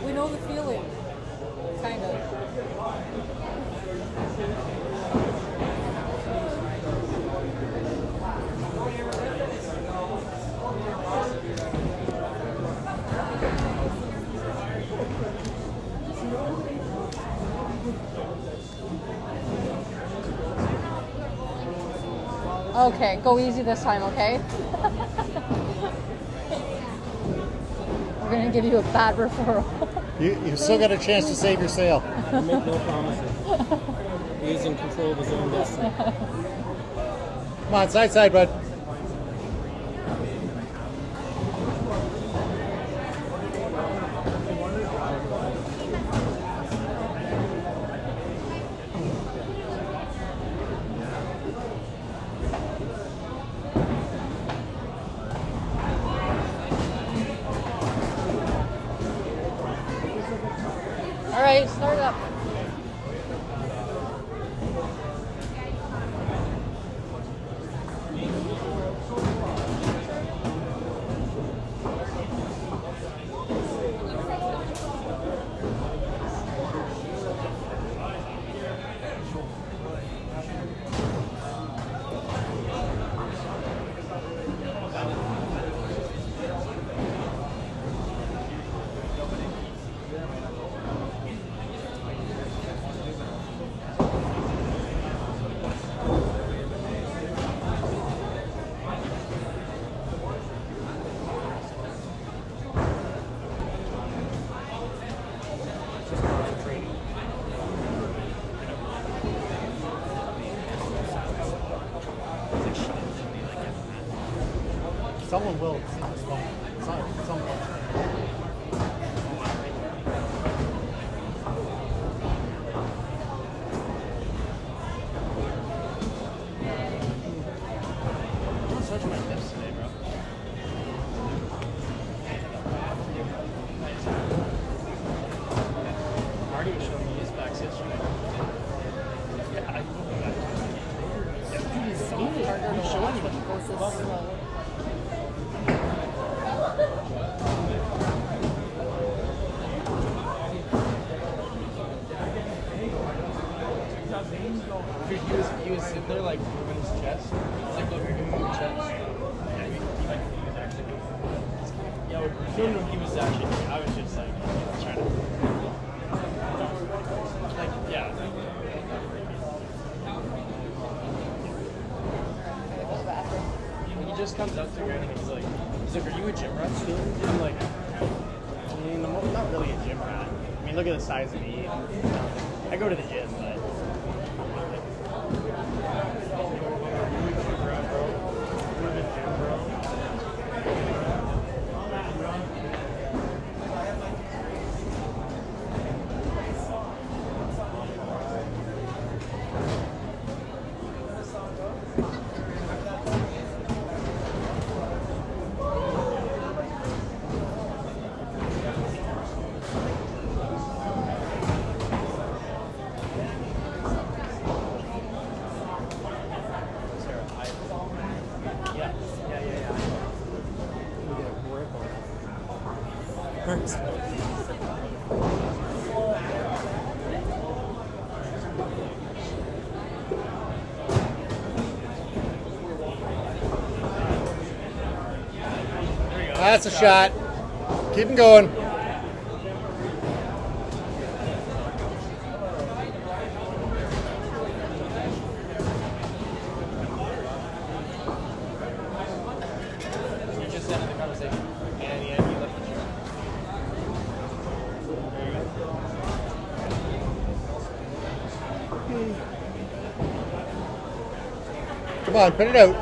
We know the feeling, kind of. Okay, go easy this time, okay? We're gonna give you a bad referral. You still got a chance to save your sale. Make no promises. He's in control of his own destiny. Come on, side, bud. All right, start up. Someone will see this phone. Someone. Don't touch my lips today, bro. Marty was showing me his backs yesterday. Yeah, I Harder to watch when it goes this slow. Dude, he was sitting there like moving his chest. He's like over here moving his chest. Yeah, he was actually. Yeah, he was actually. I was just like trying to. Like, yeah. just comes up to me and he's like, "Are you a gym rat still?" And I'm like, I mean, I'm not really a gym rat. I mean, look at the size of me. I go to the gym, but. That's a shot. Keep him going. You just ended the conversation. And yeah, you left the gym. There you go. Come on, put it out.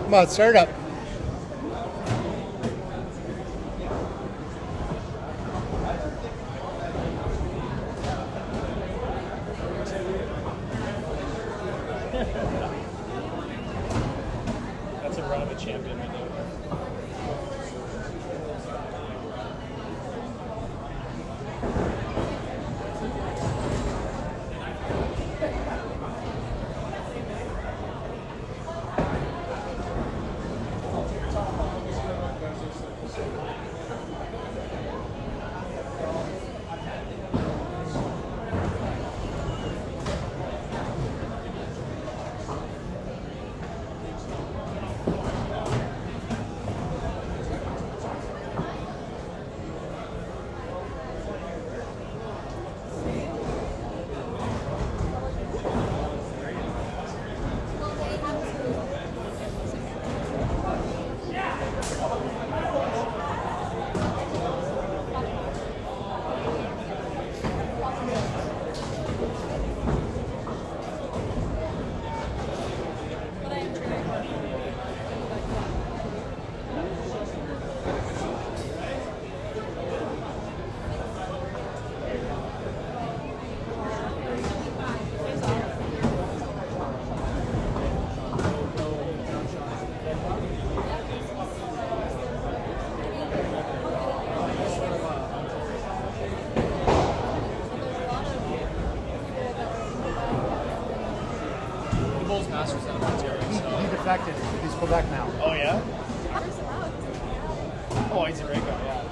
Come on, start it up. That's a run of a champion right there. Masters out of Ontario. He defected. He's Quebec now. Oh yeah? Oh, he's a great guy, yeah.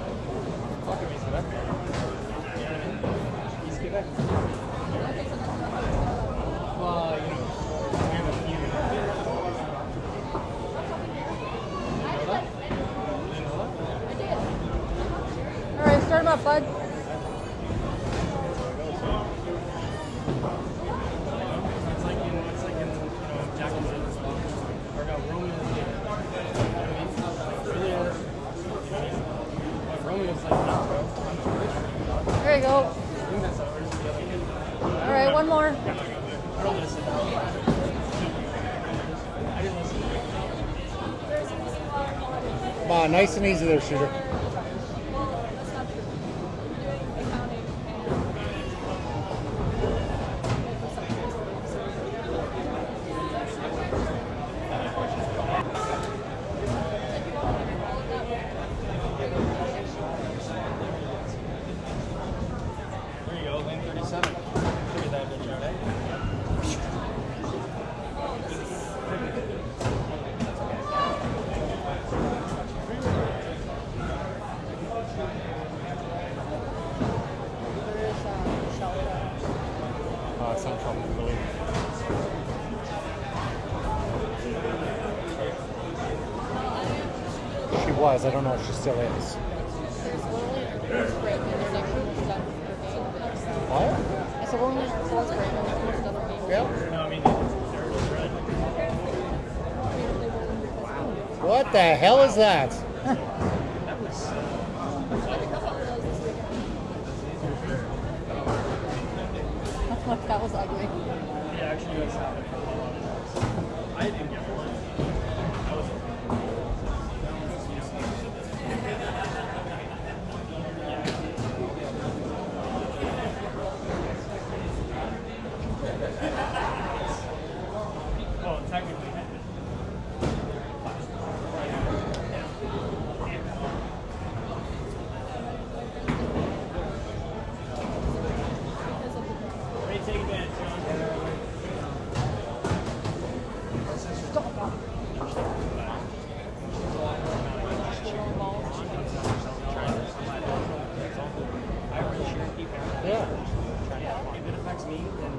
Fuck him, he's Quebec. You know what I mean? He's Quebec. Well, you know, we have a few. You know that? You know that? All right, start him up, bud. There you go. All right, one more. Come on, nice and easy there, shooter. was. I don't know if she still is. What? I said, we're only in our fourth grade. Yep. No, I mean, What the hell is that? That was ugly. yeah, actually, you guys have it. I didn't get one. I was. Oh, technically. Ready to take advantage, John. Yeah. If it affects me, then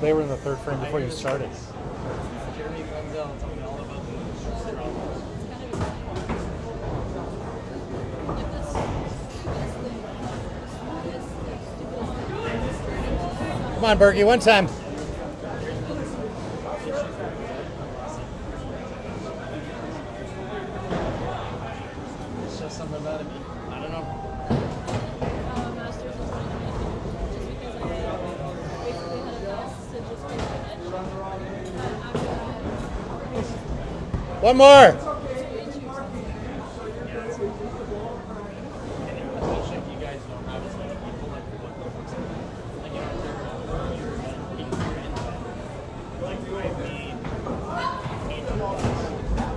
They were in the third frame before you started. Jeremy Gunzel told me all about the problems. Come on, Berkey, one time. It's just something about it. I don't know. One more.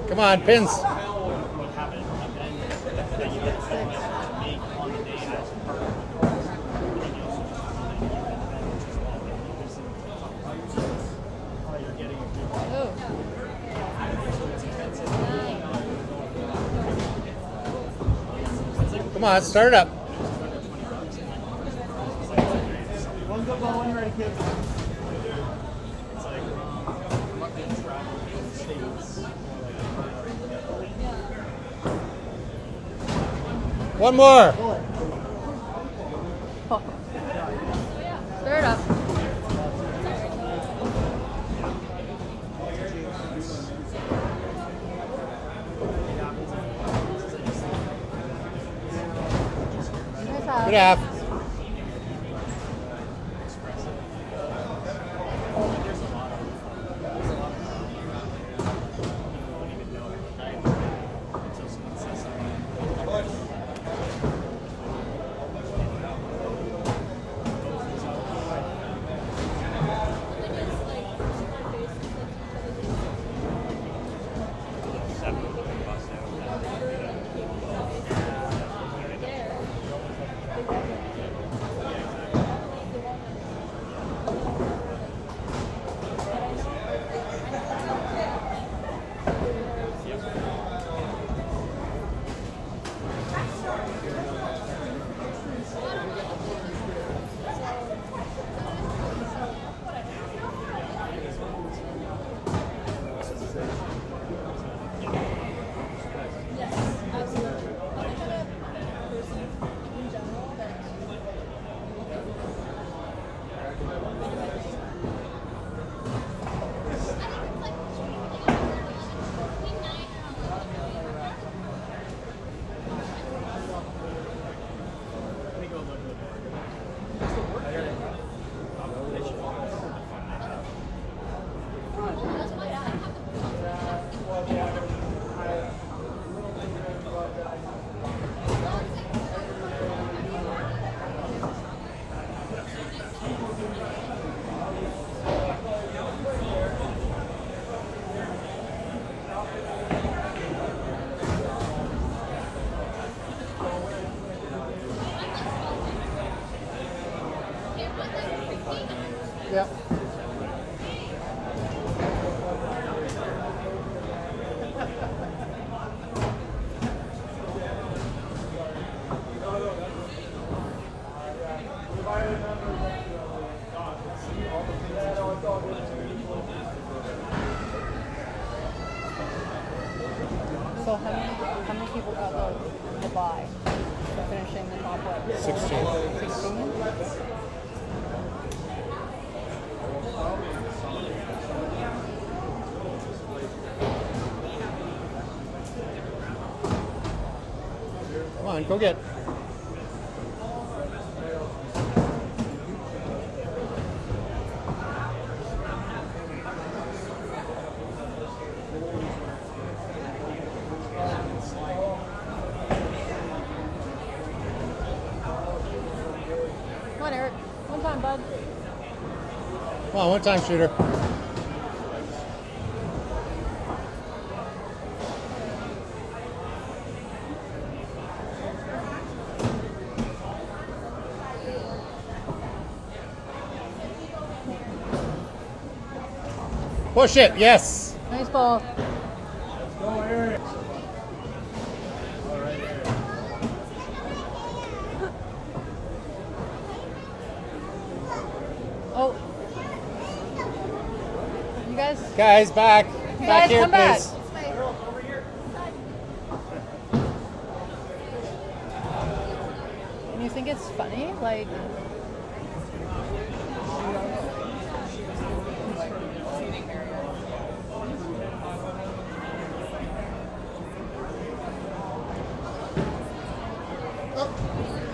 Come on, pins. Come on, start it up. One good ball, one ready, kids. It's like fucking travel in the States. One more. Stir it up. Good half. Yep. How many people got the bye for finishing the top what? 16. 16? Come on, go get. Come on, Eric. One time, bud. Come on, one time, shooter. Push it, yes. Nice ball. Oh. You guys? Guys, back. You Back guys, here, come back. please. And you think it's funny? Like,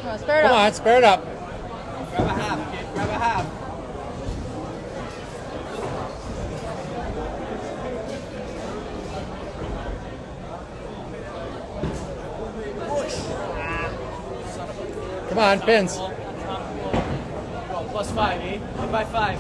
oh, spare it Come up. on, spare it up. Grab a half, kid. Grab a half. Come on, pins. Go, +5, eh? 1 by 5.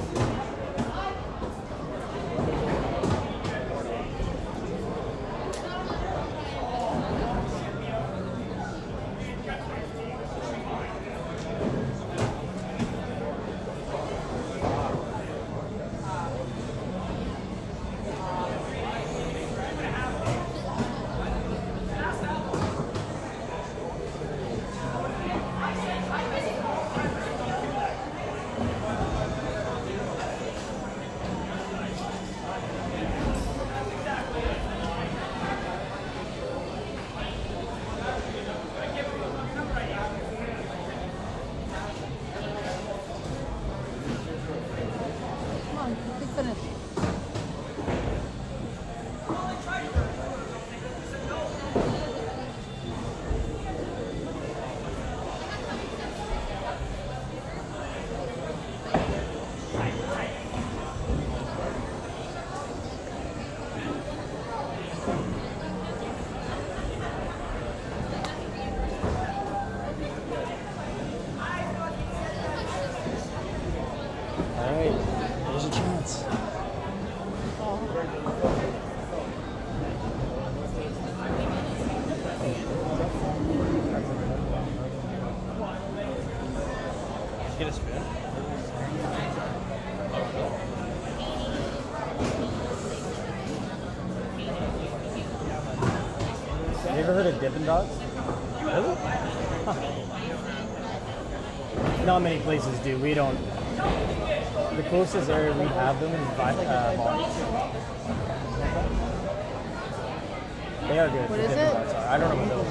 Come on, big finish. All right, there's a chance. Get a spin. Have you ever heard of Dippin' Dogs? Really? Not many places do. We don't. The closest area we have them is Vaughan. They are good. What the is Dippin' it? Dogs are. I don't know what those.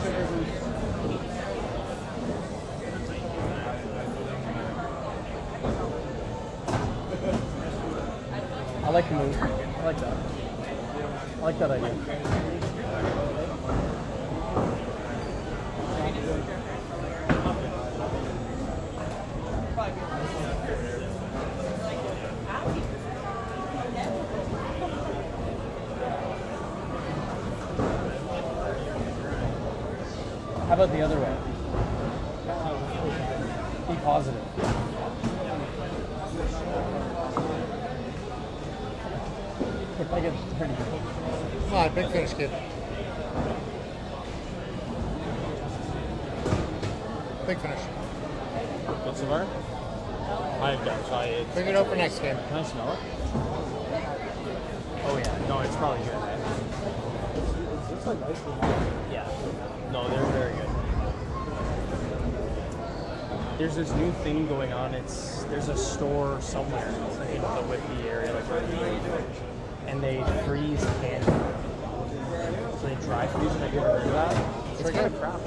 I like the move. I like that. I like that idea. How about the other way? Be positive. If I get pretty good. Come on, big finish, kid. Big finish. What's the matter? I've done, so it's... Bring it up for next game. Can I smell it? Oh yeah, no, it's probably good. Yeah. No, they're very good. There's this new thing going on. There's a store somewhere in the Whitby area, like, and they freeze candy. actually dry freezing. Have you ever heard of that? It's kind of crap.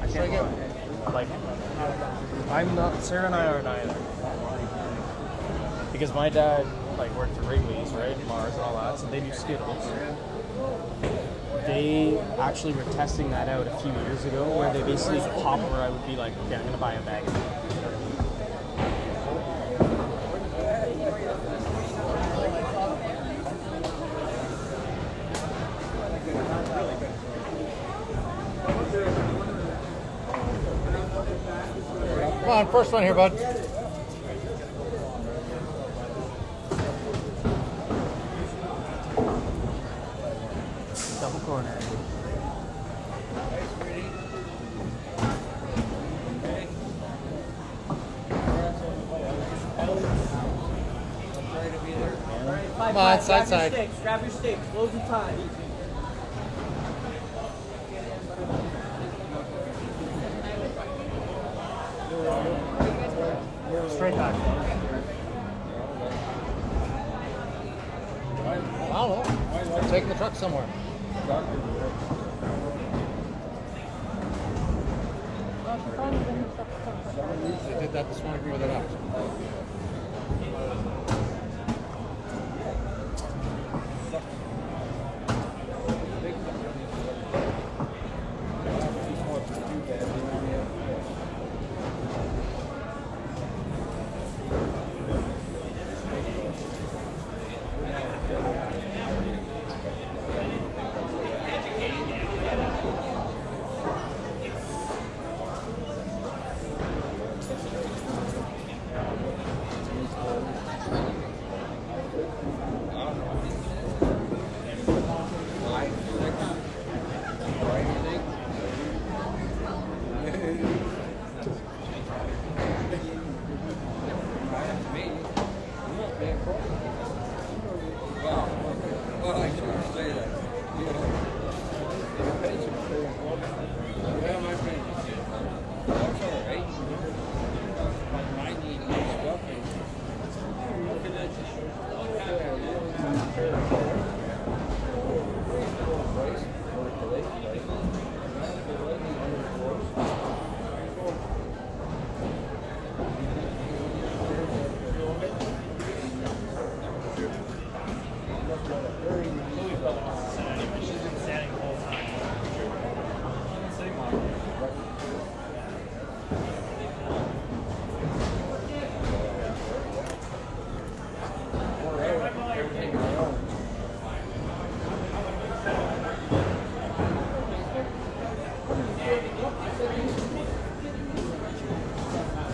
I can't lie. Like, I'm not. Sarah and I aren't either. Because my dad like worked at Wrigley's, right, Mars and all that, so they do Skittles. They actually were testing that out a few years ago, where they basically pop where I would be like, yeah, I'm gonna buy a bag of it. Come on, first one here, bud. Double corner. Come on, side side. Grab your sticks. Close the time. Straight back. Wow, taking the truck somewhere. They did that this morning before they left.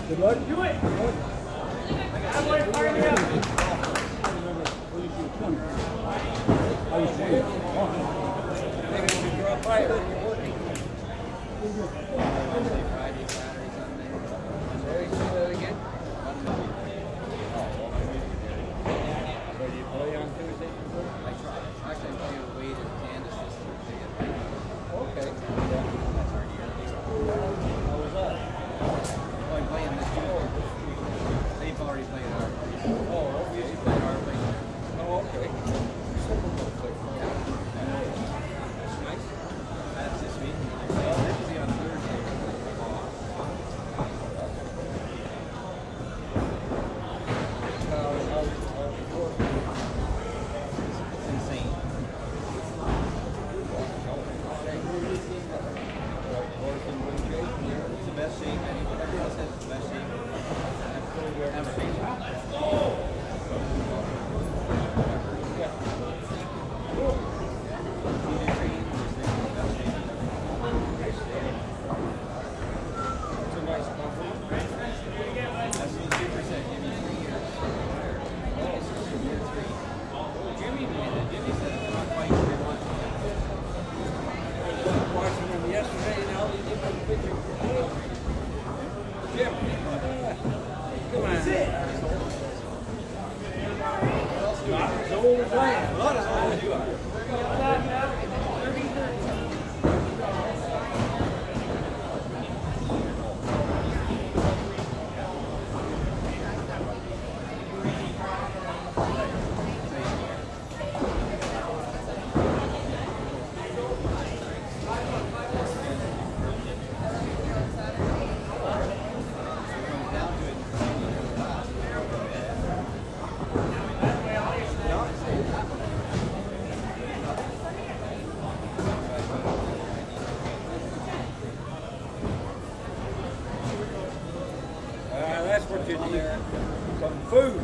Good luck. Do it. Some food.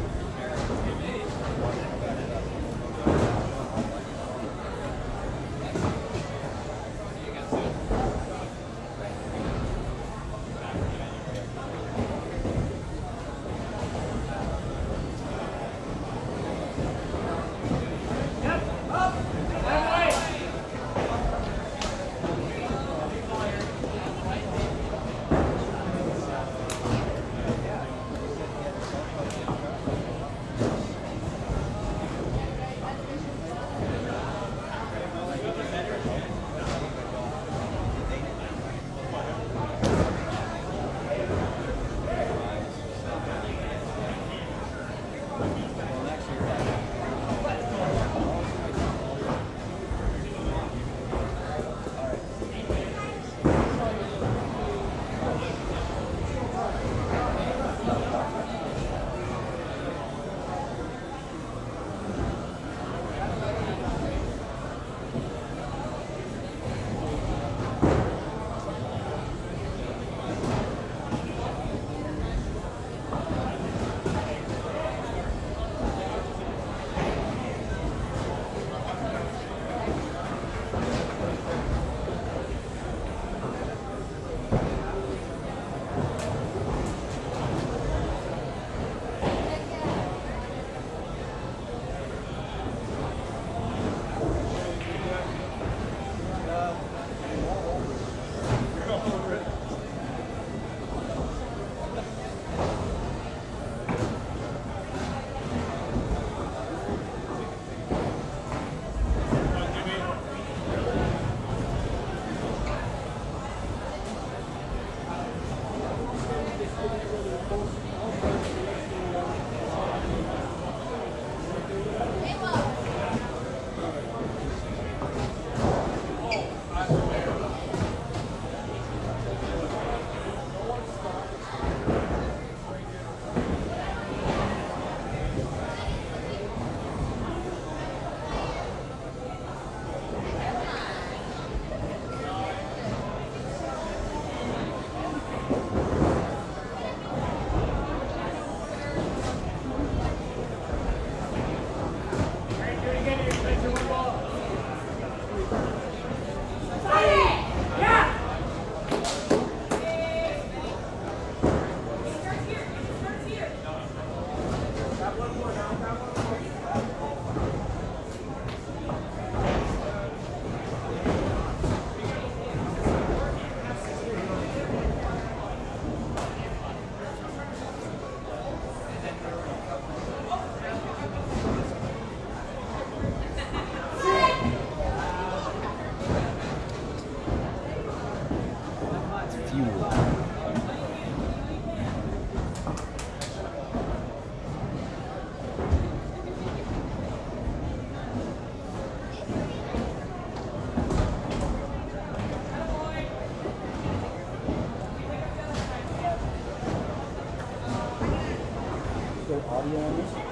audio on this?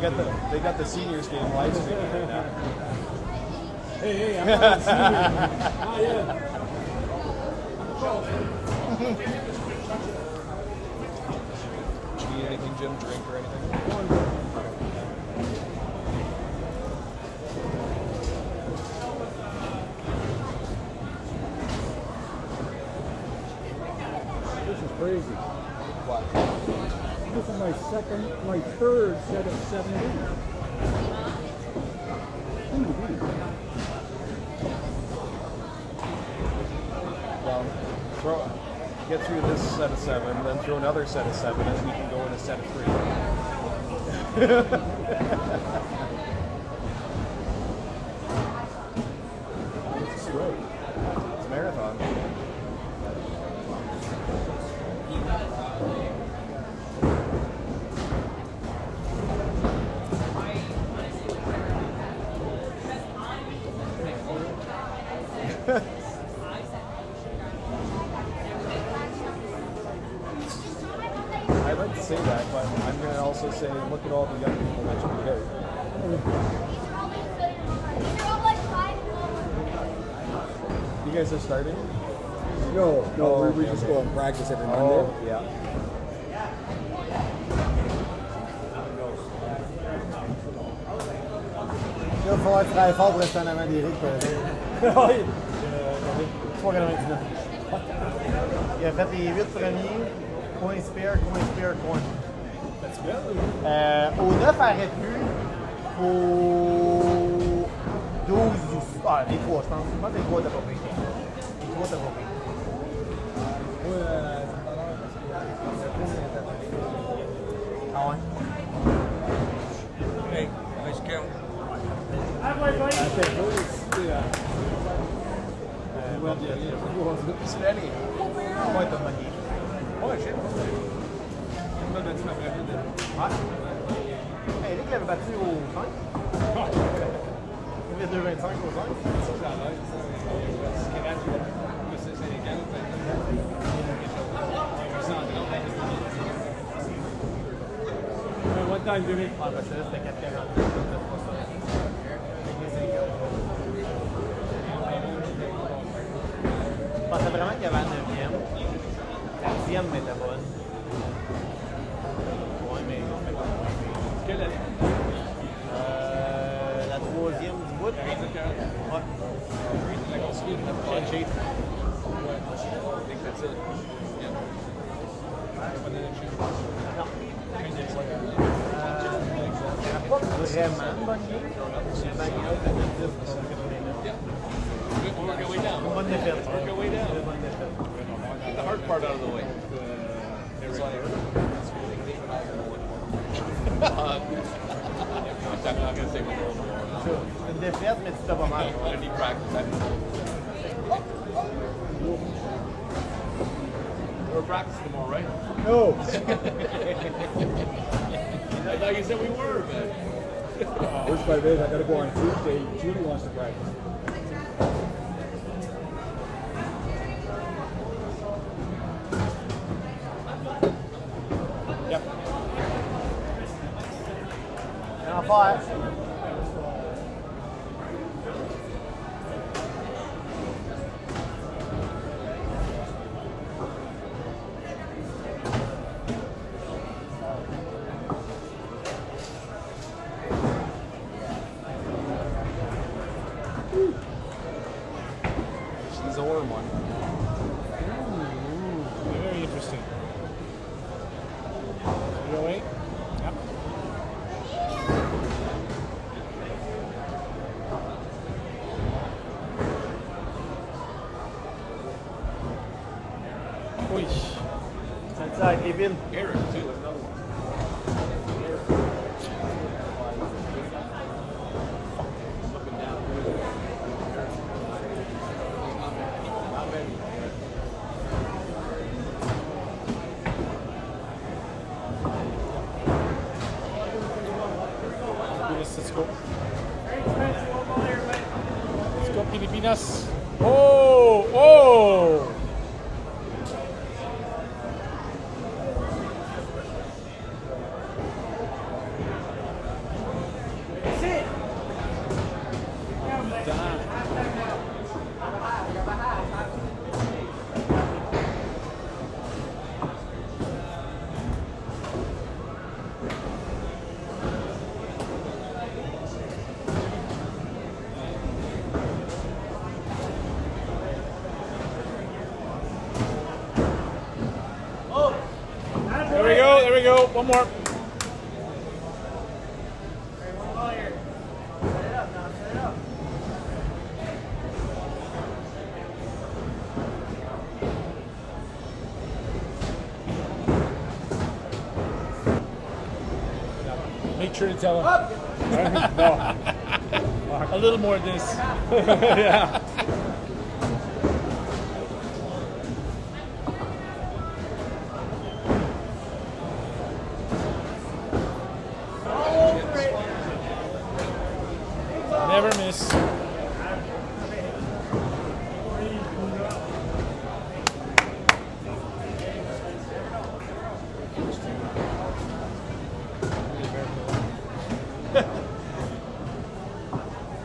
They got the seniors game live streaming right now. Hey, I'm not a senior. Not yet. Did you need anything, Jim? Drink or anything? This is crazy. What? This is my third set of 7 Well, get through this set of 7, then throw another set of 7, and we can go in a set of 3. It's great. It's a marathon. I'd like to say that, but I'm going to also say, look at all the young people that should be here. You guys are starting? No, we just go and practice every Monday. Oh, yeah. Il va falloir travailler fort pour rester en avant d'Éric, par exemple. Oui. 3,99. Il a fait les 8 premiers, coin spare, coin. That's good. Au 9 arrête plus, au 12 les 3, je pense. Je pense que les 3 t'as pas payé. Les 3 t'as pas payé. Ah ouais? Hey, nice count. Steady. Ouais, t'as manié. Ouais, j'ai on a battu ma vraie vie. Ouais. Eric l'avait battu au 5. Il avait 2,25 au 5. Ça, c'est à l'aise. C'est gratuit. Mais c'est légal. One time, Jimmy. Ah, bah, ça, c'était 4,40. Je pensais vraiment qu'il y avait la 9e. La 10e était bonne. Ouais, mais Quelle année? la 3e du bout. Ouais. La continué de la Check sheet. Ouais. I think that's it. Yeah. Pas d'année. Non. Pas vraiment une bonne game. C'est une bonne game. Work our way down. Une bonne défaite. Work our way down. Une bonne défaite. Get the hard part out of the way. It's like, I'm not going to say what C'est une défaite, mais tu t'as pas mal. I need practice. We're practicing tomorrow, right? No. I thought you said we were, man. Which, by the way, I got to go on Tuesday. Julie wants to practice. Yep. En faire. She's a warm one. Very interesting. You all right? Yep. Oui. C'est ça, avec les billes. Eric, too. Another one. Let's go. Let's go, Pilipinas. Oh, oh! we go. One more. Make sure to tell him. No. A little more of this. Yeah. Never miss.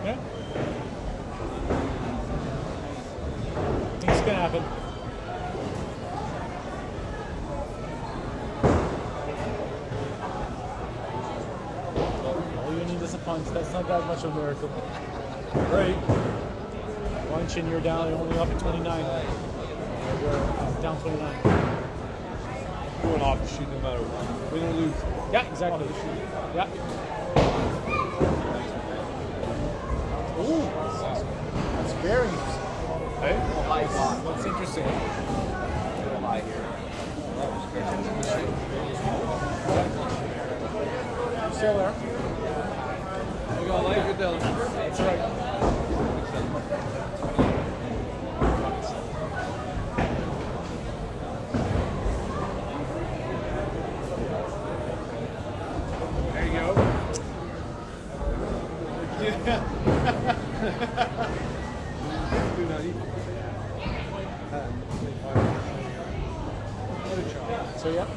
Yeah. It's gonna happen. All you need is a punch. That's not that much of a miracle. Right. Punch and you're down. You're only up at 29. You're down 29. Going off the shoot no matter what. Win or lose. Yeah, exactly. Yeah. Ooh, that's very interesting. Hey? That's interesting. High here. Still there. You gonna like it, Dylan? That's right. There you go. So yeah,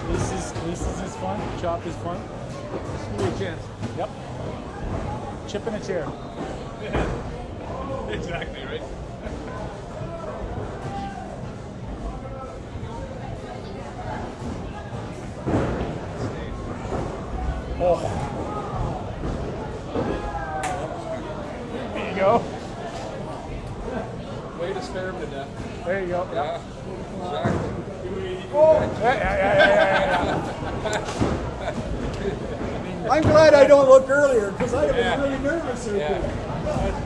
Lisa's is fun. Chop is fun. Give me a chance. Yep. Chip in a chair. Exactly, right? Oh. There you go. Way to spare him to death. There you go. Yeah, exactly. Oh. Yeah. I'm glad I don't look earlier because I'd have been really nervous.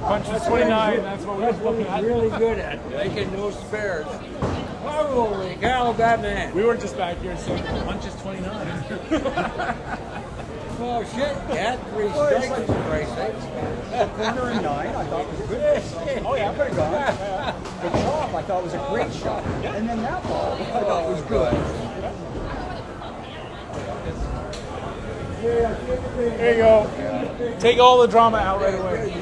Punch is 29. That's what we're looking at. Really good at making no spares. Holy cow, that man. We were just back here saying punch is 29. Oh shit, yeah, 3 strikes for Christ's sake. Corner and 9, I thought was good. Oh yeah, Could have gone. The chop, I thought was a great shot. And then that ball, I thought was good. There you go. Take all the drama out right away.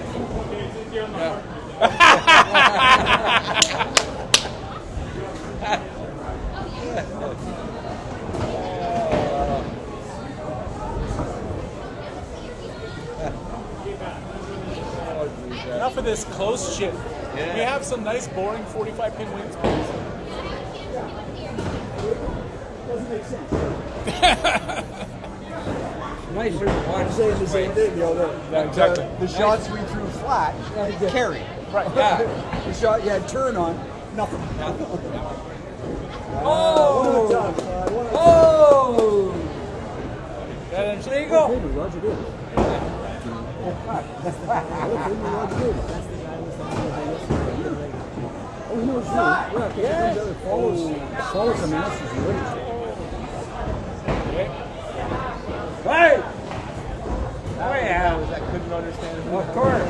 Enough of this close shit. Yeah. We have some nice, boring 45-pin wins, please. Doesn't make sense. Nicer than I'm saying the same thing, Exactly. the shots we threw flat, carry. Right. Yeah. The shot you had turn on, nothing. Oh! Oh! There you go. Roger did. Oh, he knows you. Yeah. Follows the masters. Hey! Oh yeah, I couldn't understand. Of course.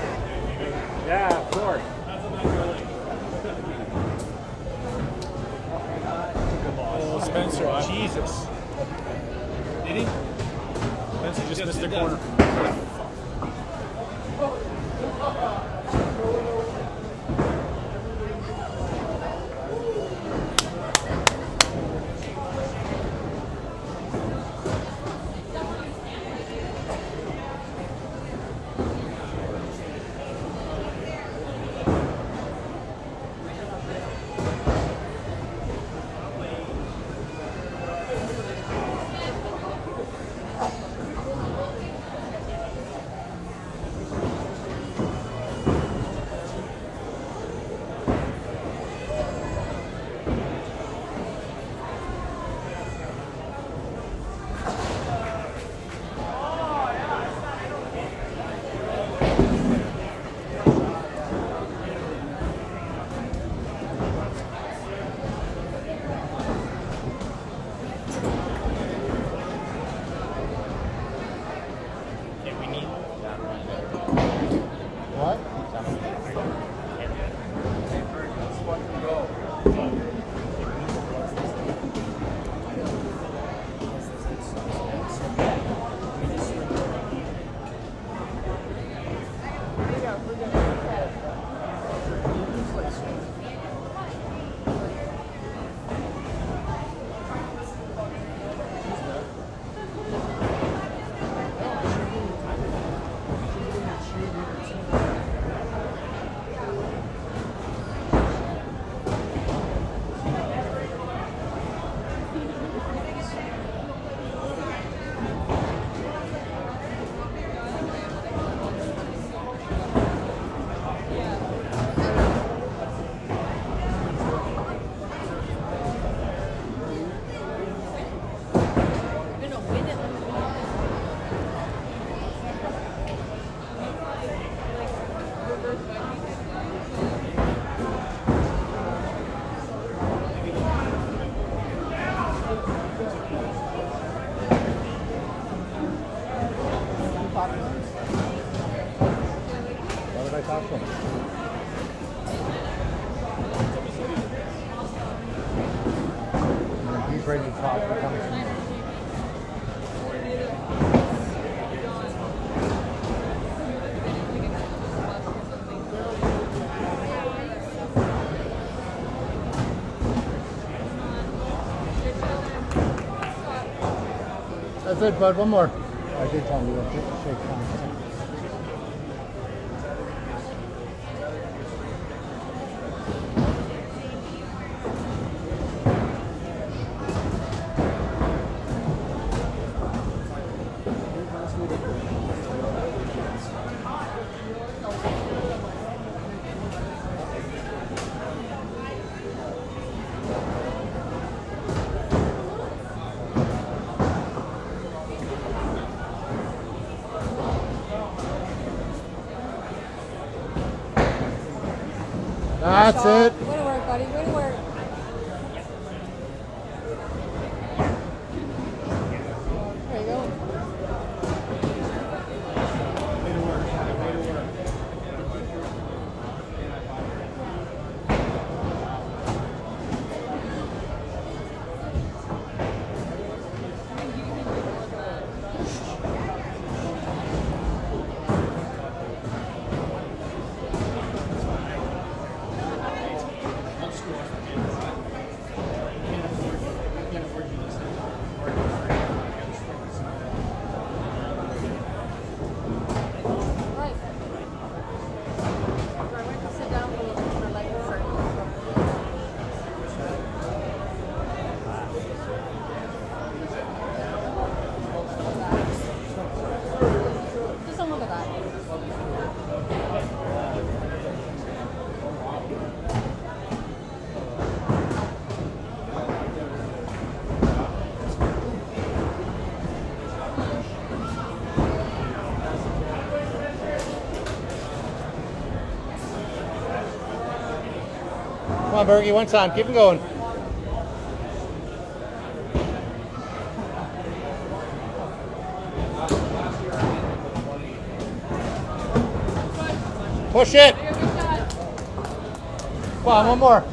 Yeah, of course. Oh, Spencer, Jesus. Did he? Spencer just missed the corner. That's it, bud. One more. I did tell him you to shake hands. That's it. Way to work, buddy. Way to work. There you go. Just don't look at that. Come on, Bergie. One time. Keep him going. Push it. Come on, one more.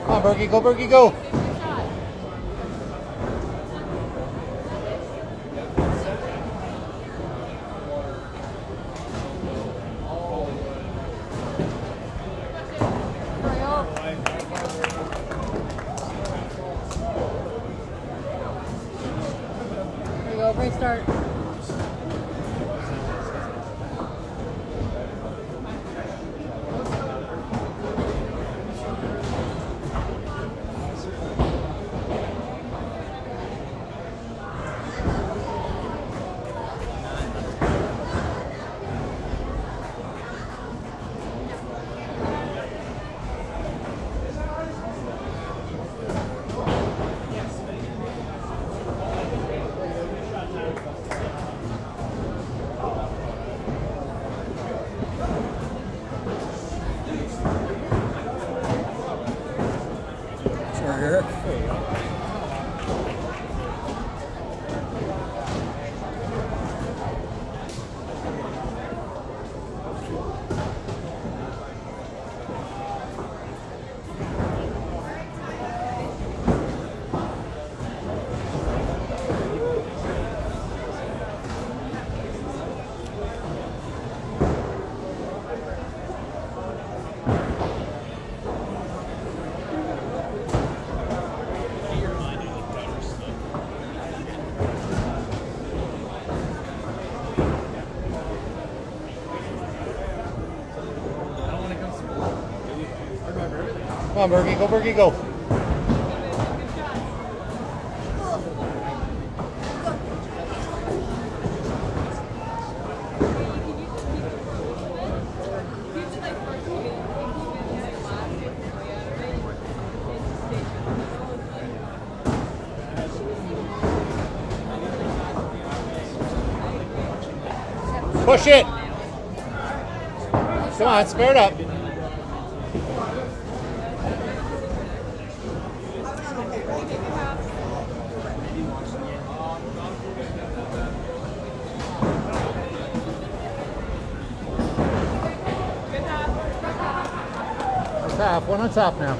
Come on, Bergie. Go, Bergie, go. There you go. Great start. Sure. Come on, Bergie. Go, Bergie, go. Push it. Come on, spare it up. Half, one on top now.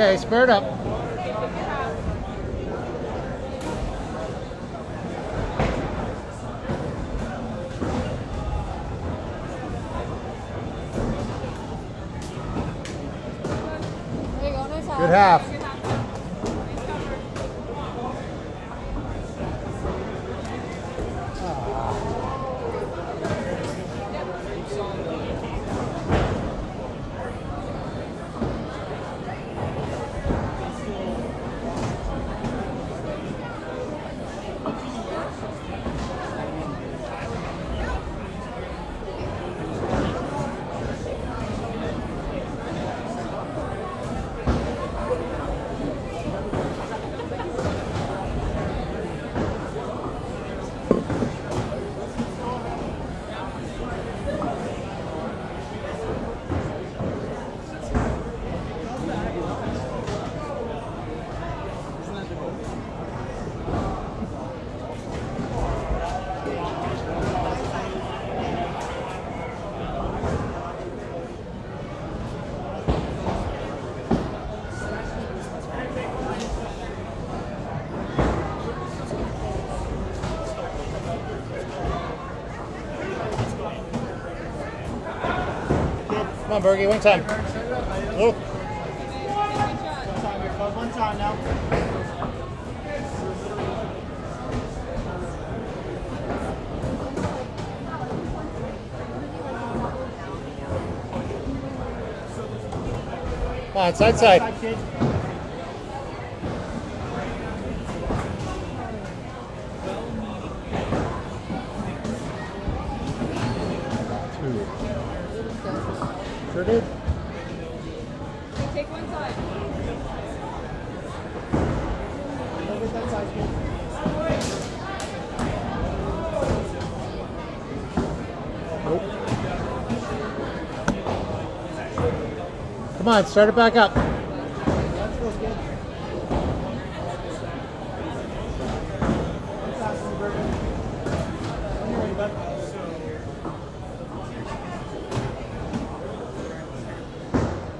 Okay, spare it up. There you go, nice Good half. Come on, Bergie, one time. Look. One time now. Come on, side, side. Sure did. Take one side. Come on, start it back up.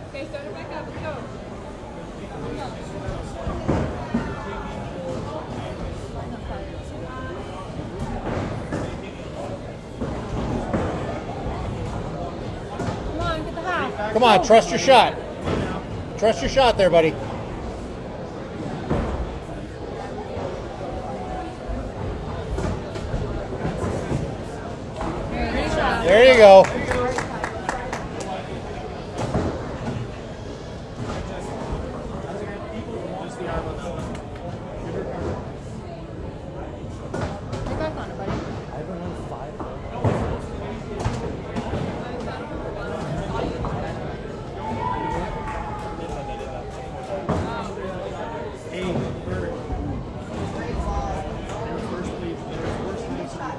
Okay, start it back up. Let's go. Come on, get the half. Come on, trust your shot. Trust your shot there, buddy. There you go. Get back on it, buddy. Hey, Bert. First place, worst place to do that.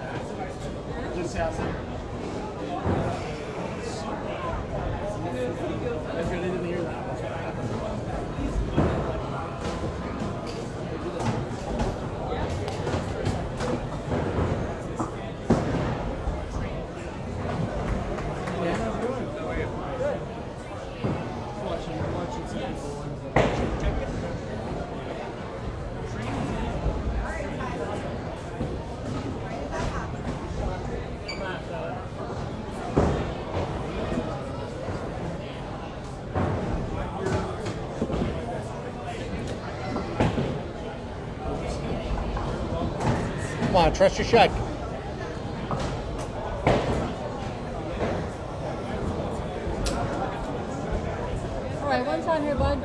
Just have some. That's good. I didn't hear that. Yeah, how's it going? How are you? Good. Watching some people. Check it. Come on, trust your shot. All right, one time here, bud.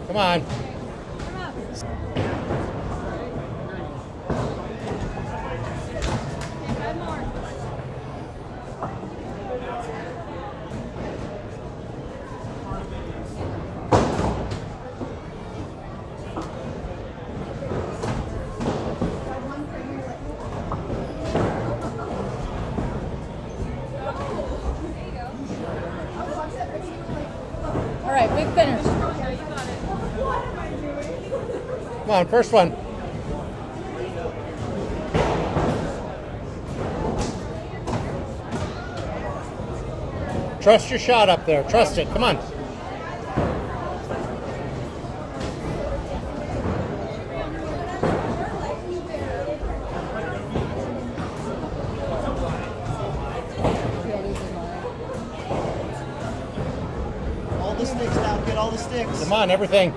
Come on. All right, big finish. Come on, first one. Trust your shot up there. Trust it. Come on. All the sticks now, get all the sticks. Come on, everything.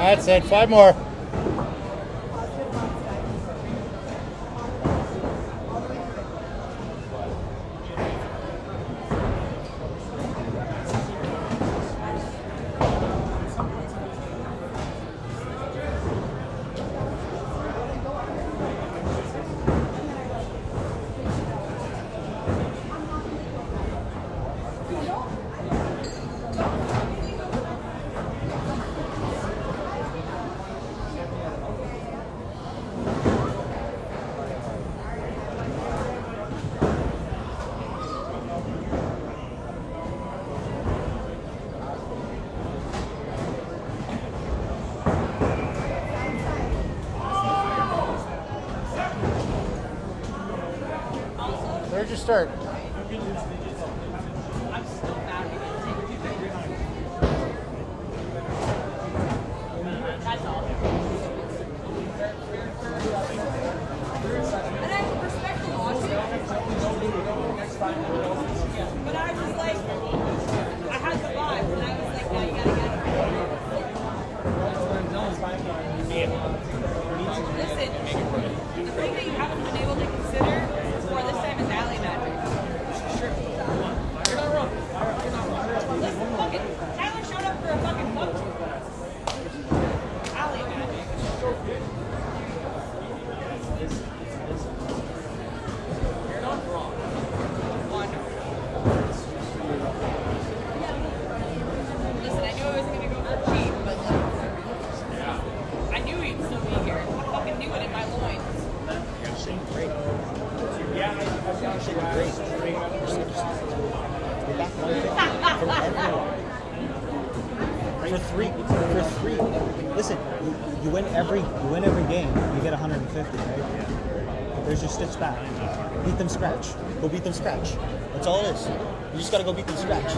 That's it. 5 more. Where'd you start? But I was like, I had the vibe, and I was like, now you gotta get it. Listen, the thing that you haven't been able to consider before this time is alley magic. You're not wrong. Listen, fuck it. Tyler showed up for a fucking function. Alley magic. You're not wrong. Listen, I knew I wasn't gonna go for cheap, but like, I knew he'd still be here. I fucking knew it in my loins. Yeah, For three. Listen, you win every game. You get 150, right? There's your stitch back. Beat them scratch. Go beat them scratch. That's all it is. You just gotta go beat them scratch.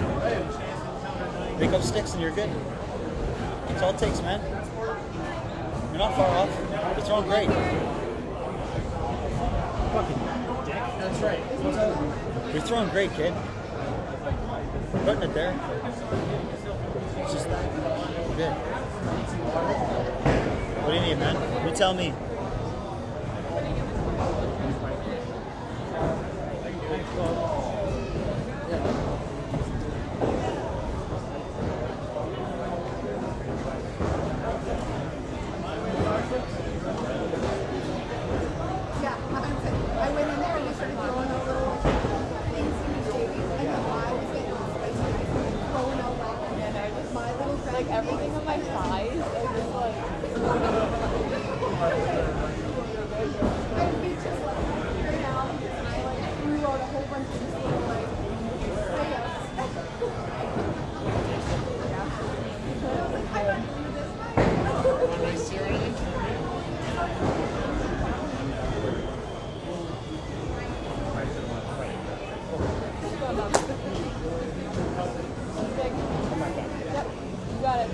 Pick up sticks and you're good. That's all it takes, man. You're not far off. You're throwing great. Fucking dick. That's right. You're throwing great, kid. Putting it there. It's just that. You're good. What do you need, man? You tell me. Yeah, I went in there and we started throwing out little things in the babies. I know I was getting all spicy. Throwing out like my little like everything on my thighs. I was like, I'd be just like right now because I like threw out a whole bunch of these little like layups. I was like, I'm not doing this. You got it.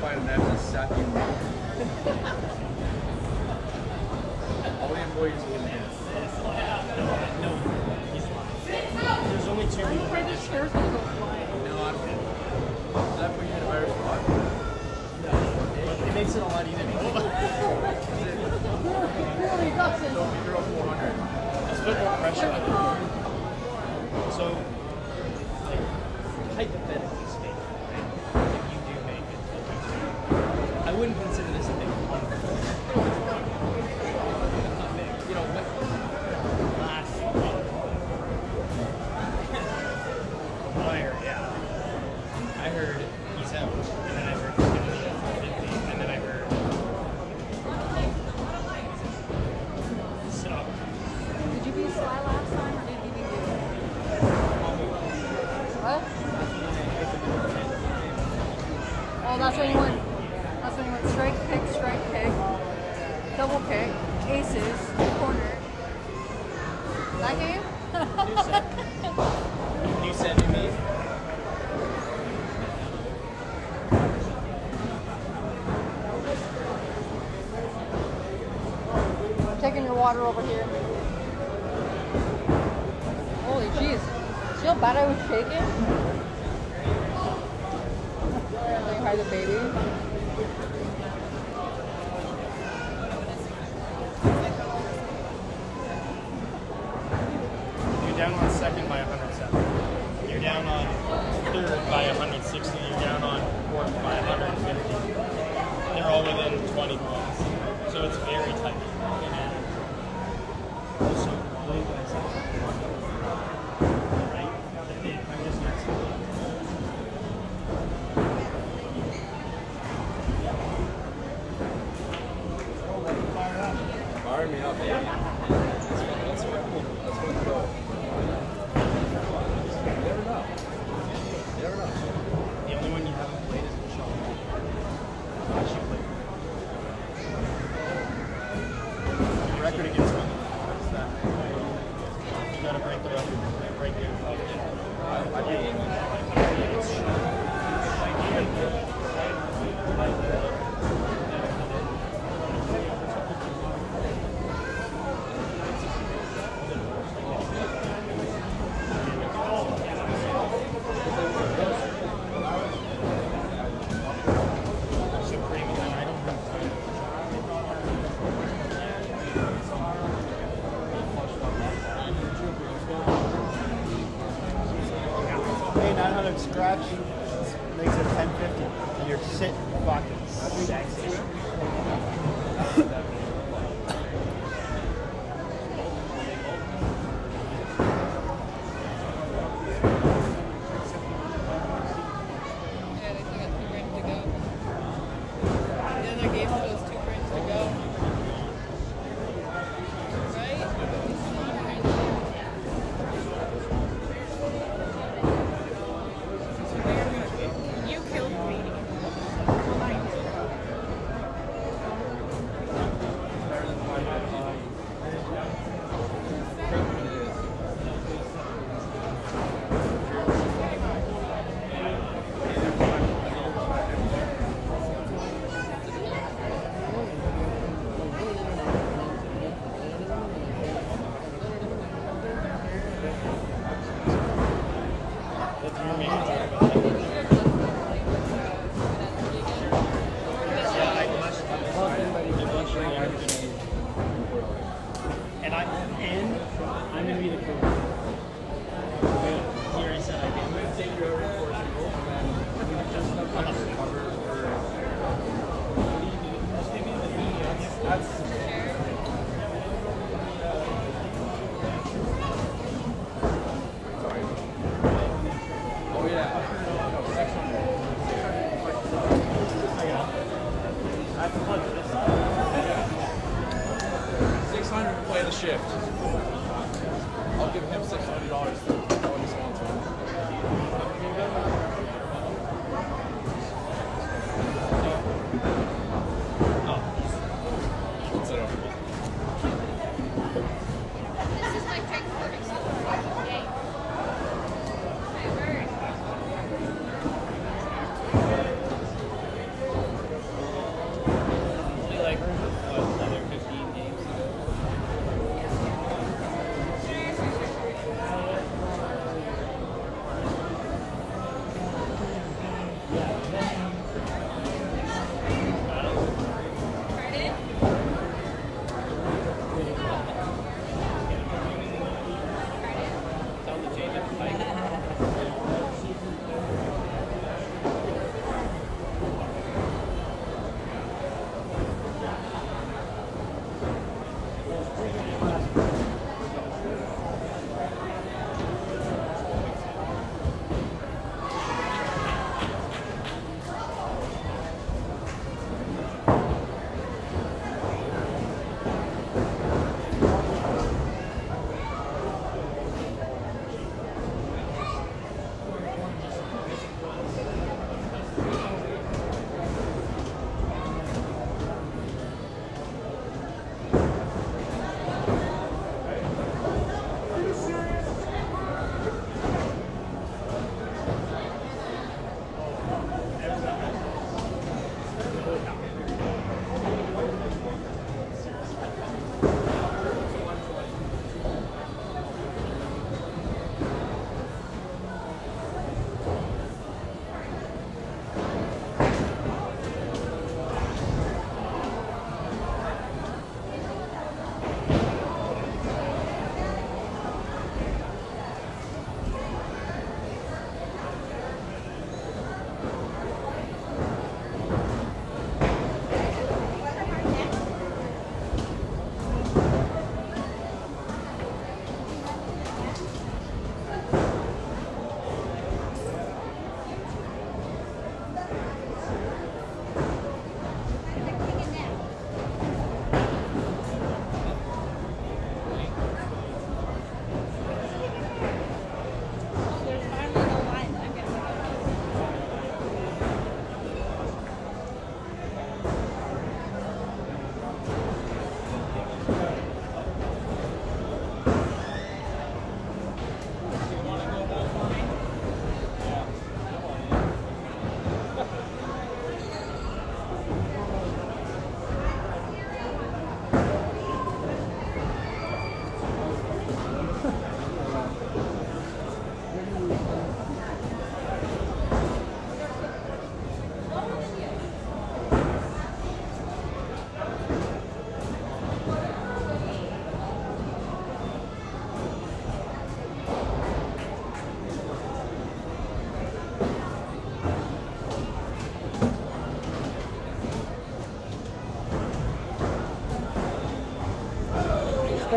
find him after suck you. All the employees will in. No, he's lying. There's only 2 people right this year. No, I'm kidding. Does that put you in a better spot? No. It makes it a lot easier. So if you throw 400. Let's put more pressure on it. So, like, hypothetically speaking, right, if you do make it, I wouldn't consider this a big one. It's not big. You know, but last Meyer, yeah. I heard he's out, and then I heard he's going to be out for 50, and then I heard. So. Did you be Sly last time, or did you beat you? What? Oh, that's when you went. That's when you went strike pick, double pick, aces, corner. That game? New set, new me. I'm taking your water over here. Holy jeez. See how bad I was shaking? They hide the baby. You're down on second by 107. You're down on third by 160. You're down on fourth by 150. They're all within 20 points. So it's very tight. So, what do you guys think? Right? I'm just not saying. Fire me up, baby. That's what it's about. You never know. You never know. The only one you haven't played is Michelle. She played. Your record against women. What's that? You gotta break the record. Break your Hey, 900 scratch makes it 1050. And you're sitting fucking sexy. Yeah, they still got 2 frames to go. The other game still has 2 frames to go. Right? You killed me. And I'm gonna be the coach. Here I said I can. I'm gonna take you over to Portugal, and then just cover for. What do you do? Just give me the media. That's. Oh yeah. That's a budget. 600 to play the shift. I'll give him $600 for all he wants. This is my drink for Yay.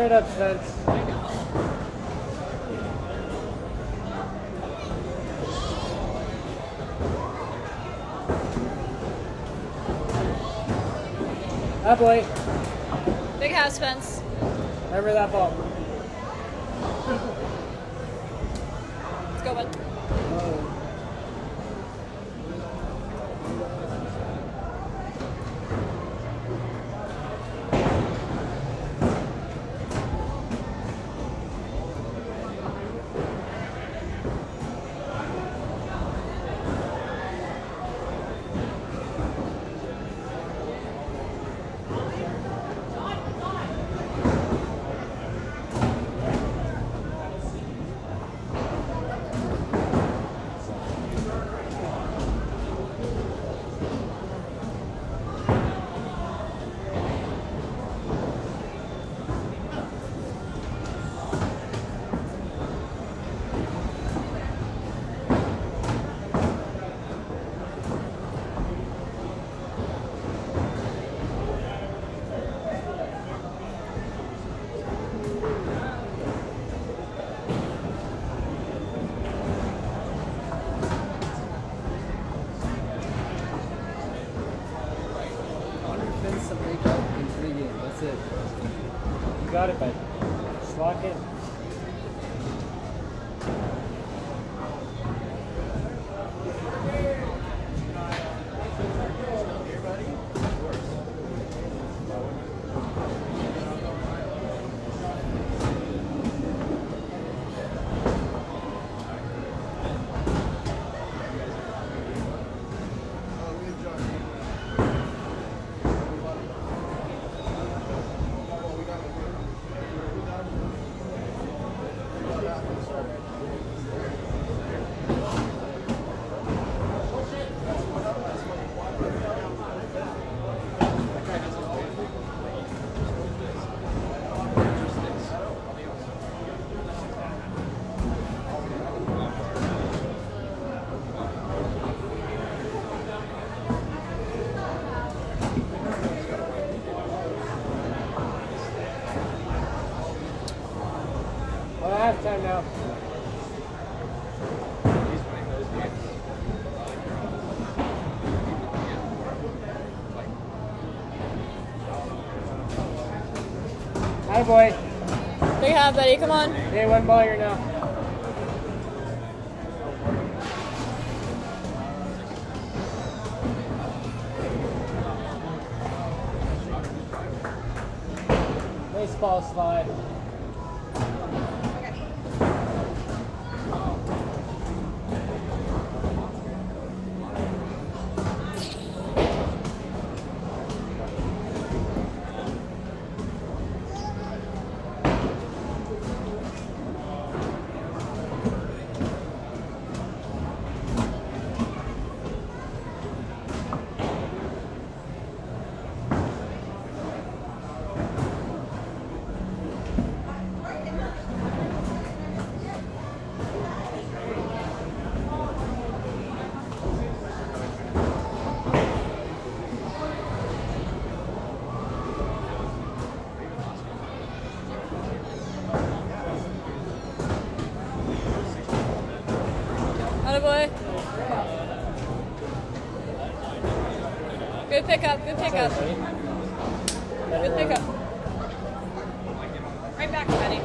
Straight up, Spence. That boy. Big house, Spence. Remember that ball. Let's go, bud. That's it. You got it, bud. Just lock in. Halftime now. Hi, boy. Big half, buddy. Come on. Hey, one ball here now. Baseball slide. Boy. Good pickup, good pickup. Good pickup. Right back, buddy.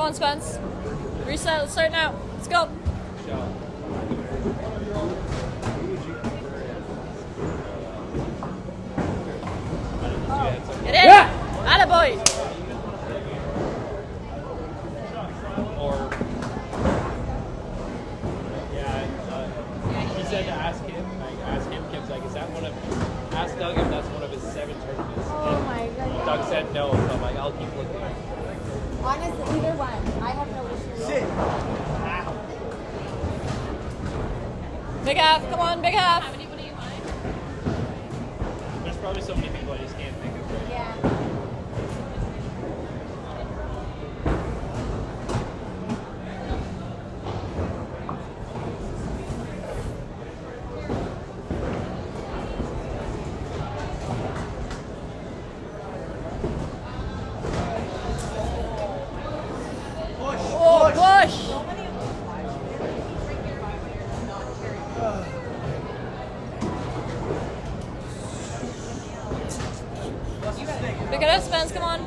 on, Spence. Reset. Let's start now. Let's go. Get in. Attaboy. Or he said to ask him. Kim's like, is that one of? Ask Doug if that's one of his 7 tournaments. Oh my god. Doug said no, so I'm like, I'll keep looking. Honestly, either one. I have no issue. Sit. Big half. Come on, big half. There's probably so many people I just can't think of. Right? Yeah. Oh, push. Pick it up, Spence. Come on.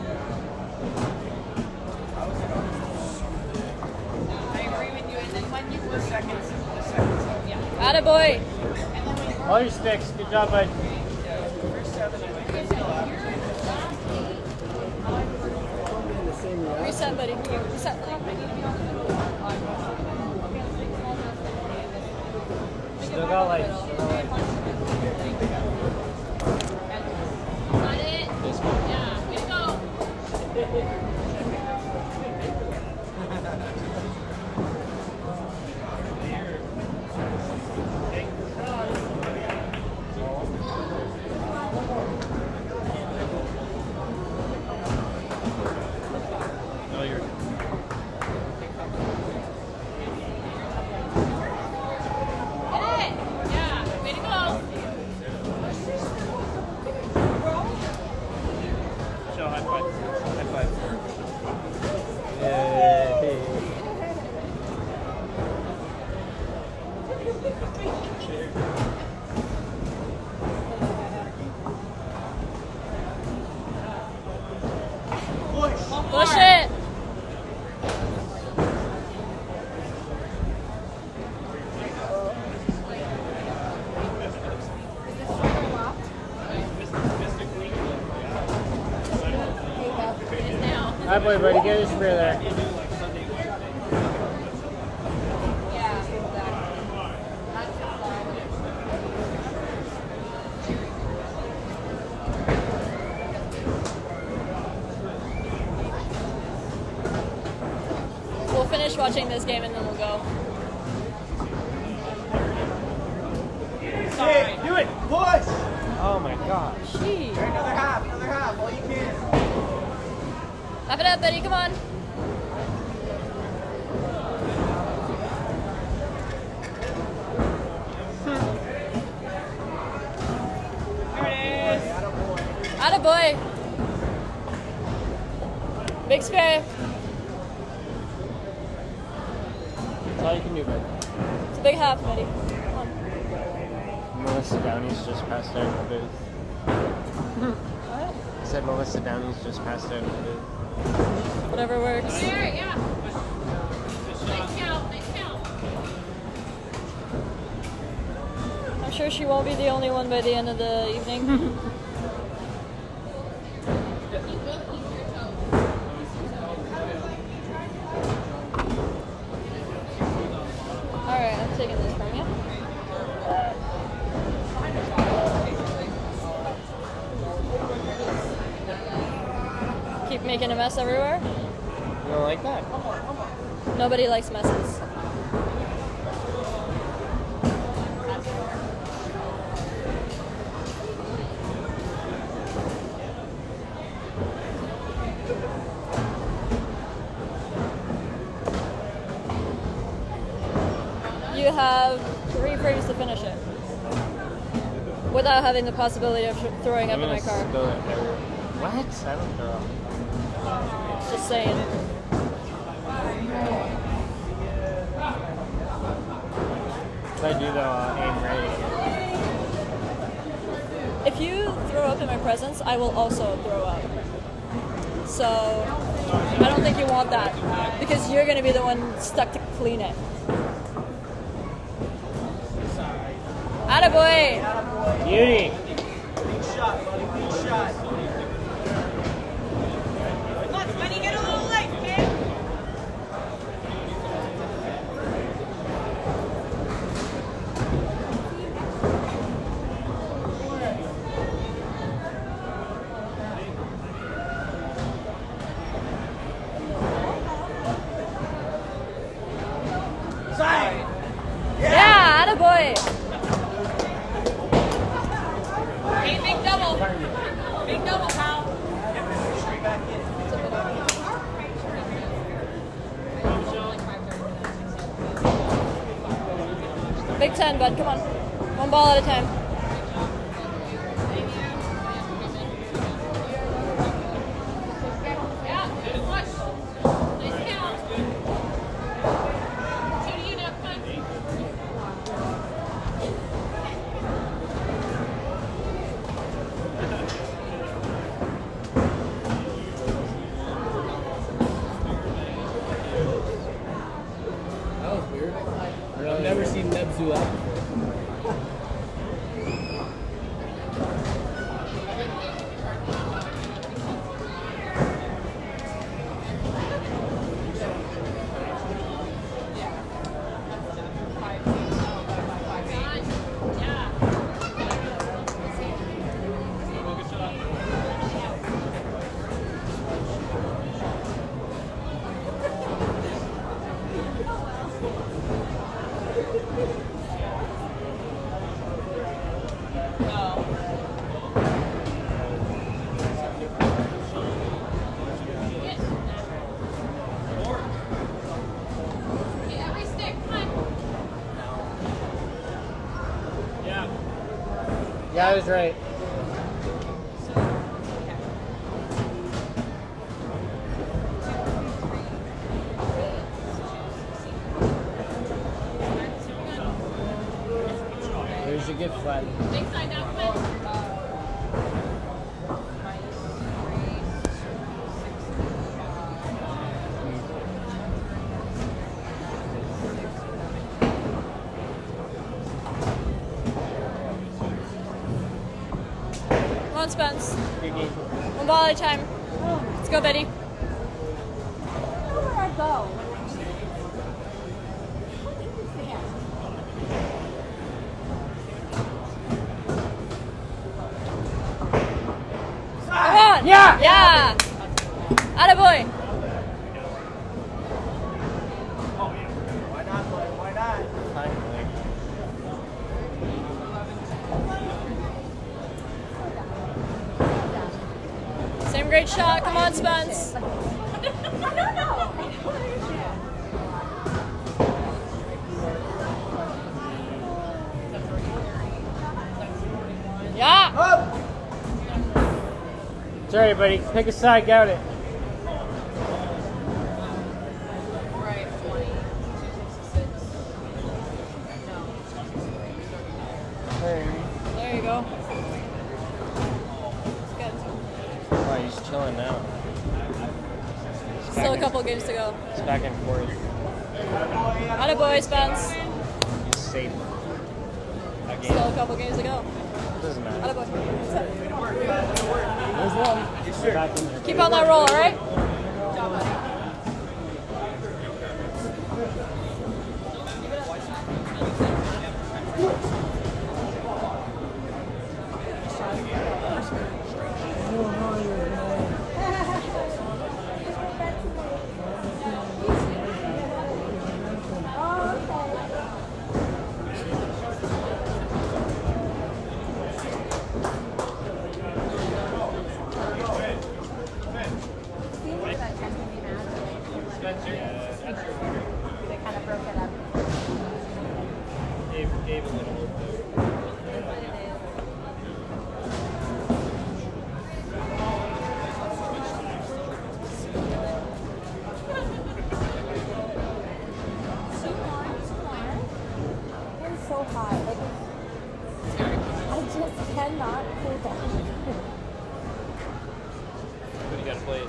I agree with you. And then when you were seconds. Attaboy. All your sticks. Good job, bud. Reset, buddy. Reset. Still got lights. No, you're. Show high five. High five. Push it. Hi, boy, buddy. Get his spear there. We'll finish watching this game and then we'll go. Sorry. Do it. Push. Oh my gosh. Jeez. Another half. All you can. Wrap it up, Betty. Come on. Attaboy. Big spare. That's all you can do, bud. It's a big half, Betty. Come on. Melissa Downey's just passed out in the booth. What? I said Melissa Downey's just passed out in the booth. Whatever works. I'm sure she won't be the only one by the end of the evening. Alright, I'm taking this from you. Keep making a mess everywhere. You don't like that? Nobody likes messes. You have 3 frames to finish it. Without having the possibility of throwing up in my car. Spill it everywhere. What? I don't throw. Just saying. If I do though, aim right. If you throw up in my presence, I will also throw up. So I don't think you want that because you're going to be the one stuck to clean it. Attaboy! Beauty. Big shot, buddy. Big shot. Look, when you get a little late, okay? Yeah, attaboy! Hey, big double. Big double, pal. Big 10, bud. Come on. One ball at a time. That was weird. I've never seen Nebzu out before. Yeah, I was right. There's your gift flag. Come on, Spence. One ball at a time. Let's go, Betty. Where do I go? Come on! Yeah! Yeah! Attaboy! Why not, boy? Why not? Same great shot. Come on, Spence. I don't know. I don't understand. Yeah! Sorry, buddy. Pick a side, got it. There you go. Good. Oh, he's chilling now. Still a couple games to go. It's back and forth. Attaboy, Spence. He's safe. Again. Still a couple games to go. Doesn't matter. Attaboy. There's one. Back in there. Keep on that roll, alright? They kind of broke it up. Gave a little. It's so hot. Like, I just cannot cool down. But you gotta play it.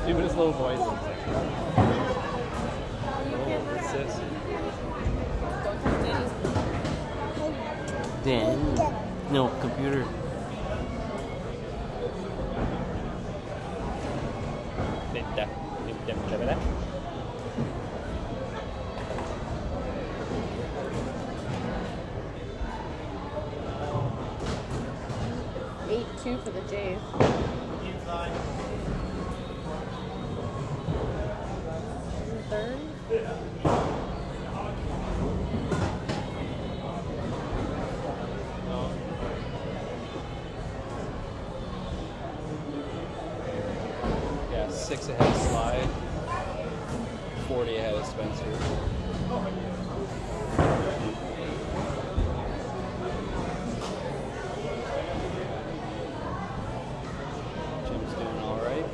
Dude, with his little voice. Oh, what's this? Dan. No, computer. That. 8-2 for the Jays. Third. Yeah, 6 ahead of Slide. 40 ahead of Spencer. Jim's doing all right.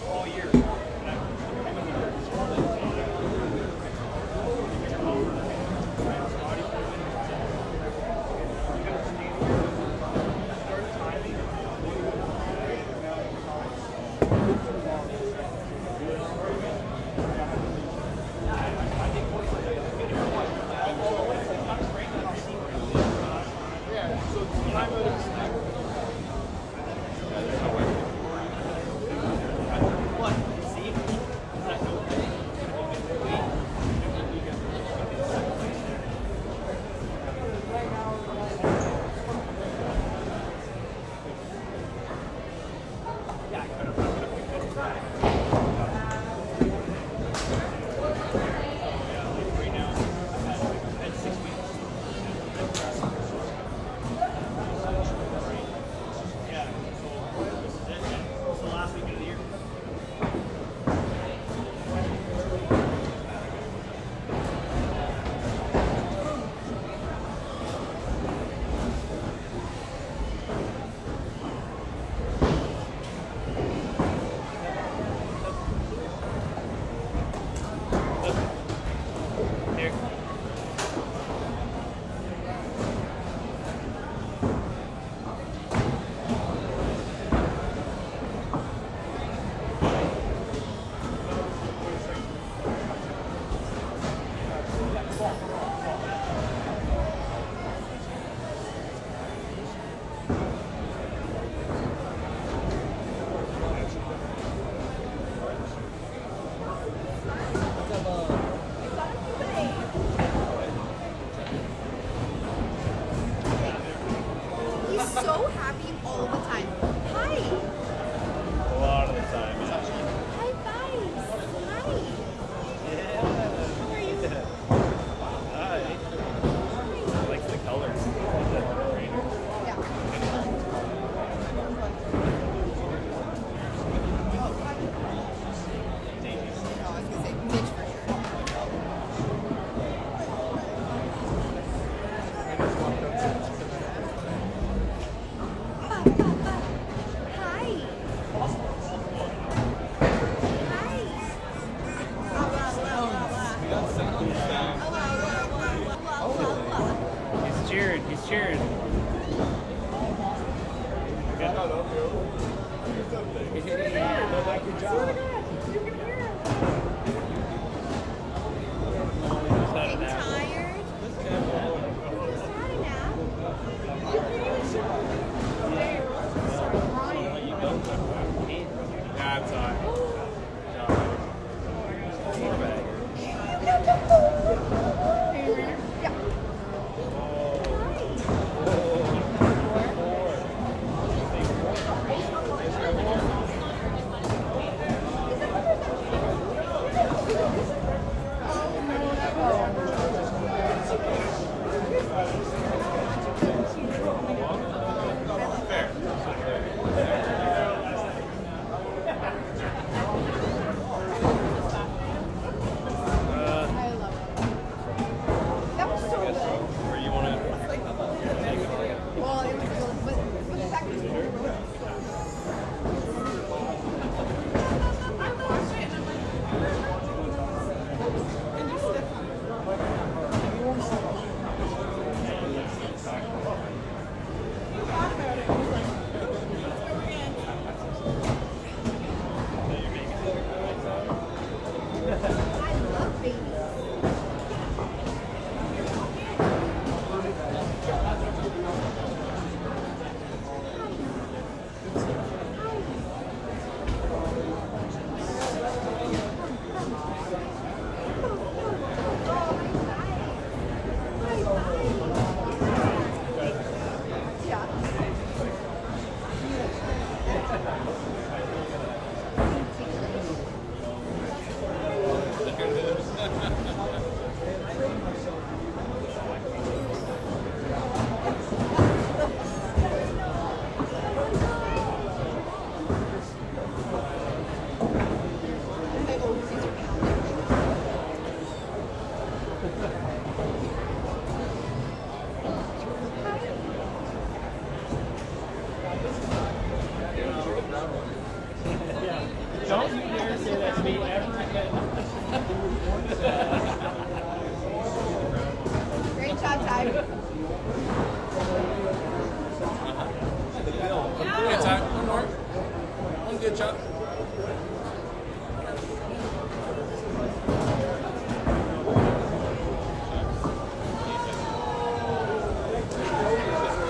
all year. He's so happy all the time. Hi. A lot of the time, yeah. High fives. Hi. Yeah. How are you? Hi. I like the colors. He's cheering. He's cheering. Good job. That's all right.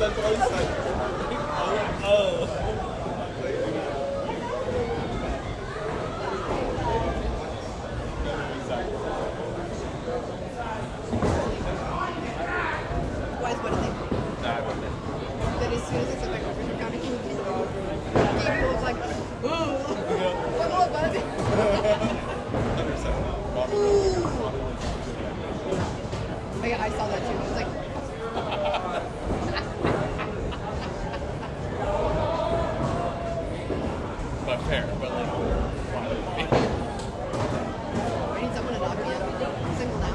That's all he said. Oh. What is what I think? Nah, I wouldn't. That as soon as I said my girlfriend found a kid, Davey was like, ooh. What? I saw that too. I was like, but fair, but like, I need someone to knock me up. Single now.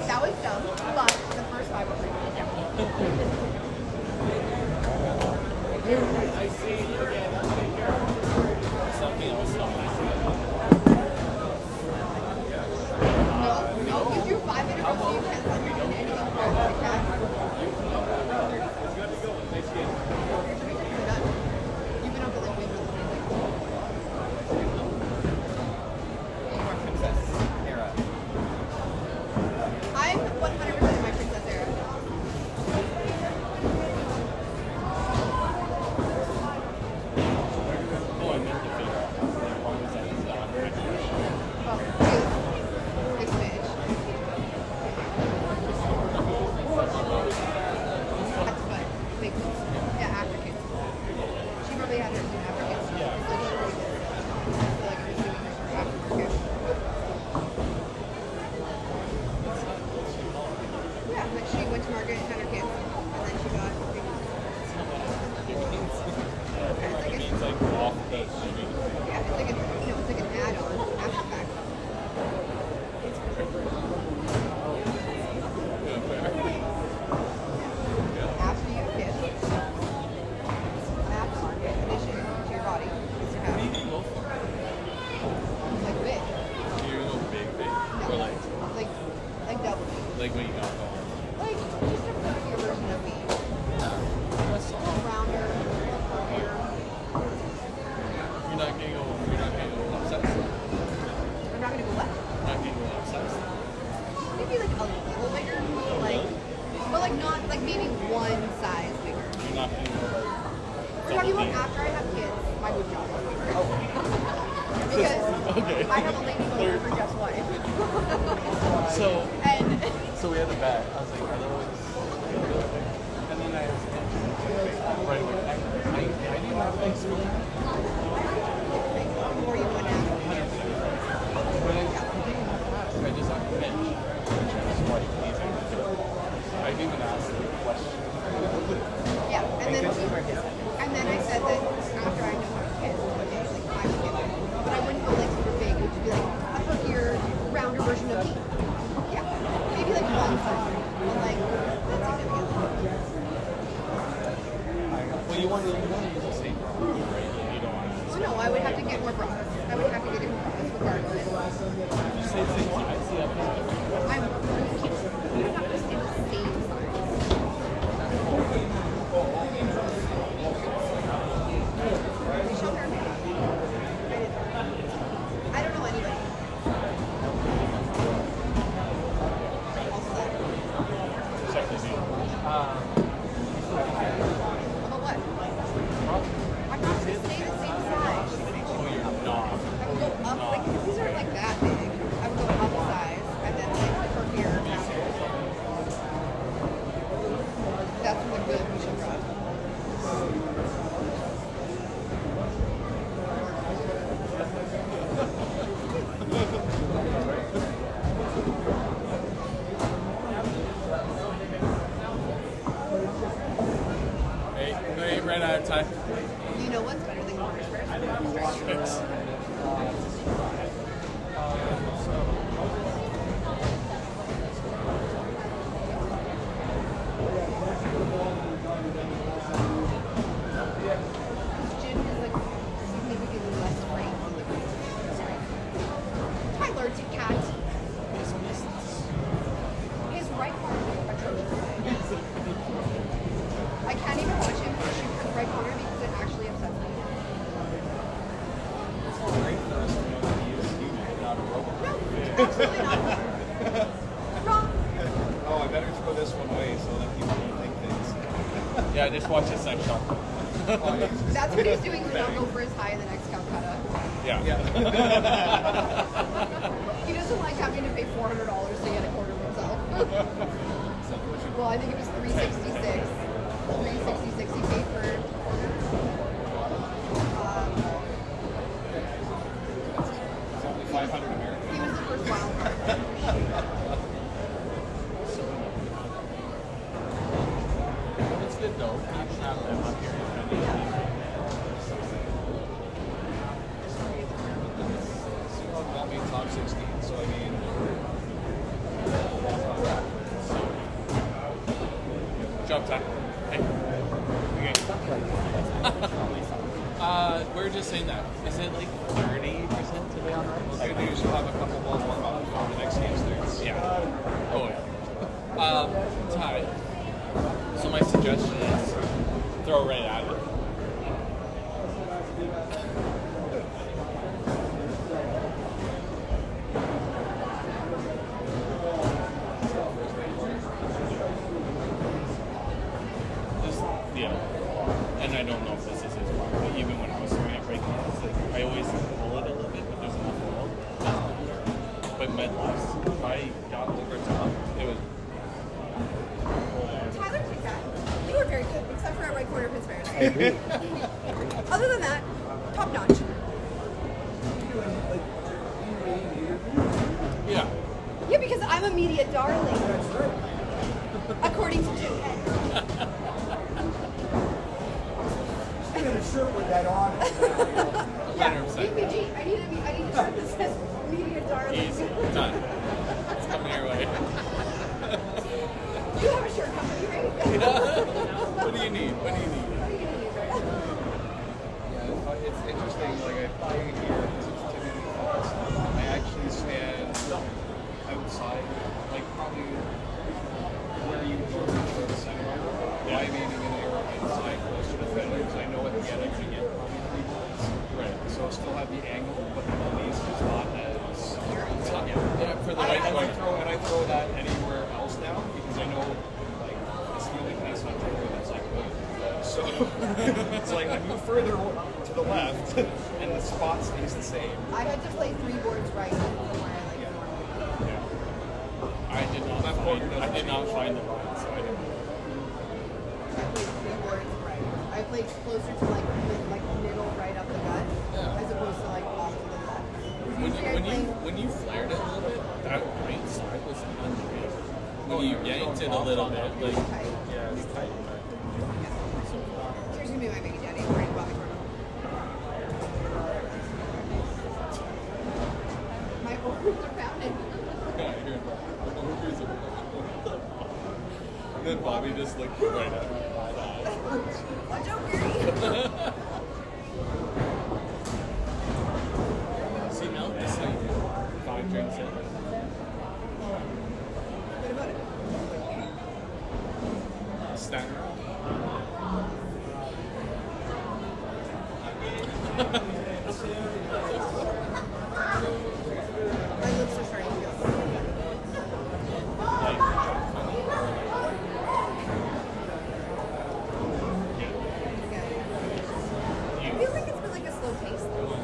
That was dumb, but the first 5 were pretty I see you again. Something else. No, you drew 5 in a row, so you can't send me anything more like that. You're done. You've been up to like way more than Princess era. I'm 100% in my princess era. Oh, I meant to figure out. What was that? Very Jewish. Oh, big fish. That's what big fish. Yeah, after kids. She probably had her soon after kids. Yeah. Like, she really did. So, like, I'm assuming her story after her kids. Yeah, like she went to Market and had her kids, and then she got big fish. It means like off the street. Yeah, it's like it's like an add-on after the fact. After you have kids, an aftermarket addition to your body is to have like big. You go big, No, or like double. what you got going. Like just a prettier version of me. A little rounder, a little curvier. You're not gonna go obsessed. I'm not gonna go what? Not gonna go obsessed. Maybe like a little bigger, but like not like maybe one size bigger. You're not gonna go like. We're talking about after I have kids, my boob job is bigger. Because Okay. I have a lady boner for Jeff's wife. So we had a bet. I was like, are those? And then I was right away. I didn't have things for you. Before you went out. I just on Mitch, which is quite easy to do. I didn't even ask the question. Yeah, and then I said that after I know my kids, okay, like I would get it. But I wouldn't go like super big. It would just be like a perkier, rounder version of me. Yeah, maybe like one size, but like that's significant. Well, you want to use the same product, right? You don't want to. So no, I would have to get more products. I would have to get different products regardless. You say same size, yeah. I'm not just in the same size. I don't know anybody. About what? I'm not going to stay the same size. I would go up, like, if these aren't like that big, I would go up a size, and then like for here. That's when the good we should run. Hey, ran out of time. You know what's better than Corner's first? Gym is like significantly less range on the road. Tyler Cat. His right corner is atrocious. I can't even watch him shoot from the right corner because it actually upsets me. Yeah, just watch his next shot. That's what he's doing to not go for his high in the next Calcutta. Yeah. He doesn't like having to pay $400 to get a quarter of himself. Well, I think it was 366. 366 he paid for. 500 American. He was the first wild card. It's good though. You can have them up here. Got me top 16, so I mean. Jump time. Hey. Okay. We're just saying that. Is it like 30% today on right? What we do is we'll have a couple balls warm up before the next game starts. Yeah. Oh yeah. Ty. So my suggestion is throw right at it. Yeah, and I don't know if this is his part, but even when I was throwing at breaking, I always pull it a little bit, but there's enough roll. But mid-last, if I got over top, it was. Tyler kicked that. You were very good, except for at right corner Pittsburgh. I agree. Other than that, top notch. Yeah. Yeah, because I'm a media darling. According to Jim. I got a shirt with that on. Yeah, BPG. I need a shirt that says media darling. Easy. Done. It's coming your way. You have a shirt company, right? What do you need? What do you need? Yeah, it's interesting. Like I play here, typically fast. I actually stand outside, like probably where you normally throw the center. Yeah. I'm aiming in there inside close to the fender because I know at the end I'm going to get probably 3 balls. Right. So I'll still have the angle, but the release is not as. Yeah, for the right point. And I throw that anywhere else now because I know like it's the only place on tour that's like good. So it's like I move further to the left and the spot stays the same. I had to play 3 boards right from where I like normally. I did not find the line, so I didn't. I played 3 boards right. I played closer to like middle right up the gut, as opposed to like off to the left. When you flared it a little bit, that right side was unreal. When you yanked it a little bit, like yeah, it's tight. Here's gonna be my baby daddy, right, Bobby Turner. My overs are pounding. Yeah, I hear it. And then Bobby just looked right at me. Watch out, Gary. See, now it's like 5 drinks in. What about it? Snack. My lips are starting to feel I feel like it's been like a slow pace though. Well,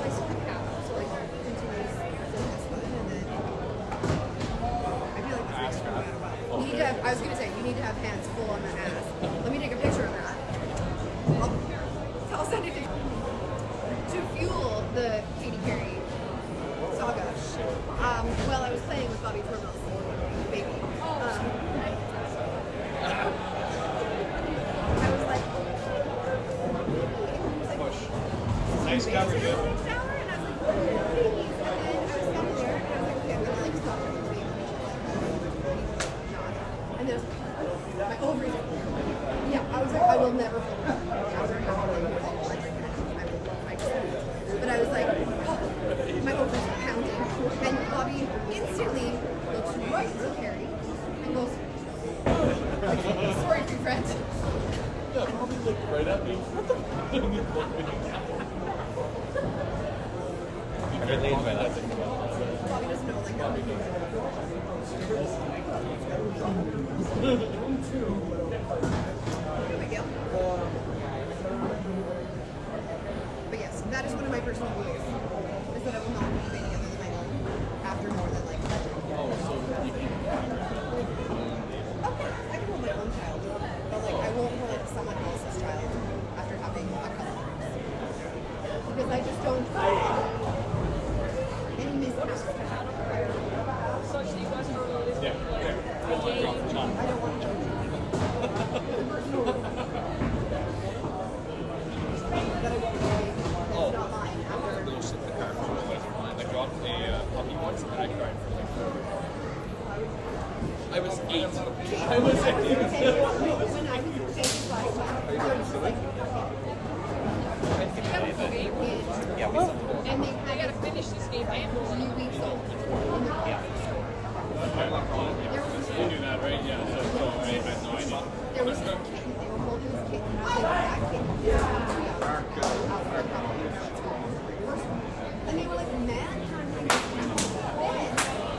I sort of have, so like continuous focus button and then I feel like this is no matter what. You need to have, I was gonna say, you need to have hands full on the ass. Let me take a picture of that. I'll send it to fuel the Katy Perry saga. Well, I was playing with Bobby Tormel's baby. I was like, Nice cover, and I was like, shower, and I was like, please. And then I was standing there, and I was like, okay, I'm gonna like stop him from being not. And then I was like, my ovaries. Yeah, I was like, I will never film after but I was like, oh, my ovaries are pounding. And Bobby instantly looks right to Carrie and goes, like, sorry, free friend. Yeah, Bobby looked right at me. Bobby doesn't know, like, But yes, that is one of my personal beliefs. Is that I will not keep any other than my own after more than like. Oh, so you can. Okay, I can hold my own child, but like I won't hold someone else's child after having a couple because I just don't want any mishaps to happen. Yeah. I don't want to. Oh, a little slip in the car. I dropped a puppy once and I cried for like 4 hours. I was 8. I was 8. When I was 8, and they gotta finish this game. I am 3 weeks old. You knew that, right? Yeah. So I had no idea. There was no kitten. They were holding this kitten. I was like, that kitten is and they were like, man,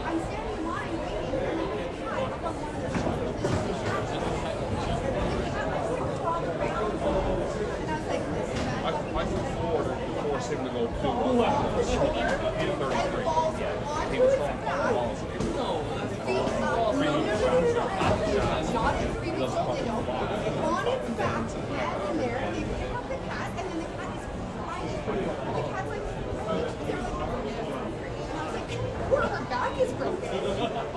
I'm standing in line waiting. And then the cat from one of the and I was like, this is bad. I flew forward and forced him to go 2 in 33. He was throwing balls. Not in 3 weeks old, they don't. On its back, head in there, they pick up the cat, and then the cat is crying. The cat's like, they're like, and I was like, poor, her back is broken.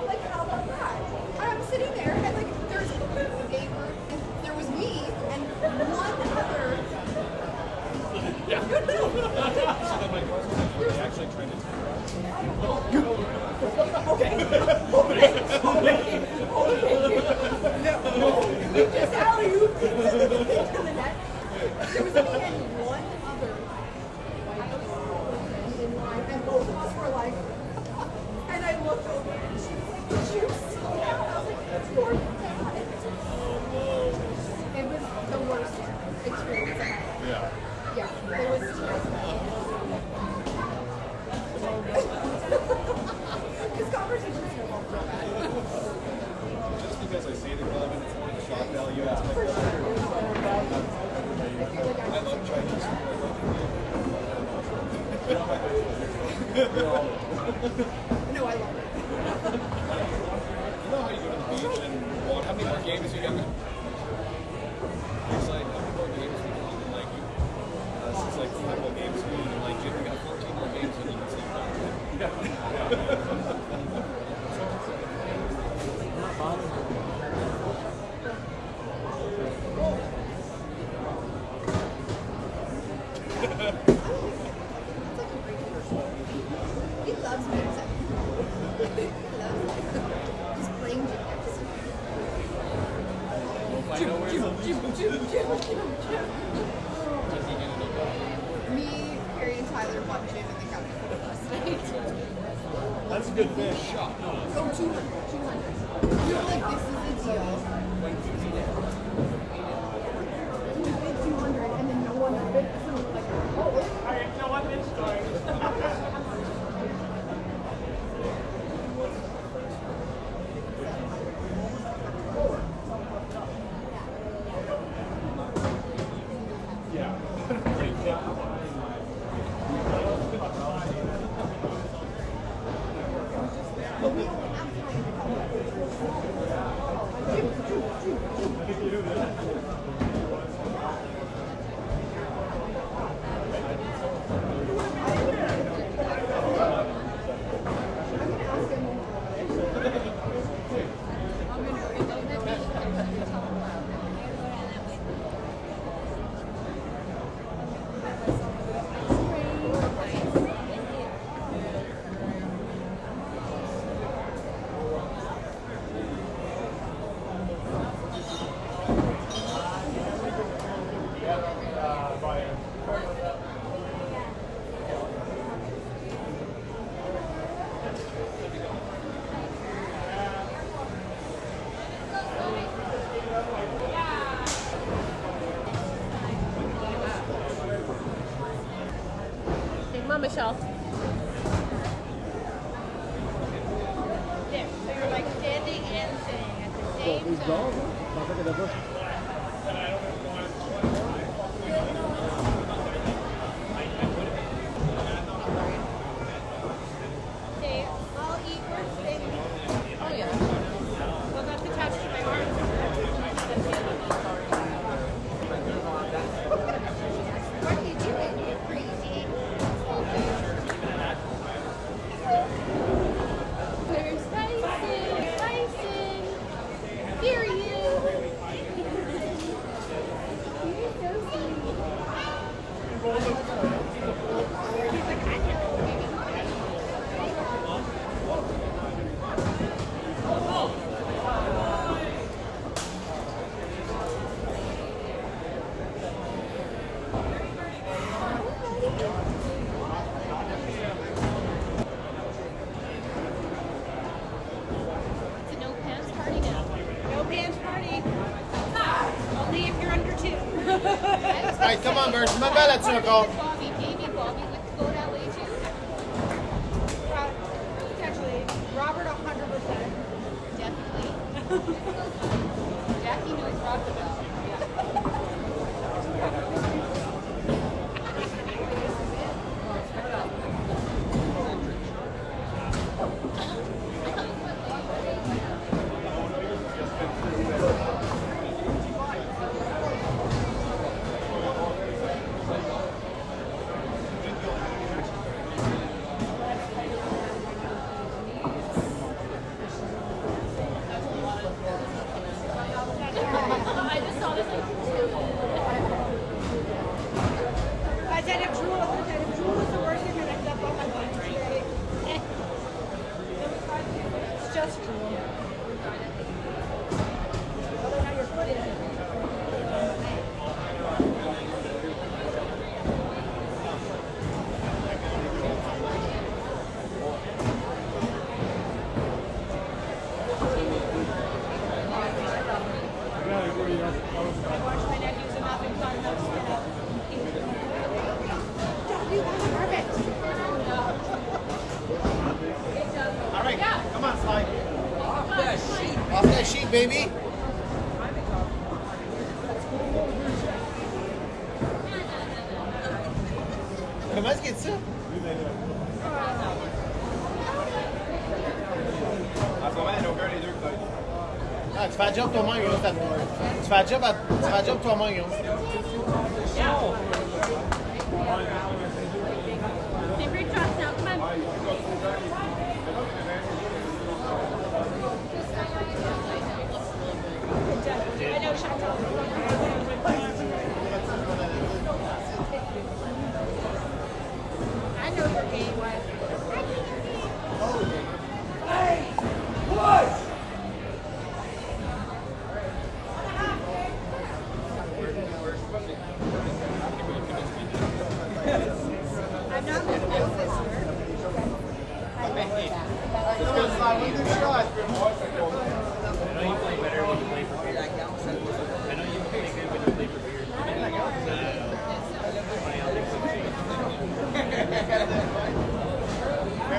Like, how about that? And I'm sitting there, and like, there's a neighbor, and there was me, and one other. Yeah. So then my question is, were they actually trying to We just alley-ooped into the net. There was me and one other in line, and both of us were like, and I looked over, and she was like, did you see that? I was like, that's your dad. It was the worst experience I had. Yeah. Yeah, it was Because conversations go on so bad. Just because I say the club and it's only shock value, it's my I love Chinese food. No, I love it. You know how you go to the beach and walk, how many more games you got? It's like, how many more games we got? And like, it's like 5 more games we need, and like, Jim, we got 14 more games and you can sleep down. He loves music. He loves it. He's playing gymnastics. Me, Carrie, and Tyler bought gym in the county last night. That's a good fish. Go 200. We were like, this is a deal. We bid 200 and then no one bid. So we were like, oh, I know what this story. Come on, Michelle. There. So you're like standing and sitting at the same think so. Dave, I'll eat worst thing. Oh yeah. Well, that's attached to my arm. What are you doing? You're crazy. Where's Tyson? Tyson! Here he is! You're so sweet. He's like, I know. It's a no pants party now. No pants party. Only if you're under 2. Hey, come on, Birds. Remember that circle. Bobby, maybe Bobby would go that way too. Potentially. Robert 100%. Definitely. Jackie knows Robert well. I just saw this. I said if Drew was the worst thing that ended up on my mind today. It's just Drew. Whether or not your foot is. I watched my nephews enough and thought enough to spin up. Perfect. All right, come on, Slide. Off that sheet, baby. Come on, get some. Ah, tu fais la job toi-même, gros. Tu fais la job toi-même, gros. Say break drops now, come on. I know, I know your game, wife. Hey! What? I'm not going to go this year. Come on, Slide. One good shot. I know you play better when you play for beer. I know you play good when you play for beer.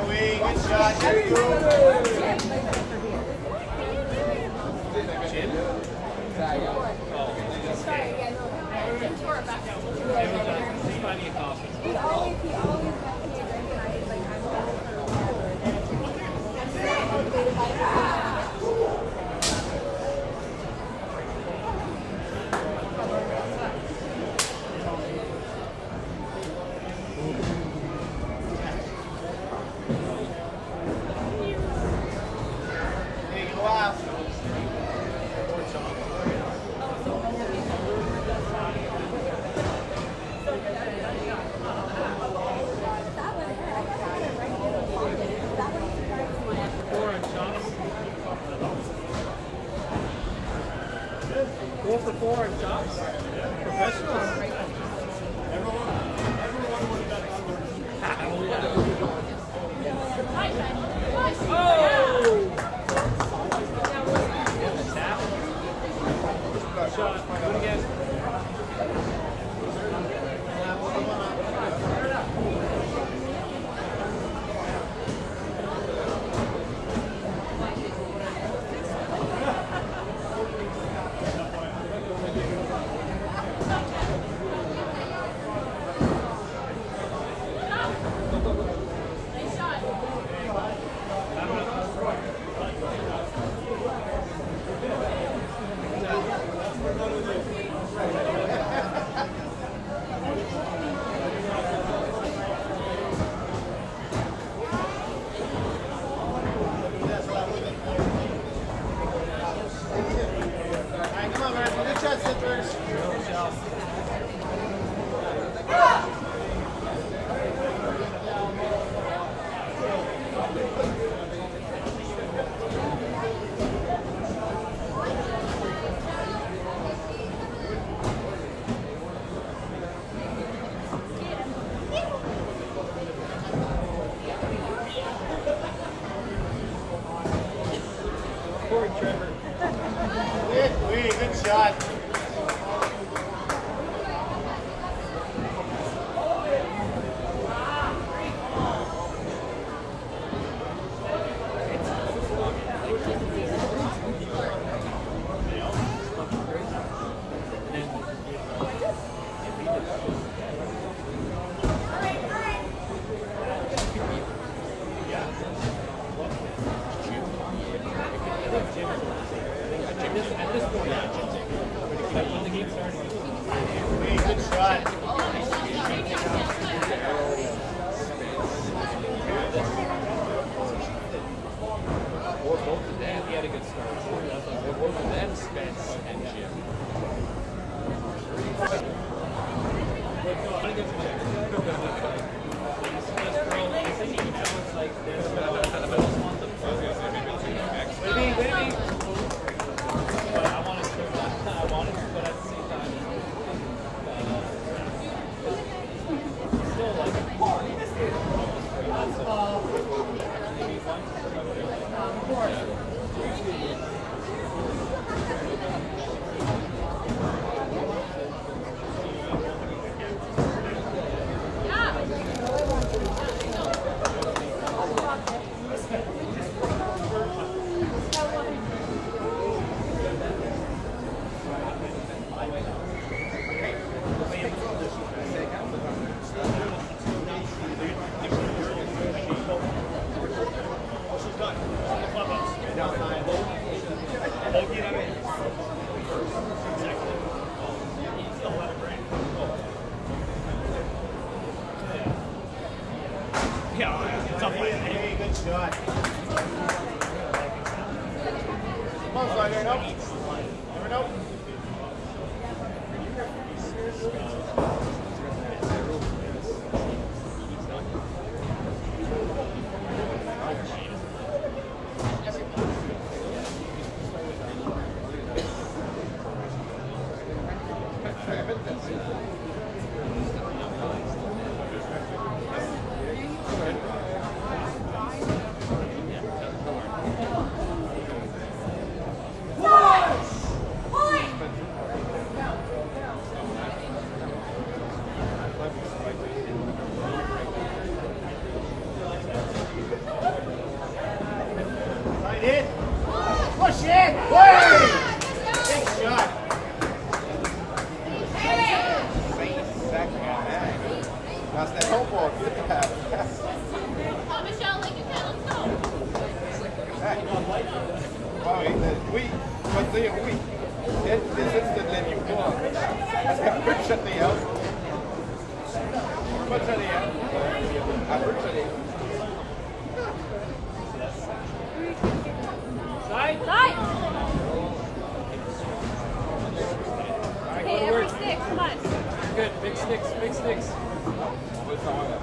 Hey, good shot. Let's go. He always got me recognized, like, I'm so motivated by that. Hey, go out. Go for 4 on chops. Professionals. Shot. Do it again. hit. Wee, good shot. Good shot. Or both of them. He had a good start. Or both of them, Spence and Jim. Yeah, tough one. Hey, good shot. Come on, Slider. Nope. Never know. Push it! Way! Big shot. That's that home ball. Good pass. Michelle, like you can, let's go. But they this instant then you go. Shut the out. Shut the out. Side? Side! Hey, every stick, come on. Good, big sticks, big sticks. Come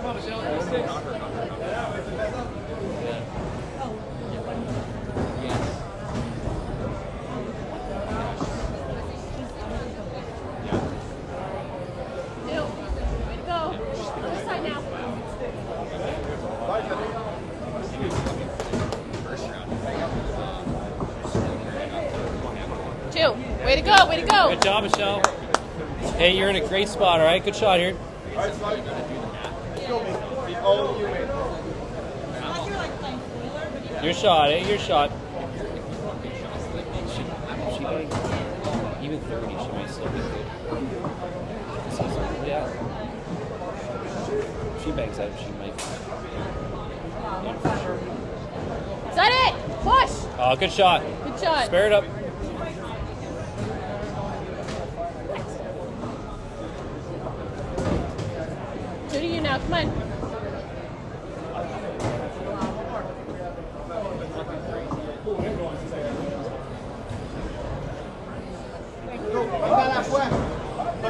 on, Michelle, big sticks. Two. Way to go, way to go. Good job, Michelle. Hey, you're in a great spot, all right? Good shot here. Your shot, eh? Your shot. She might, even 30, she might still be good. Yeah. She bangs out, she might. Yeah, for sure. Is that it? Push! Oh, good shot. Good shot. Spare it up. Two to you now, come on.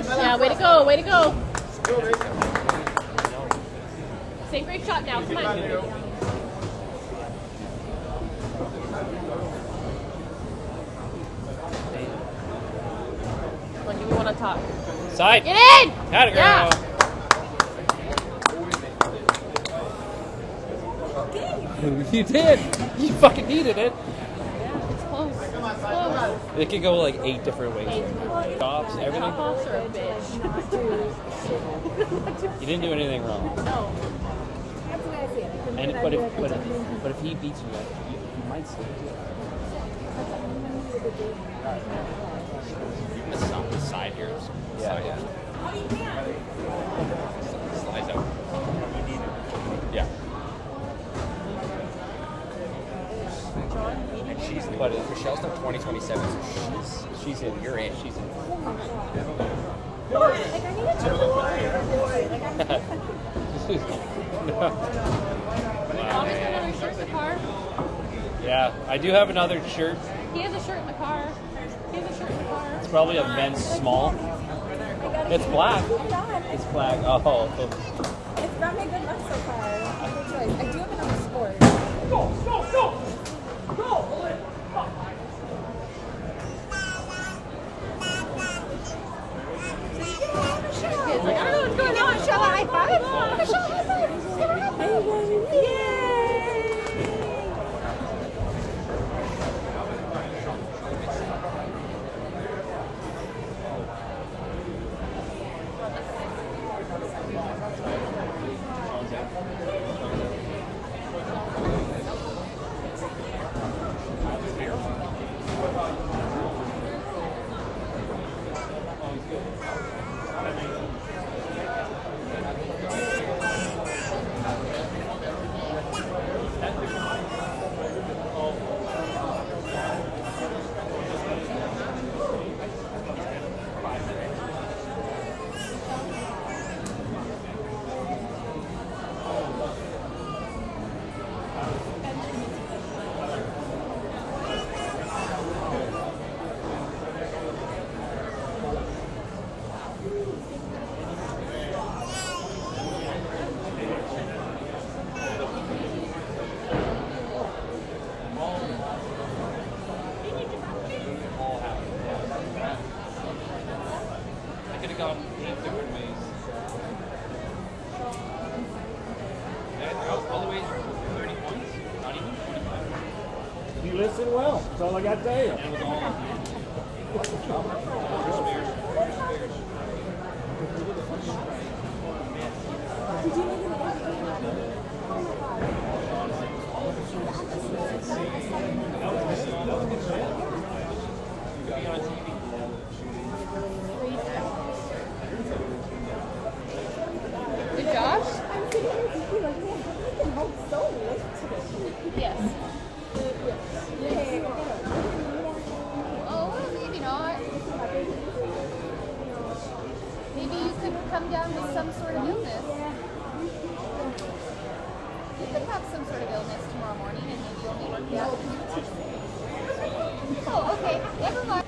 Yeah, way to go, way to go. Same great shot now, come on. Come on, give me one on top. Side. Get in! Had it, girl. Yeah. You did. You fucking needed it. Yeah, it's close. It's close. It could go like 8 different ways. Stops, everything. Boss or a bitch? You didn't do anything wrong. No. That's what I say. And but if he beats you, you might still do it. You missed on the side here. Yeah. Slides out. Yeah. And but Michelle's not 2027, so she's in. You're in. She's in. Like, I need a double wire. Thomas got another shirt in the car. Yeah, I do have another shirt. He has a shirt in the car. It's probably a men's small. It's black. It's black. Oh. It's brought me good luck so far. Good choice. I do have another sport. He's like, I don't know what's going on. Michelle, high five. Michelle, high five. Yay! You listen well. That's all I got to tell you. Good Josh? Yes. Oh, maybe not. Maybe you could come down with some sort of illness. You could have some sort of illness tomorrow morning and maybe you'll be working out. Oh, okay. Never mind.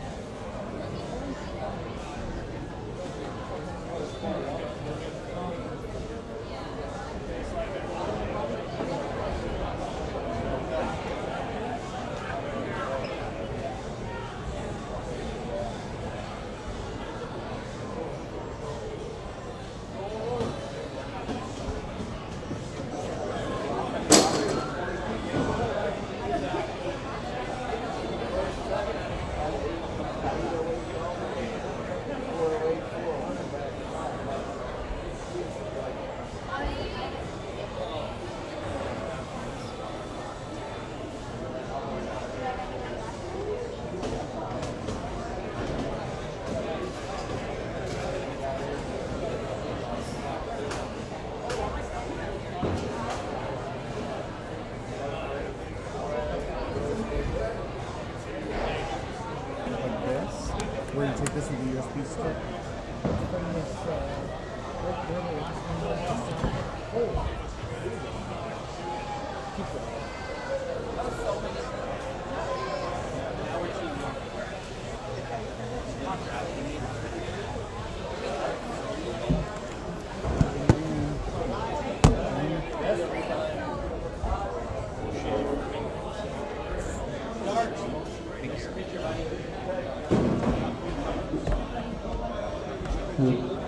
Where you take this with the USB stick.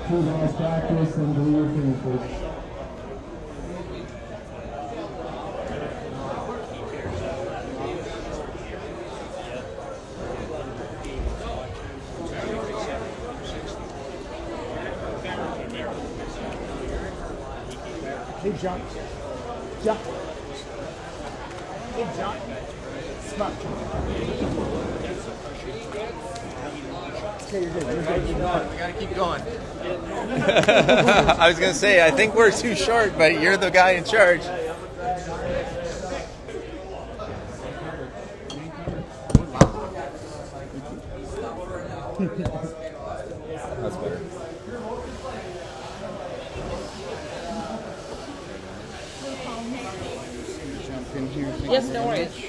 Two balls practice and do your thing, please. Hey, John. Jump. Hey, John. Smart. Okay, you're good. You're good. We gotta keep going. I was gonna say, I think we're too short, but you're the guy in charge. That's better. Jump in here. Thank Yes, you no very worries. much.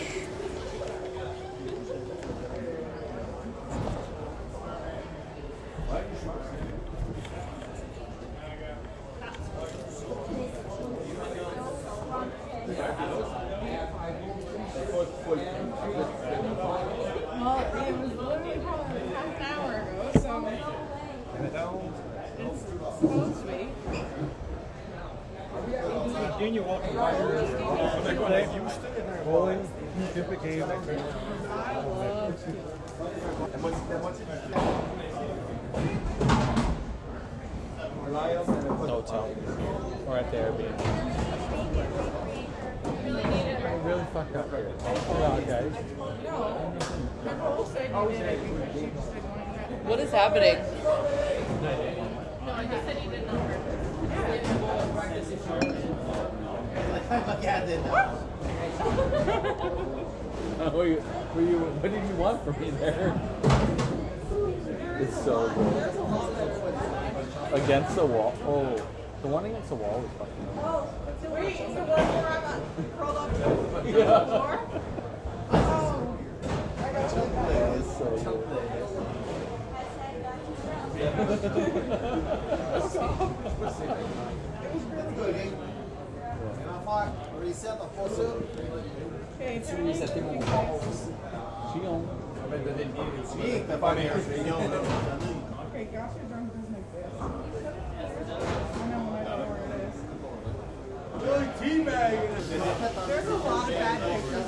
Well, it was literally probably half an hour ago, so it's supposed to be. Junior walking by bowling, Olympic Games. Hotel. Or at the Airbnb. I really fucked up here. Hold on, guys. What is happening? No, I just said you didn't know. What did you want from me there? It's so good. Against the wall. Oh, the one against the wall was fucking nice. Oh, so wait, is the one where I'm curled up to the Yeah. floor? Oh, I got you. It's so Okay, Tu c'était mon Chion. Okay, gosh, your drunk doesn't exist. I know when I know where it is. There's a lot of bad pictures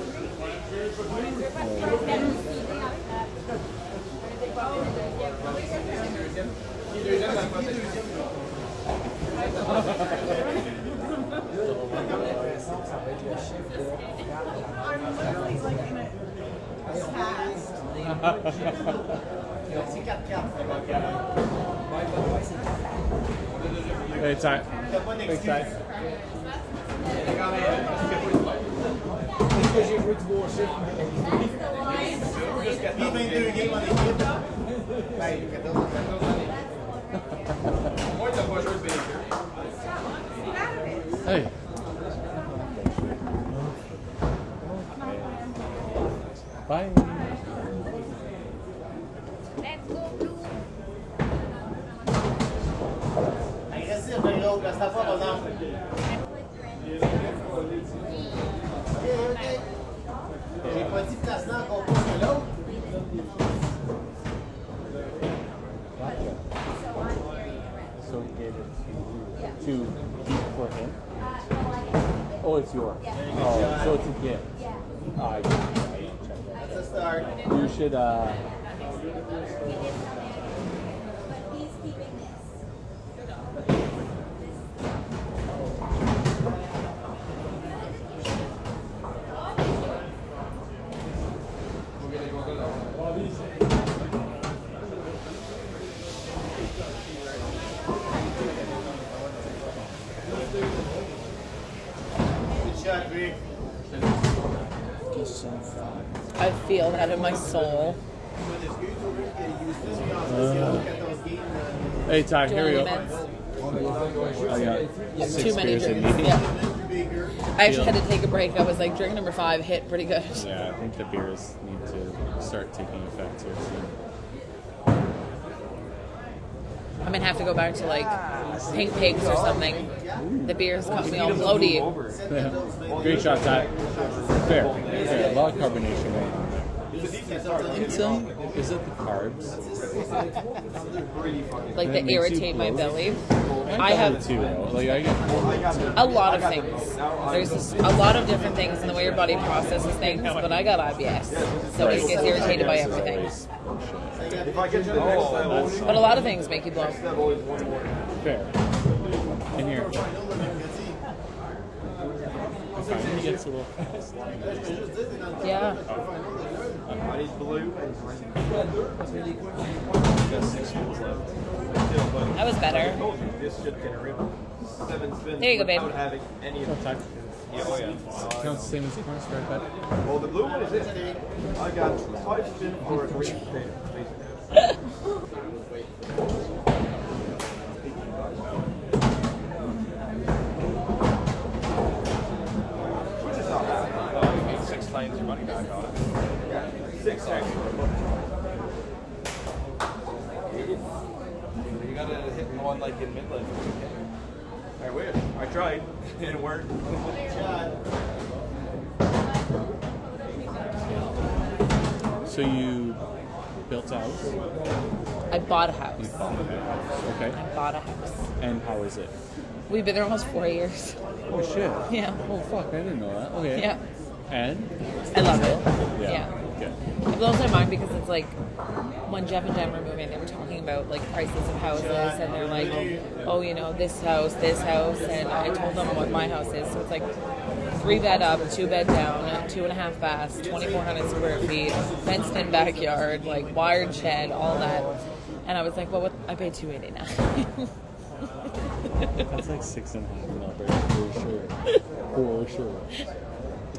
I'm literally like in a cast. Hey, time. Thanks, time. Hey. Bye. J'ai pas dit placement encore plus que l'autre. So he gave it to keep for him? Oh, it's yours. Oh, so it's a gift. Oh, I get it. That's a start. You should, Good shot, Rick. I feel that in my soul. hey, Ty, Do here we you go. want I got Too 6 many beers in drinks. me. Yeah. I actually had to take a break. I was like, drink number 5 hit pretty good. Yeah, I think the beers need to start taking effect here soon. I'm gonna have to go back to like Pink Pigs or something. The beers cut me all bloaty. Great shot, Ty. Fair. A lot of carbonation going on there. It's, is it the carbs? Like that makes you irritate my bloated? belly. I I have too. Like I get a lot of things. There's a lot of different things in the way your body processes things, but I got IBS, so it gets irritated by everything. But a lot of things make you blow. Fair. In here. finally gets a little fast. Yeah. I need blue and green. Got 6 spins left. That was better. I told you, this should get a rip. 7 spins There you go, babe. without having any of time. Yeah, oh yeah. Counts the same as the corner square, but Well, the blue one is it. I got 5 spins for a green potato, basically. Which is not bad. You made 6 times your money back on it. 6 times. You gotta hit one like in Midland. I wish. I tried. It didn't work. so you built a house? I bought a house. You bought a house. Okay. I bought a house. And how is it? We've been there almost 4 years. Oh shit. Yeah. Oh fuck, I didn't know that. Okay. Yeah. And? I love it. Yeah. Yeah. Okay. It blows my mind because it's like when Jeff and Jen were moving, they were talking about like prices of houses, and they're like, oh, you know, this house, and I told them what my house is. So it's like 3-bed up, 2-bed down, 2.5 baths, 2,400 square feet, fenced-in backyard, like wired shed, all that. And I was like, well, what? I paid $289. That's like 6.5 in Alberta, for sure. For sure.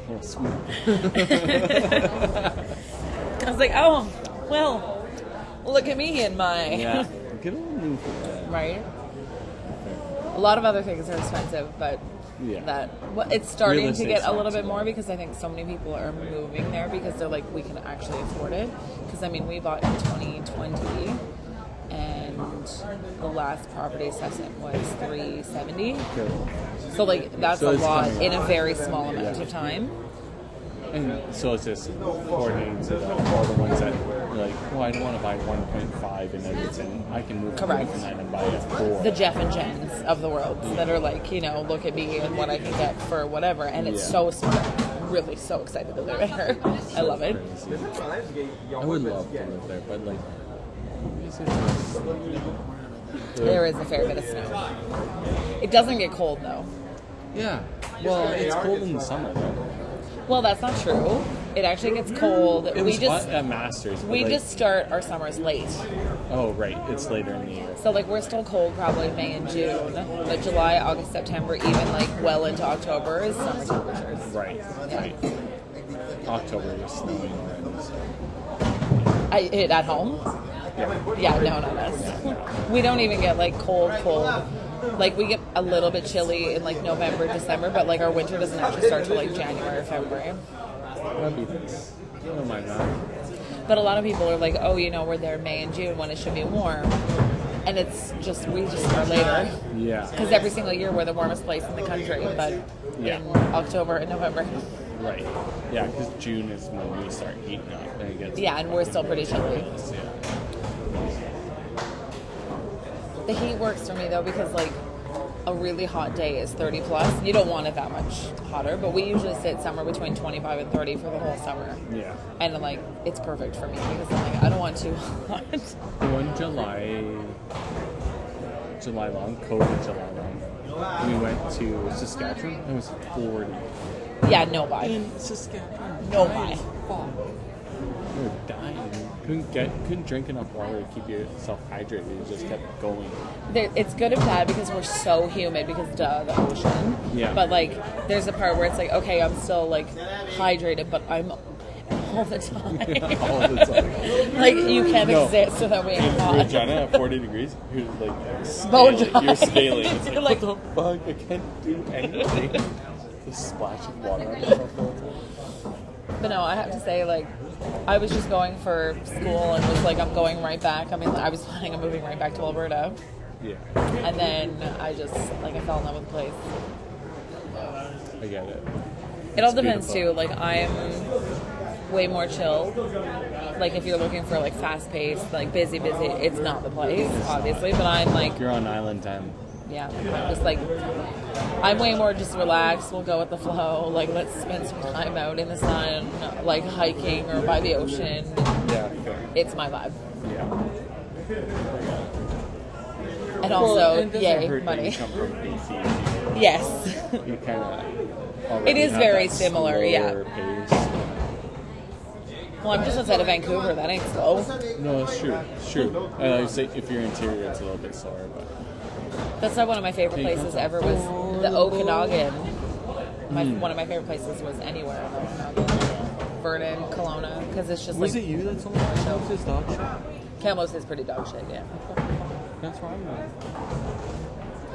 Oh, sweet. I was like, oh, well, look at me in my... Yeah. Get a little new for that. Right? A lot of other things are expensive, but Yeah. it's starting Real to get estate's a little not bit so more because I think so many people are moving there because they're like, we can actually afford it. Because, I mean, we bought in 2020, and the last property assessment was $370. So, like, that's So a it's lot coming in a up. very small amount Yeah. of time. And so it's just coordinating to all the ones that are like, well, I don't want to buy 1.5 in Edmonton. I can move to Correct. Newfoundland and buy a 4. The Jeff and Jens of the world that are like, you know, look at me and what I can get for whatever. And it's Yeah. so smart. I'm really so excited that they're there. I love it. I would love to live there, but like, There is a fair bit of snow. It doesn't get cold though. Yeah. Well, it's cold in the summer though. Well, that's not true. It actually gets cold. It was hot at Masters. But we like, just start our summers late. Oh, right. It's later in the year. So like we're still cold probably May and June, but July, August, September, even like well into October is summer temperatures. Right. Yeah. Right. October was snowing already. So. At home? Yeah, no, not us. We don't even get like cold. Like we get a little bit chilly in like November, December, but like our winter doesn't actually start till like January or February. That'd be nice. I don't mind that. But a lot of people are like, oh, you know, we're there May and June when it should be warm. And it's just, we just start later. Yeah. Because every single year we're the warmest place in the country, but in October and November. Right. Yeah, because June is when we start heating up and it gets. Yeah, and we're still pretty chilly. The heat works for me though because like a really hot day is 30 plus. You don't want it that much hotter, but we usually sit somewhere between 25 and 30 for the whole summer. Yeah. And like it's perfect for me because I'm like I don't want too hot. One July long, COVID July long, we went to Saskatchewan. It was 40. Yeah, no buy. In Saskatchewan. No buy. We were dying. Couldn't drink enough water to keep yourself hydrated. You just kept going. It's good and bad because we're so humid because the ocean. Yeah. But like there's a part where it's like, okay, I'm still like hydrated, but I'm all the time. All the time. Like you can't exist without being in hot. Regina at 40 degrees, you're like Bone scaling. dry. You're scaling. It's You're like, what the fuck? I can't do anything. Just splashing water on yourself all the time. But no, I have to say, like, I was just going for school and was like, I'm going right back. I mean, I was planning on moving right back to Alberta. Yeah. And then I just, like, I fell in love with the place. I get it. It all It's depends, beautiful. too. Like, I'm way more chill. Like, if you're looking for, like, fast-paced, like, busy, it's not the place, obviously. But I'm, like... You're on Island 10. Yeah, I'm just like, I'm way more just relaxed. We'll go with the flow. Like, let's spend some time out in the sun, like hiking or by the ocean. Yeah, fair. It's my vibe. Yeah. And also, it doesn't yay, hurt that money. you come from BC. Yes. You kind of. It is very similar, yeah. Well, I'm just outside of Vancouver. That ain't slow. No, it's true. It's true. I say if you're interior, it's a little bit slower, but. That's not one of my favorite places ever. Was the Okanagan. One of my favorite places was anywhere in Okanagan. Vernon, Kelowna, because it's just Was like. it you that told me Kamloops dog shit? Kamloops is pretty dog shit, yeah. That's where I'm at.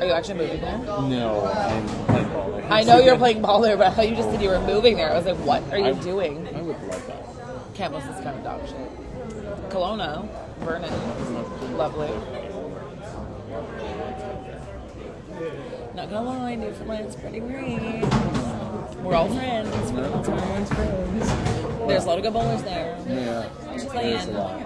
Are you actually moving there? No, I'm playing ball there. I know you're playing ball there, but I thought you just said you were moving there. I was like, what are you doing? I would love that. Kamloops is kind of dog shit. Kelowna, Vernon, lovely. Not gonna lie, Newfoundland's pretty great. We're all friends. We're all friends. There's a lot of good bowlers there. Yeah. Just There's saying. a lot.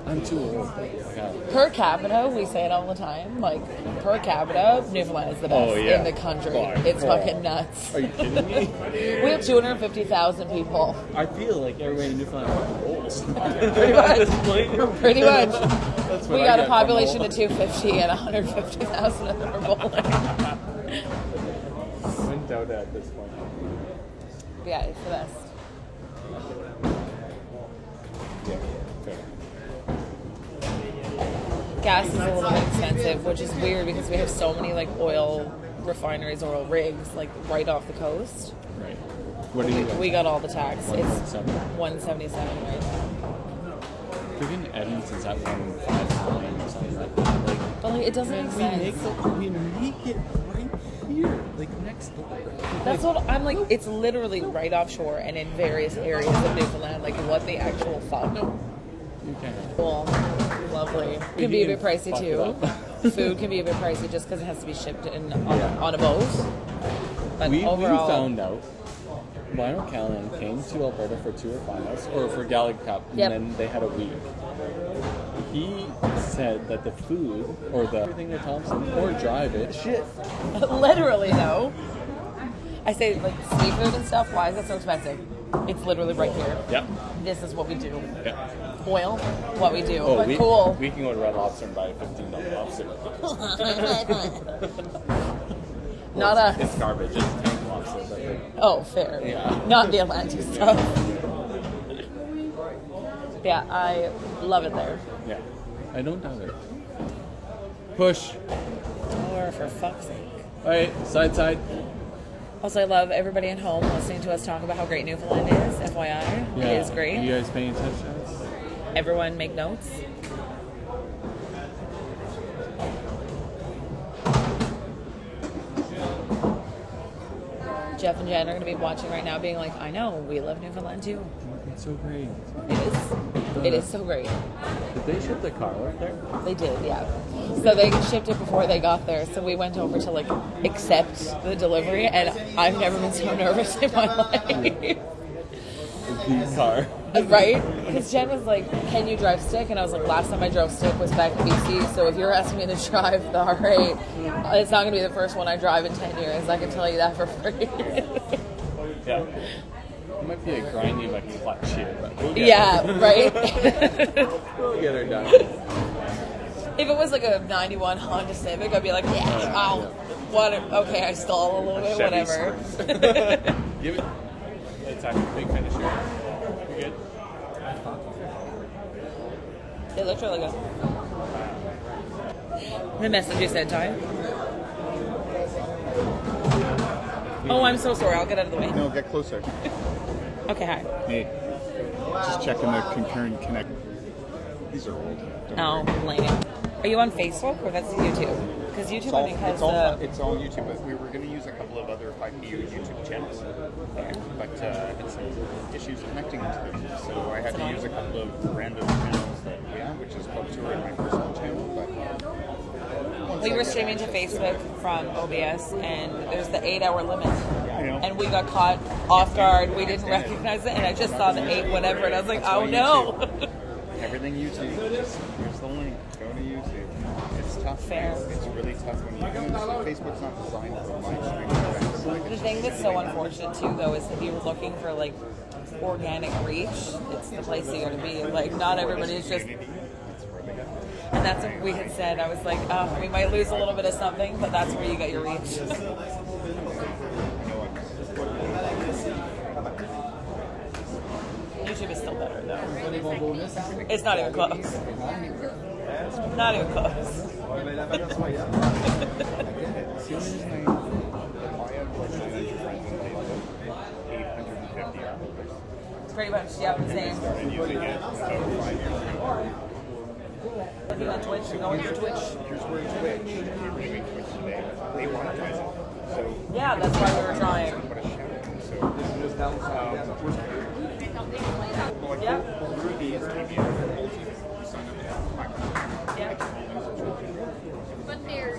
I'm too old. Yeah. Per capita, we say it all the time. Like, per capita, Newfoundland is the best in the country. It's fucking nuts. Are you kidding me? We have 250,000 people. I feel like everybody in Newfoundland fucking bowls. Pretty much. Pretty much. That's what We I got a get population from of 250 and 150,000 of them are bowling. I'm in doubt at this point. Yeah, it's the best. Yeah, fair. Gas is a little bit expensive, which is weird because we have so many like oil refineries, oil rigs, like right off the coast. Right. What do you We got all the tax. It's 177? 177 right now. Freaking Edmonton's at 159 or something like that. Like, But like, it doesn't make sense. we make it right here, like next door. That's what I'm like. It's literally right offshore and in various areas of Newfoundland. Like, what the actual fuck? You can. Cool. Lovely. Can be a bit pricey too. Food can be a bit pricey just because it has to be shipped in on a boat. But We overall, found out Lionel Callahan came to Alberta for Tour Finals or for Gallagher Cup, and then they had a week. He said that the food or the everything at Thompson or drive it shit. literally though. I say like seafood and stuff. Why is it so expensive? It's literally right here. Yep. This is what we do. Yep. Oil, what we do. Oh, But cool. We can go to Red Lobster and buy a $15 lobster. Not a. It's garbage. It's tank lobster. But Oh, fair. Yeah. Not the Atlantic stuff. Yeah, I love it there. yeah, I don't doubt it. Push. Or for fuck's sake. All right, side. Also, I love everybody at home listening to us talk about how great Newfoundland is. FYI, Yeah. it is great. You guys paying attention? Everyone make notes. Jeff and Jen are going to be watching right now being like, I know, we love Newfoundland too. It's so great. It is. It is so great. Did they ship the car up there? They did, yeah. So they shipped it before they got there. So we went over to like accept the delivery, and I've never been so nervous in my life. The car. Right? Because Jen was like, can you drive stick? And I was like, last time I drove stick was back in BC, so if you're asking me to drive the R8, it's not going to be the first one I drive in 10 years. I can tell you that for free. Yeah. It might be a grindy like clutch here, but we'll get Yeah, her. right? We'll get her done. If it was like a 91 Honda Civic, I'd be like, yeah, wow, what? Okay, I stall a little bit, Chevy whatever. Give it. It's actually a big finish here. You good? It looked really good. The message you said, Ty. Oh, I'm so sorry. I'll get out of the way. No, get closer. Okay, hi. Hey, just checking the concurrent connect. These are old. Oh, lame. Are you on Facebook or that's YouTube? Because YouTube, I think, has it's all YouTube. But we were going to use a couple of other 5PU YouTube channels, but had some issues connecting to them. So I had to use a couple of random channels that we have, which is called Tour in my personal channel. But we were streaming to Facebook from OBS, and there's the 8-hour limit. And we got caught off guard. We didn't recognize it, and I just saw the 8 whatever, and I was like, oh no. Everything YouTube. Here's the link. Go to YouTube. It's tough. Fair. It's really tough when you can. Facebook's not designed for live streaming. The thing that's so unfortunate too, though, is if you're looking for like organic reach, it's the place you got to be. Like, not everybody is just. And that's what we had said. I was like, oh, we might lose a little bit of something, but that's where you get your reach. YouTube is still better, though. It's not even close. Not even close. It's pretty much, yeah, the same. Looking on Twitch, going to Twitch. Here's where Twitch, if you're doing Twitch today, they monetize it. So yeah, that's why we were trying. Yeah. Through these, maybe you sign up for yeah. But they're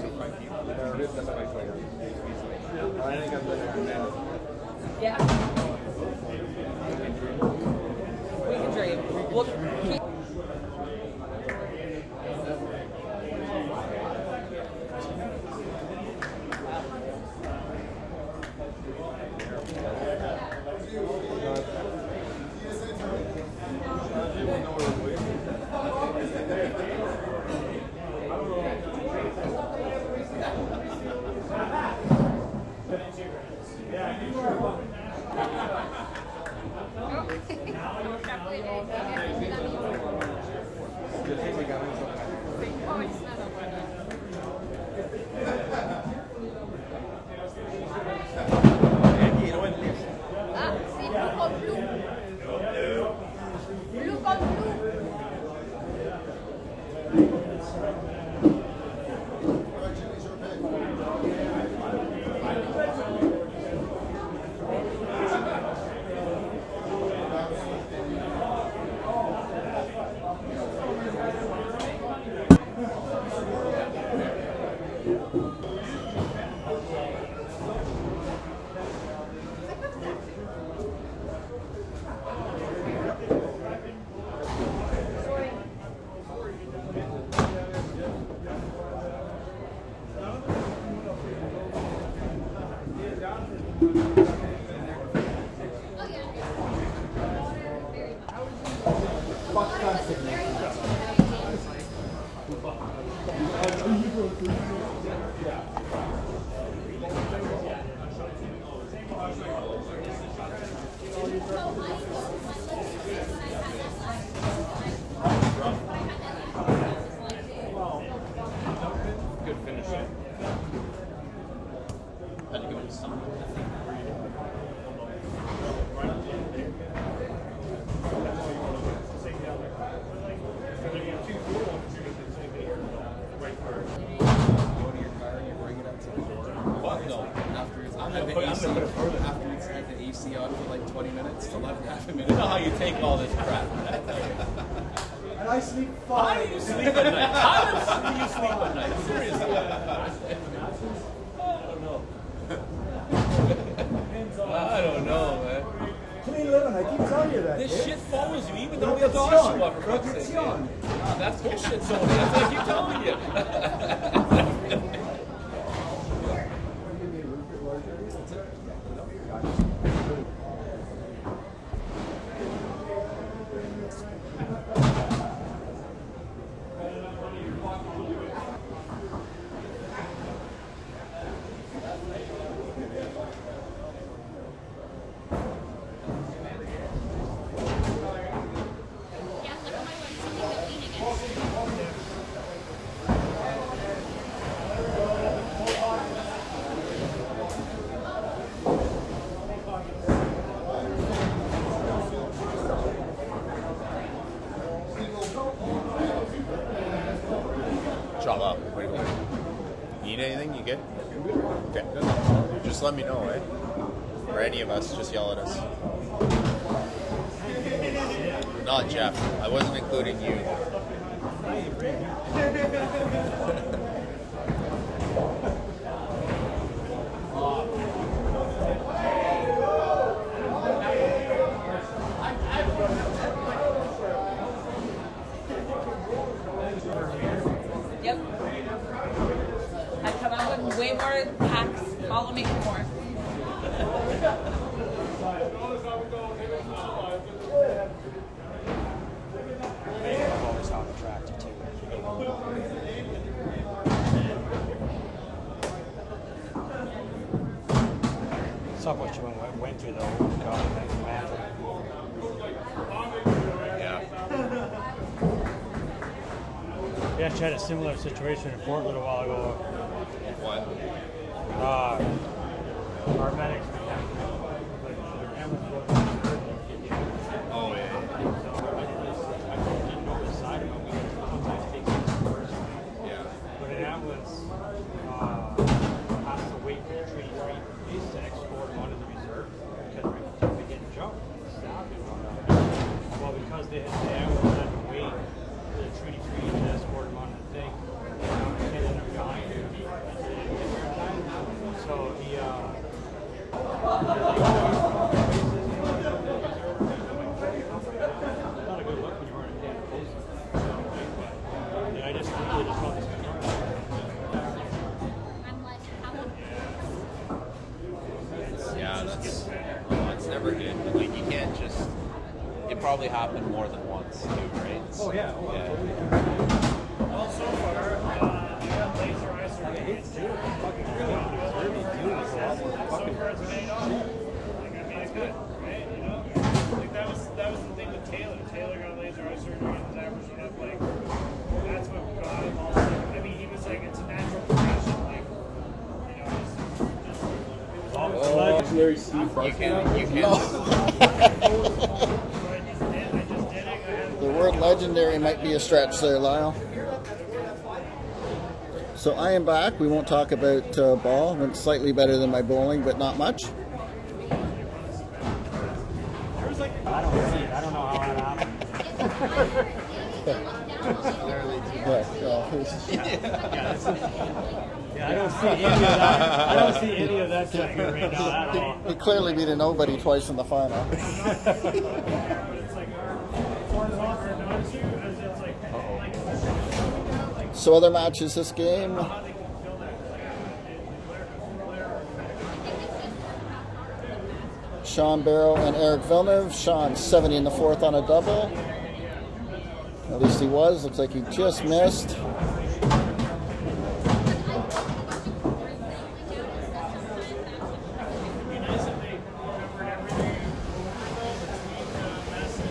yeah. We can dream. We'll keep. good finish. Had to go to something. After the AC on for like 20 minutes to left half a minute. You know how you take all this crap. And I sleep fine. How do you sleep at night? How do you sleep at night? Seriously. I don't know, man. Clean living, I keep telling you that. This kid. shit follows you even though it's Joshua, for fuck's sake. That's bullshit, Tony. That's what I keep telling you. Chop up. What do you want? Need anything? You good? Okay. Just let me know, eh? Or any of us, just yell at us. Not Jeff. I wasn't including you. Yep. I come out with way more packs. Follow me for more. Always how attractive too. Saw what you went through though. Oh, God, that's mad. Yeah, I had a similar situation in Fort a little while ago. What? Our medics. Oh, yeah. Didn't know the side of it. We sometimes take things first. Yeah. But that was has to wait for the treaty base to escort him onto the reserve because they get jumped. Well, because they ambulance had to wait for the treaty to escort him onto the thing, he ended up dying. So he not a good look when you weren't in Canada Post. And I just really just felt this. Yeah, it's never good. Like, you can't just. It probably happened more than once, too, right? Oh, yeah. Yeah. Well, so far, I got laser eye surgery. It's fucking really so far it's paid off. Like, I mean, it's good, right? You know? Like, that was the thing with Taylor. Taylor got laser eye surgery and was averaging up, like, that's what got him all. Like, I mean, he was like, it's a natural progression. Like, you know, it was Larry Steve You can. The word legendary might be a stretch there, Lyle. So I am back. We won't talk about ball. Went slightly better than my bowling, but not much. I don't see it. I don't know how that happened. I don't see any of that. I don't see any of that stuff here right now at all. He clearly beat a nobody twice in the final. So other matches this game. Sean Barrow and Eric Villeneuve. Sean 70 in the fourth on a double. At least he was. Looks like he just missed.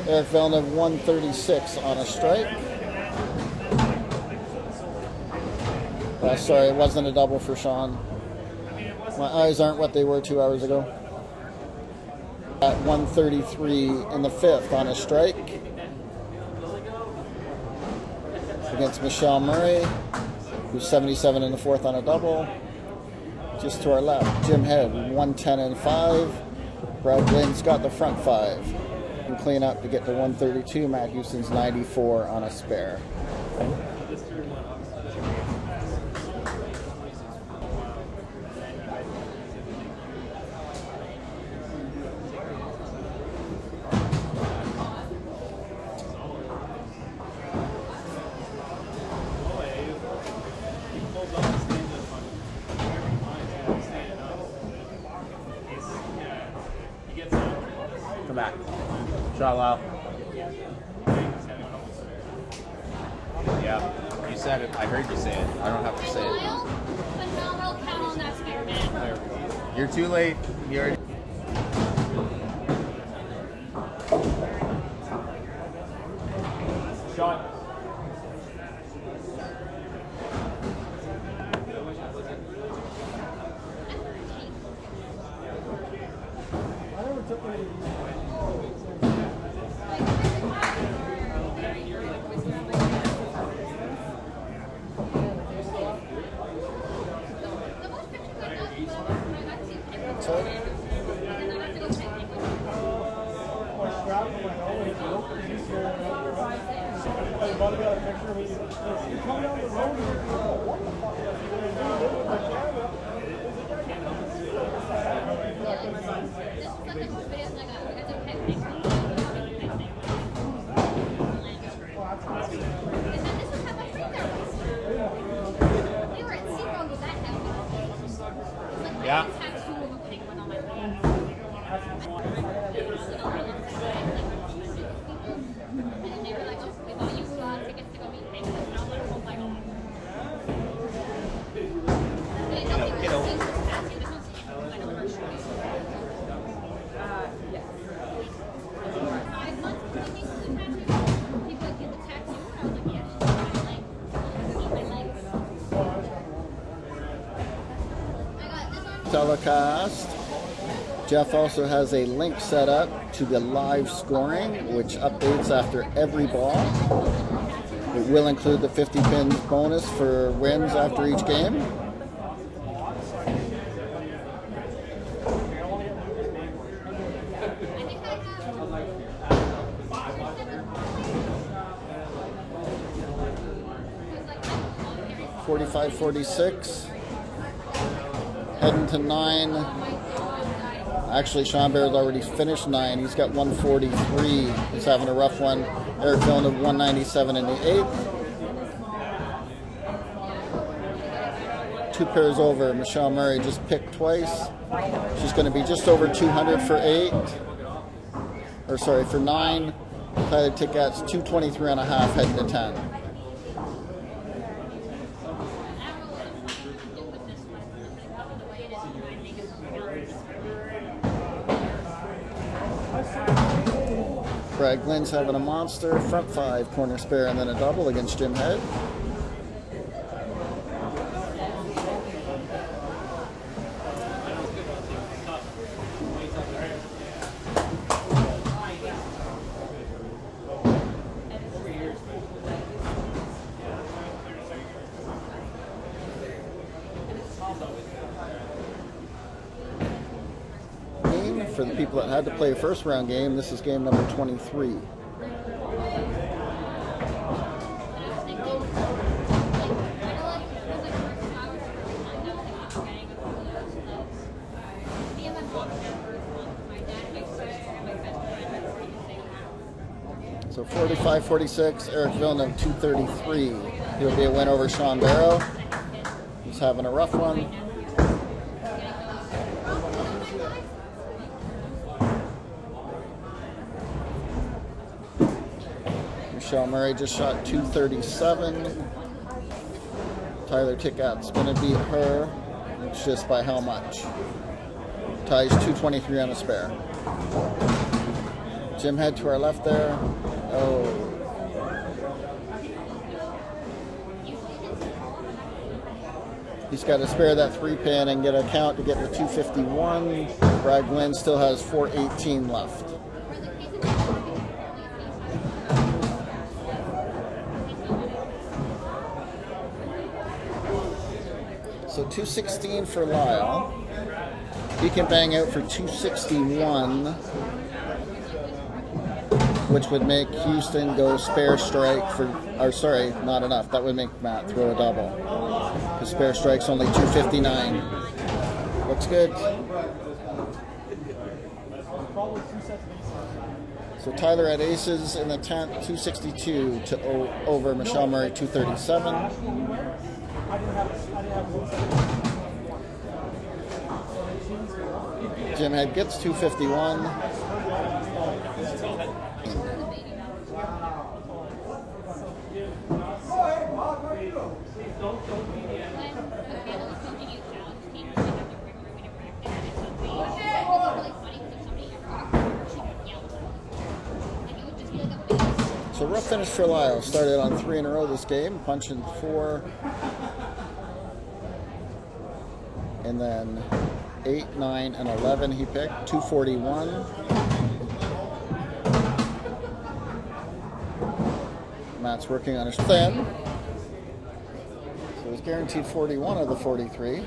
Eric Villeneuve 136 on a strike. Sorry, it wasn't a double for Sean. My eyes aren't what they were 2 hours ago. At 133 in the fifth on a strike. Against Michelle Murray, who's 77 in the fourth on a double. Just to our left, Jim Head, 110 and 5. Brad Glynn's got the front 5. And clean up to get to 132. Matt Houston's 94 on a spare. Come back. Shot Lyle. Yeah, you said it. I heard you say it. I don't have to say it. Phenomenal count on that spare, man. You're too late. You already. Shot. Yeah. telecast. Jeff also has a link set up to the live scoring, which updates after every ball. It will include the 50 pin bonus for wins after each game. .45-46. Heading to 9. Actually, Sean Bear's already finished 9. He's got 143. He's having a rough one. Eric Villeneuve 197 in the 8th. 2 pairs over. Michelle Murray just picked twice. She's going to be just over 200 for 8. Or sorry, for 9. Tyler Tickat's 223.5 heading to 10. Brad Glynn's having a monster, front 5, corner spare, and then a double against Jim Head. For the people that had to play a first round game, this is game number 23. So 45-46, Eric Villeneuve 233. He'll be a win over Sean Barrow. He's having a rough one. Michelle Murray just shot 237. Tyler Tickat's going to beat her. It's just by how much? Ty's 223 on a spare. Jim Head to our left there. Oh. He's got to spare that 3 pin and get a count to get to 251. Brad Glynn still has 418 left. So 216 for Lyle. He can bang out for 261, which would make Houston go spare strike for, or sorry, not enough. That would make Matt throw a double. Because spare strike's only 259. Looks good. So Tyler at aces in the 10th, 262 to over Michelle Murray, 237. Jim Head gets 251. So rough finish for Lyle. Started on 3 in a row this game, punching 4. And then 8, 9, and 11 he picked. 241. Matt's working on his thin. So he's guaranteed 41 of the 43.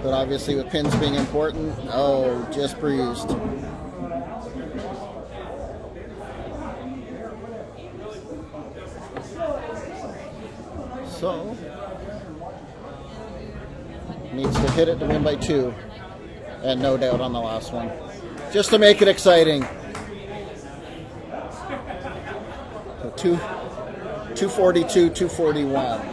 But obviously with pins being important, oh, just breezed. So, needs to hit it to win by 2. And no doubt on the last one. Just to make it exciting. So 242, 241.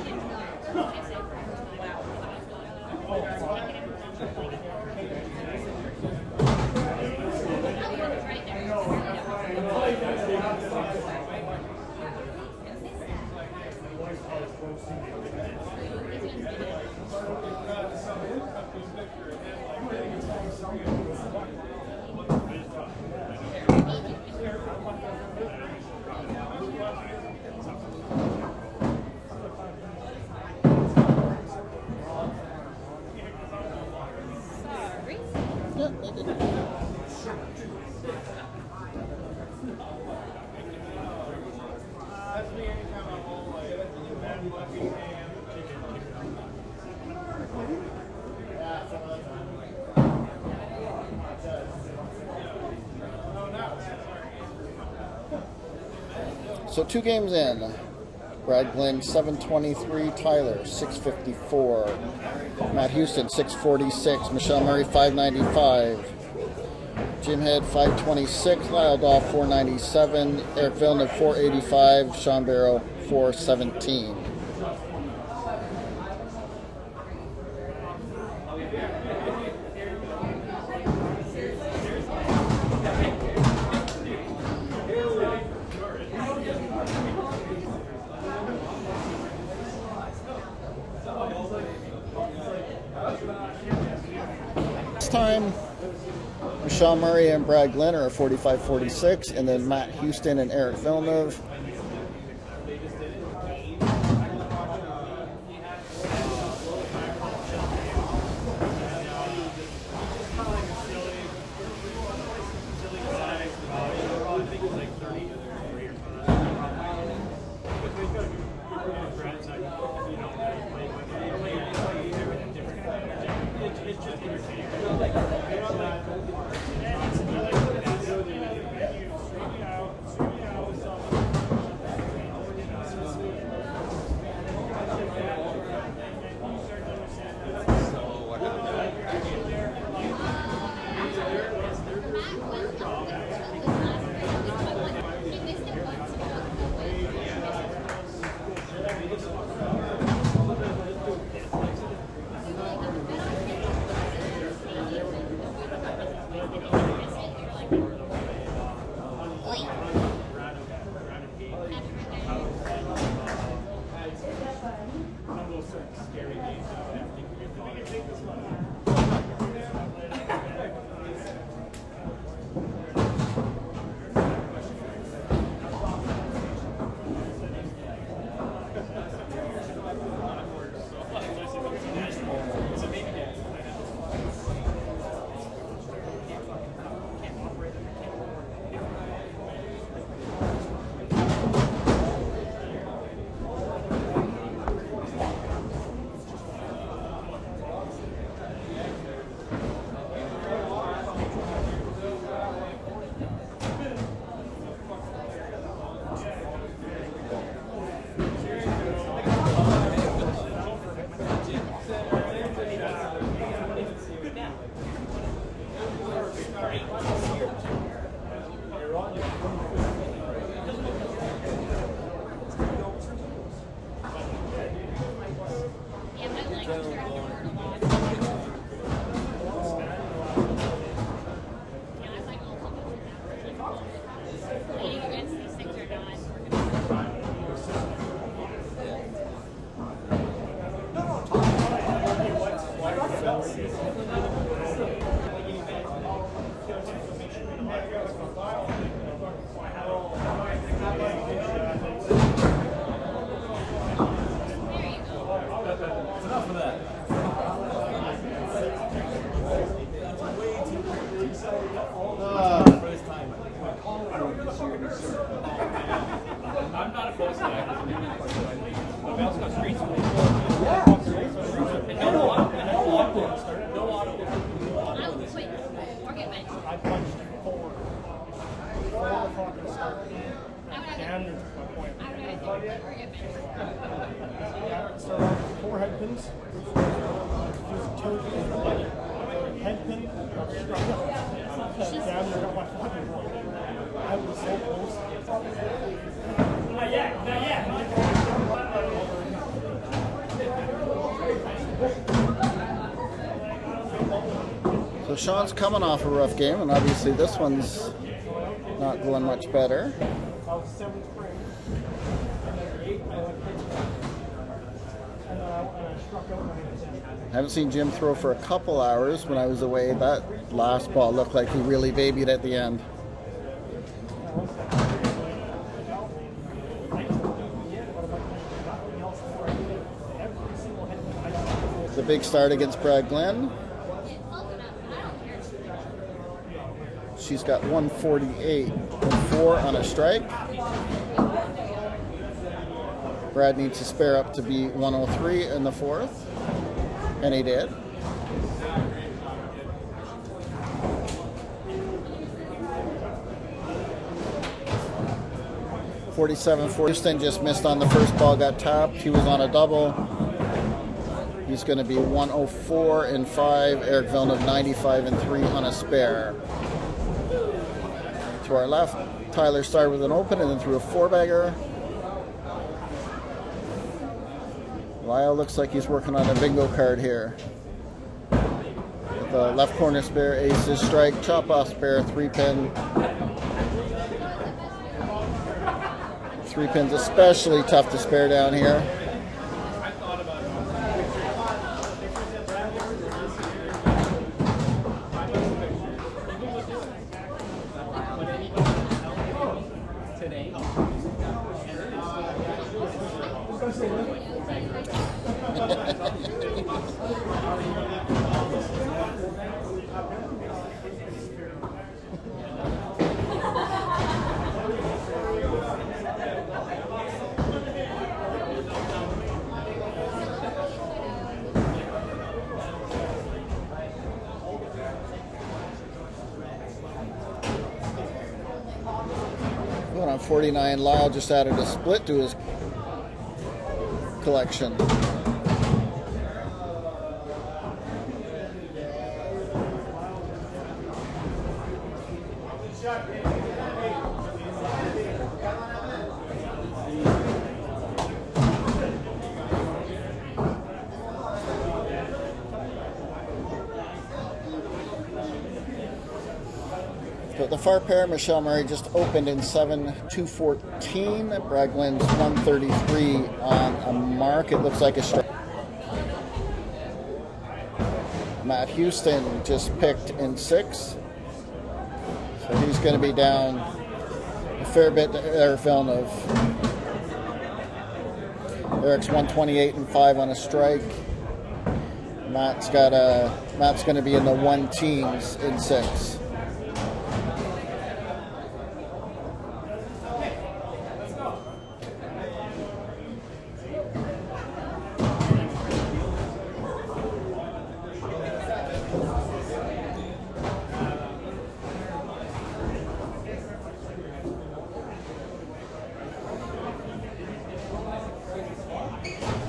So 2 games in. Brad Glenn 723, Tyler 654, Matt Houston 646, Michelle Murray 595, Jim Head 526, Lyle Dahl 497, Eric Villeneuve 485, Sean Barrow 417. This time, Michelle Murray and Brad Glenn are 45-46, and then Matt Houston and Eric Villeneuve. So Sean's coming off a rough game, and obviously this one's not going much better. Haven't seen Jim throw for a couple hours. When I was away, that last ball looked like he really babied at the end. The big start against Brad Glenn. She's got 148 and 4 on a strike. Brad needs to spare up to be 103 in the 4th, and he did. 47-40. Houston just missed on the first ball, got tapped. He was on a double. He's going to be 104-5. Eric Villeneuve 95-3 on a spare. To our left, Tyler started with an open and then threw a four-bagger. Lyle looks like he's working on a bingo card here. With the left corner spare, aces, strike, chop off spare, 3-pin. 3-pin's especially tough to spare down here. Going on 49, Lyle just added a split to his collection. But the far pair, Michelle Murray just opened in 7-2-14. Bragg wins 133 on a mark. It looks like a strike. Matt Houston just picked in 6. So he's going to be down a fair bit to Eric Villeneuve. Eric's 128-5 on a strike. Matt's going to be in the 1 teens in 6.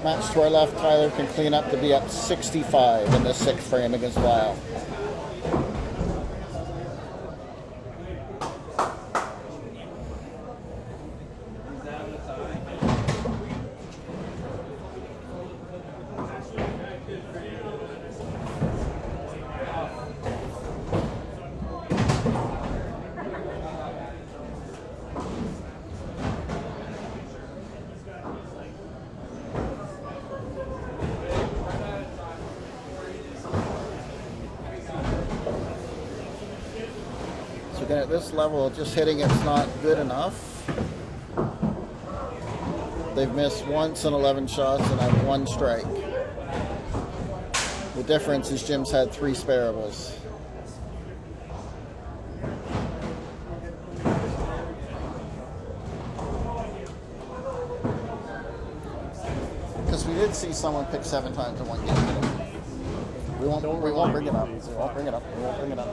Match to our left, Tyler can clean up to be up 65 in the 6th frame against Lyle. At this level, just hitting it's not good enough. They've missed once in 11 shots and have 1 strike. The difference is Jim's had 3 sparables. Because we did see someone pick 7 times in 1 game. We won't bring it up. We won't bring it up. We won't bring it up.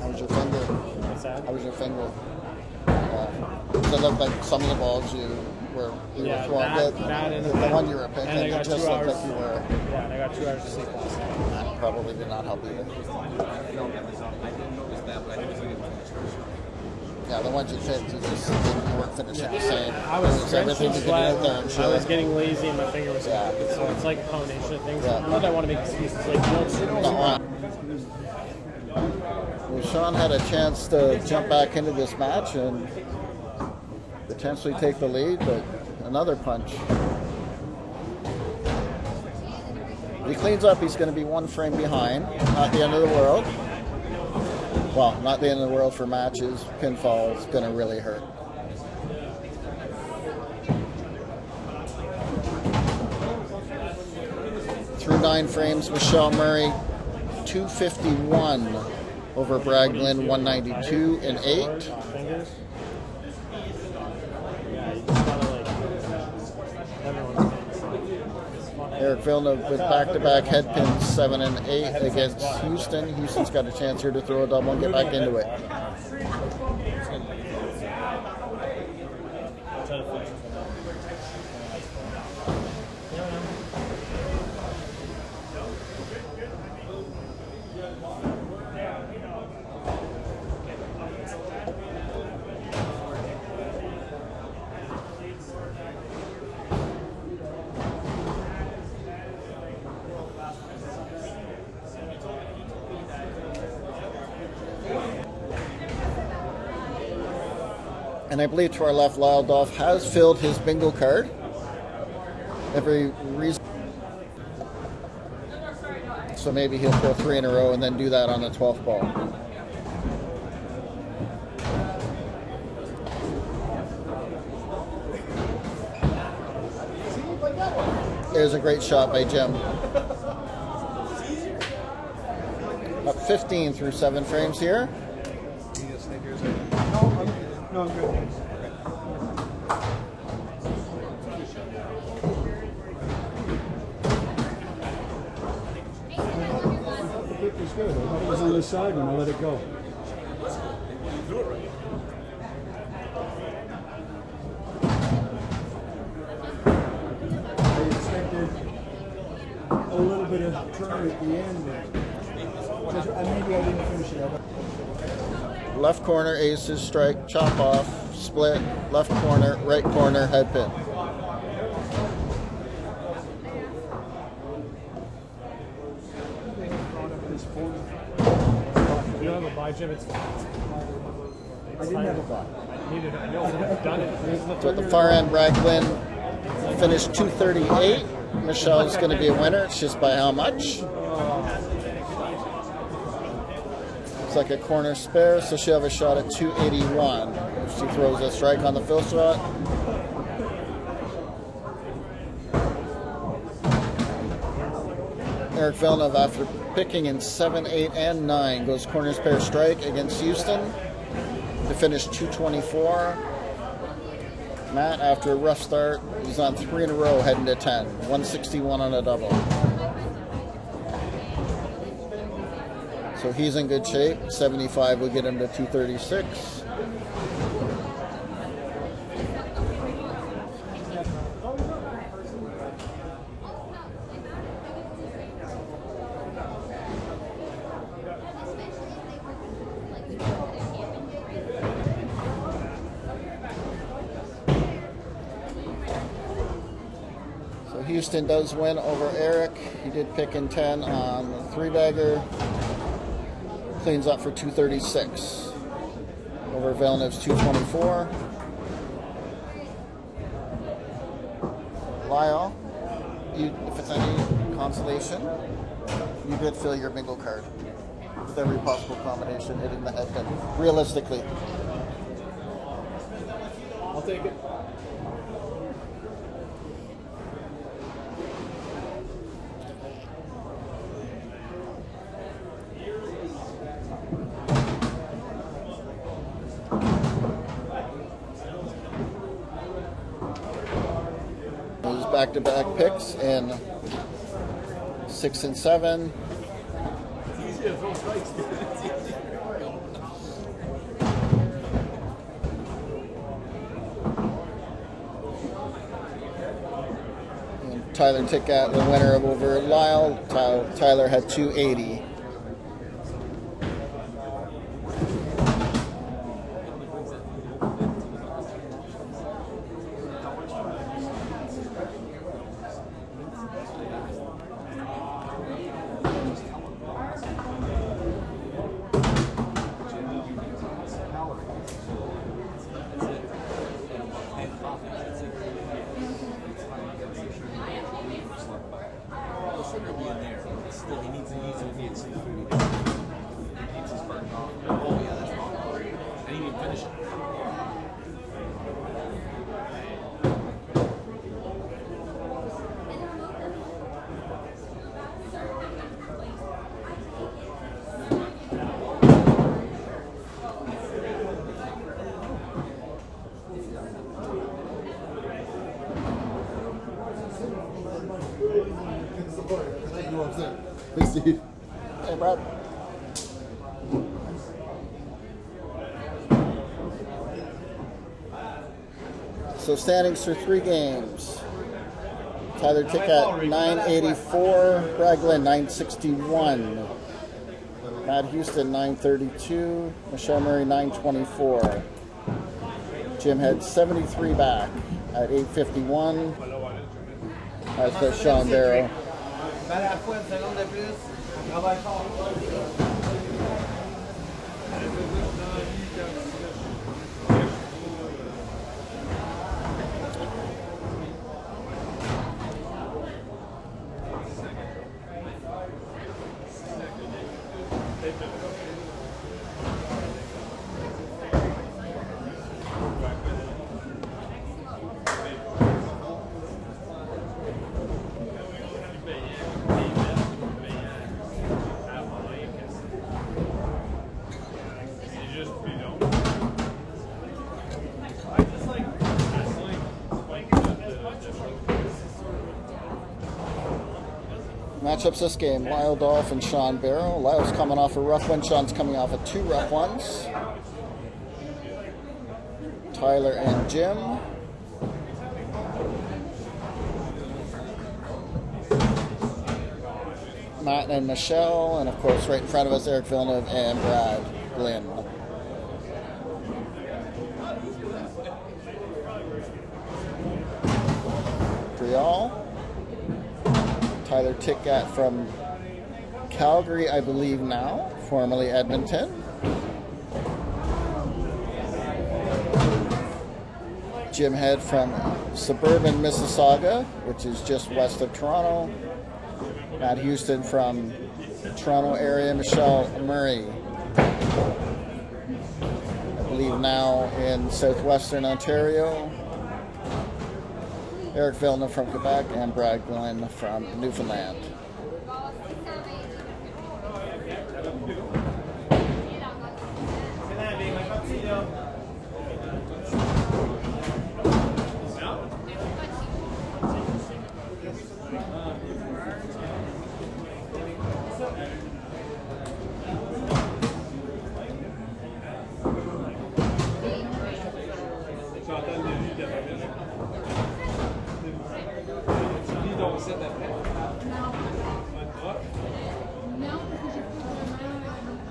How was your finger? What's that? How was your finger? It looked like some of the balls you were throwing. The one you were picking, and I got it just 2 looked hours. like you were. Yeah, and I got 2 hours of sleep last night. That probably did not help either. Yeah, the ones you picked, you just weren't finishing the same. I was everything you could do out there, I'm sure. I was getting lazy and my finger was crooked, so it's like a combination of things. Yeah. Not that I want to make excuses, like, Well, Sean had a chance to jump back into this match and potentially take the lead, but another punch. If he cleans up, he's going to be 1 frame behind. Not the end of the world. Well, not the end of the world for matches. Pinfall is going to really hurt. Through 9 frames, Michelle Murray, 251 over Bragg Glenn, 192-8. Fingers? Yeah, you just gotta, like, everyone's Eric Villeneuve with back-to-back head pins 7 and 8 against Houston. Houston's got a chance here to throw a double and get back into it. And I believe to our left, Lyle Dolph has filled his bingo card. Every reason. So maybe he'll throw 3 in a row and then do that on the 12th ball. There's a great shot by Jim. Up 15 through 7 frames here. No, I'm good. The kick was good. I thought it was on the side when I let it go. I expected a little bit of turn at the end. Maybe I didn't finish it up. Left corner, aces, strike, chop off, split, left corner, right corner, head pin. If you don't have a buy, Jim, it's I didn't have a buy. I know, I've done it. So at the far end, Brad Glynn finished 238. Michelle's going to be a winner. It's just by how much? It's like a corner spare, so she'll have a shot at 281 if she throws a strike on the fill shot. Eric Villeneuve, after picking in 7, 8, and 9, goes corner spare strike against Houston to finish 224. Matt, after a rough start, he's on 3 in a row heading to 10. 161 on a double. So he's in good shape. 75 will get him to 236. So Houston does win over Eric. He did pick in 10 on the 3-bagger. Cleans up for 236 over Villeneuve's 224. Lyle, if it's any consolation, you did fill your bingo card with every possible combination hitting the head pin. Realistically. I'll take it. Those back-to-back picks in 6 and 7. It's easy to throw strikes. And Tyler Tickat, the winner over Lyle. Tyler had 280. Hey, Brad. So standings for 3 games. Tyler Tick at 984, Brad Glenn 961, Matt Houston 932, Michelle Murray 924, Jim Head 73 back at 851. That's the Sean Barrow. Matchups this game, Lyle Dolph and Sean Barrow. Lyle's coming off a rough one. Sean's coming off of 2 rough ones. Tyler and Jim. Matt and Michelle. And of course, right in front of us, Eric Villeneuve and Brad Glenn. Drial. Tyler Tick-Gat from Calgary, I believe now, formerly Edmonton. Jim Head from suburban Mississauga, which is just west of Toronto. Matt Houston from Toronto area. Michelle Murray, I believe now in southwestern Ontario. Eric Villeneuve from Quebec, and Brad Glenn from Newfoundland.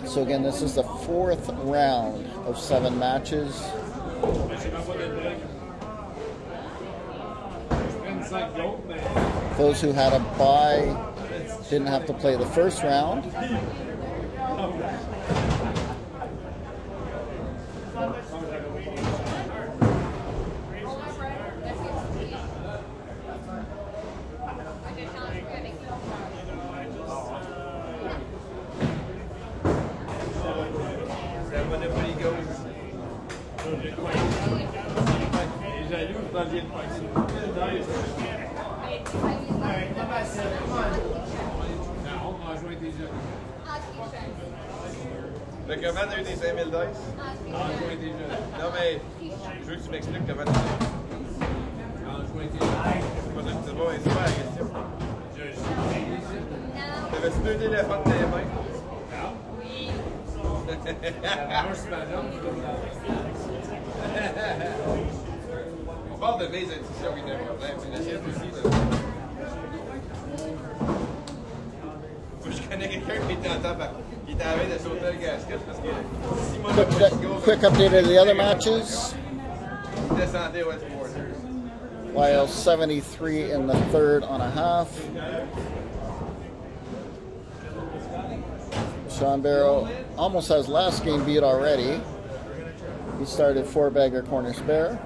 So again, this is the 4th round of 7 matches. Those who had a bye didn't have to play the first round. Fait que comment t'as eu des 5000 dice? Non, mais je veux que tu m'expliques comment t'as eu. C'est pas la question. T'avais-tu 2 téléphones dans les mains? Oui. On parle de mes institutions qui ont un problème. C'est la sienne aussi. Je connais quelqu'un qui était en temps qui était en train de sauter le gasket parce que si moi Quick update of the other matches. il descendait West Borders. Lyle 73 in the 3rd on a half. Sean Barrow almost has last game beat already. He started 4-bagger corner spare.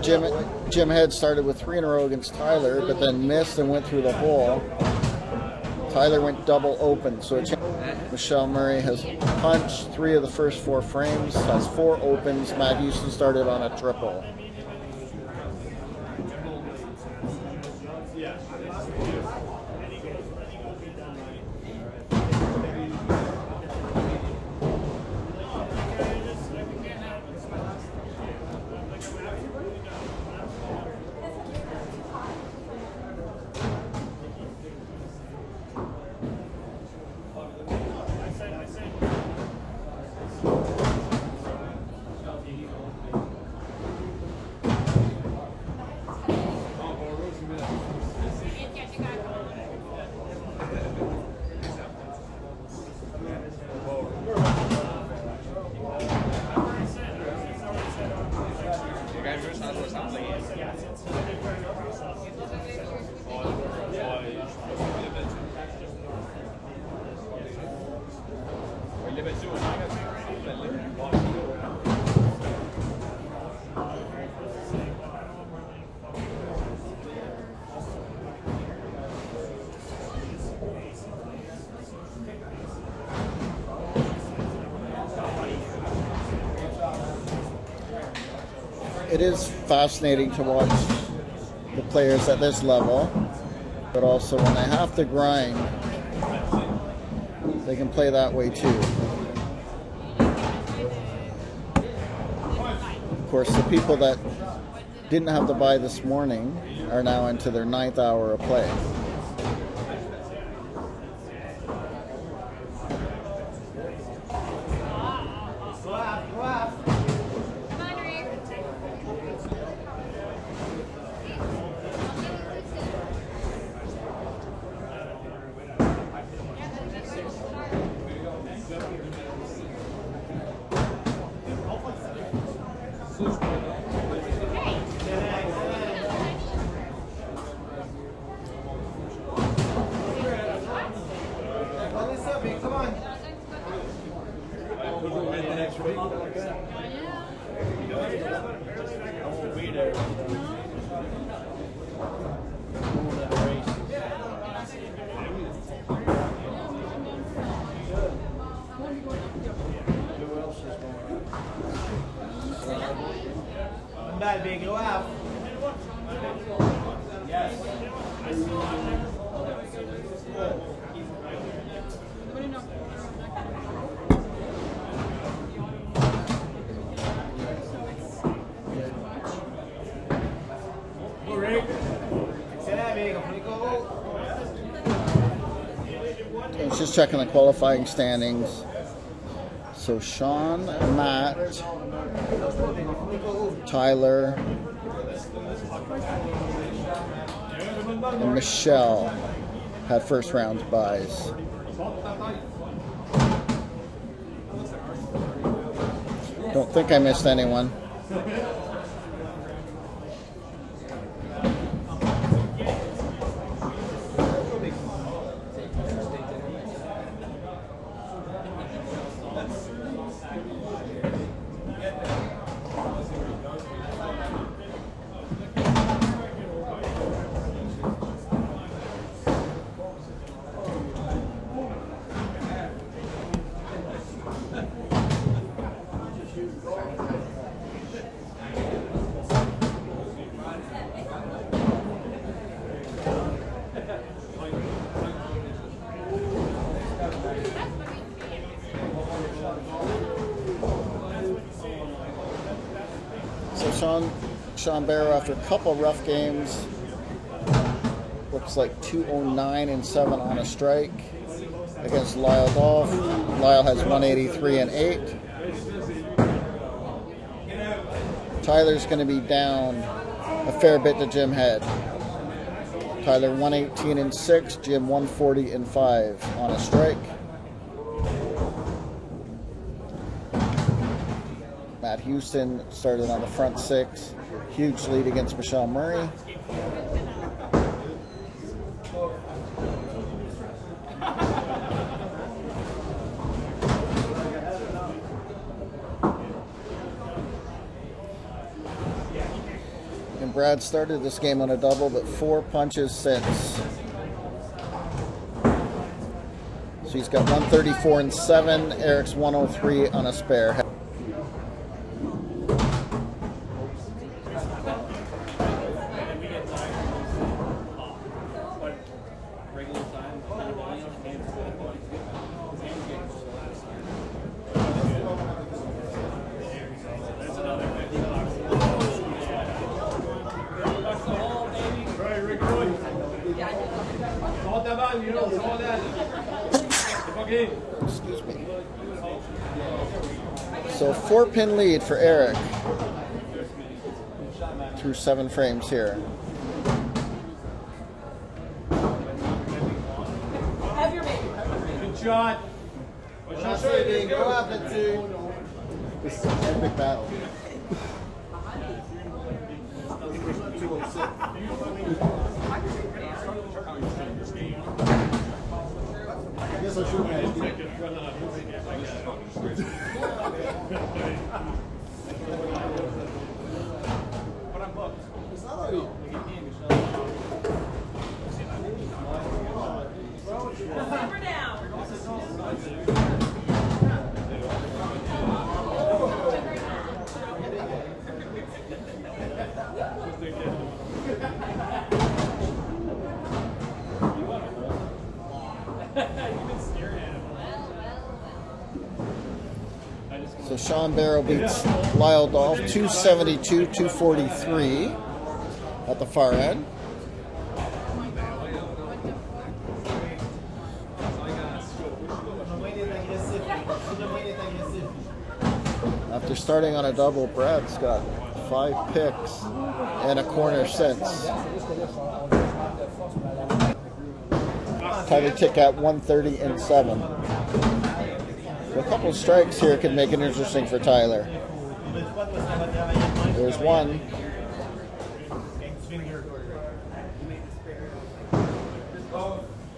Jim Head started with 3 in a row against Tyler, but then missed and went through the hole. Tyler went double open, so Michelle Murray has punched 3 of the first 4 frames, has 4 opens. Matt Houston started on a triple. It is fascinating to watch the players at this level, but also when they have to grind, they can play that way too. Of course, the people that didn't have the bye this morning are now into their 9th hour of play. Bad big, go out. Yes. I was just checking the qualifying standings. So Sean, Matt, Tyler, and Michelle had first round buys. Don't think I missed anyone. So Sean Barrow, after a couple rough games, looks like 209 and 7 on a strike against Lyle Dolph. Lyle has 183 and 8. Tyler's going to be down a fair bit to Jim Head. Tyler 118 and 6, Jim 140 and 5 on a strike. Matt Houston started on the front 6. Huge lead against Michelle Murray. And Brad started this game on a double, but 4 punches since. So he's got 134 and 7. Eric's 103 on a spare. Excuse me. So 4-pin lead for Eric through 7 frames here. Good shot. Go up at 2. This is an epic battle. I guess I should have But I'm booked. Simmer down. So Sean Barrow beats Lyle Dolph 272-243 at the far end. After starting on a double, Brad's got 5 picks and a corner since. Tyler Tick at 130-7. A couple strikes here could make it interesting for Tyler. There's one.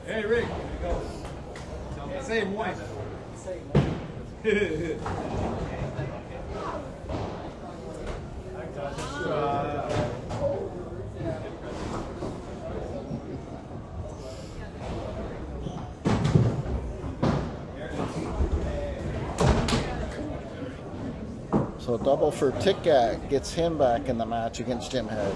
Hey, Rick. Same one. So double for Tick-Gat gets him back in the match against Jim Head.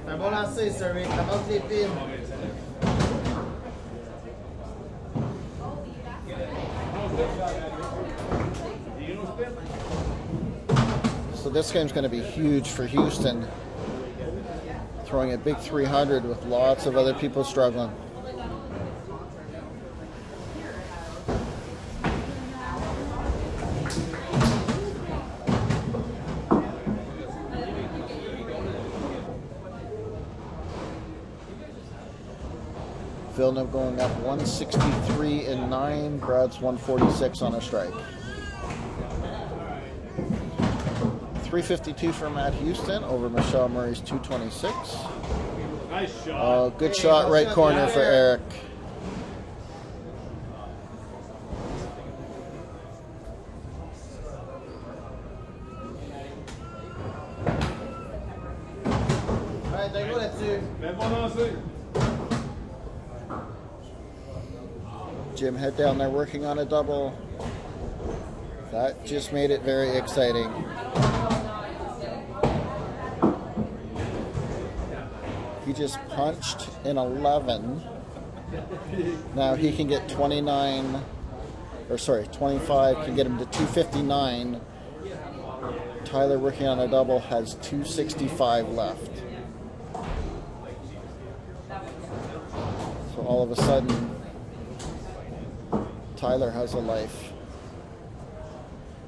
Tá bom lancer, sir. Tá bom clipinho. So this game's going to be huge for Houston. Throwing a big 300 with lots of other people struggling. Villeneuve going up 163-9. Brad's 146 on a strike. 352 for Matt Houston over Michelle Murray's 226. Nice shot. Good shot, right corner for Eric. Ouais, t'as gros là-dessus. Même bon lancer. Jim Head down there working on a double. That just made it very exciting. He just punched in 11. Now he can get 25 can get him to 259. Tyler working on a double has 265 left. So all of a sudden, Tyler has a life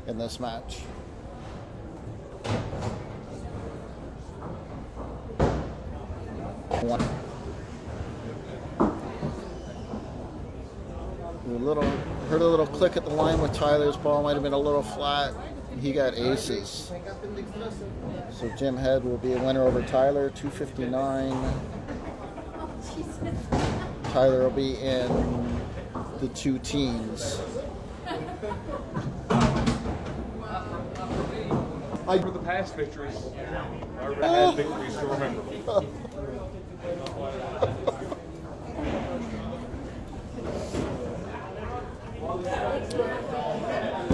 in this match. Heard a little click at the line with Tyler's ball, might have been a little flat. He got aces. So Jim Head will be a winner over Tyler, 259. Tyler will be in the 2 teens. For the past victories, I had victories to remember.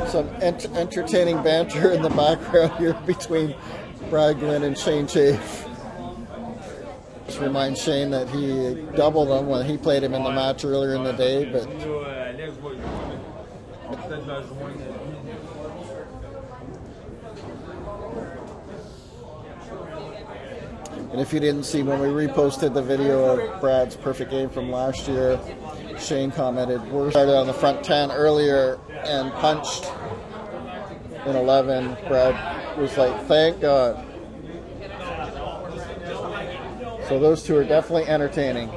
Some entertaining banter in the background here between Brad Glynn and Shane Chafe. Just remind Shane that he doubled him when he played him in the match earlier in the day, but and if you didn't see when we reposted the video of Brad's perfect game from last year, Shane commented, "We started on the front 10 earlier and punched in 11. Brad was like, "Thank God." So those two are definitely entertaining.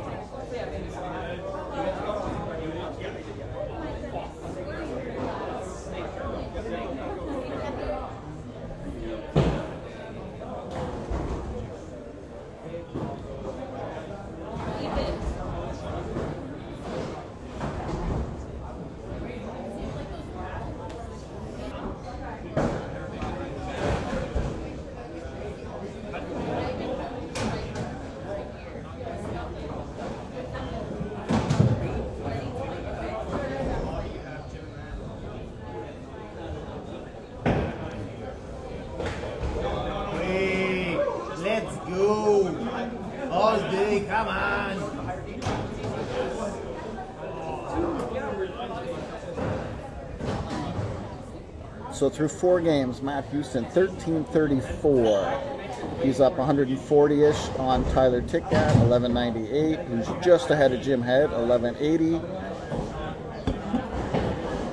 Ball's big, come on. So through 4 games, Matt Houston 1334. He's up 140-ish on Tyler Tickgat, 1198. He's just ahead of Jim Head, 1180.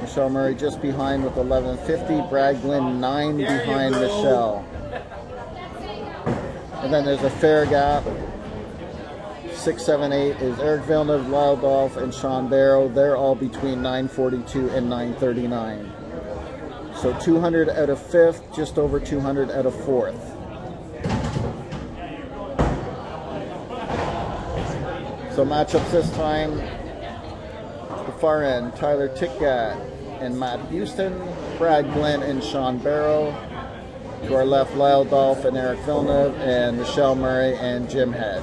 Michelle Murray just behind with 1150. Brad Glynn 9 behind Michelle. And then there's a fair gap. 6, 7, 8 is Eric Villeneuve, Lyle Dolph, and Sean Barrow. They're all between 942 and 939. So 200 out of 5th, just over 200 out of 4th. So matchups this time, the far end, Tyler Tickgat and Matt Houston, Brad Glynn and Sean Barrow. To our left, Lyle Dolph and Eric Villeneuve, and Michelle Murray and Jim Head.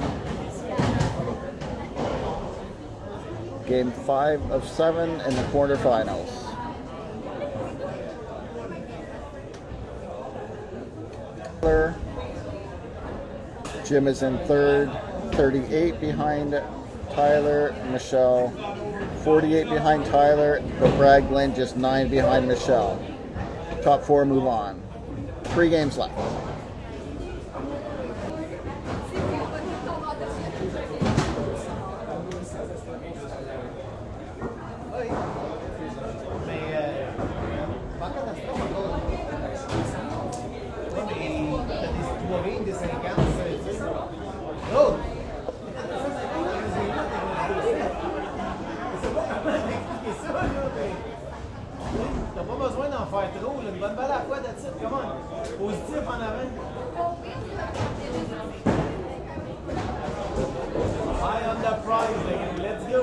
Game 5 of 7 in the quarterfinals. Jim is in 3rd, 38 behind Tyler, Michelle, 48 behind Tyler, but Brad Glynn just 9 behind Michelle. Top 4 move on. 3 games left. T'as pas besoin d'en faire trop, une bonne balle à la fois, that's it, come on. Positif en avant. High on the prize, let's go.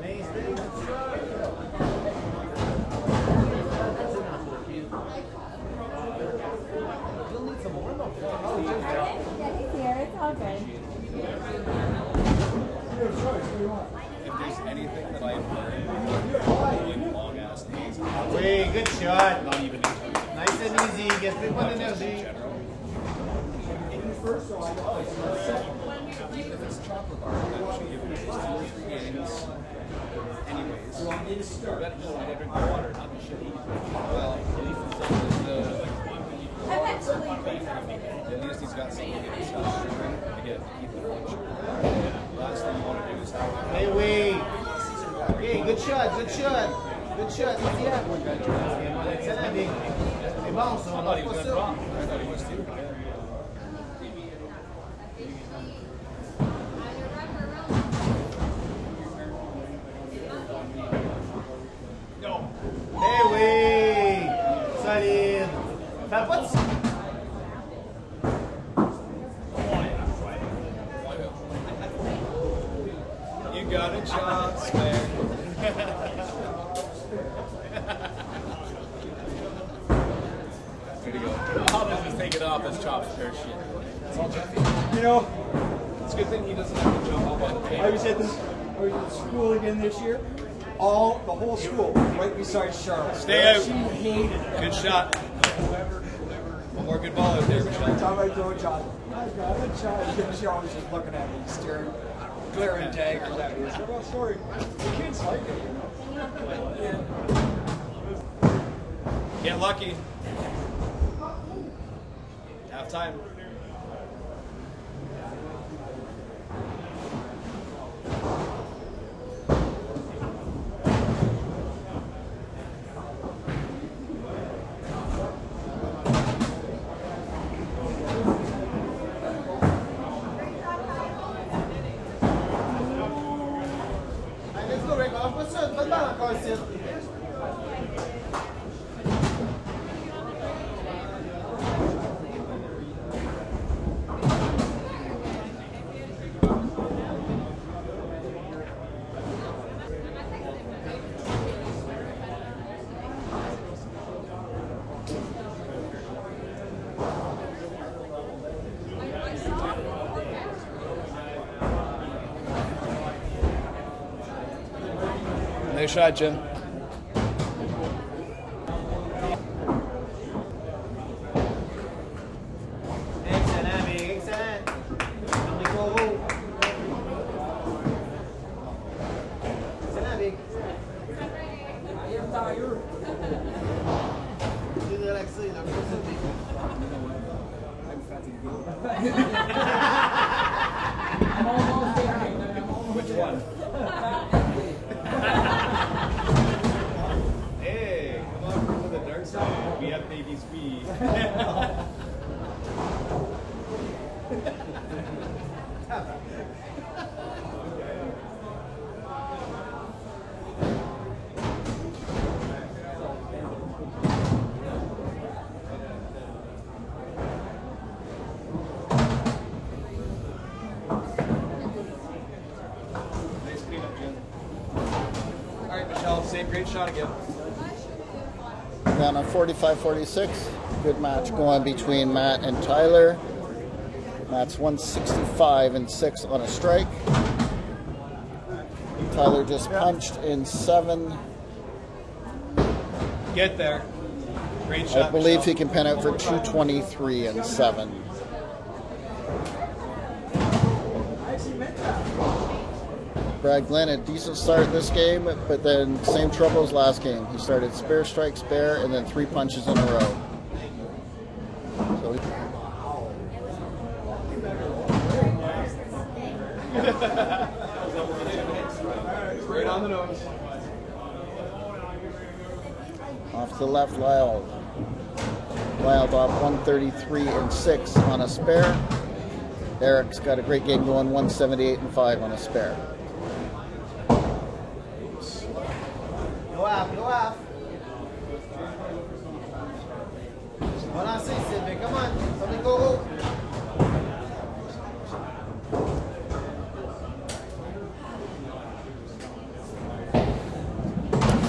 Nice day, good shot. You'll need some more though. Oh, Yeah, he's here. It's all good. Your choice, what do you want? If there's anything that I've learned in long ass days, Wait, good shot. not even Nice and easy, get big one in there, Z. first, so I know it's not second. Even if it's chocolate bar, that should give it at least 2 or 3 games. Anyways, so I need to start. I drink water, not the shit. Well, at least he's got something to get his stuff sugar to keep the blood sugar. Last thing you want to do is have. Hey, wait. Okay, good shot, good shot. Good shot. Easy up. Excellent, big. C'est bon, ça, on lâche pas ça. Eh oui! Solide! Fais pas de... You got a chance, man. Way to go. I'll just take it off his chops fair shit. It's all Jeffy. You know, it's a good thing he doesn't have to jump up on the I was at school again this year. The whole school, right beside Charlotte. Stay out. She hated it. Good shot. One more good ball out there, Michelle. Every time I throw a shot, I got a shot. She always just looking at me, staring, glaring daggers at me. I said, well, sorry, the kids like it, you know. Get lucky. Half time. Let's go, Rick. Pas ça, pas de balle encore ici. Nice shot, Jim. Excellent, big, excellent. On les coraux. Which one? Hey, come on to the dark side. We have baby speed. Nice cleanup, Jen. All right, Michelle, same great shot again. Down on 45-46. Good match going between Matt and Tyler. Matt's 165-6 on a strike. Tyler just punched in 7. Get there. Great shot, I believe Michelle. he can pin out for 223-7. Brad Glenn, a decent start this game, but then same trouble as last game. He started spare, strike, spare, and then 3 punches in a row. So Right on the nose. off to the left, Lyle. Lyle off 133-6 on a spare. Eric's got a great game going, 178-5 on a spare. Go out, go out. Hold on, say Sidney. Come on. Something go.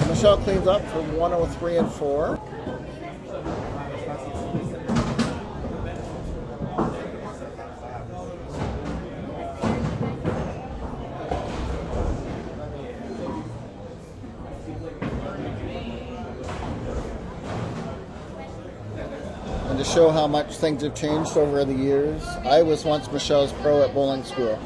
Michelle cleans up for 103-4. And to show how much things have changed over the years, I was once Michelle's pro at bowling school.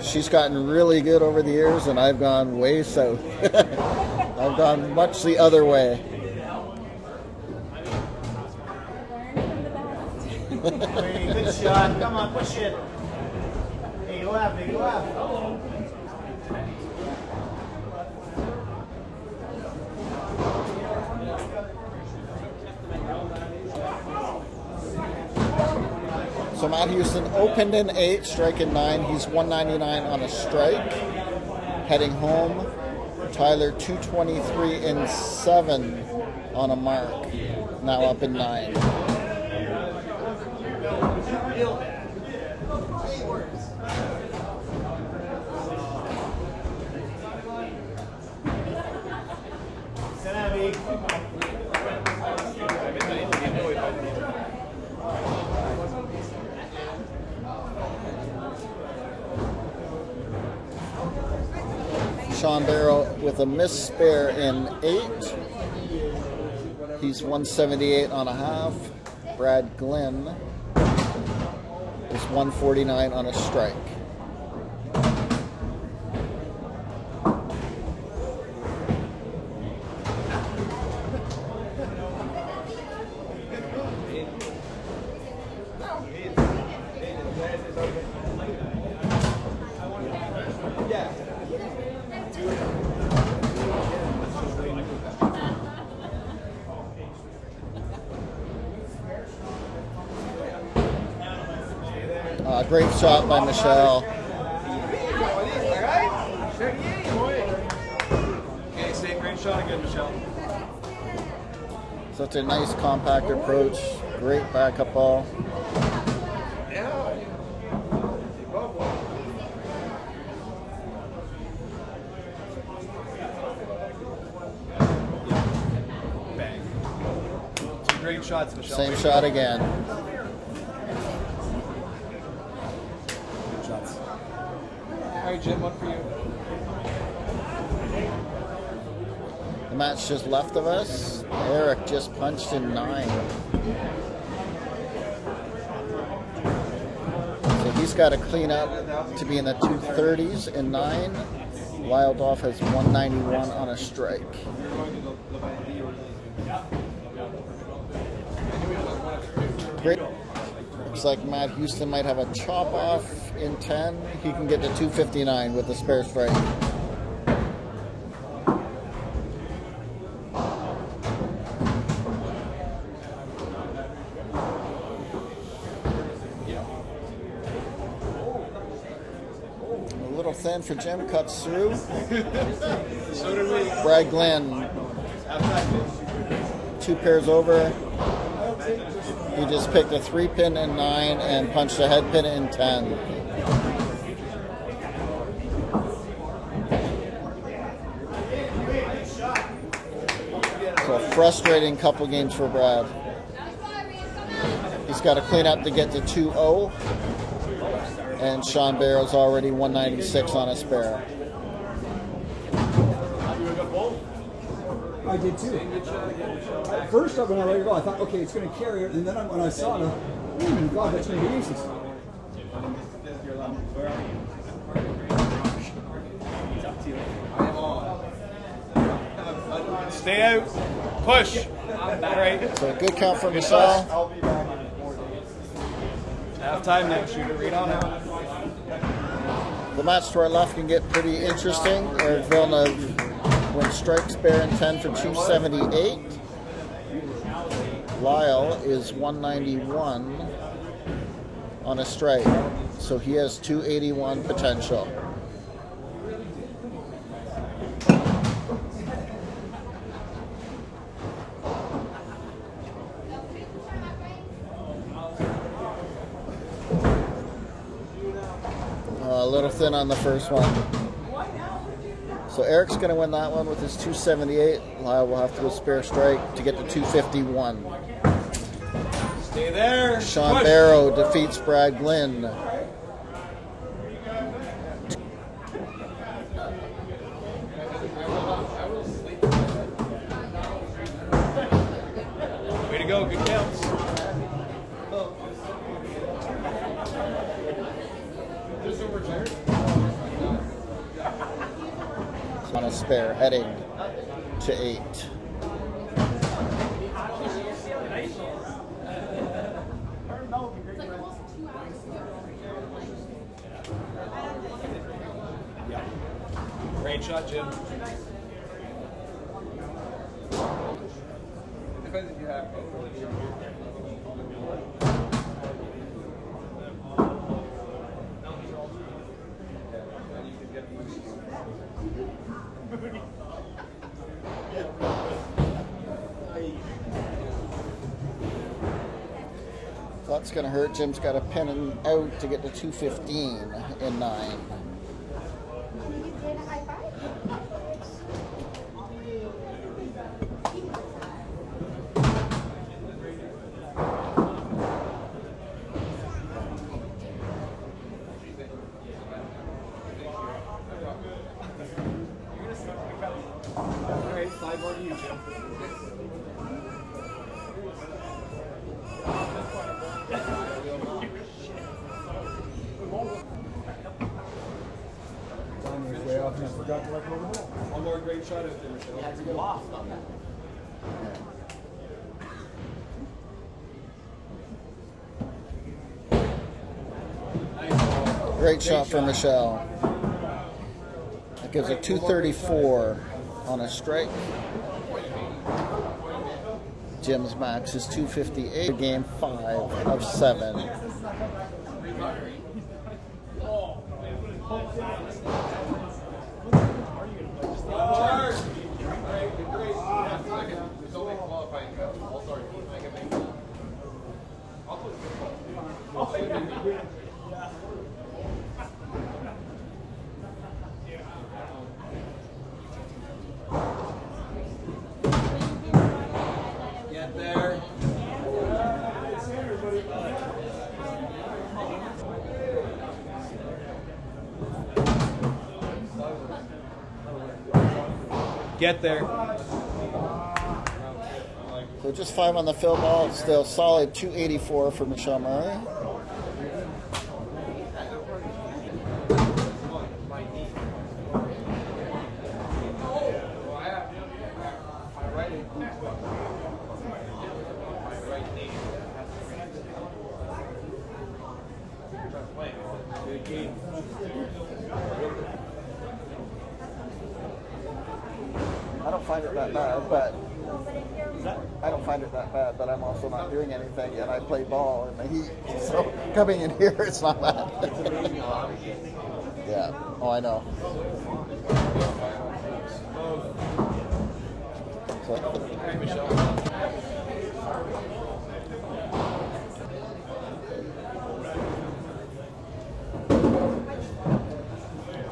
She's gotten really good over the years, and I've gone way south. I've gone much the other way. Hey, good shot. Come on, push it. Hey, go after, go after. So Matt Houston opened in 8, striking 9. He's 199 on a strike. Heading home, Tyler 223-7 on a mark. Now up in 9. Sean Barrow with a missed spare in 8. He's 178 on a half. Brad Glenn is 149 on a strike. Great shot by Michelle. Okay, same great shot again, Michelle. Such a nice compact approach. Great backup ball. Bang. Two great shots, Michelle. Same shot again. Shots. All right, Jim, one for you. The match just left of us. Eric just punched in 9. So he's got to clean up to be in the 230s in 9. Lyle Dolph has 191 on a strike. Great. Looks like Matt Houston might have a chop off in 10. He can get to 259 with the spare strike. A little thin for Jim, cuts through. Brad Glenn, 2 pairs over. He just picked a 3-pin in 9 and punched a head pin in 10. So a frustrating couple games for Brad. He's got to clean up to get to 2-0. And Sean Barrow's already 196 on a spare. I did too. At first, when I let it go, I thought, okay, it's going to carry it. And then when I saw it, oh God, that's going to be aces. Stay out. Push. Right. So a good count for Michelle. Half time now. Shoot it right on out. The match to our left can get pretty interesting. Eric Villeneuve wins strike spare in 10 for 278. Lyle is 191 on a strike, so he has 281 potential. A little thin on the first one. So Eric's going to win that one with his 278. Lyle will have to go spare strike to get to 251. Stay there. Sean Push. Barrow defeats Brad Glynn. Way to go. Good counts. On a spare, heading to 8. Great shot, Jim. Depends if you have. That's going to hurt. Jim's got a pin out to get to 215 in 9. All right, 5 more to you, Jim. Way off and I forgot to let go of the hole. One more great shot out there, Michelle. You had to go off on that. Great shot for Michelle. That gives a 234 on a strike. Jim's max is 258. Game 5 of 7. Get there. Get there. So just 5 on the field ball. It's still solid 284 for Michelle Murray. I don't find it that bad, but I'm also not doing anything, and I play ball in the heat. So coming in here, it's not bad. Yeah. Oh, I know.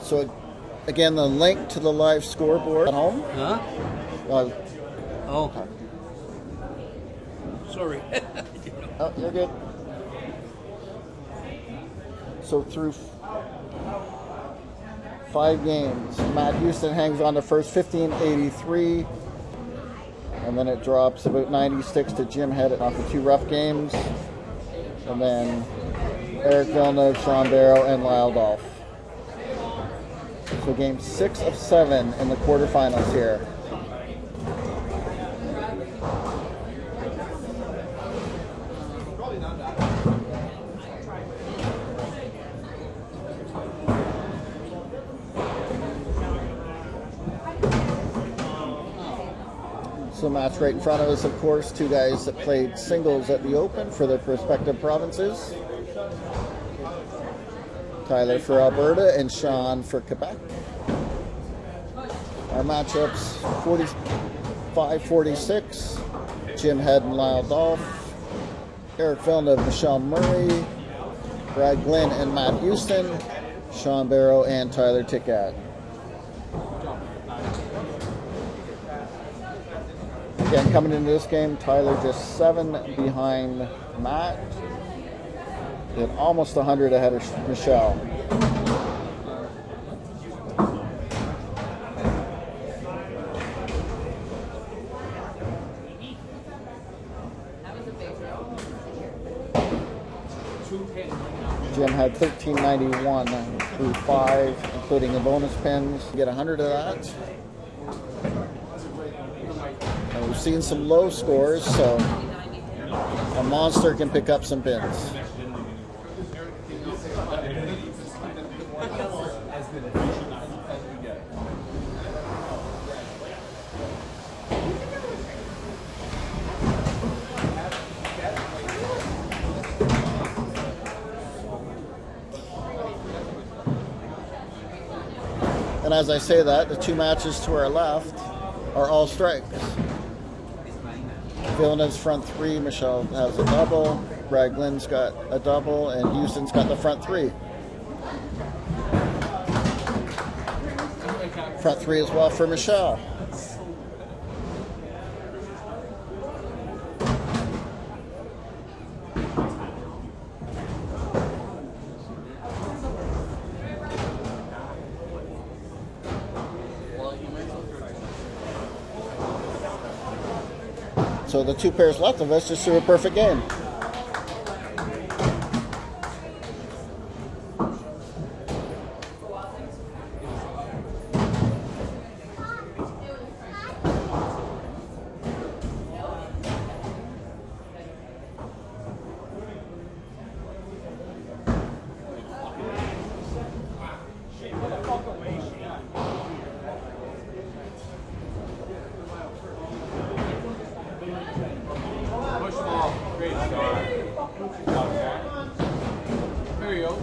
So again, the link to the live scoreboard at home. Huh? Oh. Sorry. Oh, you're good. So through 5 games, Matt Houston hangs on to first 1583, and then it drops about 96 to Jim Head after 2 rough games, and then Eric Villeneuve, Sean Barrow, and Lyle Dolph. So game 6 of 7 in the quarterfinals here. So the match right in front of us, of course, 2 guys that played singles at the Open for their respective provinces. Tyler for Alberta and Sean for Quebec. Our matchups, 45-46, Jim Head and Lyle Dolph, Eric Villeneuve, Michelle Murray, Brad Glynn and Matt Houston, Sean Barrow and Tyler Tickett. Again, coming into this game, Tyler just 7 behind Matt, and almost 100 ahead of Michelle. Jim had 1391 through 5, including the bonus pins. Get 100 of that. And we've seen some low scores, so a monster can pick up some pins. And as I say that, the 2 matches to our left are all strikes. Villeneuve's front 3, Michelle has a double, Brad Glynn's got a double, and Houston's got the front 3. Front 3 as well for Michelle. So the 2 pairs left of us just threw a perfect game. There you go.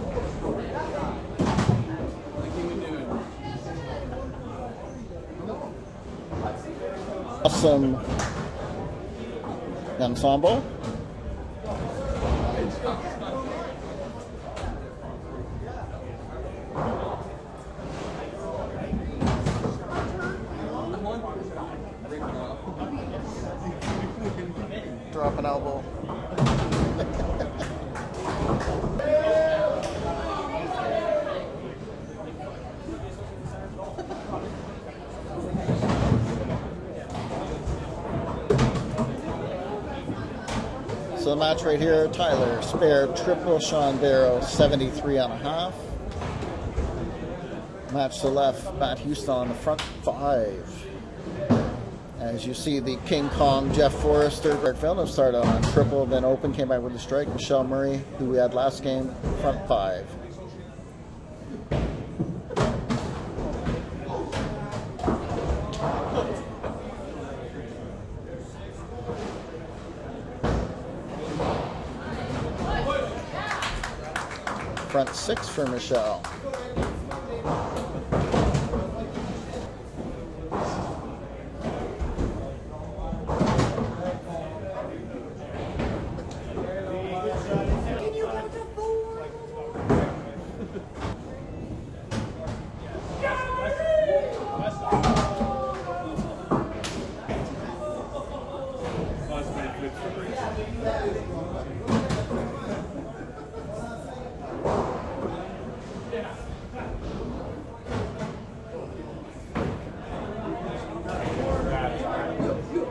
Awesome ensemble. Drop an elbow. So the match right here, Tyler, spare, triple, Sean Barrow, 73.5. Match to the left, Matt Houston on the front 5. As you see, the King Kong, Jeff Forrester, Eric Villeneuve started on a triple, then open, came back with a strike. Michelle Murray, who we had last game, front 5. front 6 for Michelle.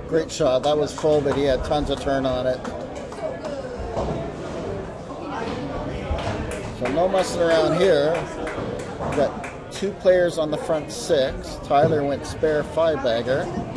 Great shot. That was full, but he had tons of turn on it. So no messing around here. We've got 2 players on the front 6. Tyler went spare 5-bagger.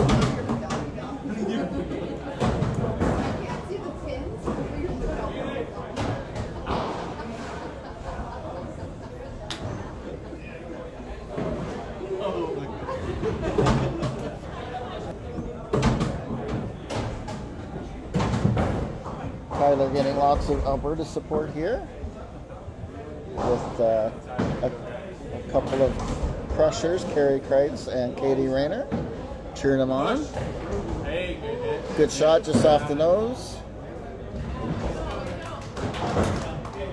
Tyler getting lots of Alberta support here with a couple of crushers, Carrie Kreitz and Katie Rayner, cheering him on. Good shot just off the nose.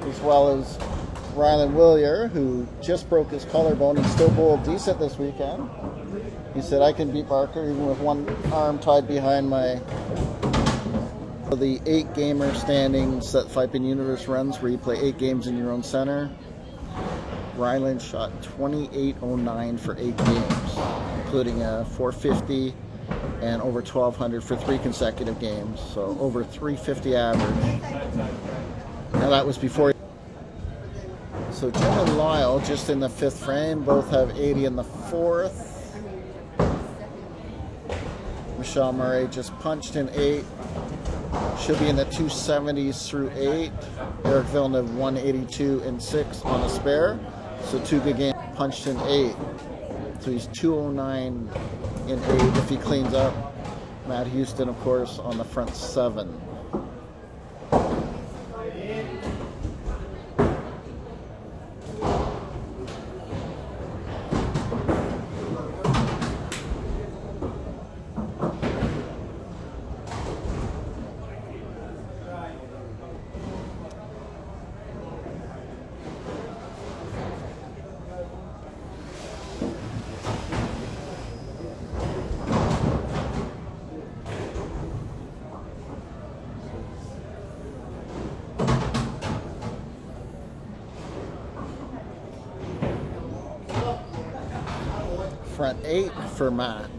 As well as Rylan Willier, who just broke his collarbone and still bowled decent this weekend. He said, I can beat Barker even with one arm tied behind my... The 8-gamer standings that Five Pin Universe runs, where you play 8 games in your own center. Ryland shot 28.09 for 8 games, including a 450 and over 1,200 for 3 consecutive games. So over 350 average. Now that was before. So Jim and Lyle just in the 5th frame, both have 80 in the 4th. Michelle Murray just punched in 8. Should be in the 270s through 8. Eric Villeneuve 182 and 6 on a spare. So 2 good games. Punched in 8. So he's 209 in 8 if he cleans up. Matt Houston, of course, on the front 7. Front 8 for Matt.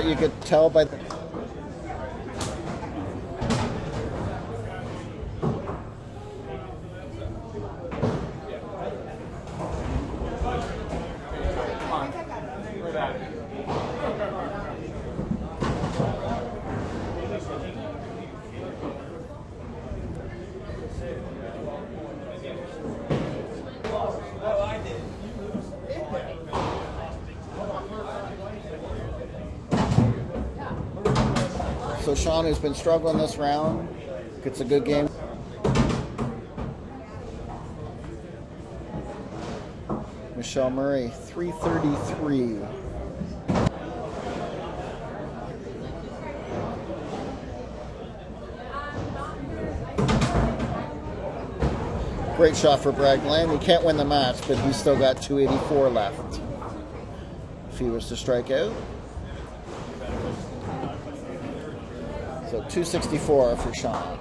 You could tell by the So Sean, who's been struggling this round, gets a good game. Michelle Murray, 333. Great shot for Brad Glenn. He can't win the match, but he's still got 284 left if he was to strike out. So 264 for Sean.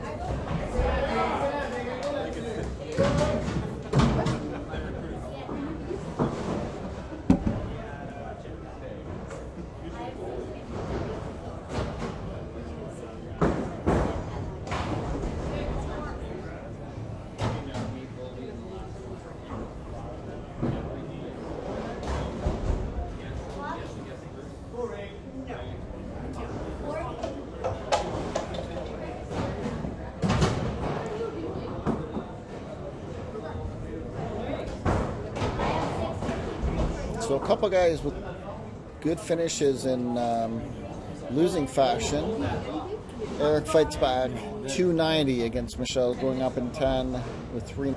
So a couple guys with good finishes in losing fashion. Eric fights back 290 against Michelle, going up in 10 with 3.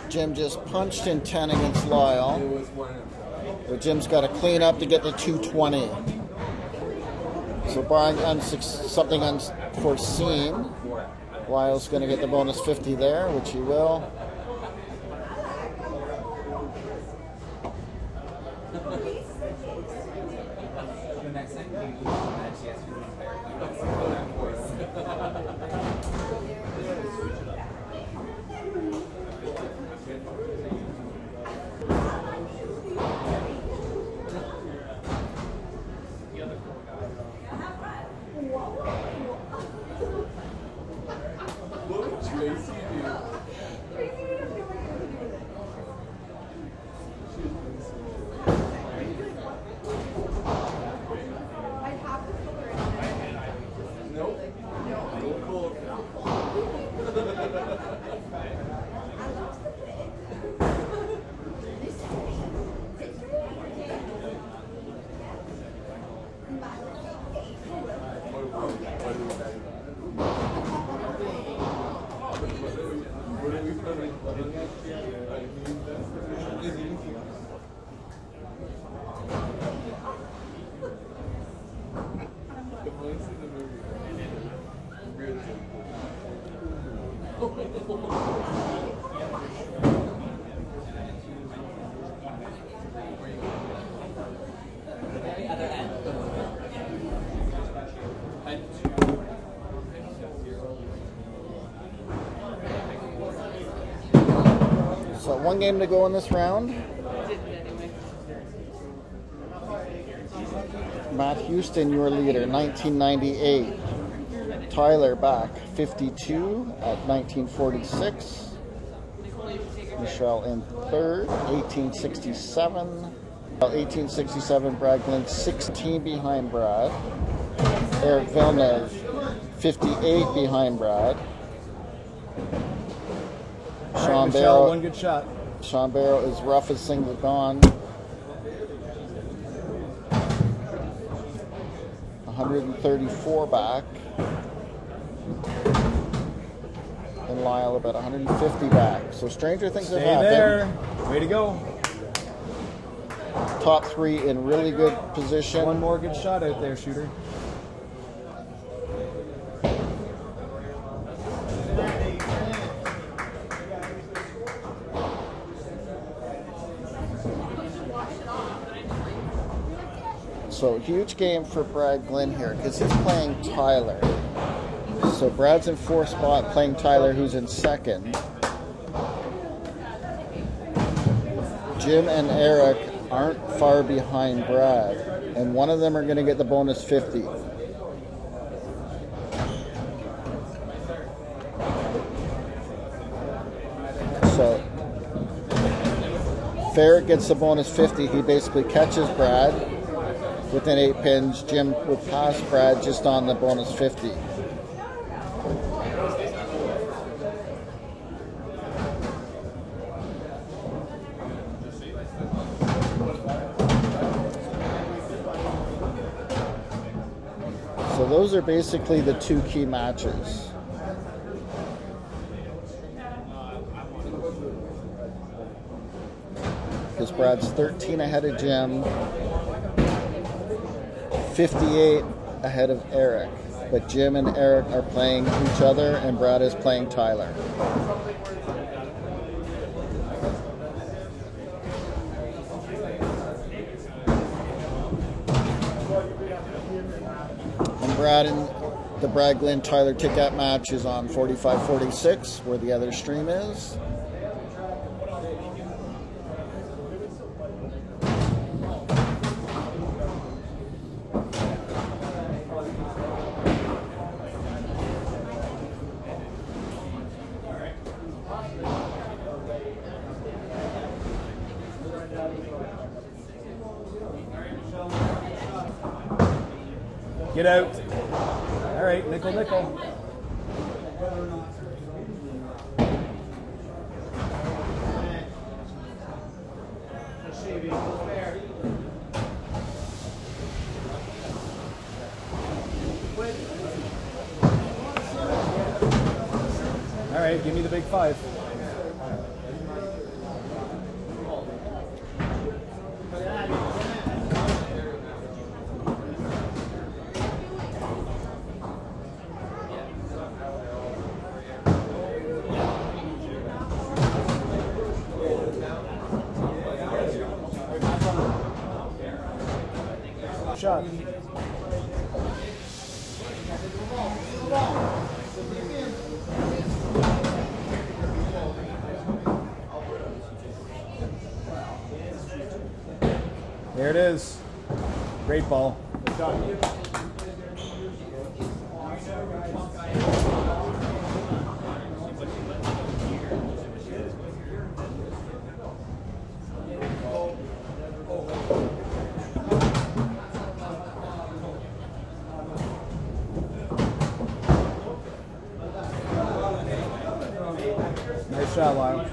Jim just punched in 10 against Lyle. But Jim's got to clean up to get to 220. So barring something unforeseen, Lyle's going to get the bonus 50 there, which he will. So 1 game to go in this round. Matt Houston, your leader, 1998. Tyler back, 52 at 1946. Michelle in third, 1867. 1867, Brad Glenn, 16 behind Brad. Eric Villeneuve, 58 behind Brad. Sean Barrow, one good shot. Sean Barrow is rough as things gone. 134 back. And Lyle about 150 back. So stranger things have happened. There. Way to go. Top 3 in really good position. One more good shot out there, shooter. So huge game for Brad Glenn here because he's playing Tyler. So Brad's in 4th spot playing Tyler, who's in 2nd. Jim and Eric aren't far behind Brad, and one of them are going to get the bonus 50. So Ferret gets the bonus 50. He basically catches Brad within 8 pins. Jim would pass Brad just on the bonus 50. So those are basically the 2 key matches. Because Brad's 13 ahead of Jim, 58 ahead of Eric. But Jim and Eric are playing each other, and Brad is playing Tyler. The Brad Glenn Tyler Ticket match is on 4546, where the other stream is. Get out. All right, nickel, nickel. All right, give me the big five. Shot. There it is. Great ball. Good shot. Nice shot, Lyle.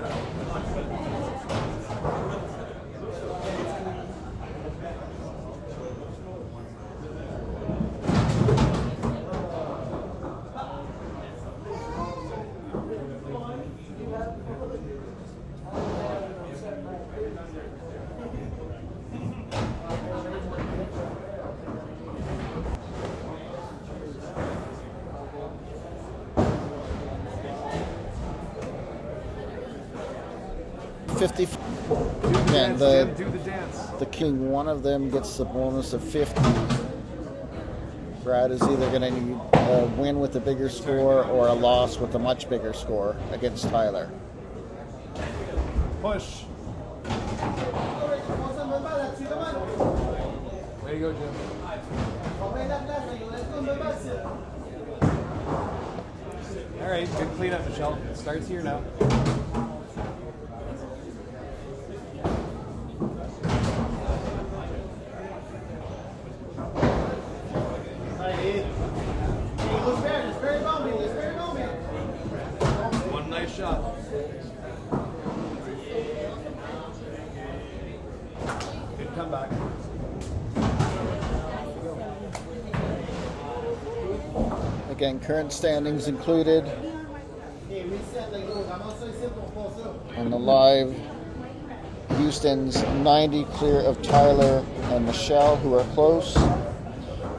And the king, one of them gets the bonus of 50. Brad is either going to need a win with a bigger score or a loss with a much bigger score against Tyler. Push. Way to go, Jim. All right, good cleanup, Michelle. It starts here now. One nice shot. Good comeback. Again, current standings included. On the live, Houston's 90 clear of Tyler and Michelle, who are close.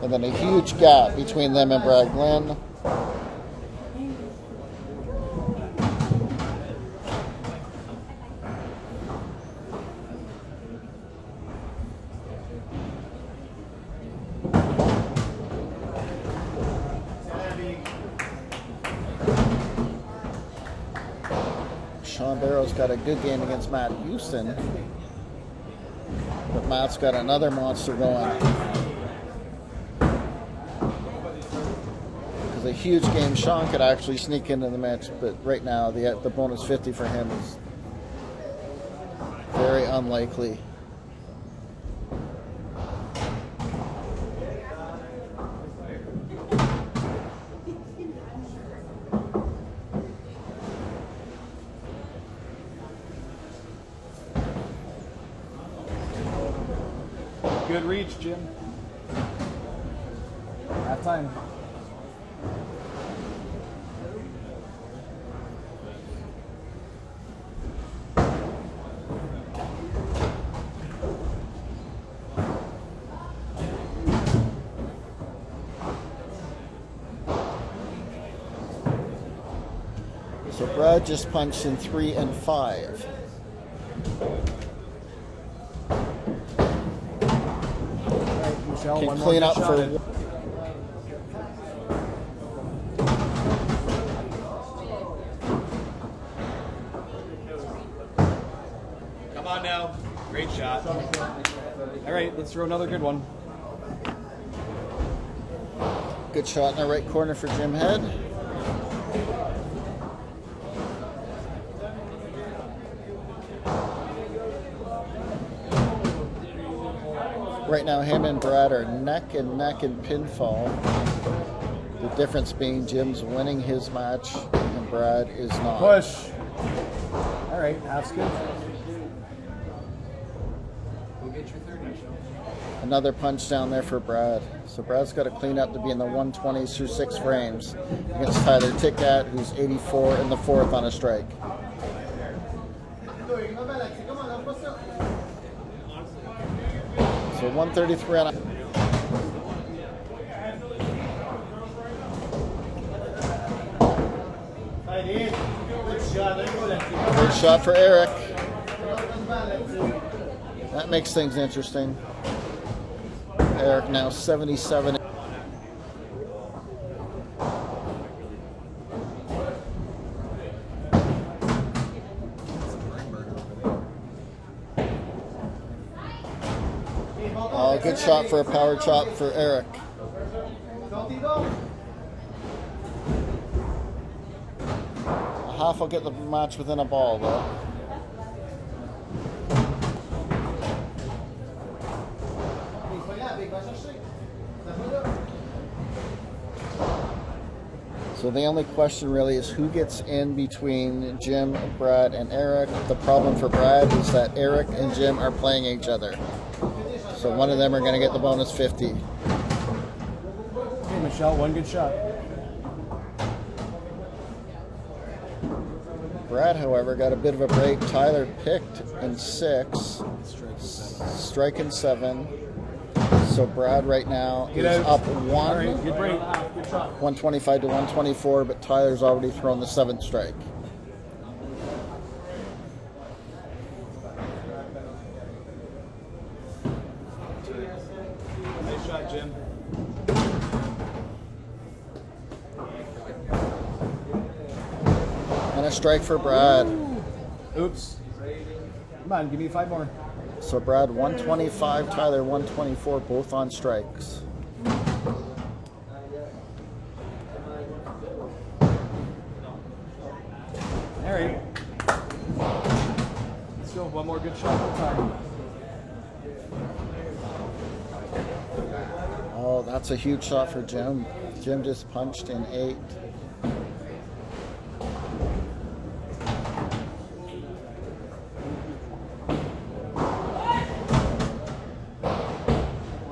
And then a huge gap between them and Brad Glenn. Sean Barrow's got a good game against Matt Houston. But Matt's got another monster going. A huge game. Sean could actually sneak into the match, but right now the bonus 50 for him is very unlikely. Good reach, Jim. Half time. So Brad just punched in 3 and 5. Michelle, Can one clean more up shot for in. Come on now. Great shot. All right, let's throw another good one. Good shot in the right corner for Jim Head. Right now, him and Brad are neck and neck in pinfall. The difference being Jim's winning his match and Brad is not. Push. All right, half's good. We'll get your third next show. Another punch down there for Brad. So Brad's got to clean up to be in the 120s through 6 frames against Tyler Ticat, who's 84 in the 4th on a strike. So 133 on a... Good shot for Eric. That makes things interesting. Eric now 77. Oh, good shot for a power chop for Eric. A half will get the match within a ball, though. So the only question really is who gets in between Jim, Brad, and Eric. The problem for Brad is that Eric and Jim are playing each other. So one of them are going to get the bonus 50. Okay, Michelle, one good shot. Brad, however, got a bit of a break. Tyler picked in 6, strike in 7. So Brad right now is up 1. Right, good break. 125 to 124, but Tyler's already thrown the 7th strike. Nice shot, Jim. And a strike for Brad. Oops. Come on, give me 5 more. So Brad 125, Tyler 124, both on strikes. All right. Let's go. One more good shot at a time. Oh, that's a huge shot for Jim. Jim just punched in 8.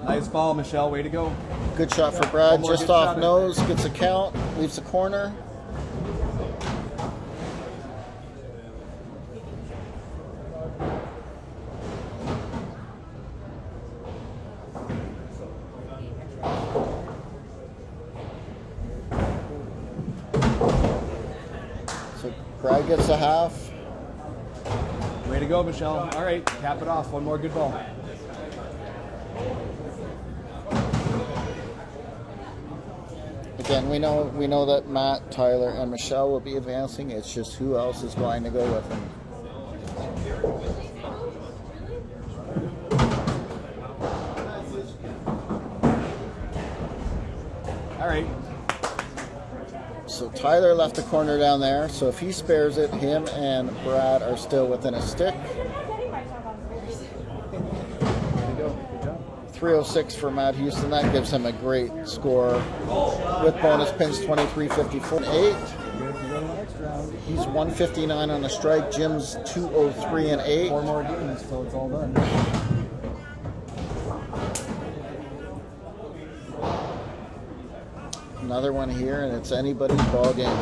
Nice ball, Michelle. Way to go. Good shot for Brad. One more Just good off shot. nose. Gets a count. Leaves the corner. So Brad gets a half. Way to go, Michelle. All right, cap it off. One more good ball. Again, we know that Matt, Tyler, and Michelle will be advancing. It's just who else is going to go with them. All right. So Tyler left the corner down there. So if he spares it, him and Brad are still within a stick. 306 for Matt Houston. That gives him a great score with bonus pins 23.54 8. He's 159 on the strike. Jim's 203 and 8. 4 more games till it's all done. Another one here, and it's anybody's ball game.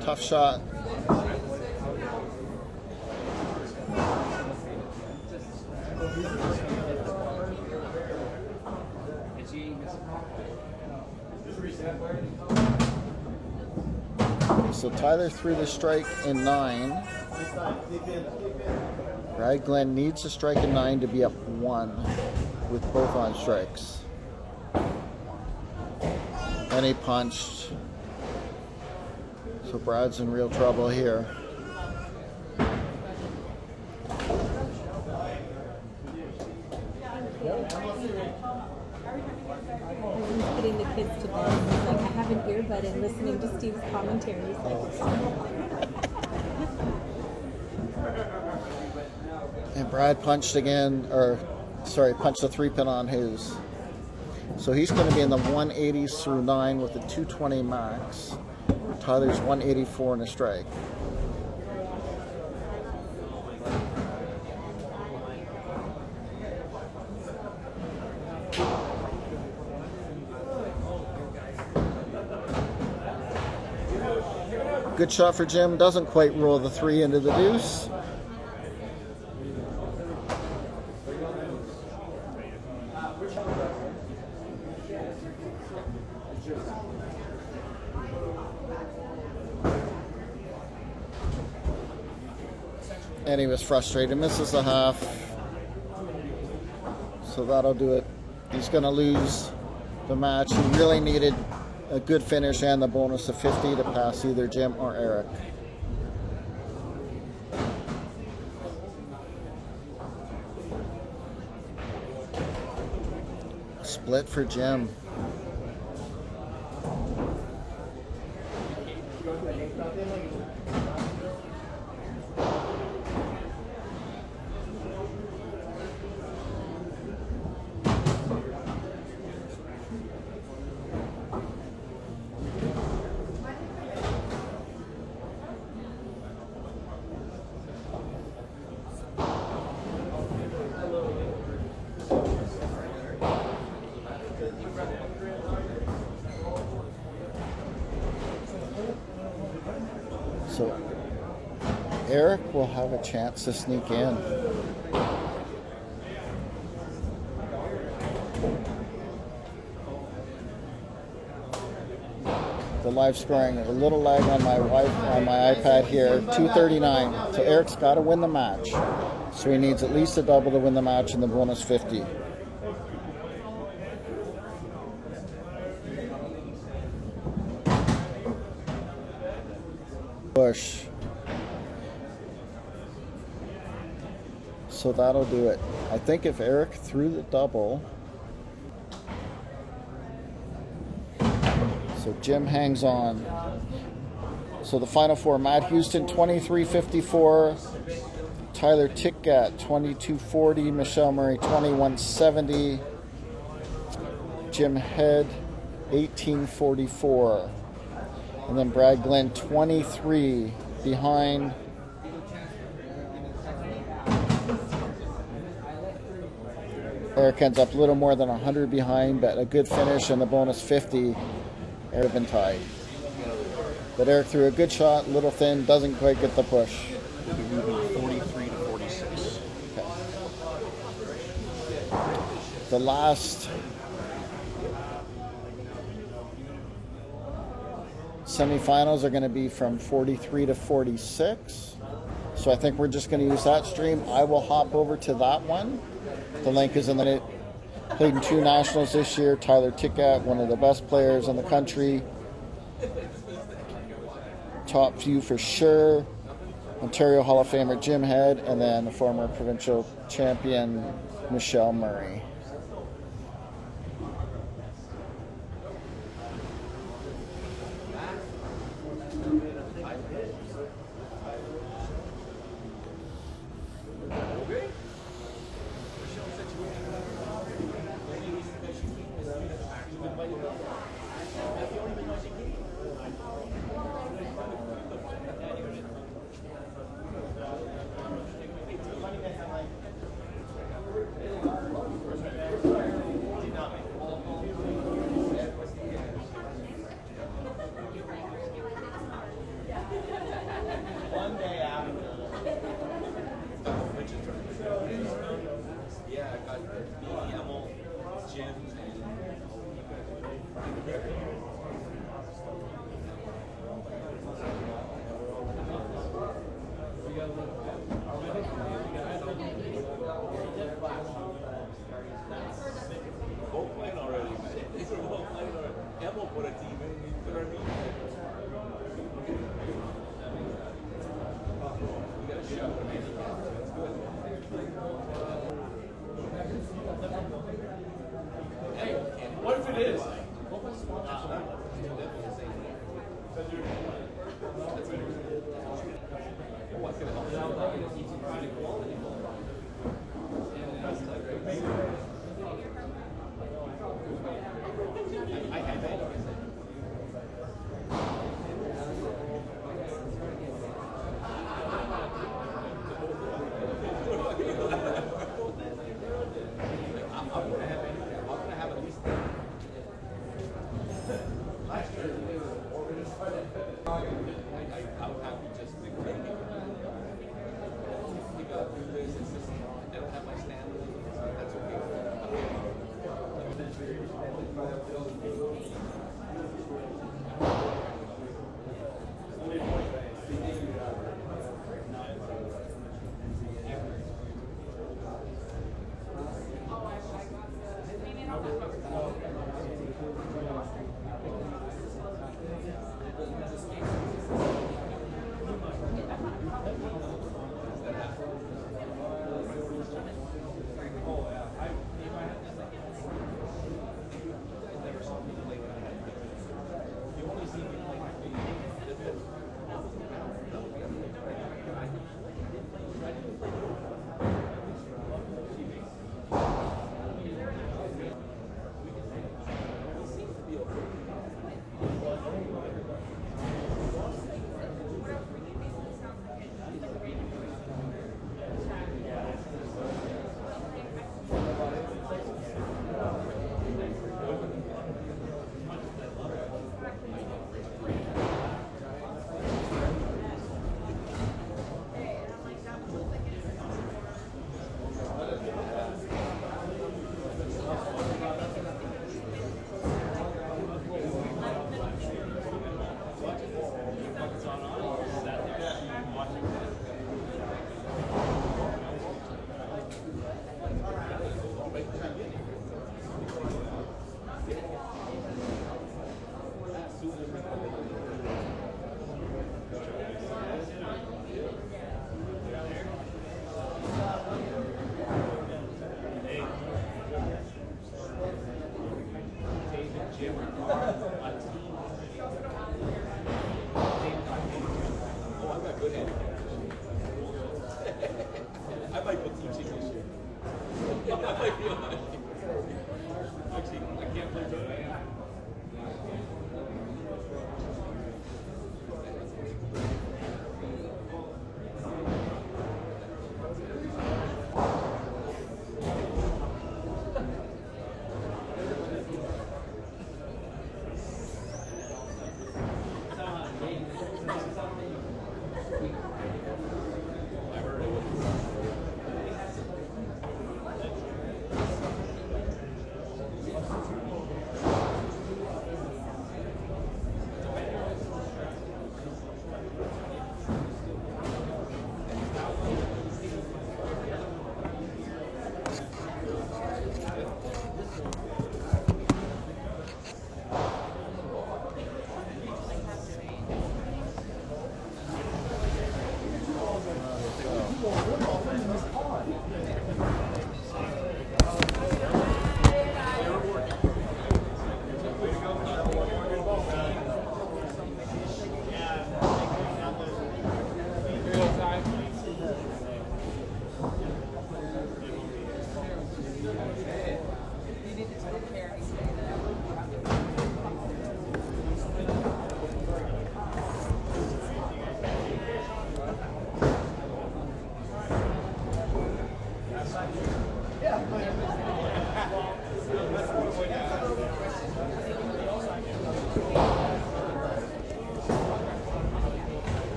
Tough shot. So Tyler threw the strike in 9. Brad Glenn needs a strike in 9 to be up 1 with both on strikes. And he punched. So Brad's in real trouble here. Putting the kids to bed. It's like I have an earbud and listening to Steve's commentaries. And Brad punched again, punched a 3-pin on his. So he's going to be in the 180s through 9 with the 220 max. Tyler's 184 and a strike. Good shot for Jim. Doesn't quite roll the 3 into the deuce. And he was frustrated. Misses the half. So that'll do it. He's going to lose the match. He really needed a good finish and the bonus of 50 to pass either Jim or Eric. Split for Jim. So Eric will have a chance to sneak in. The live scoring, a little lag on my iPad here, 239. So Eric's got to win the match. So he needs at least a double to win the match and the bonus 50. Push. So that'll do it. I think if Eric threw the double, so Jim hangs on. So the final four: Matt Houston 23.54, Tyler Tickgat 22.40, Michelle Murray 21.70, Jim Head 18.44. And then Brad Glenn 23 behind. Eric ends up a little more than 100 behind, but a good finish and the bonus 50. Eric been tied. But Eric threw a good shot, a little thin, doesn't quite get the push. We'll be moving 43 to 46. Okay. The last semifinals are going to be from 43 to 46. So I think we're just going to use that stream. I will hop over to that one. The link is in the it. Played in 2 nationals this year. Tyler Tickgat, one of the best players in the country. Top few for sure. Ontario Hall of Famer Jim Head, and then the former provincial champion Michelle Murray. What if it is?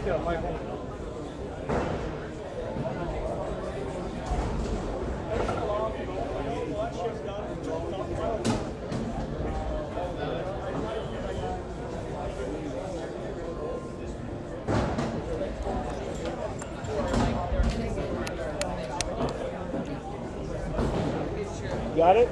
Yeah, Michael. Got it?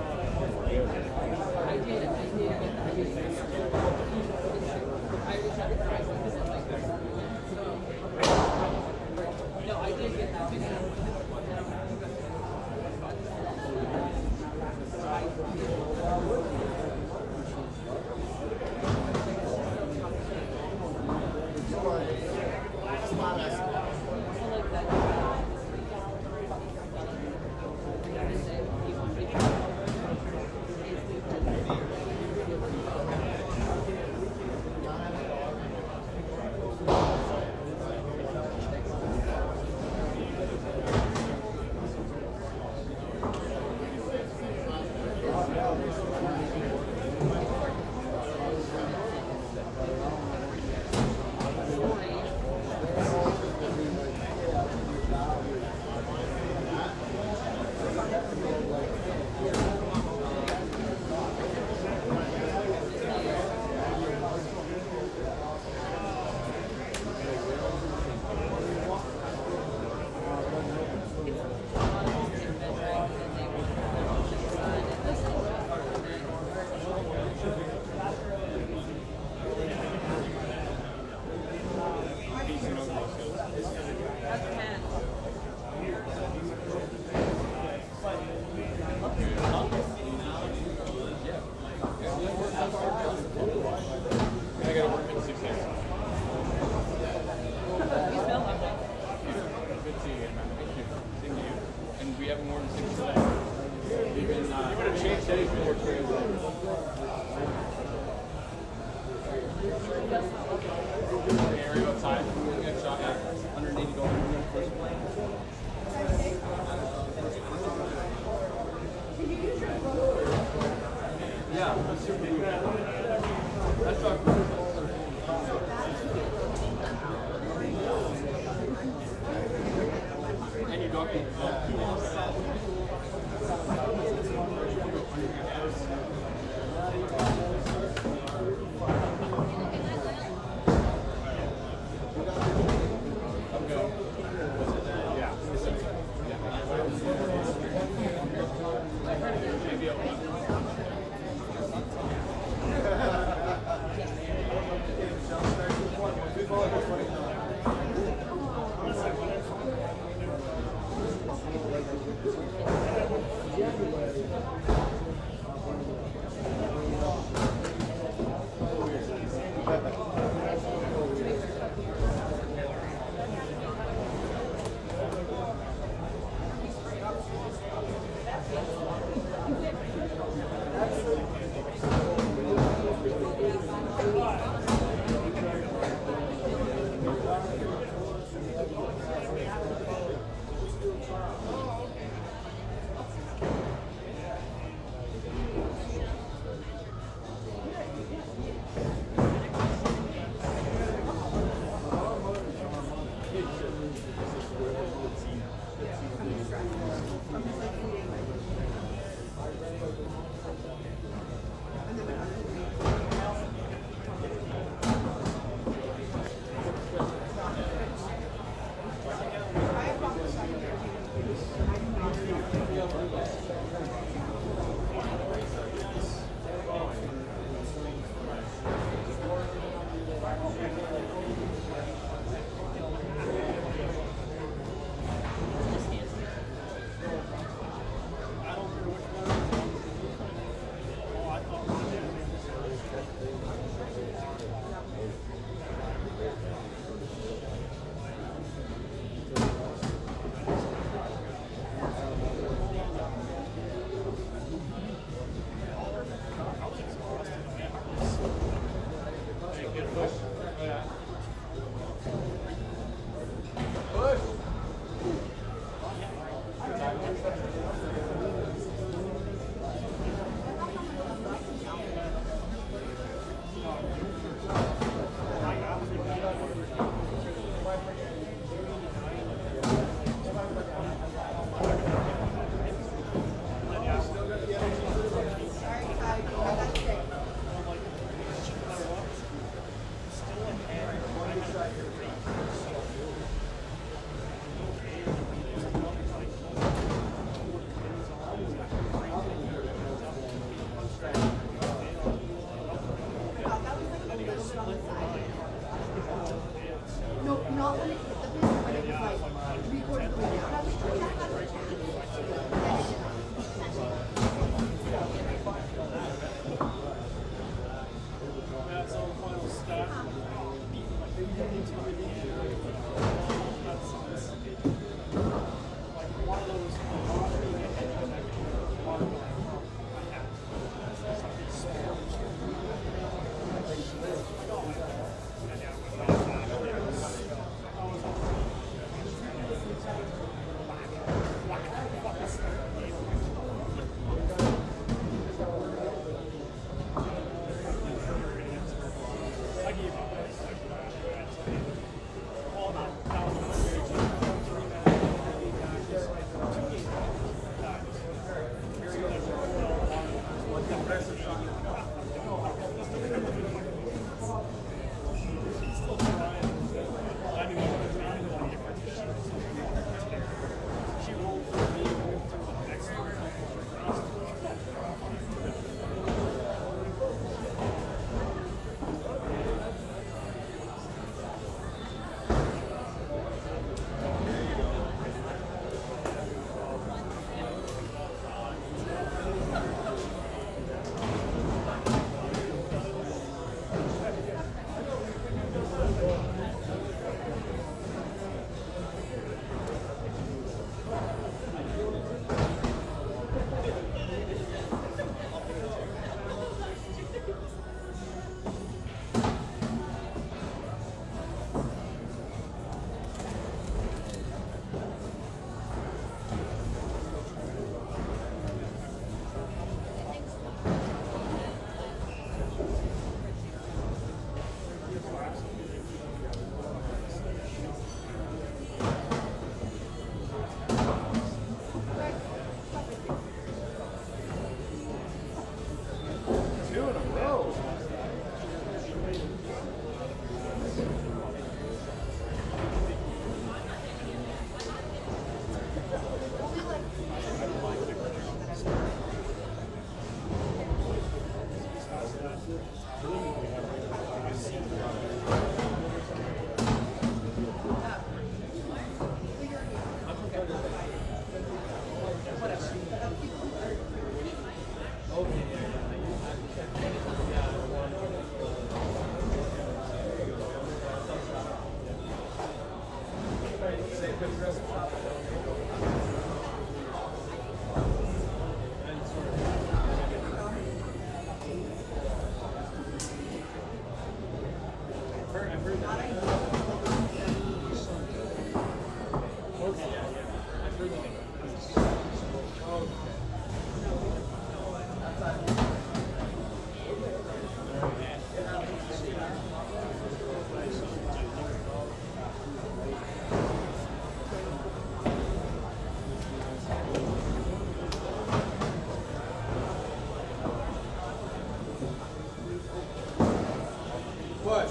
Push.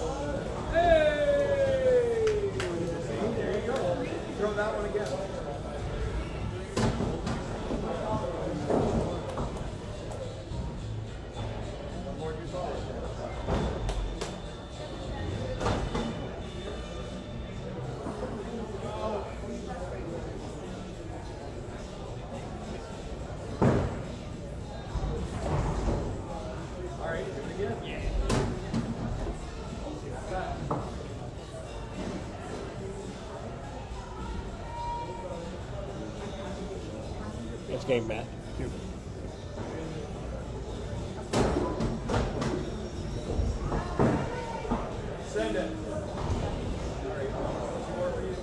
Hey! There you go. Throw that one again. One more do solid. All right, do it again. Yeah. Next game, Matt. Send it. All right, two more for you.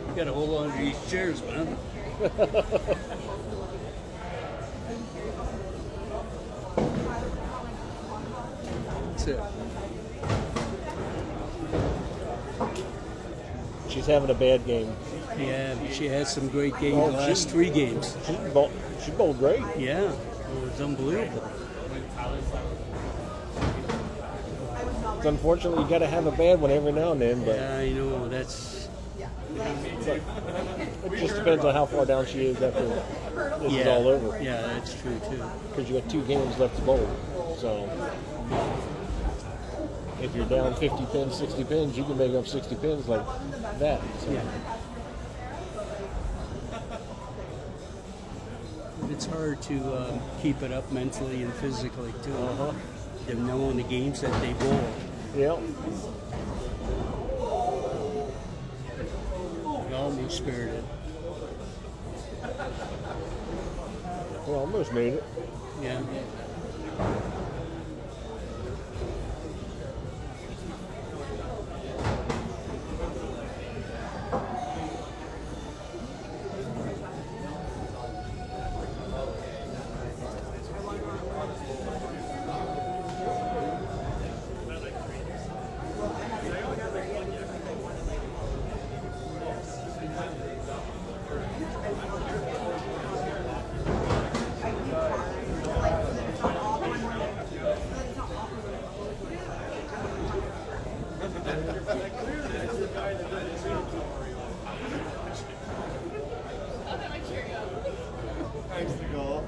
You gotta hold on to these chairs, man. That's it. She's having a bad game. Yeah, she had some great games the last 3 games. She bowled great. Yeah, it was unbelievable. It's unfortunately you got to have a bad one every now and then, but Yeah, I know, that's... it just depends on how far down she is after this is all over. Yeah, that's true too. Because you got 2 games left to bowl, so if you're down 50 pins, 60 pins, you can make up 60 pins like that. So. Yeah. It's hard to keep it up mentally and physically too. Them knowing the games that they bowl. Yep. We almost spared it. We almost made it. Yeah. Thanks to goal.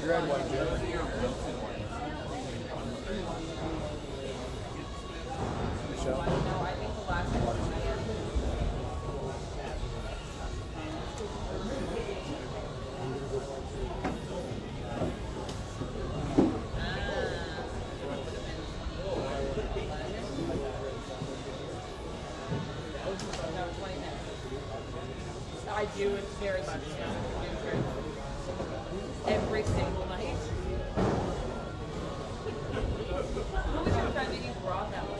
dread one, Jim. Michelle? I do it very much every single night. What was your friend that you brought that way?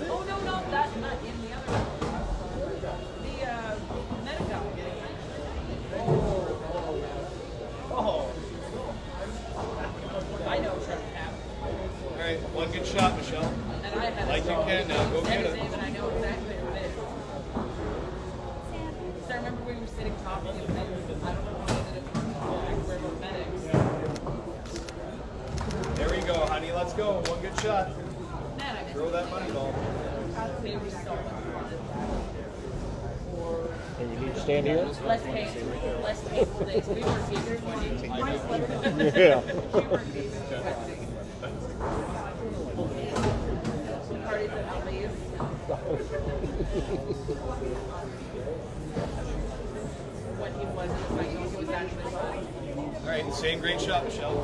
Oh no, that's not in the other one. The medical. Oh. I know Trevor Cap. All right, one good shot, Michelle. And I had Like you can now. Go get it. And I know exactly what it is. So I remember we were sitting talking and I don't know what it is. We're both medics. There we go, honey. Let's go. One good shot. Man, I Throw that money ball. They were so much fun. And you need to stand here? Less painful days. We were teachers. Yeah. Parties at Albie's. When he wasn't fighting, he was actually fighting. All right, same great shot, Michelle.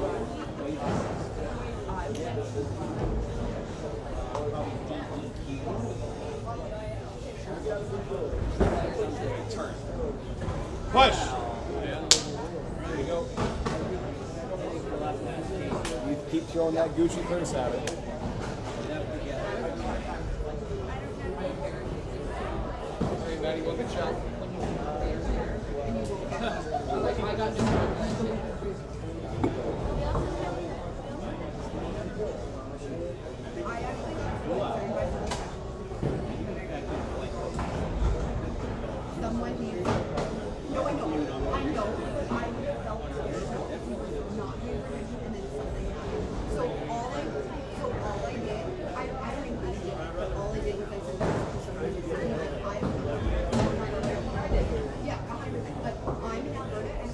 Turn. Push. There you go. You keep throwing that Gucci purse at it. Hey, Maddie, one good shot. I got no Someone here. No, I know. I know. I felt not here, and then something happened. So all I did, I don't even need it, but all I did was I sent it to someone to sign it. Yeah, 100%. But I'm in Alberta, and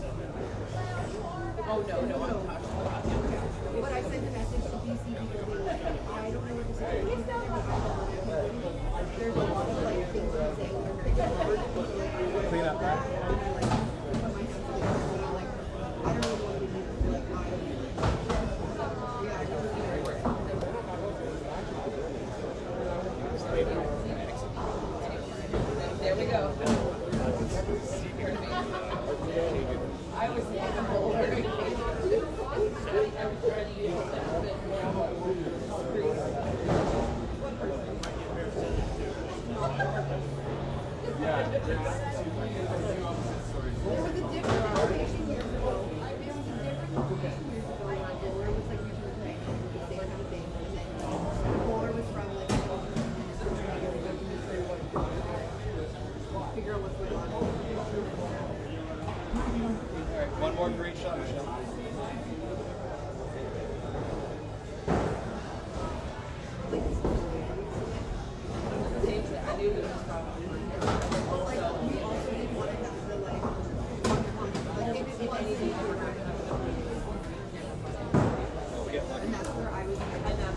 Oh no, I'm talking about him. but I sent a message to BC people being like, I don't know what to say. There's a lot of like things to say. Clean up that. There we go. I was looking forward. I was trying to use There was a different location years ago. There was a different location years ago where it was like usually playing the same kind of thing. And then Moore was from like figure out what's going on. All right, one more great shot, Michelle.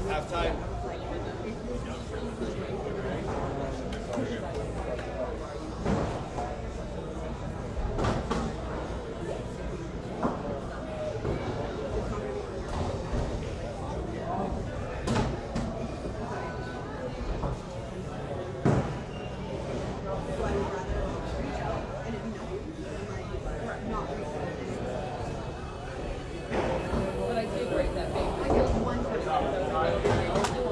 Half time. But I did break that big. I did one time.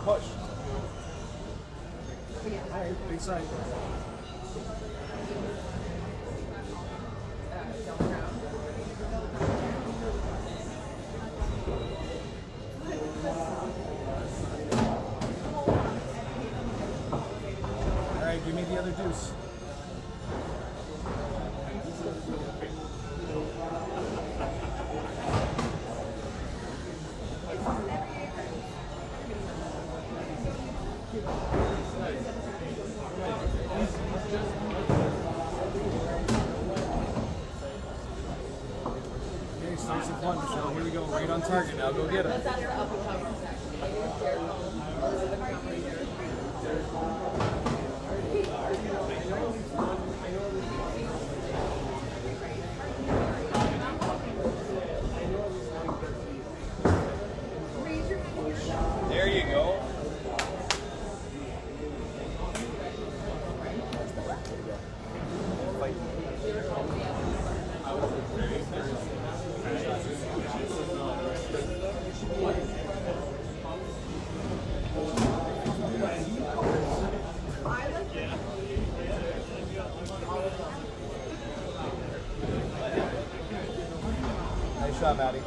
Push. Big side. All right, give me the other deuce. Okay, start some fun, Michelle. Here we go. Right on target now. Go get it. There you go. Nice shot, Maddie.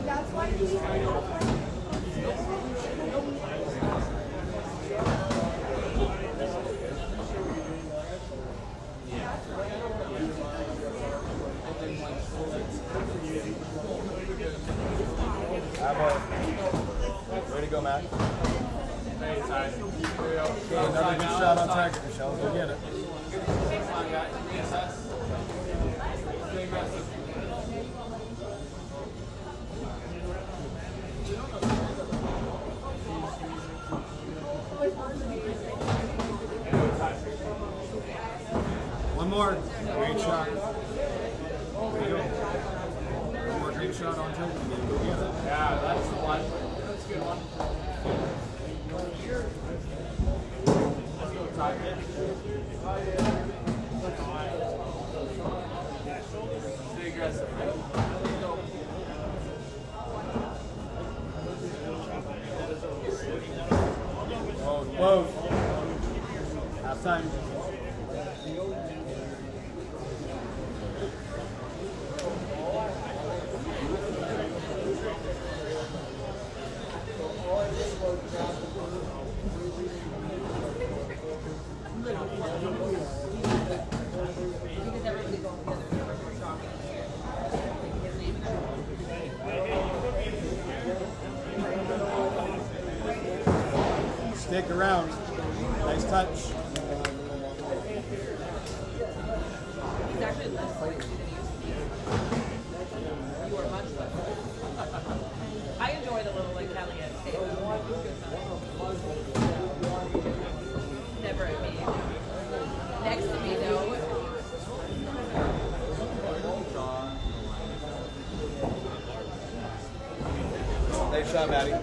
That's why Way to go, Matt. Okay, another good shot on target, Michelle. Go get it. One more. Great shot. There you go. One more great shot on target. Go get it. Yeah, that's the one. That's a good one. Let's go, Ty. Stay aggressive. Whoa. Half time. Stick around. Nice touch. He's actually less than he used to be. You are much less. I enjoy the little like Caliente table. Never at me. Next to me though. Nice shot, Maddie.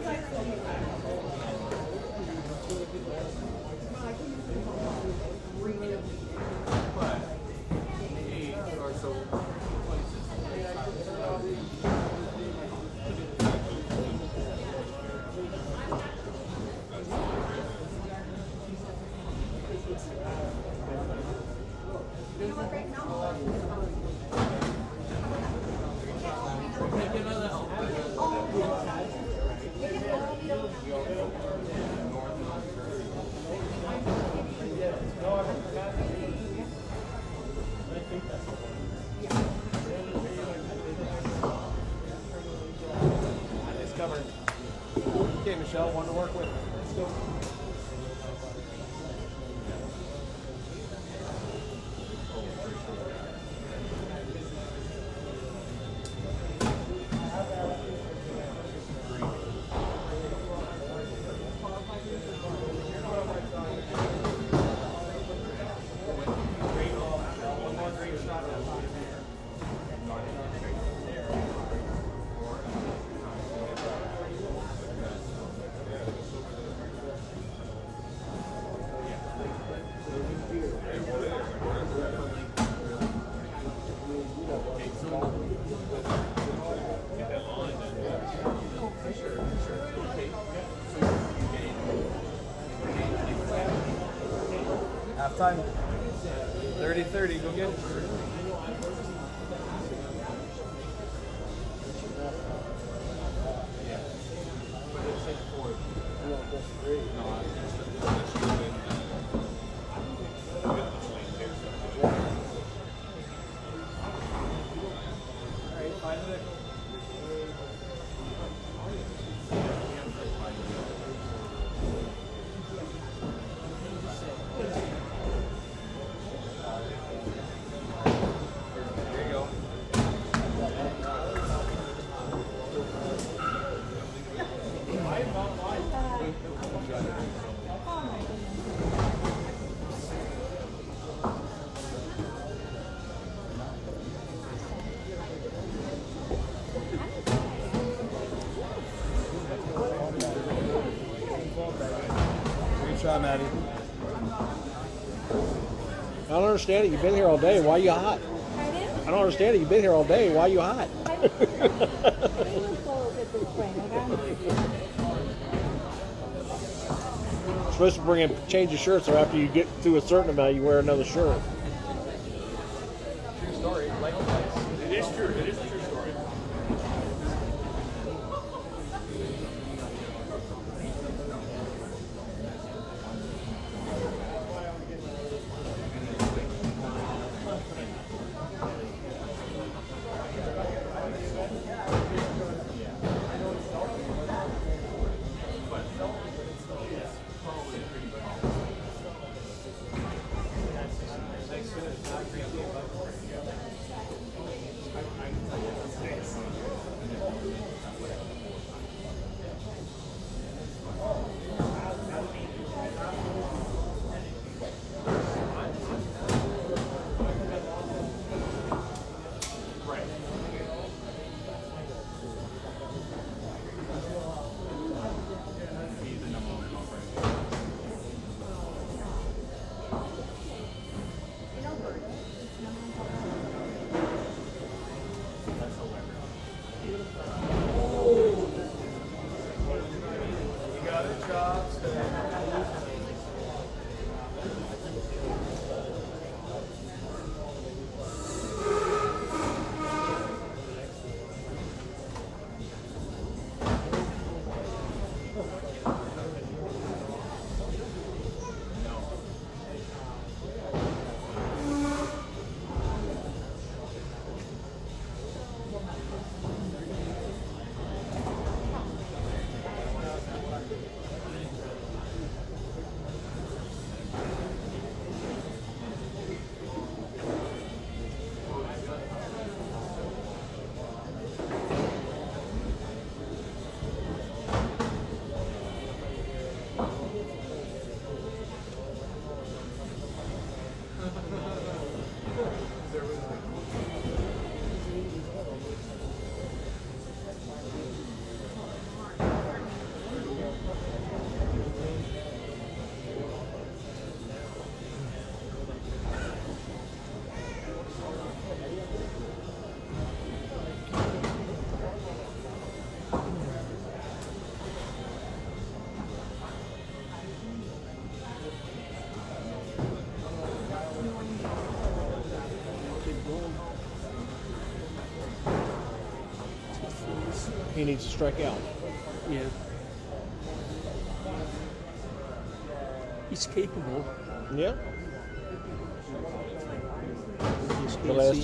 Michelle, one to work with. Let's go. Halftime. 30-30. Go get it. Good shot, Maddie. I don't understand it. You've been here all day. Why are you hot? I don't understand it. You've been here all day. Why are you hot? You're supposed to bring in change of shirts, so after you get through a certain amount, you wear another shirt. True story. Life advice. It is true. It is a true story. He needs to strike out. Yeah. He's capable. Yeah. The last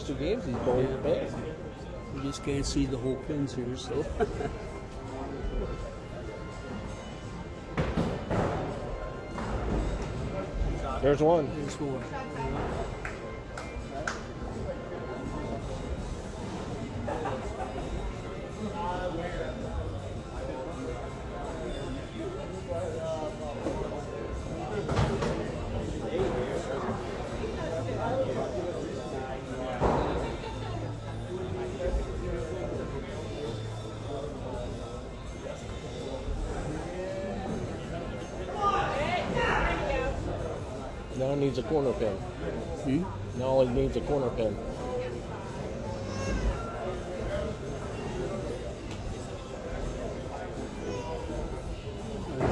two games, he's bowling the base. You just can't see the whole pins here, so. There's one. There's one. Now he needs a corner pin. Now he needs a corner pin.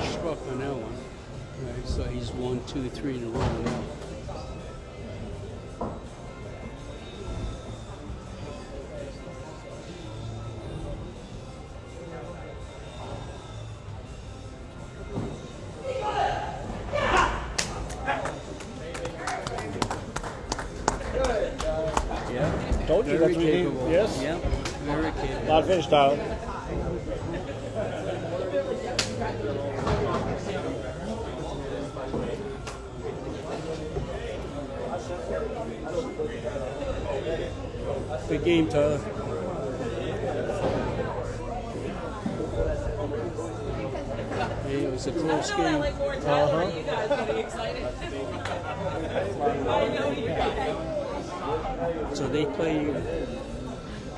Struck on that one. Right, so he's 1, 2, 3 in a row now. Told you that's what you need. Yes? Yeah, very capable. Not finished, Tyler. Good game, Tyler. Hey, it was a close game. I like more Tyler. Are you guys getting excited? I know you guys. So they play the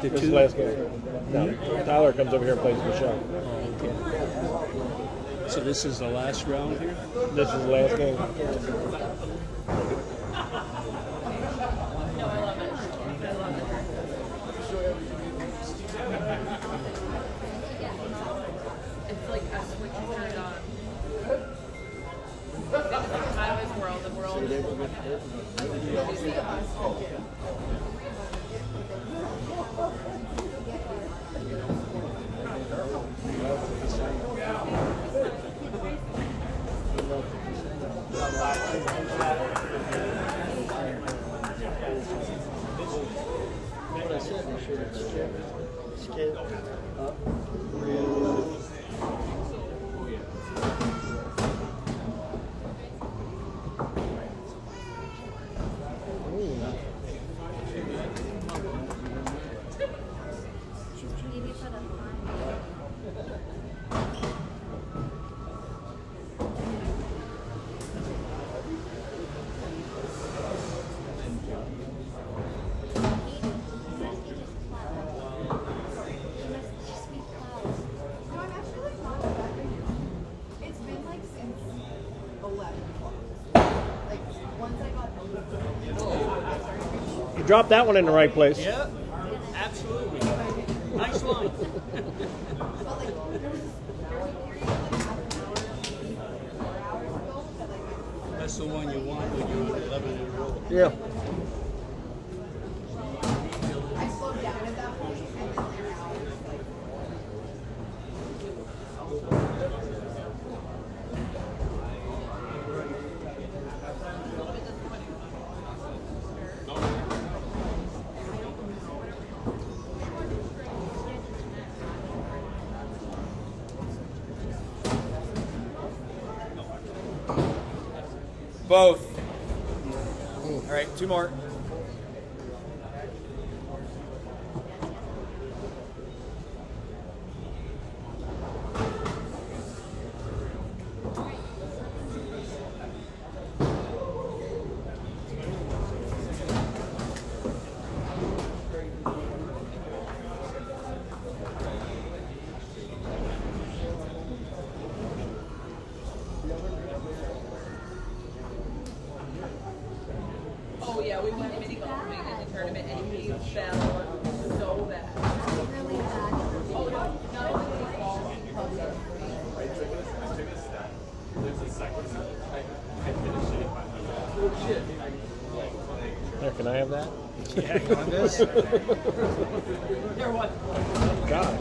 This is two. the last game. No, Tyler comes over here and plays Michelle. Oh, okay. So this is the last round here? This is the last game. It's like a switch you turn it on. It's like Tyler's world, the world is You dropped that one in the right place. Yeah, absolutely. Nice line. That's the one you want when you're 11 in a row. Yeah. I slowed down at that point, and then they're out. Both. All right, two more. Oh yeah, we went mini golfing in the tournament and he fell so bad. Really bad. Oh no, not only did he fall, There, can I have that? Yeah, you want this? There was. God.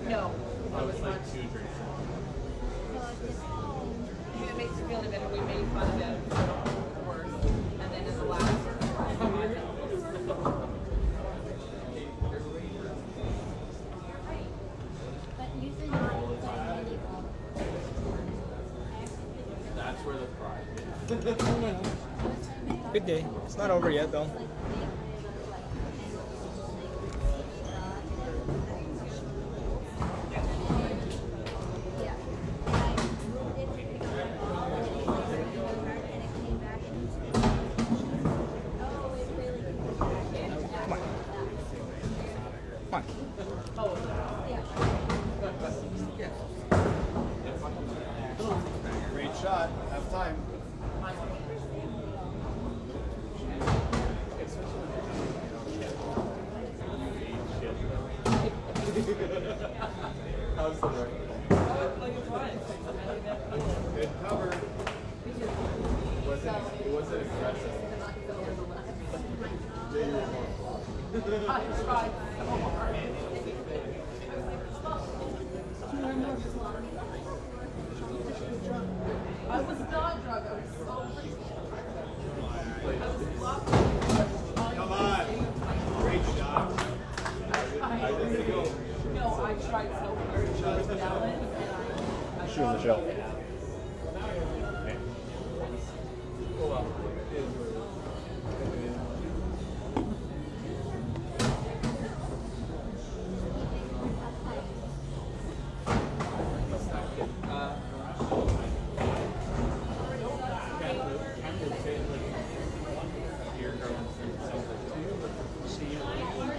No, I was not. It makes you feel any better. We made fun of it worse. And then in the last where the pride. Good day. It's not over yet, though. Great shot. Have time. How's the record? Good cover. It wasn't aggressive. Jay, you were more I tried so hard. I was not drunk. I was so Come on. Great shot. No, I tried so hard to balance and I Shoot on the shelf.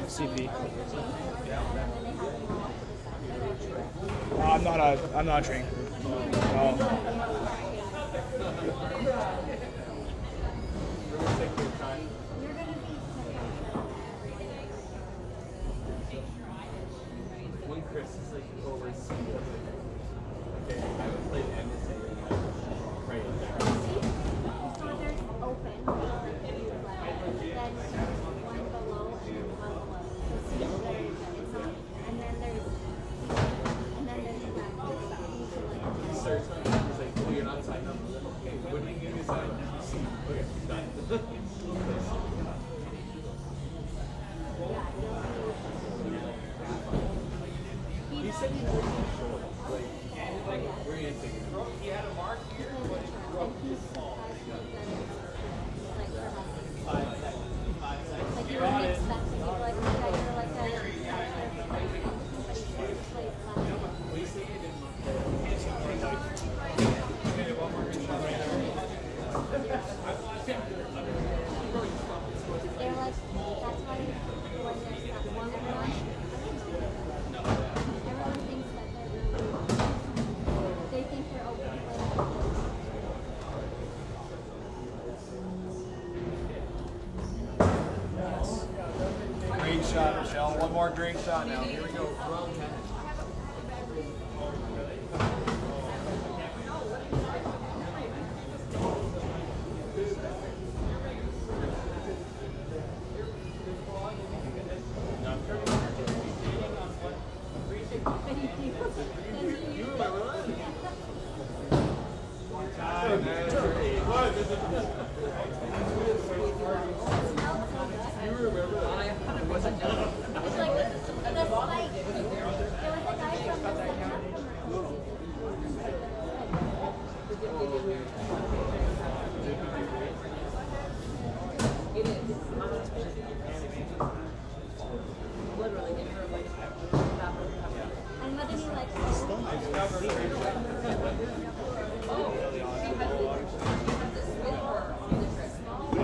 CP. I'm not a drinker. No. When Chris is like over his seat, okay, I haven't played Anderson right there. So there's open, then one below and one below. So see, and then there's He starts on it, he's like, oh, you're not signed up. Okay, what do you give me a sign? Okay, done. He said he was short. Like, where are you thinking? He had a mark here, but he broke his fall. Like you wouldn't expect to be like, yeah, you're like that. They're like, that's why when there's that one rush, everyone thinks that they're really, they think they're open. Great shot, Michelle. One more great shot now. Here we go.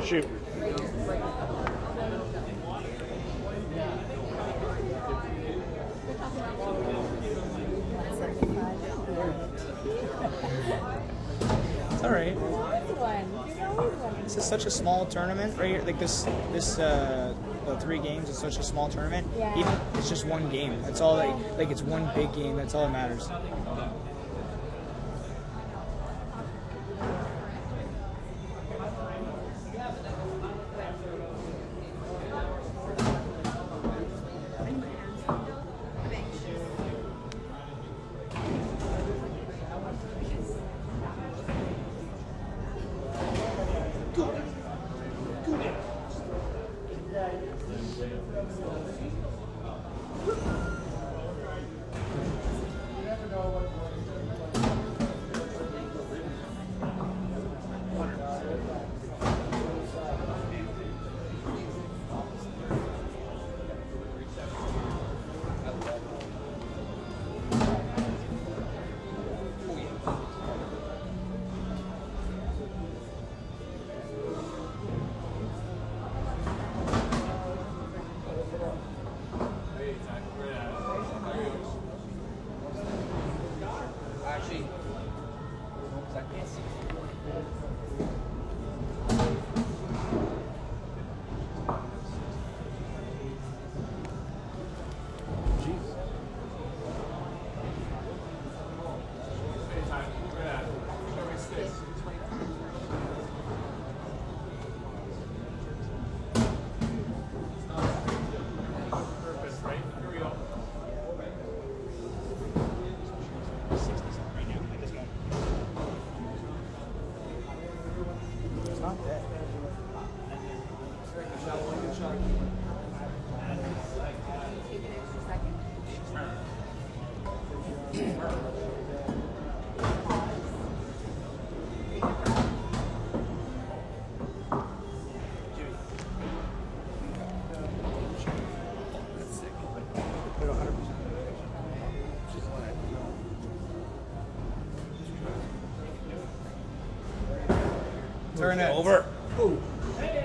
Shoot. It's all right. This is such a small tournament right here. Like this the 3 games is such a small tournament. Yeah. Even it's just one game. That's all. Like it's one big game. That's all that matters. You never know what Turn it. Over.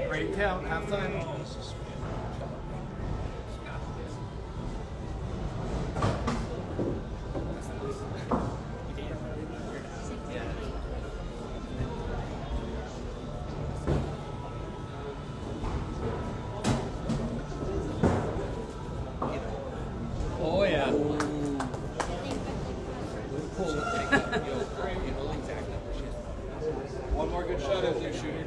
Great count, halftime. Oh yeah. One more good shot as you shooter.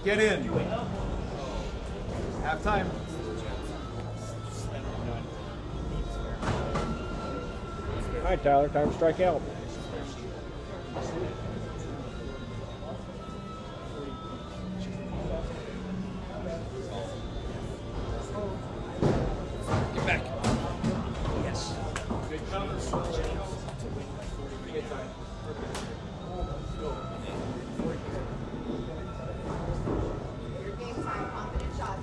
Get in. Halftime. All right, Tyler, time to strike out. Get back. Yes. Your game time, confident shots.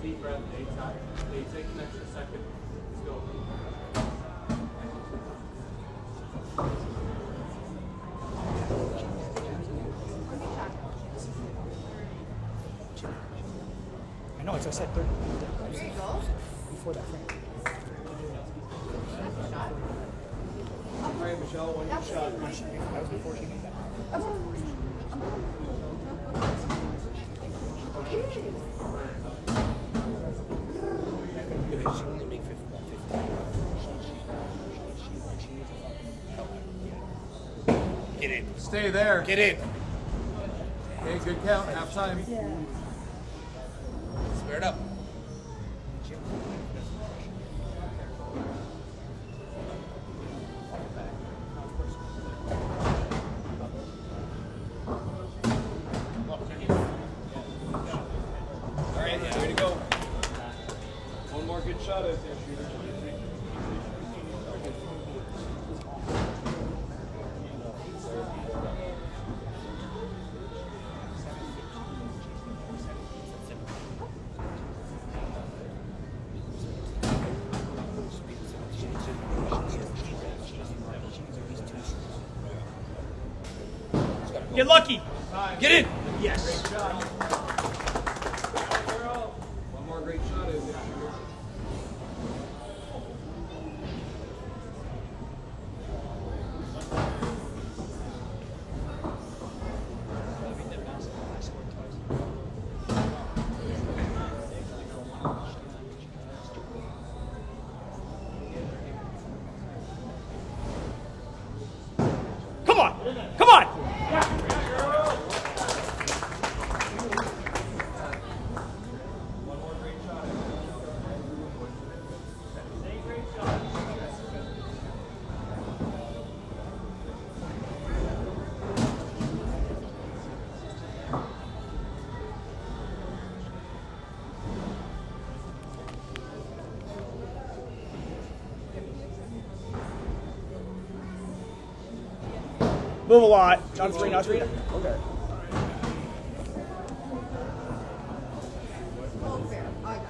Deep breath, take an extra second. Let's go. I know, it's I said 30. There you go. Before that frame. All right, Michelle, one good shot. That was before she made that. Get in. Stay there. Get in. Okay, good count, halftime. Square it up. All right, yeah, way to go. One more good shot out there, shooter. Get lucky. Get in. Yes. Great shot. One more great shot out there, shooter. Come on. Come on. One more great shot. Move a lot. Not three, not three. Okay. Oh, fair. I got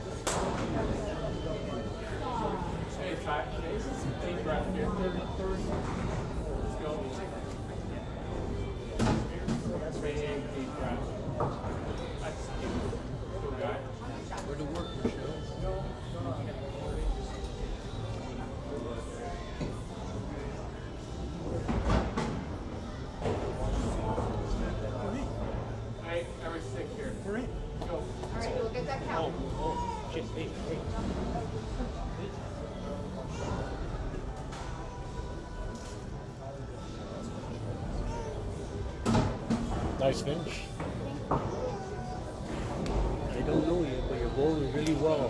5 days. Deep breath here. Let's go. Big deep breath. Good guy. Where to work, Michelle? Hey, every stick here. We're in. Go. All right, we'll get that count. Oh, shit. Hey. Nice finish. I don't know you, but you're bowling really well.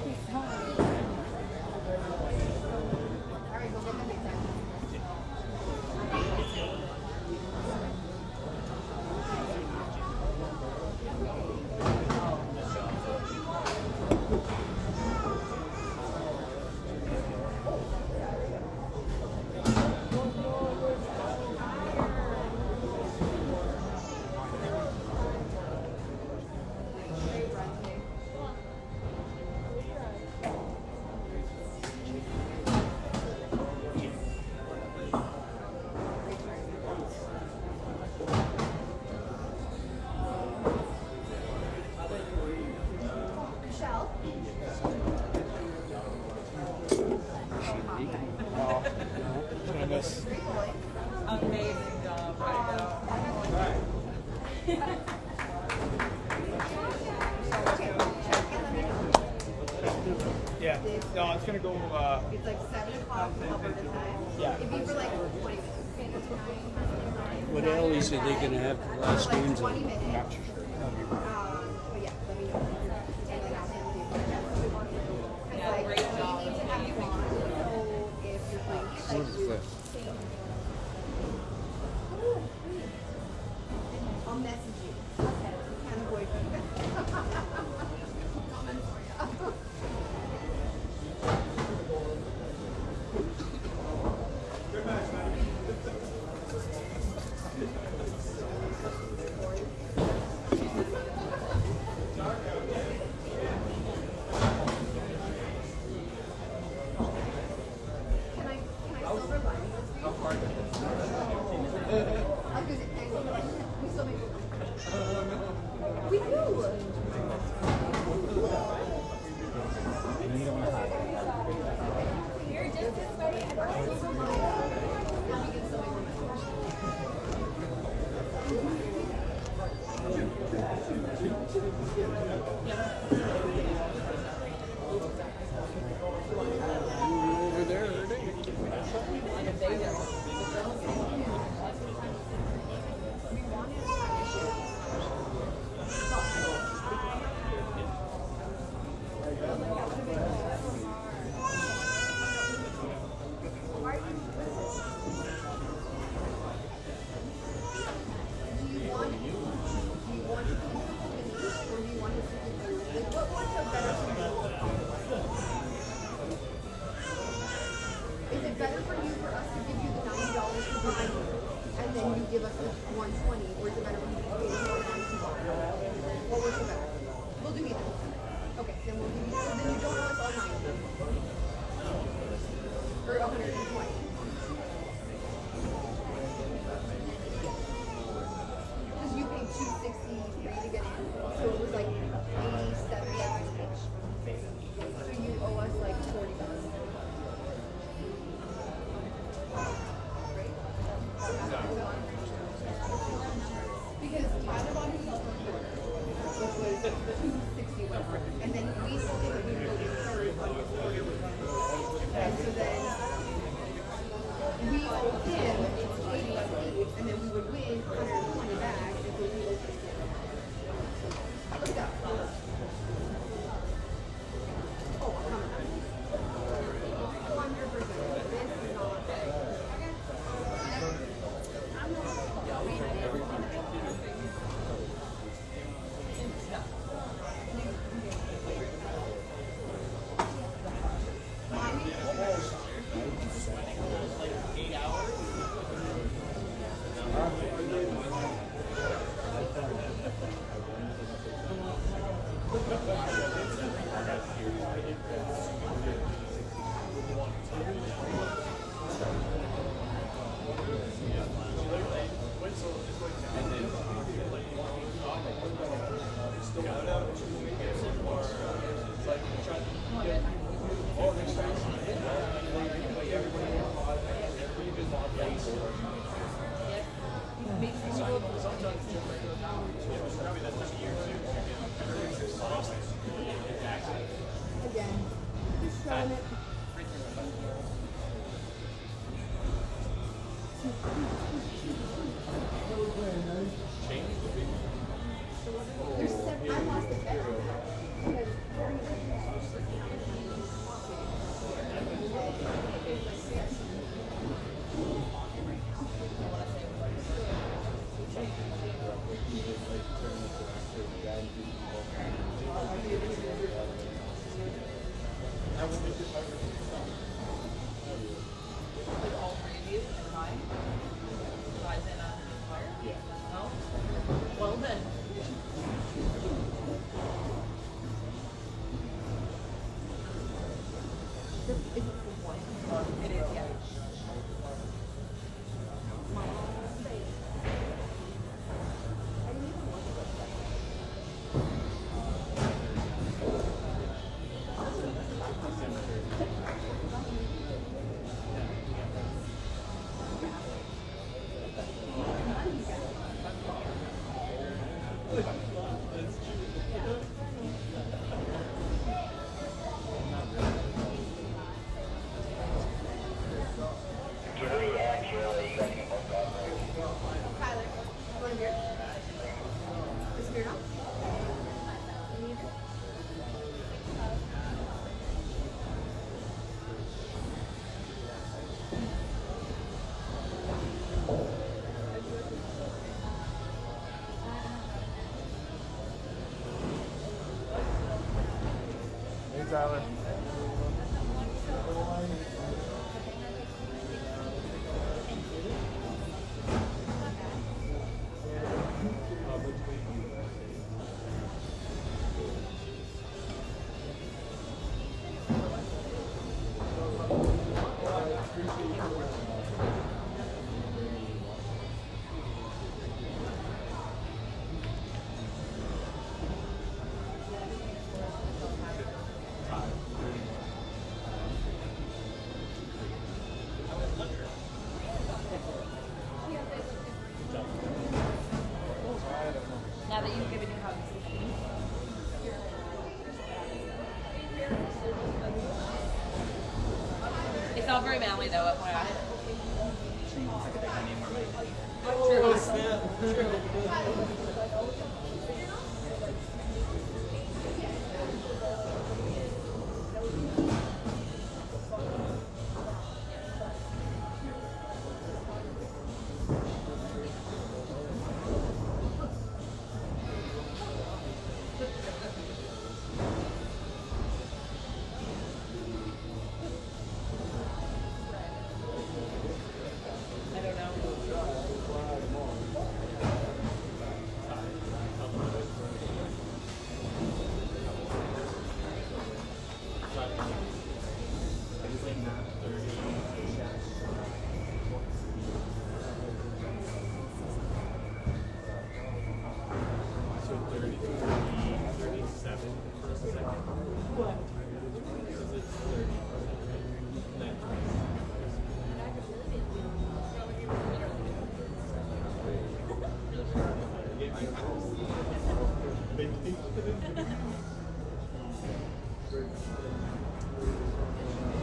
Michelle? Gonna miss. Amazing job. Yeah. No, it's gonna go. It's like 7 o'clock Alberta time. Yeah. It'd be for like 20 minutes. What alleys are they going to have the last Like games 20 on? minutes. But yeah, let me know. And then I'll send you. It's like, we need to have you on. So if you're like, What is this? I'll message you. Can't avoid coming for you. Can I silver lining this for you? I was gonna say, we still make we do. You're just as ready as I silver lining. Now we get silver Over there, Is it better for you for us to give you the $90 to buy and then you give us the $120, or is it better for you to pay the $190 to buy? What works better? We'll do either. Okay, then we'll give you. So then you don't owe us all $90 or $120. Because you paid $263 to get in, so it was like $87 each. So you owe us like $40. Because Tyler bought himself a Ford, which was $261, and then we told him that we would go get third on his Ford. And so then we owed him $80, and then we would win $120 back if we relocated him. Look at that. Oh, come on. 100%. This is not It is, yeah. Tyler, you want a beer? Is beer on? You need it? Hey, Tyler. Now that you've given your hugs. It's not very manly though, FYI. I don't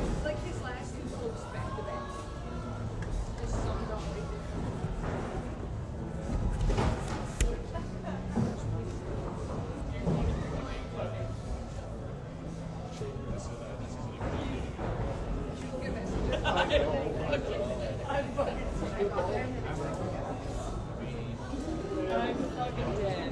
It's like his last two goals back to back. Just summed up right there. I'm fucking dead.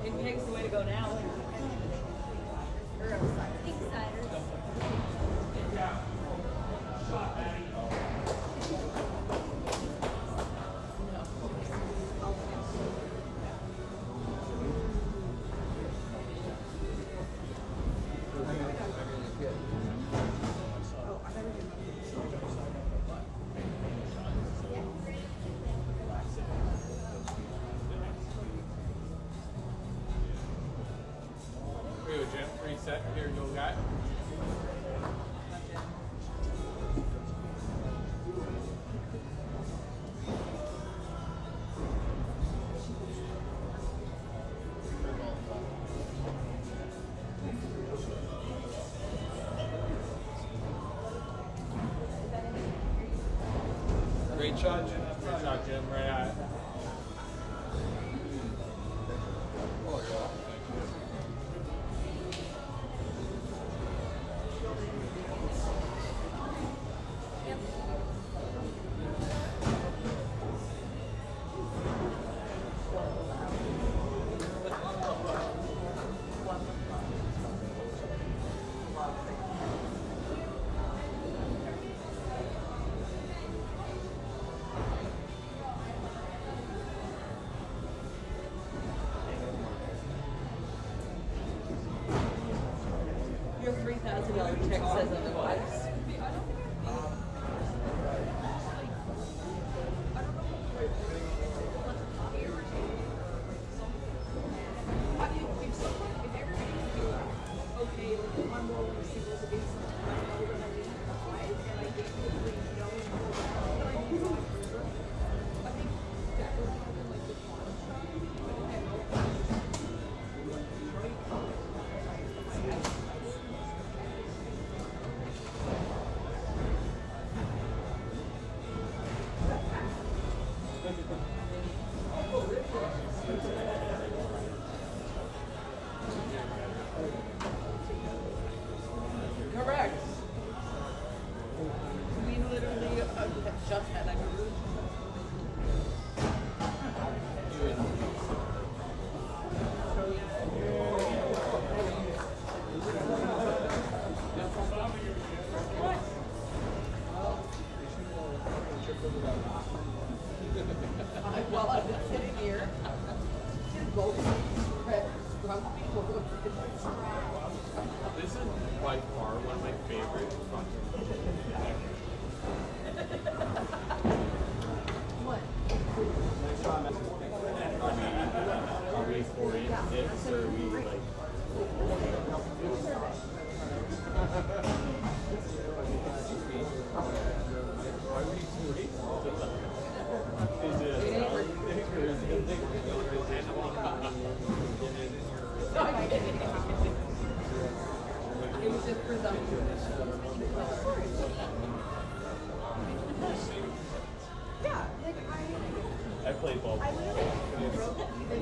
It takes the way to go now. Here you go, Jim. Reset. Here you go, guy. Great shot, Jim. Great shot, Jim. Right at it. Belichick says otherwise. Correct. We literally just had that conversation. While I've been sitting here, both drunk people. This is by far one of my favorite fucking What? Are we 46 or are we like? Why are we 48? Is it It was just presumptuous. Yeah, like I played ball. I literally broke even.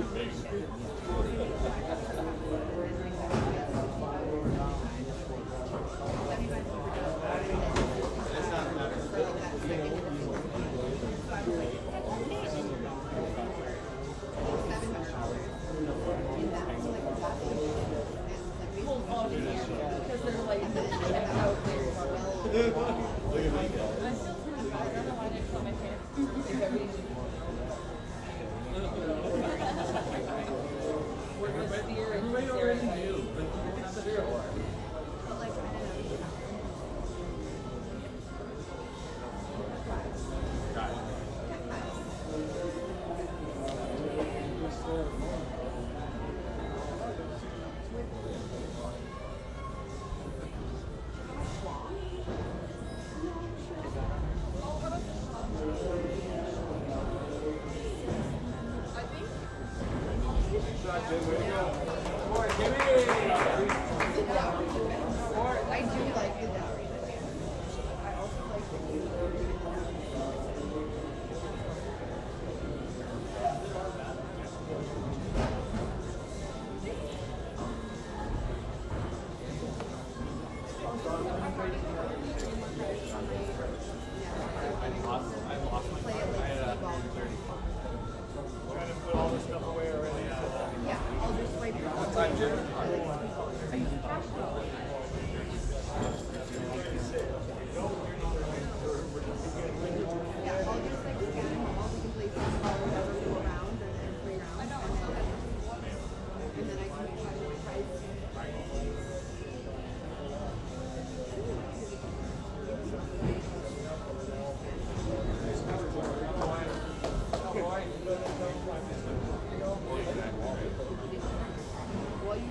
Because they're like, check out there. Look at me go. I'm still too I don't know why I didn't put my pants. If everything we're going to steer and Everybody already knew. But like, I don't know. I do like the dowry. I also like the I lost my card. I had a 130. Trying to put all this stuff away already. Yeah, I'll just wipe your What time, Jim? Yeah, I'll just like scan them all. We can play football or whatever, go around, and then 3 rounds. And then I can make my price. Well, you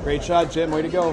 Great shot, Jim. Way to go.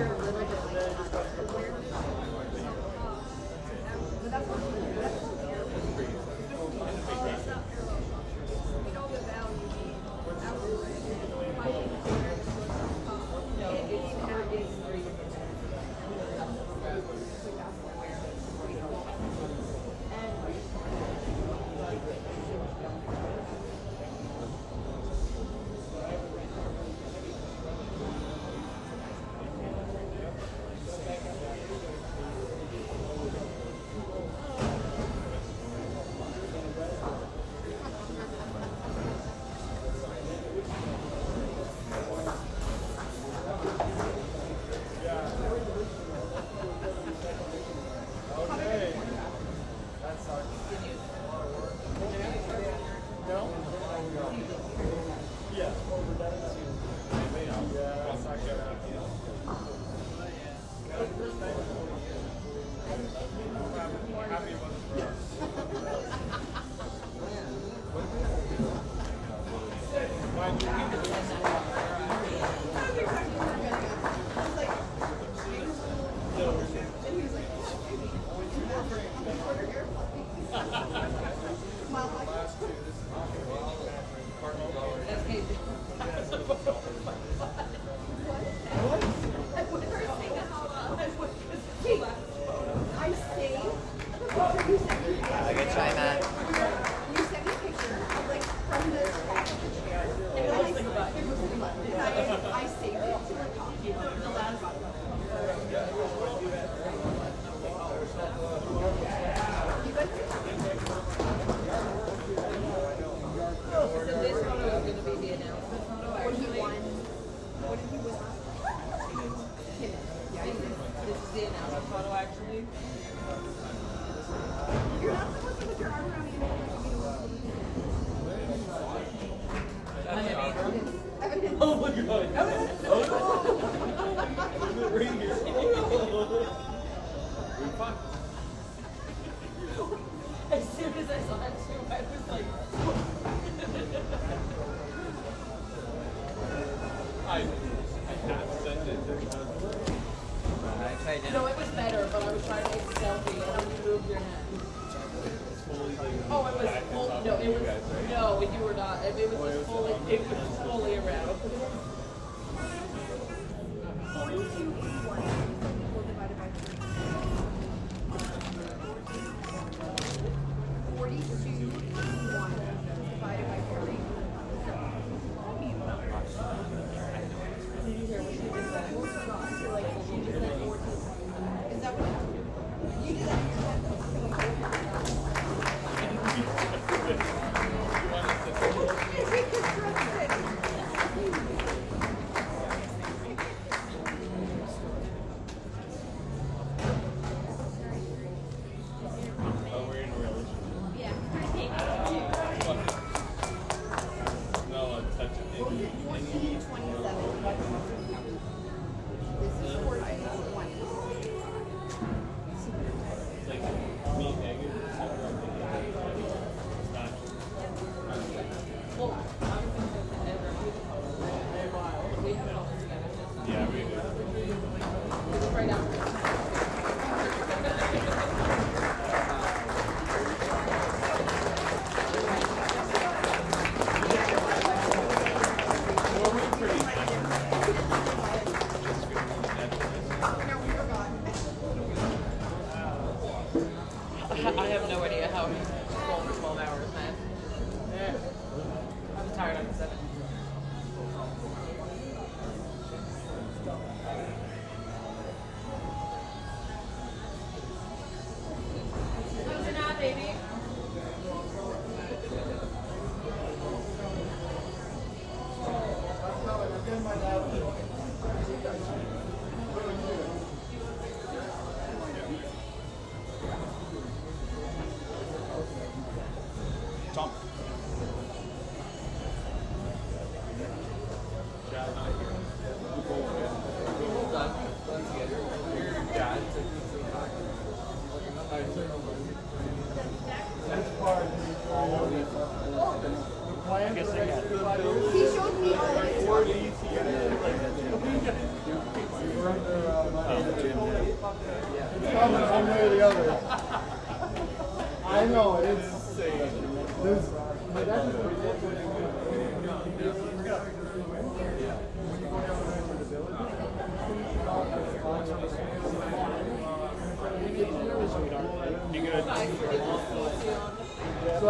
When he won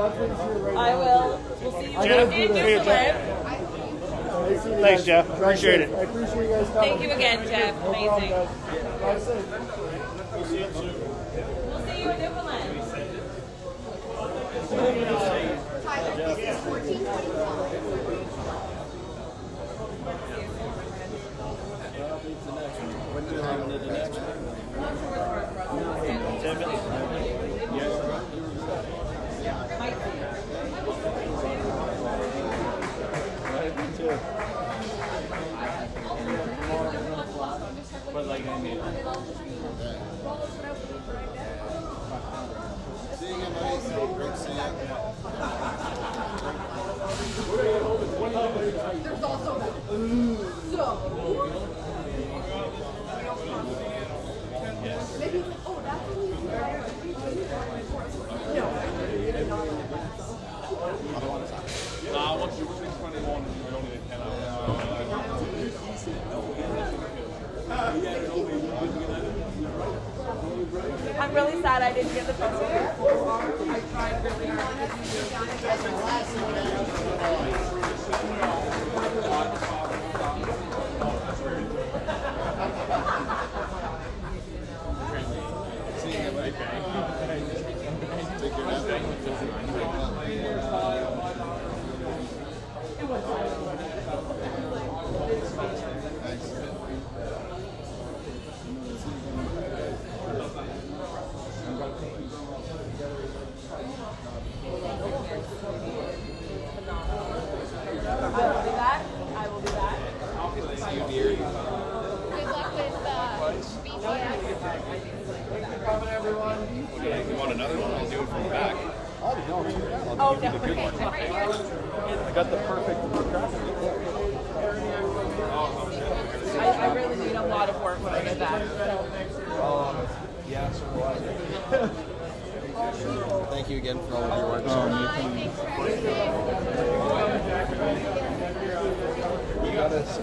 I will. We'll see you in Newfoundland. Thanks, Jeff. Appreciate it. I appreciate you guys coming. Thank you again, Jeff. Amazing. Drive safe. We'll see you in Newfoundland. What time is the next one? 10 minutes? Yes. Me too. But like I mean. Seeing you, buddy. Great to see you. There's also that. So. Maybe it's like, oh, that's what we Once you're 621, you don't need a 10 hours. I'm really sad I didn't get the picture. I tried really hard. Seeing you, buddy. Take care now. I will be back. Good luck with BTS. If you want another one, I'll do it from the back. Oh, no. The good one. I got the perfect graphic. I really need a lot of work when I get back. Yeah, so do I. Thank you again for all of your work. You got us.